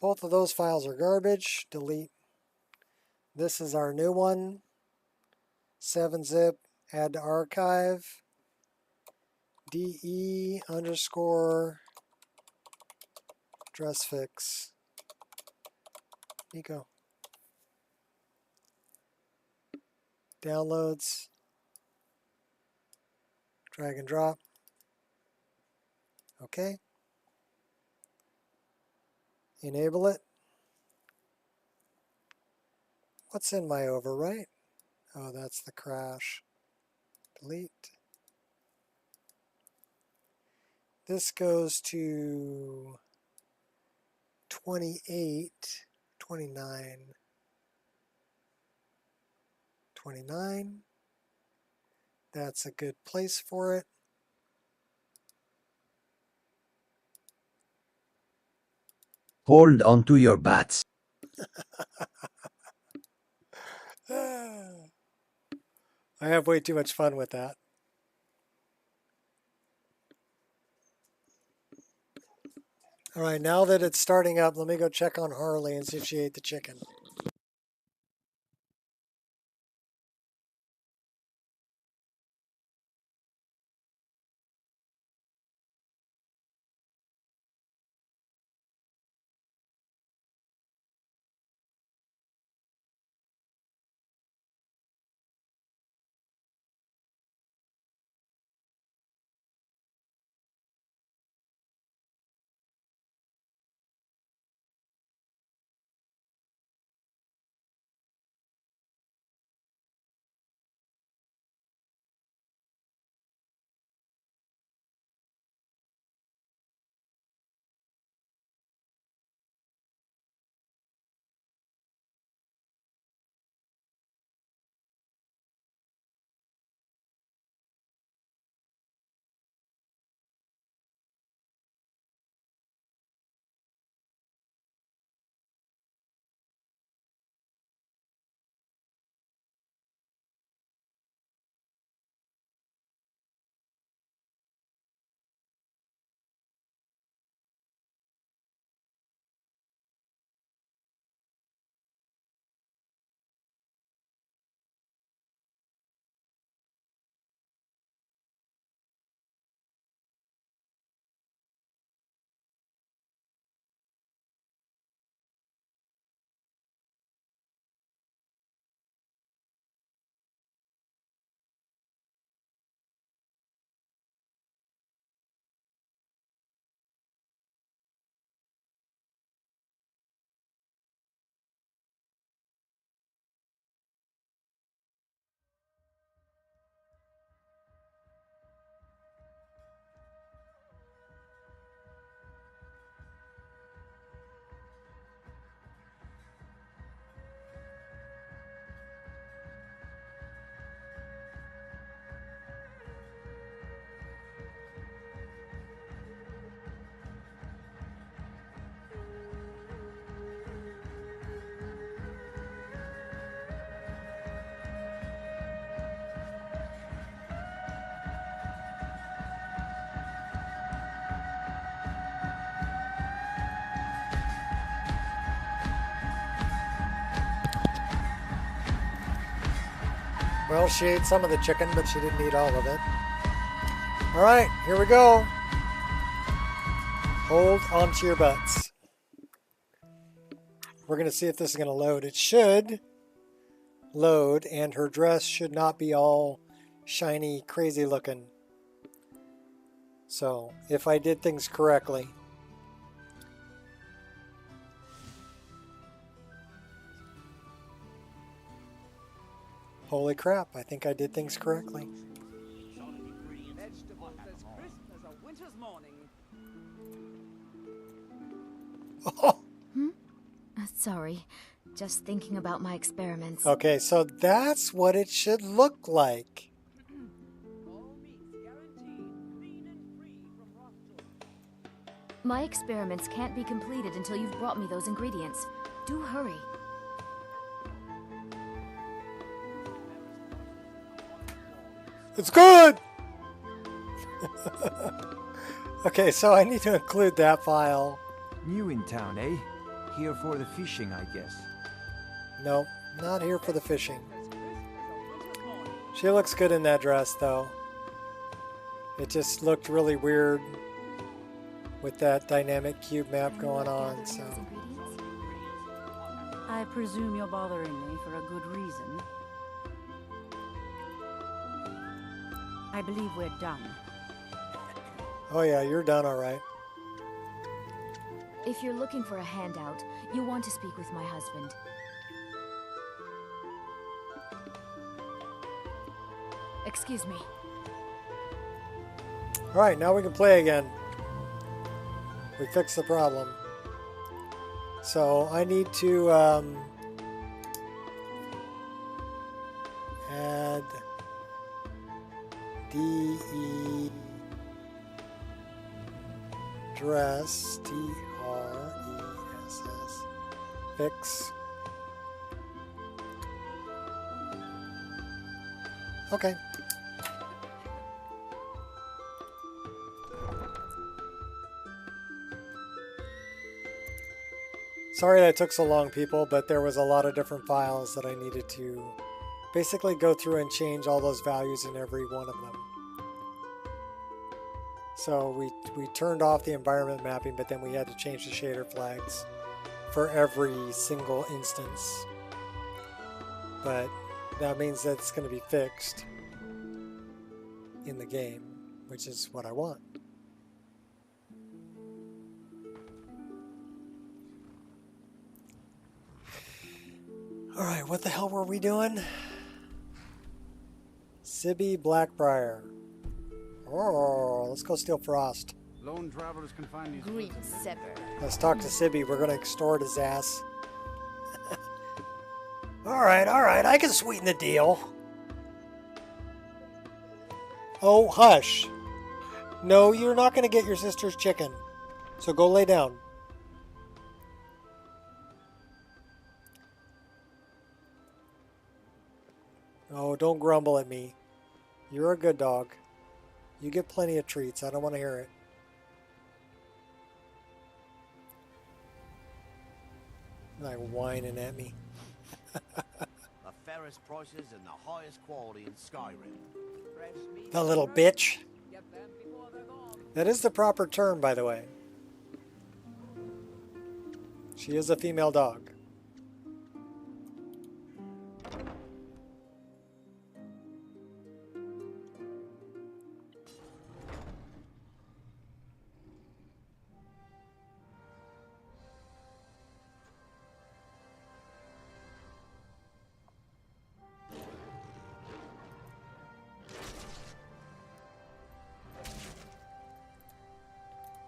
both of those files are garbage. Delete. This is our new one. 7-zip, add to archive. DE underscore dress fix. Nico. Downloads. Drag and drop. Okay. Enable it. What's in my overwrite? Oh, that's the crash. Delete. This goes to 28, 29, 29. That's a good place for it. Hold on to your bats. I have way too much fun with that. All right, now that it's starting up, let me go check on Harley and see if she ate the chicken. Well, she ate some of the chicken, but she didn't eat all of it. All right, here we go. Hold onto your butts. We're going to see if this is going to load. It should load, and her dress should not be all shiny, crazy looking. So, if I did things correctly. Holy crap, I think I did things correctly. Vegetables as crisp as a winter's morning. Sorry. Just thinking about my experiments. Okay, so that's what it should look like. My experiments can't be completed until you've brought me those ingredients. Do hurry. It's good! Okay, so I need to include that file. New in town, eh? Here for the fishing, I guess. Nope, not here for the fishing. She looks good in that dress, though. It just looked really weird with that dynamic cube map going on, so... I presume you're bothering me for a good reason. I believe we're done. Oh yeah, you're done all right. If you're looking for a handout, you want to speak with my husband. Excuse me. Alright, now we can play again. We fixed the problem. So I need to add DE dress DRESS fix. Okay. Sorry that took so long, people, but there was a lot of different files that I needed to basically go through and change all those values in every one of them. So we turned off the environment mapping, but then we had to change the shader flags for every single instance. But that means that it's going to be fixed in the game, which is what I want. Alright, what the hell were we doing? Sibby Blackbriar. Oh, let's go steal Frost. Lone travelers can find these Green Sever. Let's talk to Sibby. We're going to extort his ass. Alright, I can sweeten the deal. Oh, hush. No, you're not going to get your sister's chicken. So go lay down. Oh, don't grumble at me. You're a good dog. You get plenty of treats. I don't want to hear it. Like whining at me. The fairest prices and the highest quality in Skyrim. The little bitch. That is the proper term, by the way. She is a female dog.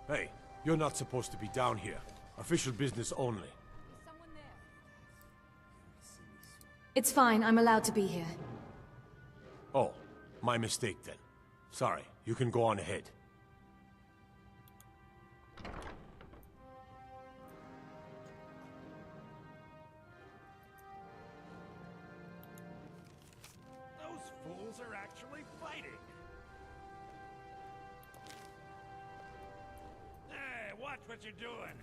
Hey, you're not supposed to be down here. Official business only. It's fine, I'm allowed to be here. Oh, my mistake then. Sorry, you can go on ahead. Those fools are actually fighting. Hey, watch what you're doing.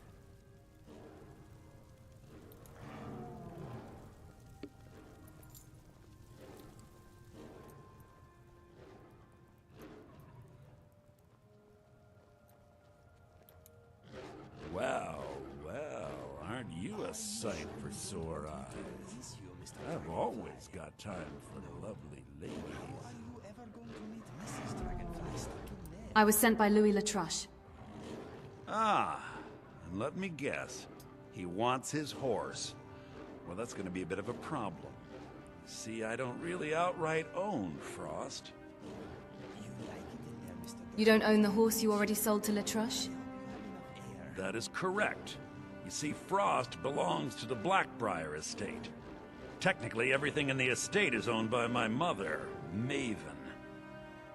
Well, aren't you a sight for sore eyes? I've always got time for the lovely ladies. I was sent by Louis Latruche. Ah, and let me guess. He wants his horse. Well, that's going to be a bit of a problem. See, I don't really outright own Frost. You don't own the horse you already sold to Latrush? That is correct. You see, Frost belongs to the Blackbriar estate. Technically, everything in the estate is owned by my mother, Maven.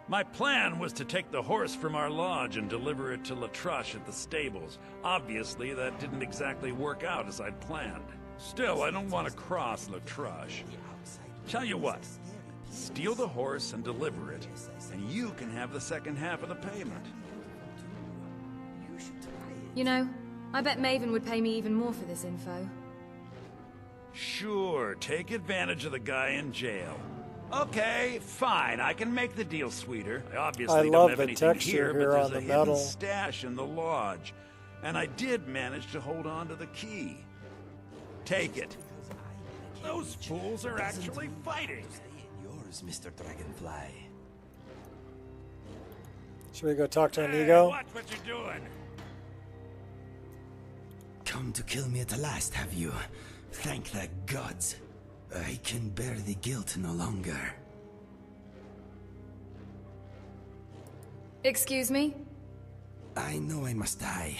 My plan was to take the horse from our lodge and deliver it to Latrush at the stables. Obviously, that didn't exactly work out as I'd planned. Still, I don't want to cross Latrush. Tell you what, steal the horse and deliver it, and you can have the second half of the payment. You know, I bet Maven would pay me even more for this info. Sure, take advantage of the guy in jail. Okay, fine, I can make the deal sweeter. I obviously don't have anything here, but there's a hidden stash in the lodge. And I did manage to hold on to the key. Take it. Those fools are actually fighting. Yours, Mr. Dragonfly. Should we go talk to Inigo? Watch what you're doing. Come to kill me at last, have you? Thank the gods. I can bear the guilt no longer. Excuse me? I know I must die.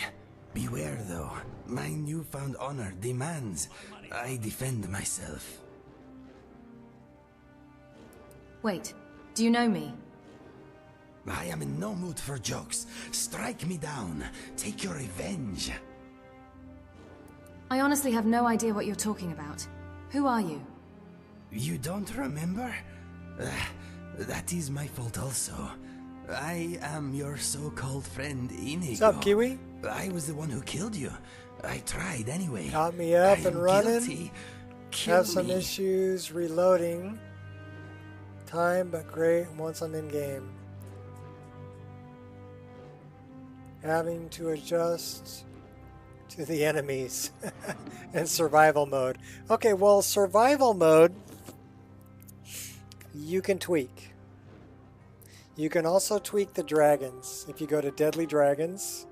Beware, though. My newfound honor demands I defend myself. Wait, do you know me? I am in no mood for jokes. Strike me down. Take your revenge. I honestly have no idea what you're talking about. Who are you? You don't remember? That is my fault also. I am your so-called friend Inigo. What's up, Kiwi? I was the one who killed you. I tried anyway. Got me up and running. Guilty. Have some issues reloading. Time, but great once I'm in game. Having to adjust to the enemies in survival mode. Okay, well, survival mode you can tweak. You can also tweak the dragons if you go to Deadly Dragons.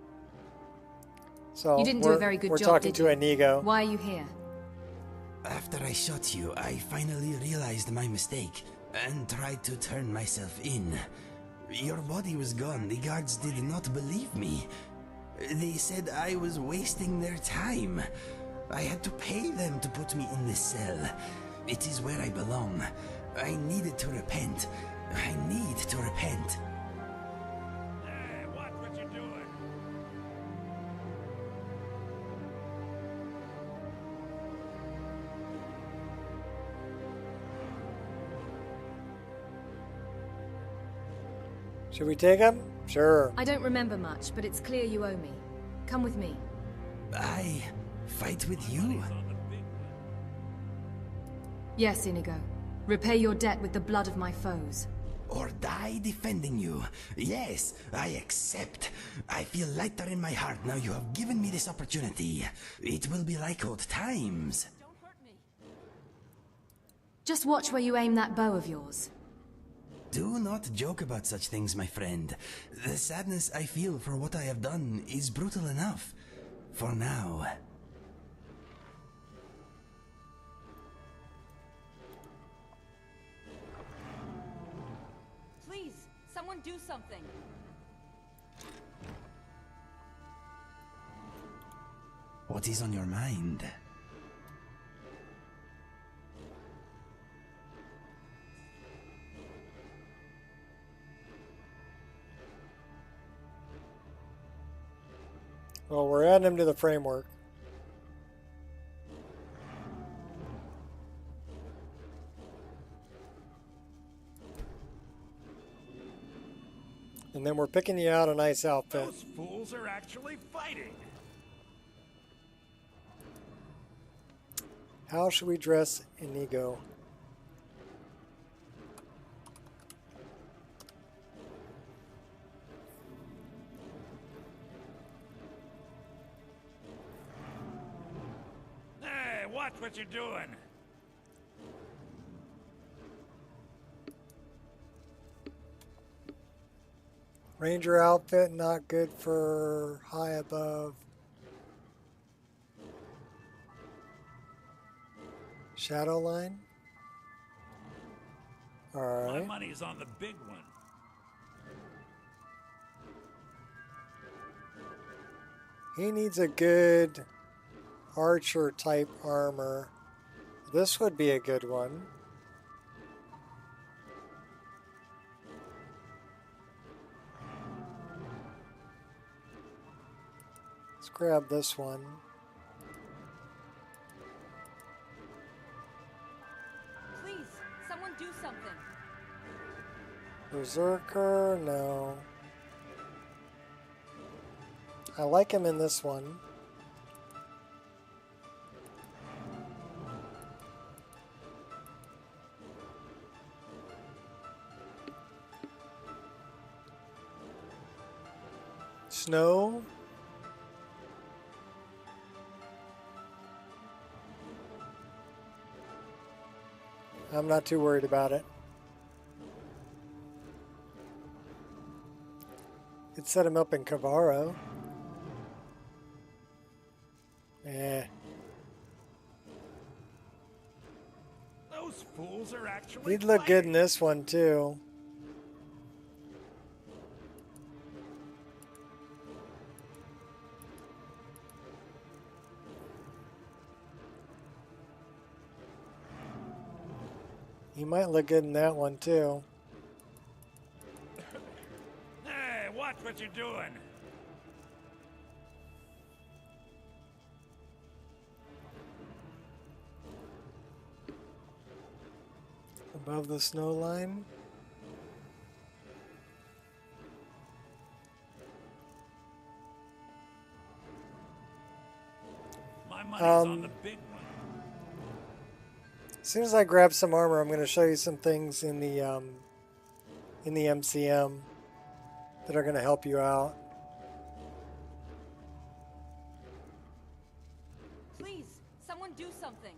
So you didn't do a very good job, we're talking did to you? Inigo. Why are you here? After I shot you, I finally realized my mistake and tried to turn myself in. Your body was gone. The guards did not believe me. They said I was wasting their time. I had to pay them to put me in this cell. It is where I belong. I needed to repent. I need to repent. Hey, watch what you're doing. Should we take him? Sure. I don't remember much, but it's clear you owe me. Come with me. I fight with you? Yes, Inigo. Repay your debt with the blood of my foes. Or die defending you. Yes, I accept. I feel lighter in my heart now you have given me this opportunity. It will be like old times. Just watch where you aim that bow of yours. Do not joke about such things, my friend. The sadness I feel for what I have done is brutal enough. For now. Please, someone do something. What is on your mind? Well, we're adding him to the framework. And then we're picking you out a nice outfit. Those fools are actually fighting. How should we dress Inigo? Hey, watch what you're doing. Ranger outfit, not good for high above. Shadow line? My Alright. money's on the big one. He needs a good archer type armor. This would be a good one. Let's grab this one. Please, someone do something. Berserker, no. I like him in this one. Snow. I'm not too worried about it. Could set him up in Cavaro. Those fools are actually He'd look good in this one too. He might look good in that one too. Hey, watch what you're doing. Above the snow line. My money's on the big one. As soon as I grab some armor, I'm going to show you some things in the MCM that are going to help you out. Please, someone do something.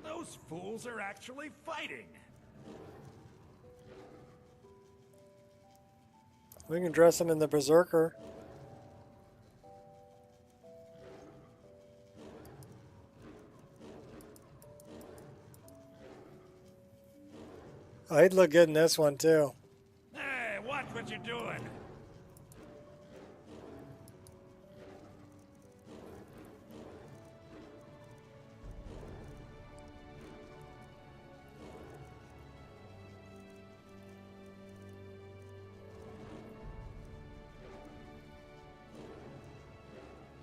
Those fools are actually fighting. We can dress him in the Berserker. Oh, he'd look good in this one too. Hey, watch what you're doing.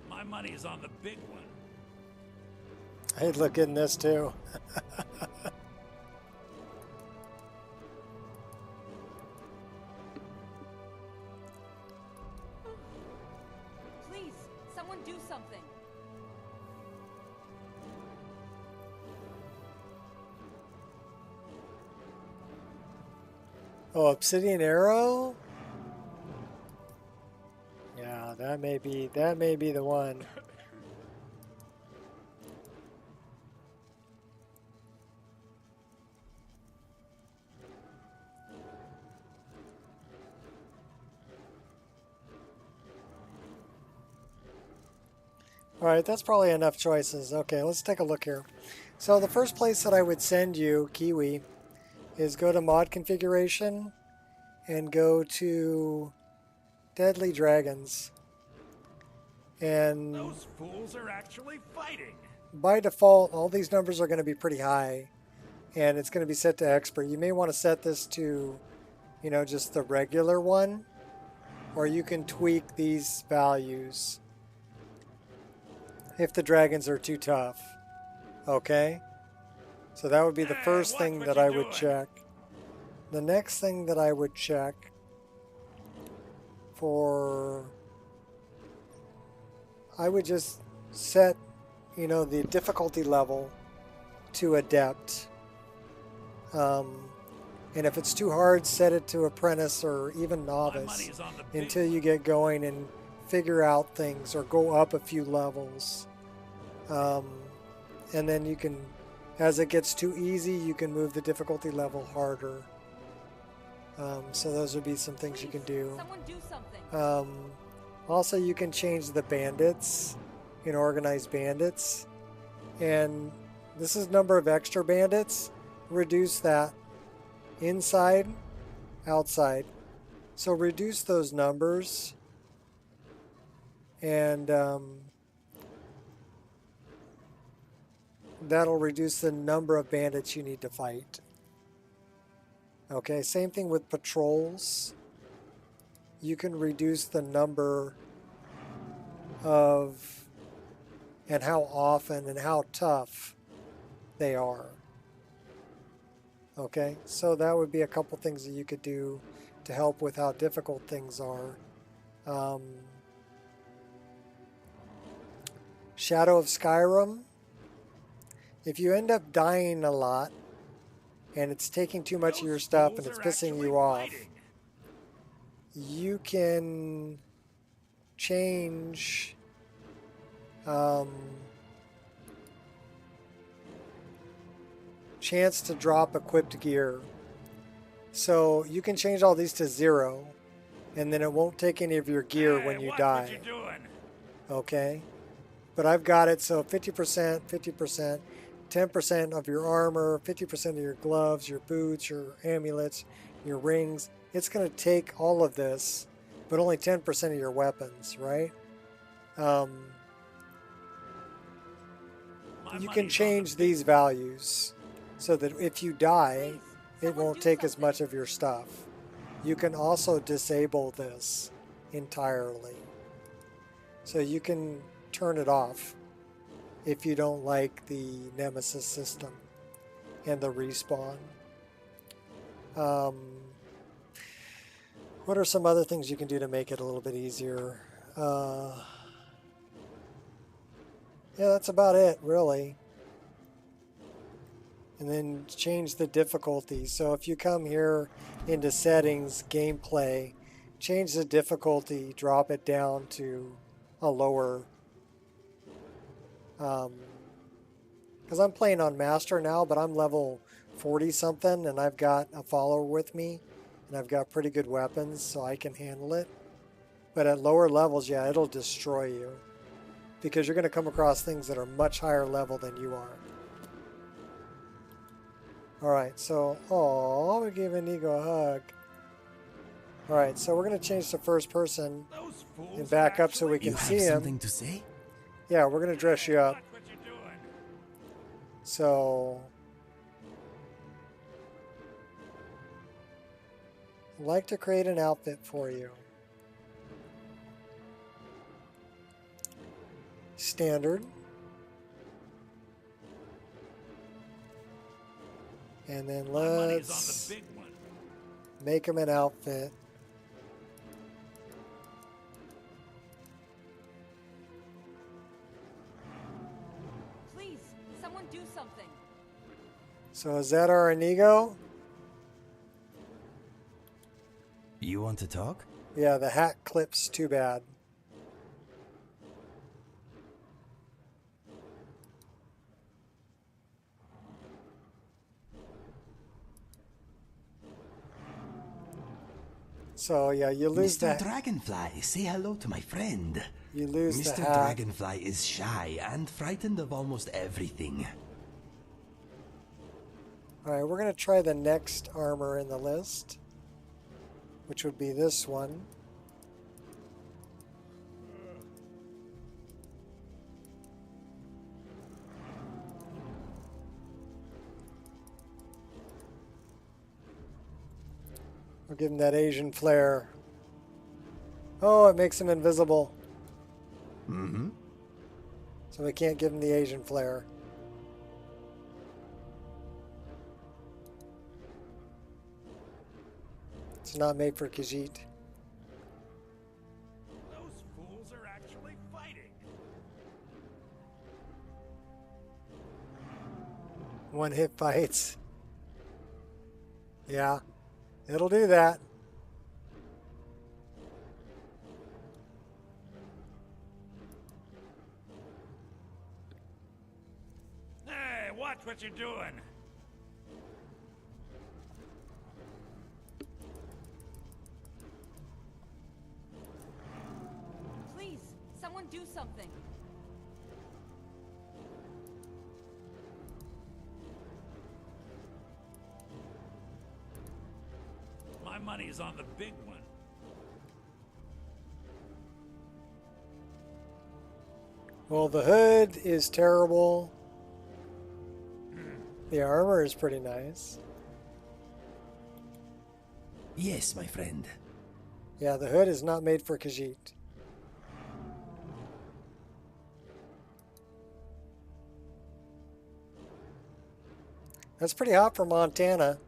My money's on the big one. He'd look good in this too. Please, someone do something. Oh, obsidian arrow? Yeah, that may be the one. All right, that's probably enough choices. Okay, let's take a look here. So the first place that I would send you, Kiwi, is go to mod configuration and go to deadly dragons. And Those fools are actually fighting. by default, all these numbers are going to be pretty high, and it's going to be set to expert. You may want to set this to, you know, just the regular one, or you can tweak these values if the dragons are too tough. Okay? So that would be the first thing that I would check. The next thing that I would check I would just set you know, the difficulty level to adept. And if it's too hard, set it to apprentice or even novice until you get going and figure out things or go up a few levels. And then you can, as it gets too easy, you can move the difficulty level harder. So those would be some things you can do. Someone do something. Also, you can change the bandits in organized bandits. And this is number of extra bandits. Reduce that inside, outside. So reduce those numbers. And that'll reduce the number of bandits you need to fight. Okay, same thing with patrols. You can reduce the number of and how often and how tough they are. Okay, so that would be a couple things that you could do to help with how difficult things are. Shadow of Skyrim. If you end up dying a lot and it's taking too much of your stuff and it's pissing you off, you can change chance to drop equipped gear. So you can change all these to 0 and then it won't take any of your gear when you die. Okay? But I've got it so 50%, 50%, 10% of your armor, 50% of your gloves, your boots, your amulets, your rings. It's going to take all of this, but only 10% of your weapons, right? You can change these values so that if you die, it won't take as much of your stuff. You can also disable this entirely. So you can turn it off if you don't like the Nemesis system and the respawn. What are some other things you can do to make it a little bit easier? Yeah, that's about it, really. And then change the difficulty. So if you come here into settings, gameplay, change the difficulty, drop it down to a lower. Because I'm playing on Master now, but I'm level 40 something and I've got a follower with me and I've got pretty good weapons so I can handle it. But at lower levels, yeah, it'll destroy you because you're going to come across things that are much higher level than you are. Alright, so, oh, we're giving Nico a hug. Alright, so we're going to change to first person and back up so we can see him. You have something to say? Yeah, we're going to dress you up. So, I'd like to create an outfit for you. Standard. And then let's make him an outfit. Please, someone do something. So is that our Inigo? You want to talk? Yeah, the hat clips too bad. So yeah, you lose Mr. the Dragonfly, say hello to my friend. You lose Mr. the hat. Dragonfly is shy and frightened of almost everything. Alright, we're going to try the next armor in the list, which would be this one. We'll give him that Asian flare. Oh, it makes him invisible. Mm-hmm. So we can't give him the Asian flare. It's not made for Khajiit. Those fools are actually fighting. One hit fights. Yeah, it'll do that. Hey, watch what you're doing. Please, someone do something. My money's on the big one. Well, the hood is terrible. The armor is pretty nice. Yes, my friend. Yeah, the hood is not made for Khajiit. That's pretty hot for Montana.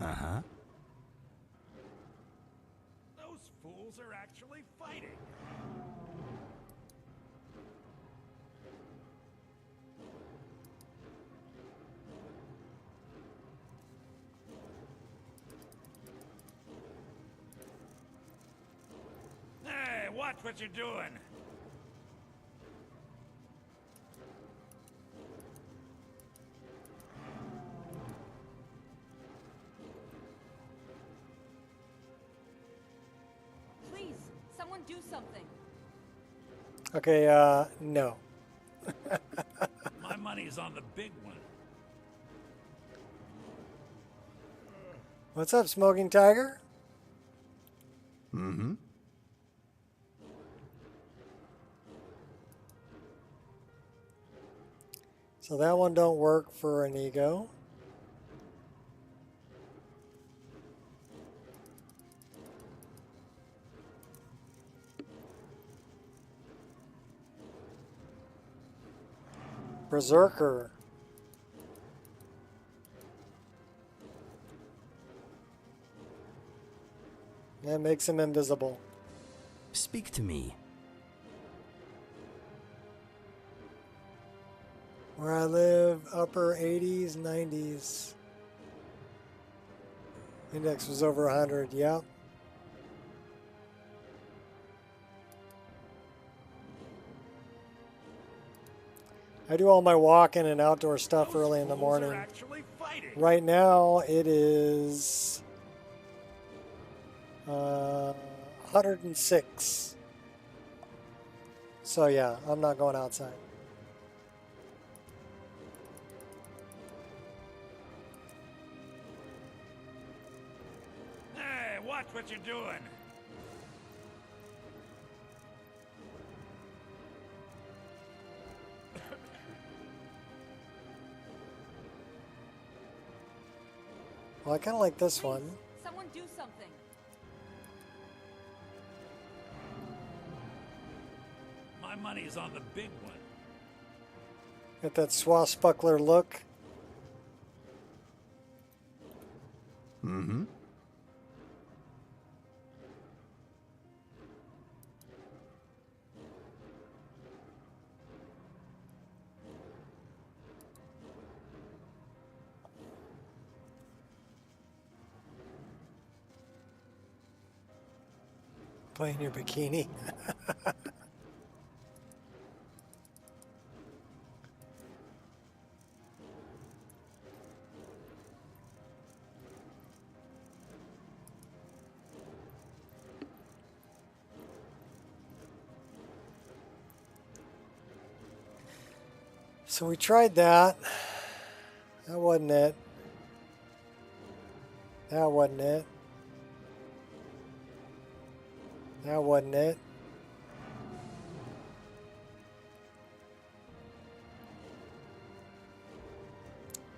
Uh-huh. Those fools are actually fighting. Hey, watch what you're doing. Please, someone do something. Okay, no. My money's on the big one. What's up, Smoking Tiger? Mm-hmm. So that one don't work for an ego. Berserker. That makes him invisible. Speak to me. Where I live, upper 80s, 90s. Index was over 100, yep. I do all my walking and outdoor stuff early in the morning. Right now it is 106. So yeah, I'm not going outside. Hey, watch what you're doing. Well, I kind of like this one. Someone do something. My money's on the big one. Got that swashbuckler look. Mm-hmm. Playing your bikini. So we tried that. That wasn't it. That wasn't it. That wasn't it.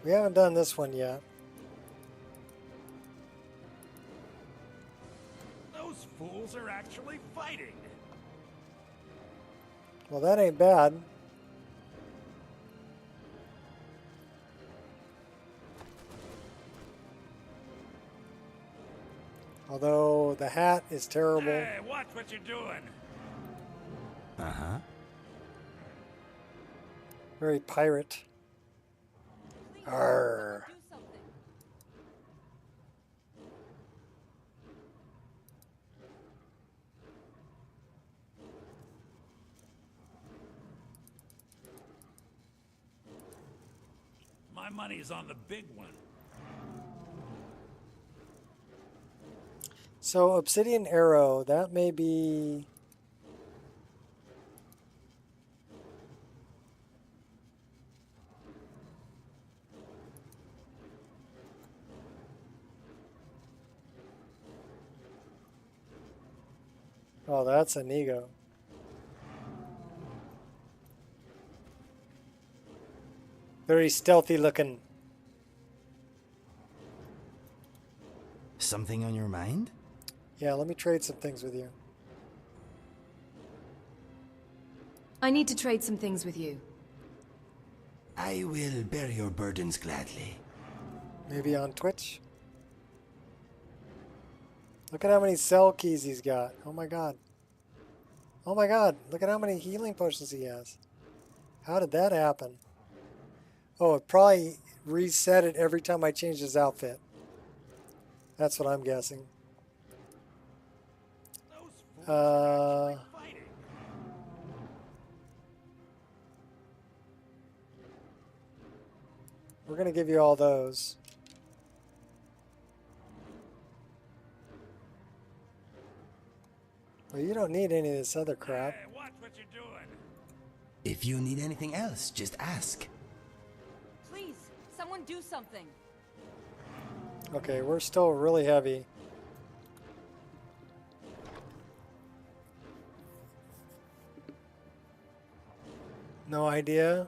We haven't done this one yet. Those fools are actually fighting. Well, that ain't bad. Although the hat is terrible. Hey, watch what you're doing. Uh-huh. Very pirate. Arr. My money's on the big one. So obsidian arrow, that may be... Oh, that's a Nico. Very stealthy looking. Something on your mind? Yeah, let me trade some things with you. I need to trade some things with you. I will bear your burdens gladly. Maybe on Twitch? Look at how many cell keys he's got. Oh my god. Oh my god, look at how many healing potions he has. How did that happen? Oh, it probably reset it every time I changed his outfit. That's what I'm guessing. We're gonna give you all those. Well, you don't need any of this other crap. Hey, watch what you're doing. If you need anything else, just ask. Please, someone do something. Okay, we're still really heavy. No idea.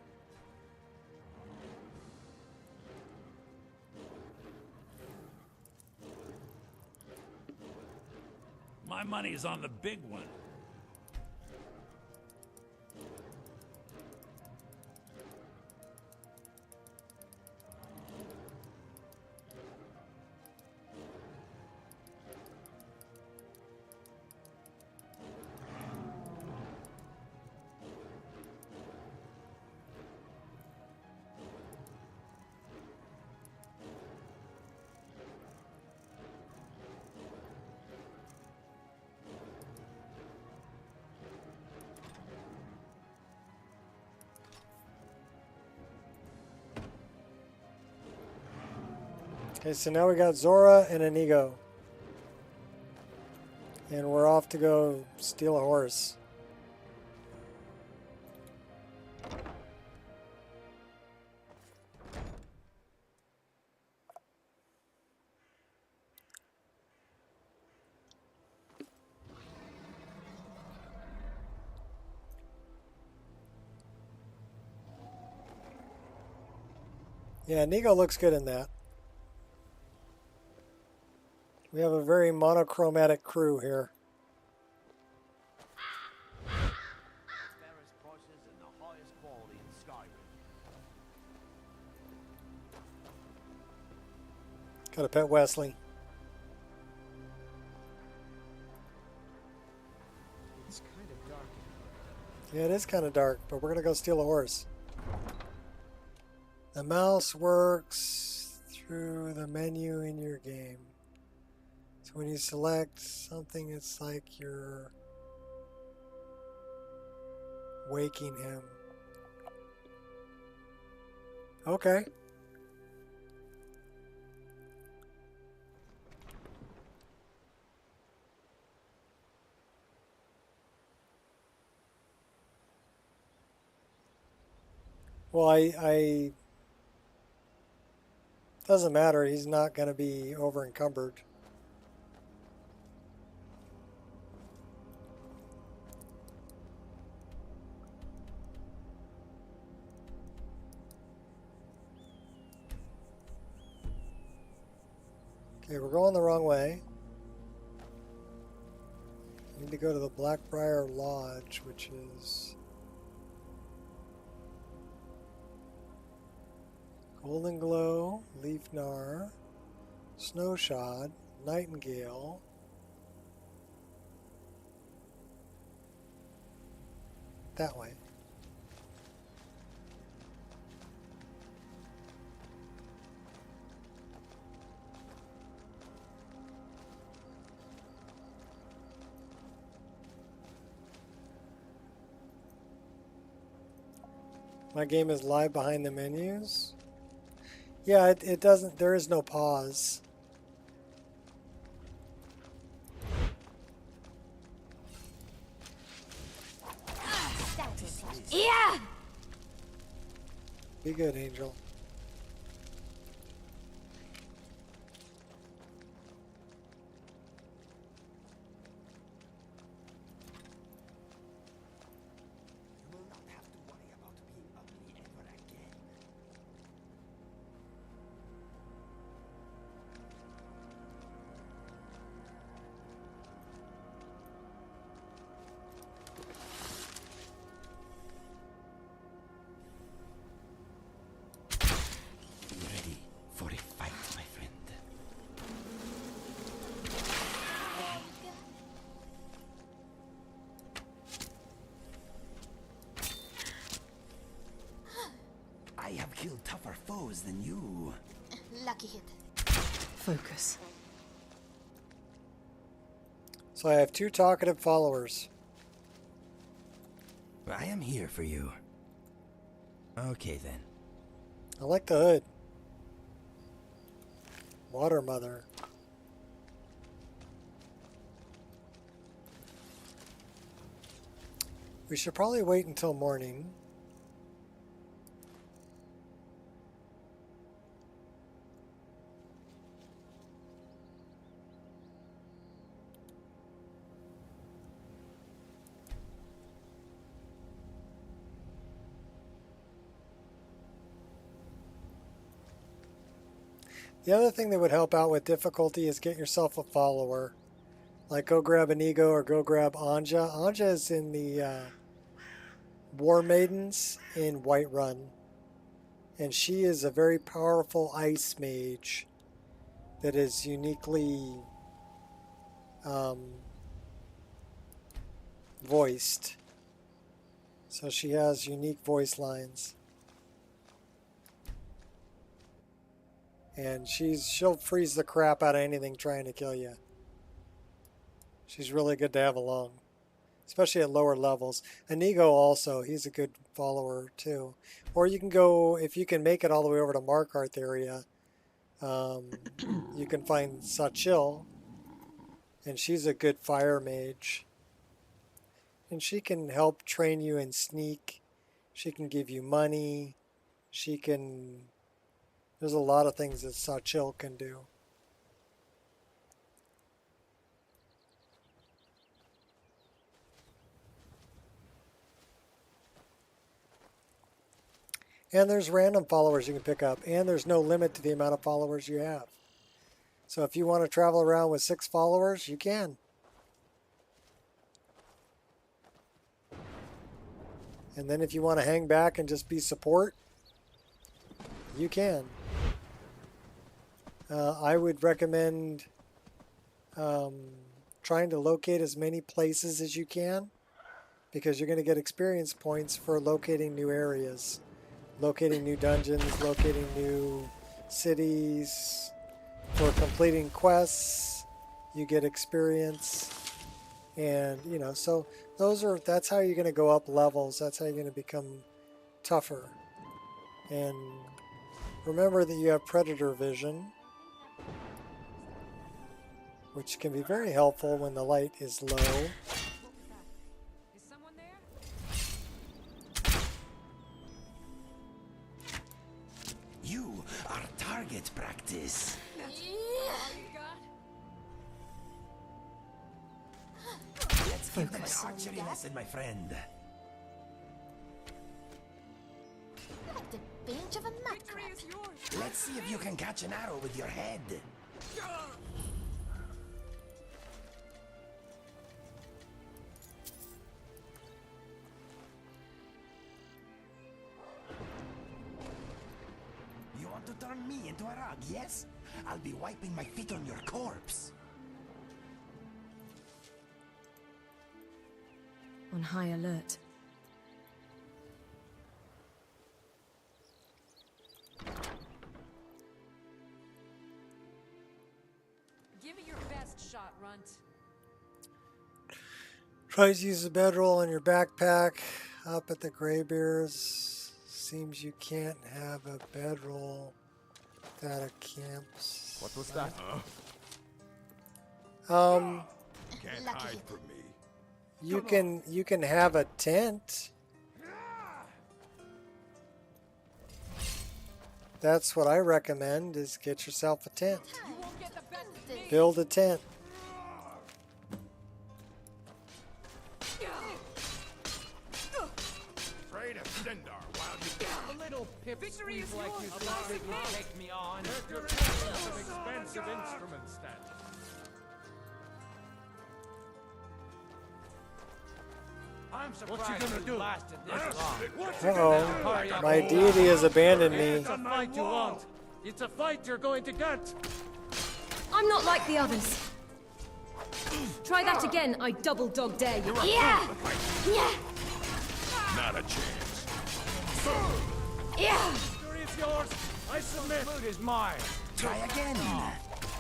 My money's on the big one. Okay, so now we got Zora and Inigo. And we're off to go steal a horse. Yeah, Inigo looks good in that. We have a very monochromatic crew here. Fairest prices and the highest quality in Skyrim. Got to pet Wesley. It's kind of dark. Yeah, it is kind of dark, but we're going to go steal a horse. The mouse works through the menu in your game. So when you select something, it's like you're waking him. Okay. Well, I doesn't matter. He's not going to be over encumbered. Okay, we're going the wrong way. We need to go to the Blackbriar Lodge, which is Golden Glow, Leafnar, Snowshod, Nightingale. That way. My game is live behind the menus. Yeah, it doesn't, there is no pause. Yeah! Be good, Angel. I have killed tougher foes than you. Lucky hit. Focus. So I have 2 talkative followers. I am here for you. Okay then. I like the hood. Water Mother. We should probably wait until morning. The other thing that would help out with difficulty is get yourself a follower. Like go grab Inigo or go grab Anja. Anja is in the War Maidens in Whiterun. And she is a very powerful ice mage that is uniquely voiced. So she has unique voice lines. And she'll freeze the crap out of anything trying to kill you. She's really good to have along, especially at lower levels. Inigo also, he's a good follower too. Or you can go, if you can make it all the way over to Markarth area, you can find Sachil, and she's a good fire mage. And she can help train you in sneak. She can give you money. She can... There's a lot of things that Sachil can do. And there's random followers you can pick up. And there's no limit to the amount of followers you have. So if you want to travel around with 6 followers, you can. And then if you want to hang back and just be support, you can. I would recommend trying to locate as many places as you can, because you're going to get experience points for locating new areas, locating new dungeons, locating new cities. For completing quests, you get experience, and you know, so that's how you're going to go up levels. That's how you're going to become tougher. And remember that you have predator vision, which can be very helpful when the light is low. Is someone there? You are target practice. Let's give them an archery lesson, my friend. Like the pinch of a nutcracker. Let's see if you can catch an arrow with your head. You want to turn me into a rug, yes? I'll be wiping my feet on your corpse. On high alert. Give it your best shot, Runt. Try to use the bedroll in your backpack up at the Greybeards. Seems you can't have a bedroll without a camps. What was that? Can't hide from me. You can have a tent. That's what I recommend, is get yourself a tent. Build a tent. Afraid of Stendar while you A little pipsqueak like you think you can take me on. Some expensive instruments then. I'm surprised What you gonna do? lasted this long. Uh-oh. My deity has abandoned me. It's a fight you want. It's a fight you're going to get. I'm not like the others. Try that again, I double dog dare you. Yeah! Yeah! Not a chance. Yeah! Victory is yours. I submit. Food is mine. Try again.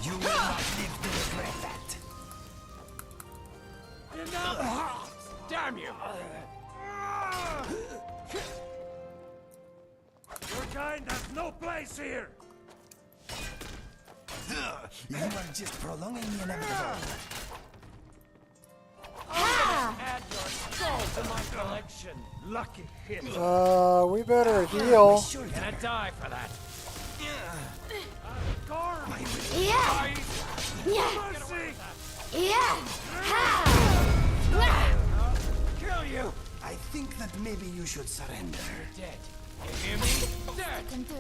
You will not live to regret that. Enough! Damn you! Your kind has no place here. You are just prolonging the inevitable. Add your skull to my collection. Lucky hit. We better heal. Gonna die for that. Yeah! Yeah! Yeah! Kill you. I think that maybe you should surrender. You're dead. You hear me? Dead. Can do.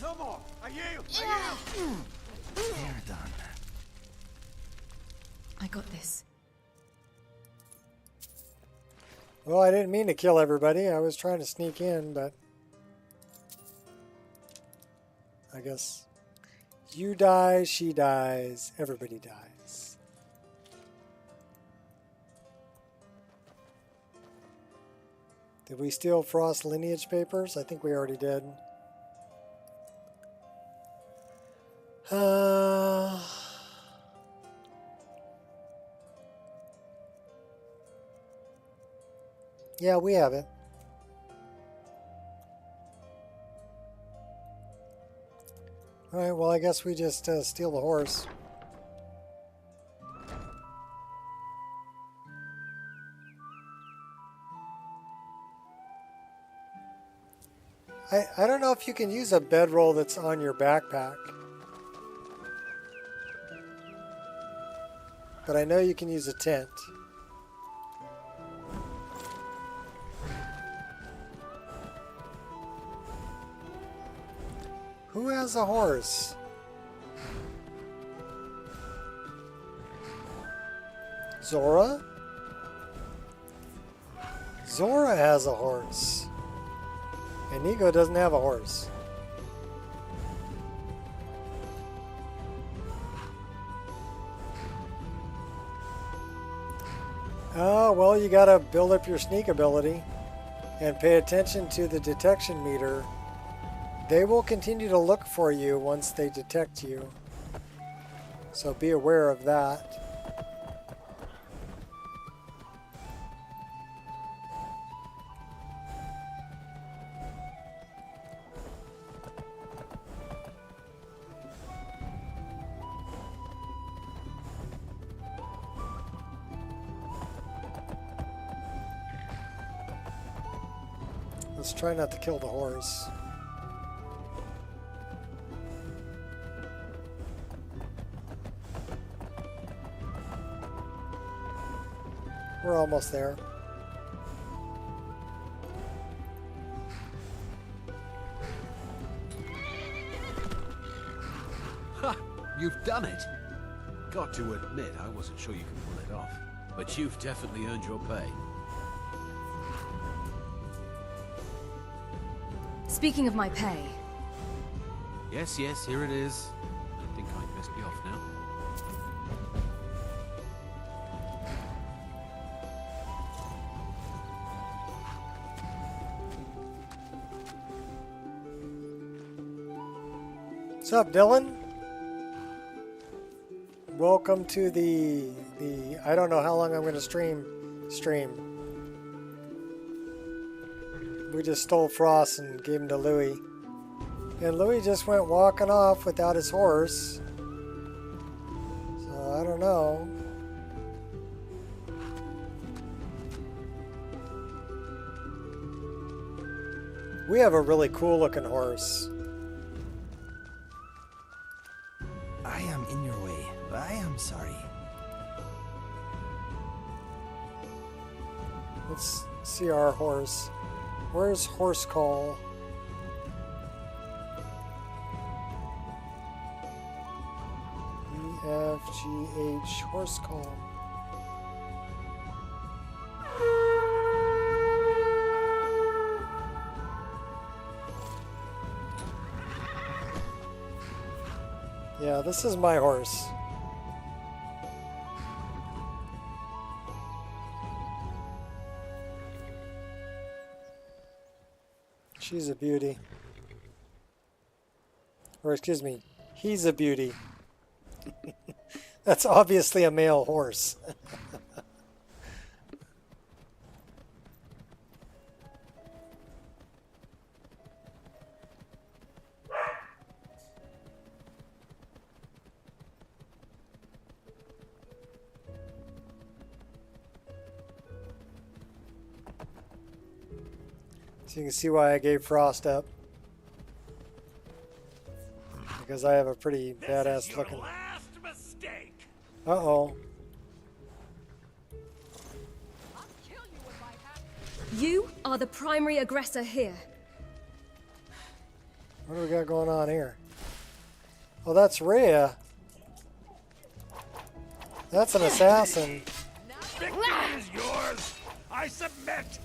No more. I yield. Yeah. They're done. I got this. Well, I didn't mean to kill everybody. I was trying to sneak in, but I guess you die, she dies, everybody dies. Did we steal Frost lineage papers? I think we already did. Yeah, we have it. Alright, well, I guess we just steal the horse. I don't know if you can use a bedroll that's on your backpack. But I know you can use a tent. Who has a horse? Zora? Zora has a horse. And Nico doesn't have a horse. Oh, well, you gotta build up your sneak ability and pay attention to the detection meter. They will continue to look for you once they detect you. So be aware of that. Let's try not to kill the horse. We're almost there. You've done it. Got to admit, I wasn't sure you could pull it off. But you've definitely earned your pay. Speaking of my pay, Yes, yes, here it is. I think I best be off now. What's up, Dylan? Welcome to the I don't know how long I'm going to stream. We just stole Frost and gave him to Louis. And Louis just went walking off without his horse. So I don't know. We have a really cool looking horse. I am in your way. I am sorry. Let's see our horse. Where's Horse Call? EFGH Horse Call. Yeah, this is my horse. She's a beauty. Or excuse me, he's a beauty. That's obviously a male horse. So you can see why I gave Frost up. Because I have a pretty badass looking. Last mistake. Uh-oh. you are the primary aggressor here. What do we got going on here? Oh, that's Rhea. That's an assassin. Victory is yours. I submit.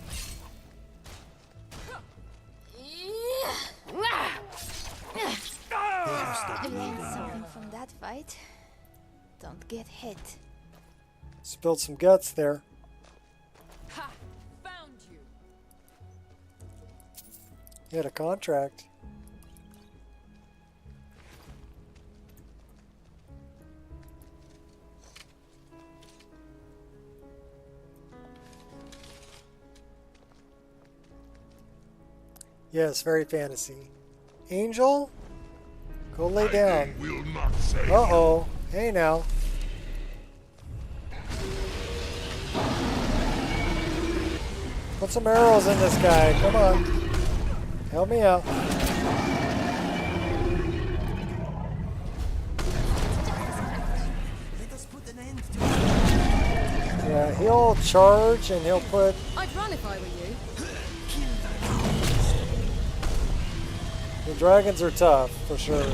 I learned something from that fight. Don't get hit. Spilled some guts there. Ha! Found you. He had a contract. Yes, very fantasy. Angel? Go lay down. Uh-oh. Hey now. Put some arrows in this guy. Come on. Help me out. Yeah, he'll charge and he'll put... I'd run if I were you. The dragons are tough, for sure.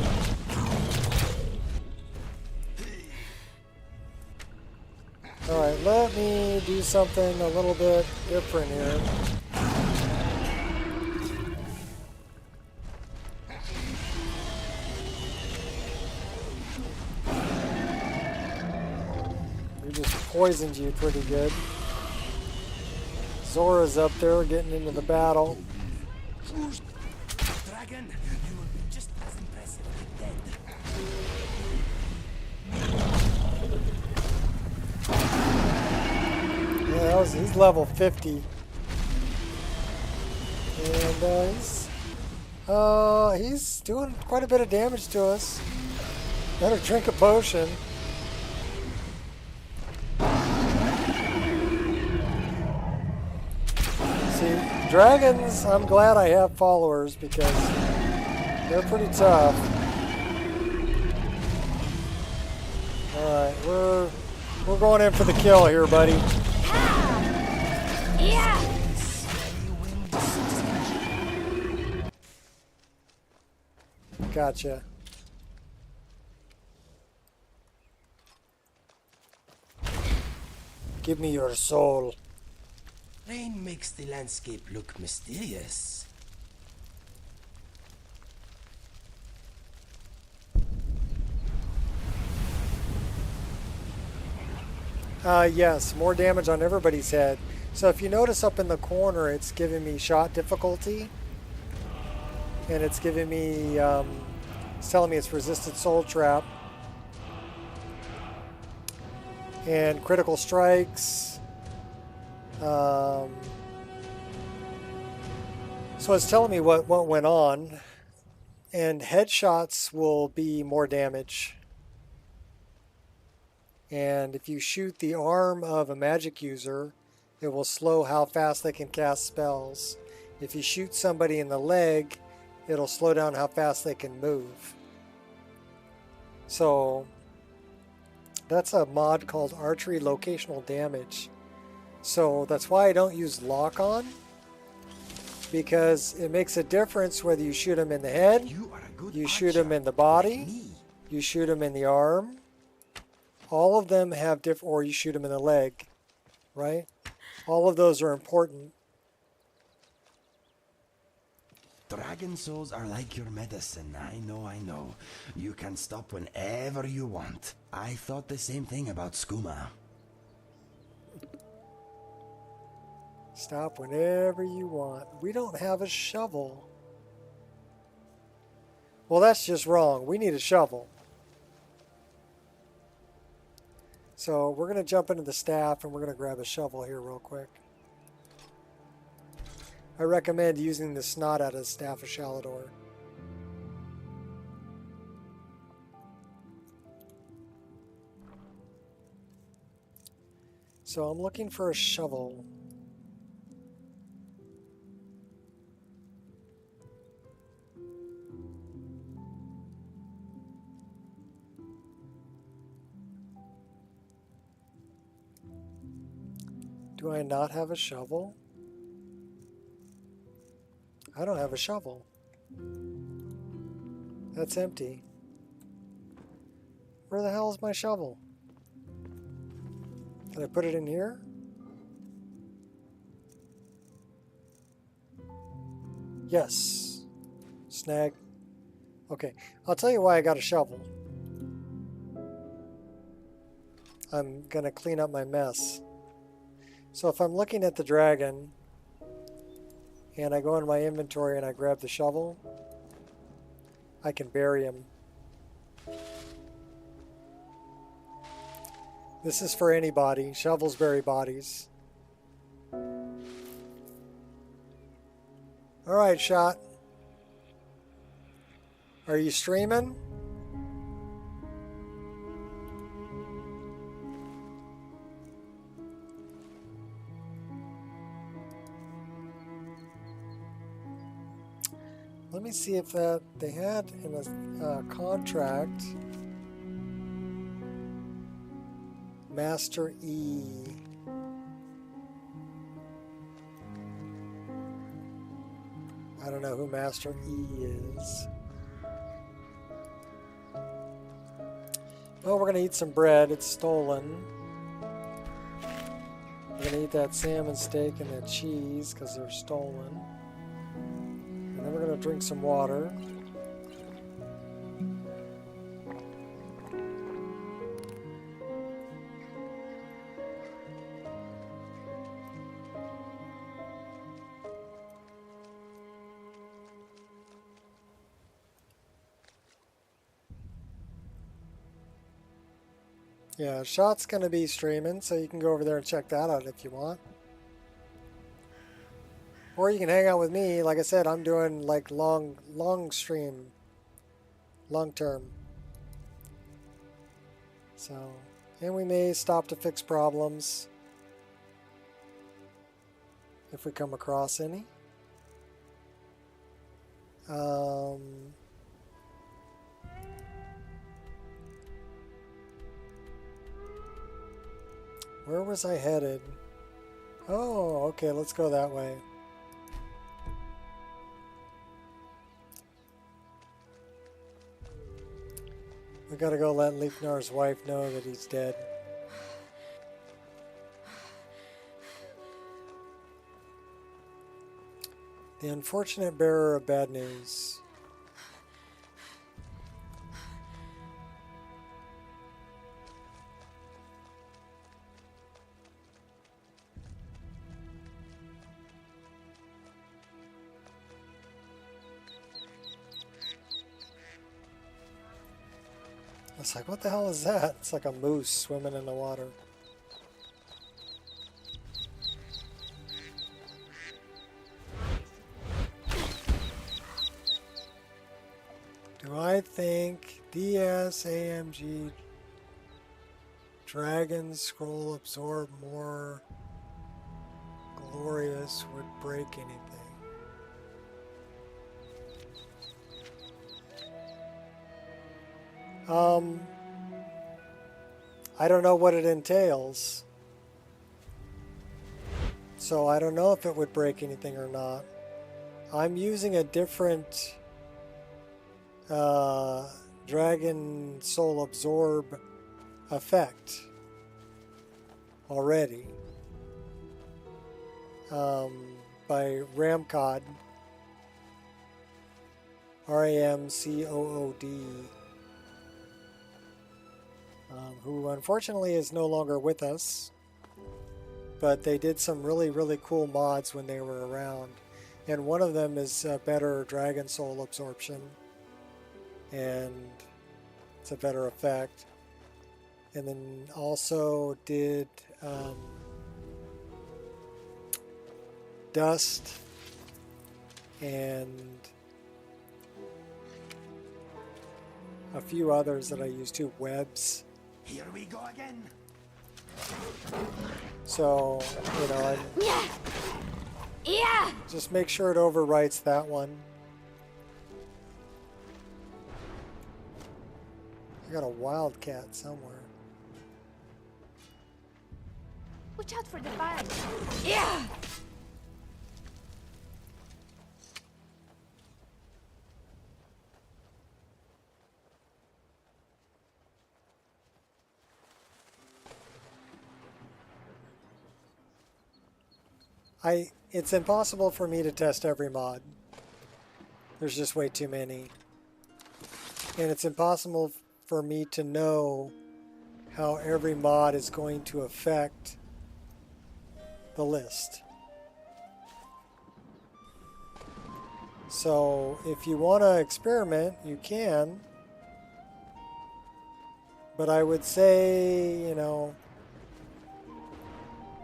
Alright, let me do something a little bit different here. We just poisoned you pretty good. Zora's up there getting into the battle. Dragon, you will be just as impressive dead. Yeah, he's level 50. And he's doing quite a bit of damage to us. Better drink a potion. See, dragons, I'm glad I have followers because they're pretty tough. Alright, we're going in for the kill here, buddy. Yeah. Gotcha. Give me your soul. Rain makes the landscape look mysterious. Yes, more damage on everybody's head. So if you notice up in the corner, it's giving me shot difficulty. And it's giving me, it's telling me it's resisted soul trap. And critical strikes. So it's telling me what went on. And headshots will be more damage. And if you shoot the arm of a magic user, it will slow how fast they can cast spells. If you shoot somebody in the leg, it'll slow down how fast they can move. So that's a mod called Archery Locational Damage. So that's why I don't use lock-on, because it makes a difference whether you shoot them in the head, you shoot them in the body, you shoot them in the arm. All of them have different, or you shoot them in the leg, right? All of those are important. Dragon souls are like your medicine. I know. You can stop whenever you want. I thought the same thing about skooma. Stop whenever you want. We don't have a shovel. Well, that's just wrong. We need a shovel. So we're going to jump into the staff and we're going to grab a shovel here real quick. I recommend using the snot out of the Staff of Shalador. So I'm looking for a shovel. Do I not have a shovel? I don't have a shovel. That's empty. Where the hell is my shovel? Did I put it in here? Yes. Snag. Okay, I'll tell you why I got a shovel. I'm gonna clean up my mess. So if I'm looking at the dragon, and I go in my inventory and I grab the shovel, I can bury him. This is for anybody. Shovels bury bodies. Alright, Shot. Are you streaming? Let me see if they had in a contract Master E. I don't know who Master E is. Oh, we're gonna eat some bread. It's stolen. We're gonna eat that salmon steak and that cheese because they're stolen. And then we're going to drink some water. Yeah, Shot's going to be streaming, so you can go over there and check that out if you want. Or you can hang out with me. Like I said, I'm doing like long stream. Long term. So, and we may stop to fix problems. If we come across any. Where was I headed? Oh, okay, let's go that way. We gotta go let Leifnar's wife know that he's dead. The unfortunate bearer of bad news. It's like, what the hell is that? It's like a moose swimming in the water. Do I think DSAMG Dragon Scroll Absorb more glorious would break anything? I don't know what it entails. So I don't know if it would break anything or not. I'm using a different Dragon Soul Absorb effect already by Ramcod, RAMCOOD, who unfortunately is no longer with us, but they did some really cool mods when they were around, and one of them is better Dragon Soul absorption, and it's a better effect. And then also did Dust and a few others that I use too. Webs. Here we go again. So, you know, just make sure it overwrites that one. I got a wildcat somewhere. Watch out for the barn. Yeah! It's impossible for me to test every mod. There's just way too many. And it's impossible for me to know how every mod is going to affect the list. So if you want to experiment, you can. But I would say, you know,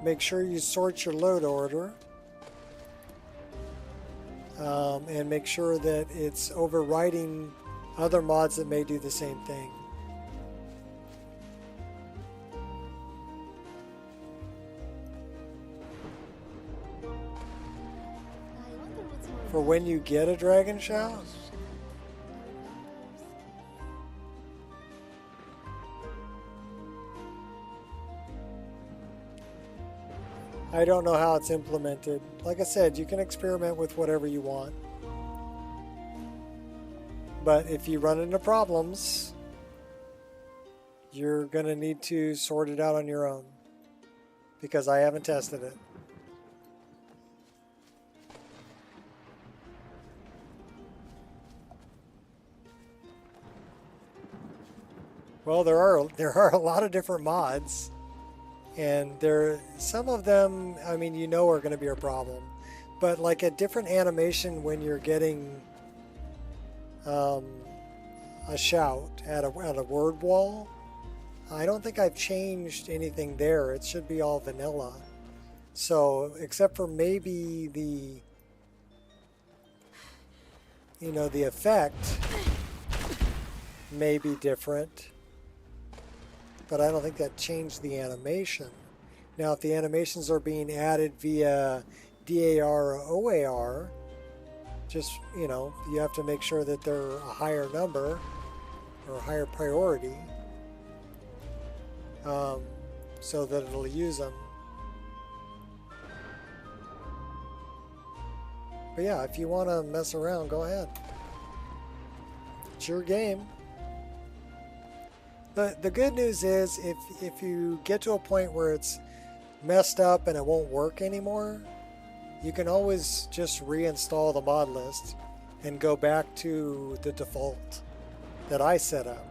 make sure you sort your load order. And make sure that it's overriding other mods that may do the same thing. For when you get a dragon shout? I don't know how it's implemented. Like I said, you can experiment with whatever you want. But if you run into problems, you're going to need to sort it out on your own. Because I haven't tested it. Well, there are a lot of different mods. And some of them, I mean, you know, are going to be a problem. But like a different animation when you're getting a shout at a word wall, I don't think I've changed anything there. It should be all vanilla. So, except for maybe the, you know, the effect may be different. But I don't think that changed the animation. Now, if the animations are being added via DAR or OAR, just, you know, you have to make sure that they're a higher number or a higher priority so that it'll use them. But yeah, if you want to mess around, go ahead. It's your game. The good news is if you get to a point where it's messed up and it won't work anymore, you can always just reinstall the mod list and go back to the default that I set up.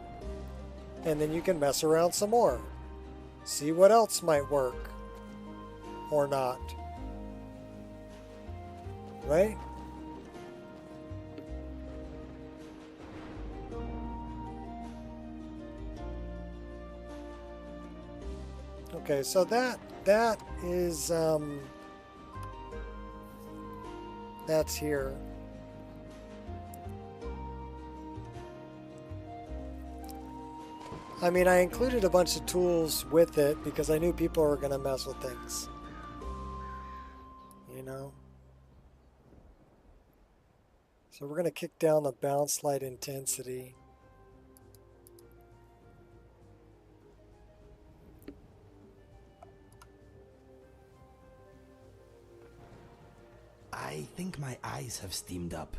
And then you can mess around some more. See what else might work or not. Right? Okay, so that is that's here. I mean, I included a bunch of tools with it because I knew people were going to mess with things. You know? So we're going to kick down the bounce light intensity. I think my eyes have steamed up.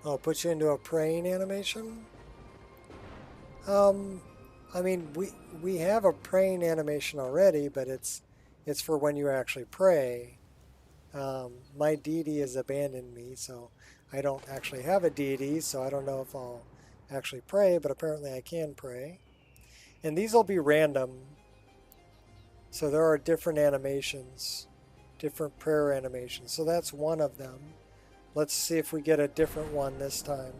I'll put you into a praying animation. I mean, we have a praying animation already, but it's for when you actually pray. My deity has abandoned me, so I don't actually have a deity, so I don't know if I'll actually pray, but apparently I can pray. And these will be random. So there are different animations, different prayer animations. So that's one of them. Let's see if we get a different one this time.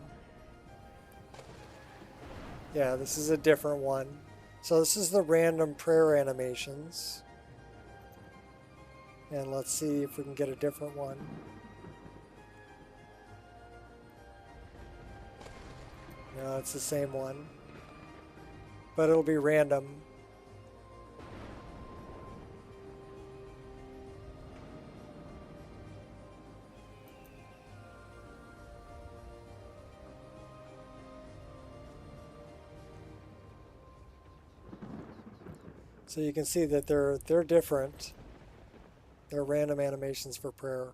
Yeah, this is a different one. So this is the random prayer animations. And let's see if we can get a different one. No, it's the same one. But it'll be random. So you can see that they're different. They're random animations for prayer.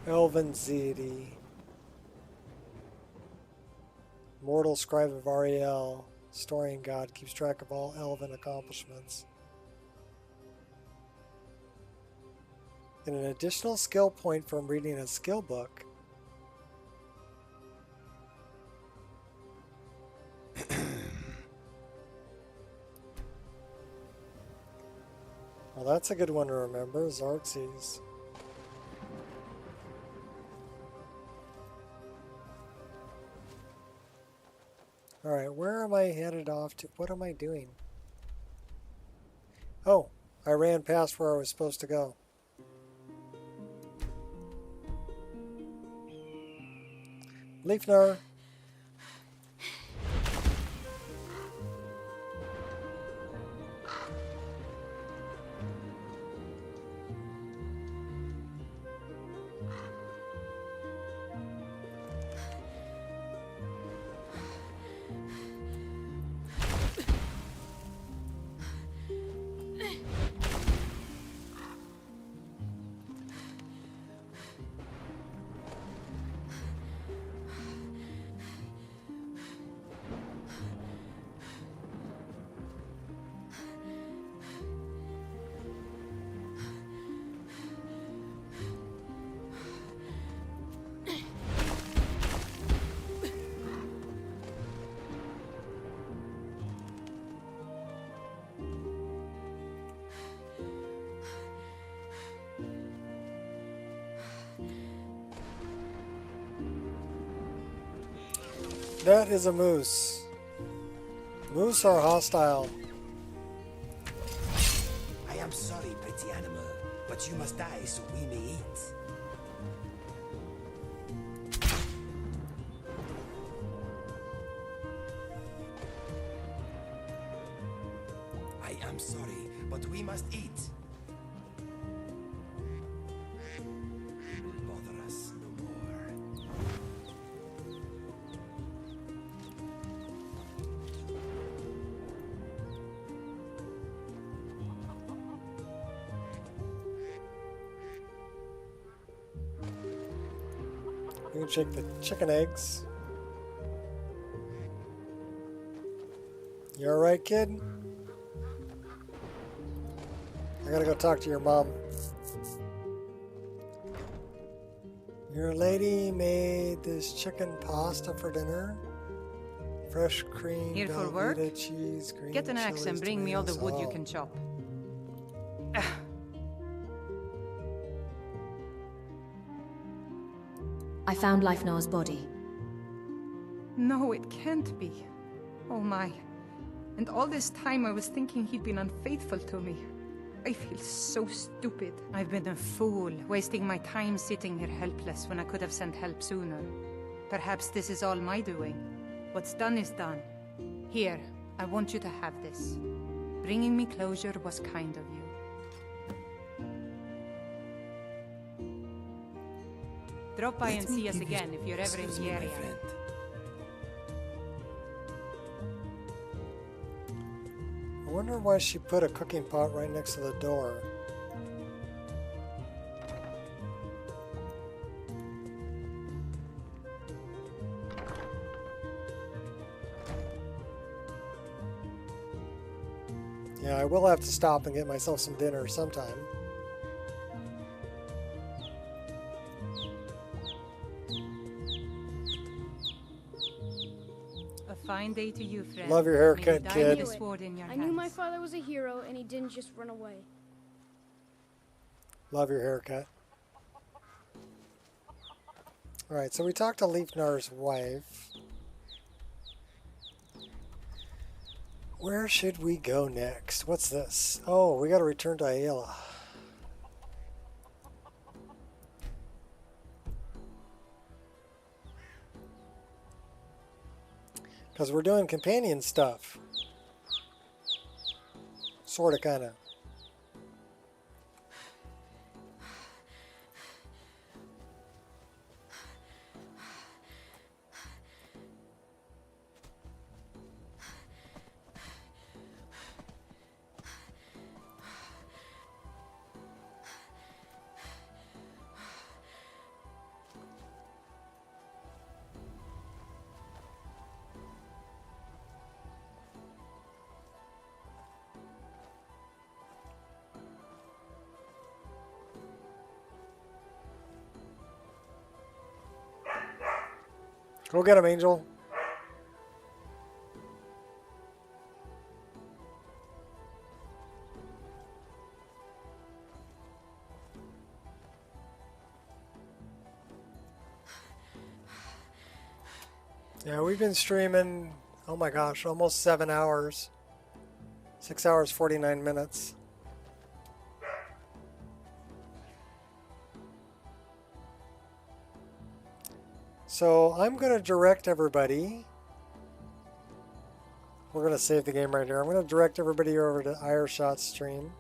Elven Zedi. Mortal Scribe of Ariel. Historian God keeps track of all elven accomplishments. And an additional skill point from reading a skill book. Well, that's a good one to remember, Xerxes. Alright, where am I headed off to? What am I doing? Oh, I ran past where I was supposed to go. Leifner. That is a moose. Moose are hostile. I am sorry, pretty animal, but you must die so we may eat. am sorry, but we must eat. Will bother us no more. We can check the chicken eggs. You alright, kid? I gotta go talk to your mom. Your lady made this chicken pasta for dinner. Fresh cream, Here for work? Velveeta cheese, green Get an axe and chilies, bring me all the tomatoes. wood you Oh. can chop. I found Life Noah's body. No, it can't be. Oh my. And all this time I was thinking he'd been unfaithful to me. I feel so stupid. I've been a fool, wasting my time sitting here helpless when I could have sent help sooner. Perhaps this is all my doing. What's done is done. Here, I want you to have this. Bringing me closure was kind of you. Drop by and see us again if you're ever in the area. I wonder why she put a cooking pot right next to the door. Yeah, I will have to stop and get myself some dinner sometime. A fine day to you, friend. Love your haircut, May you die kid. with a sword in your I knew my hands. father was a hero, and he didn't just run away. Love your haircut. Alright, so we talked to Leifnar's wife. Where should we go next? What's this? Oh, we gotta return to Ayla. Because we're doing companion stuff. Sorta, kinda. Go get him, Angel. Yeah, we've been streaming, oh my gosh, almost 7 hours. 6 hours, 49 minutes. So I'm going to direct everybody. We're going to save the game right here. I'm going to direct everybody over to Ireshot's stream.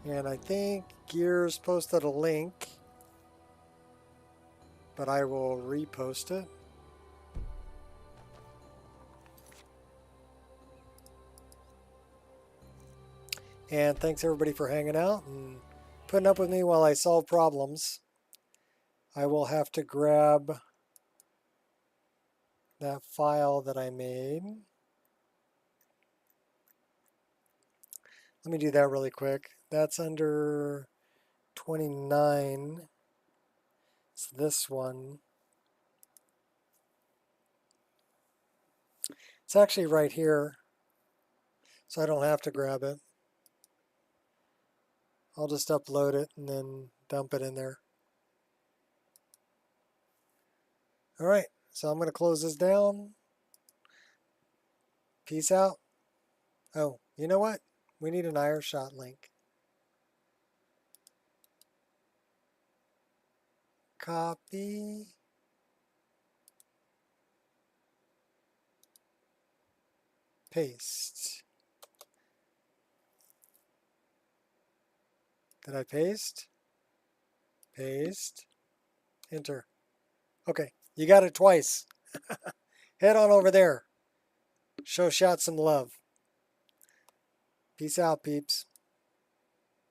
And I think Gears posted a link, but I will repost it. And thanks everybody for hanging out and putting up with me while I solve problems. I will have to grab that file that I made. Let me do that really quick. That's under 29. It's this one. It's actually right here, so I don't have to grab it. I'll just upload it and then dump it in there. All right, so I'm going to close this down. Peace out. Oh, you know what? We need an Ireshot link. Copy. Paste. Did I paste? Paste. Enter. Okay, you got it twice. Head on over there. Show Shot some love. Peace out, peeps.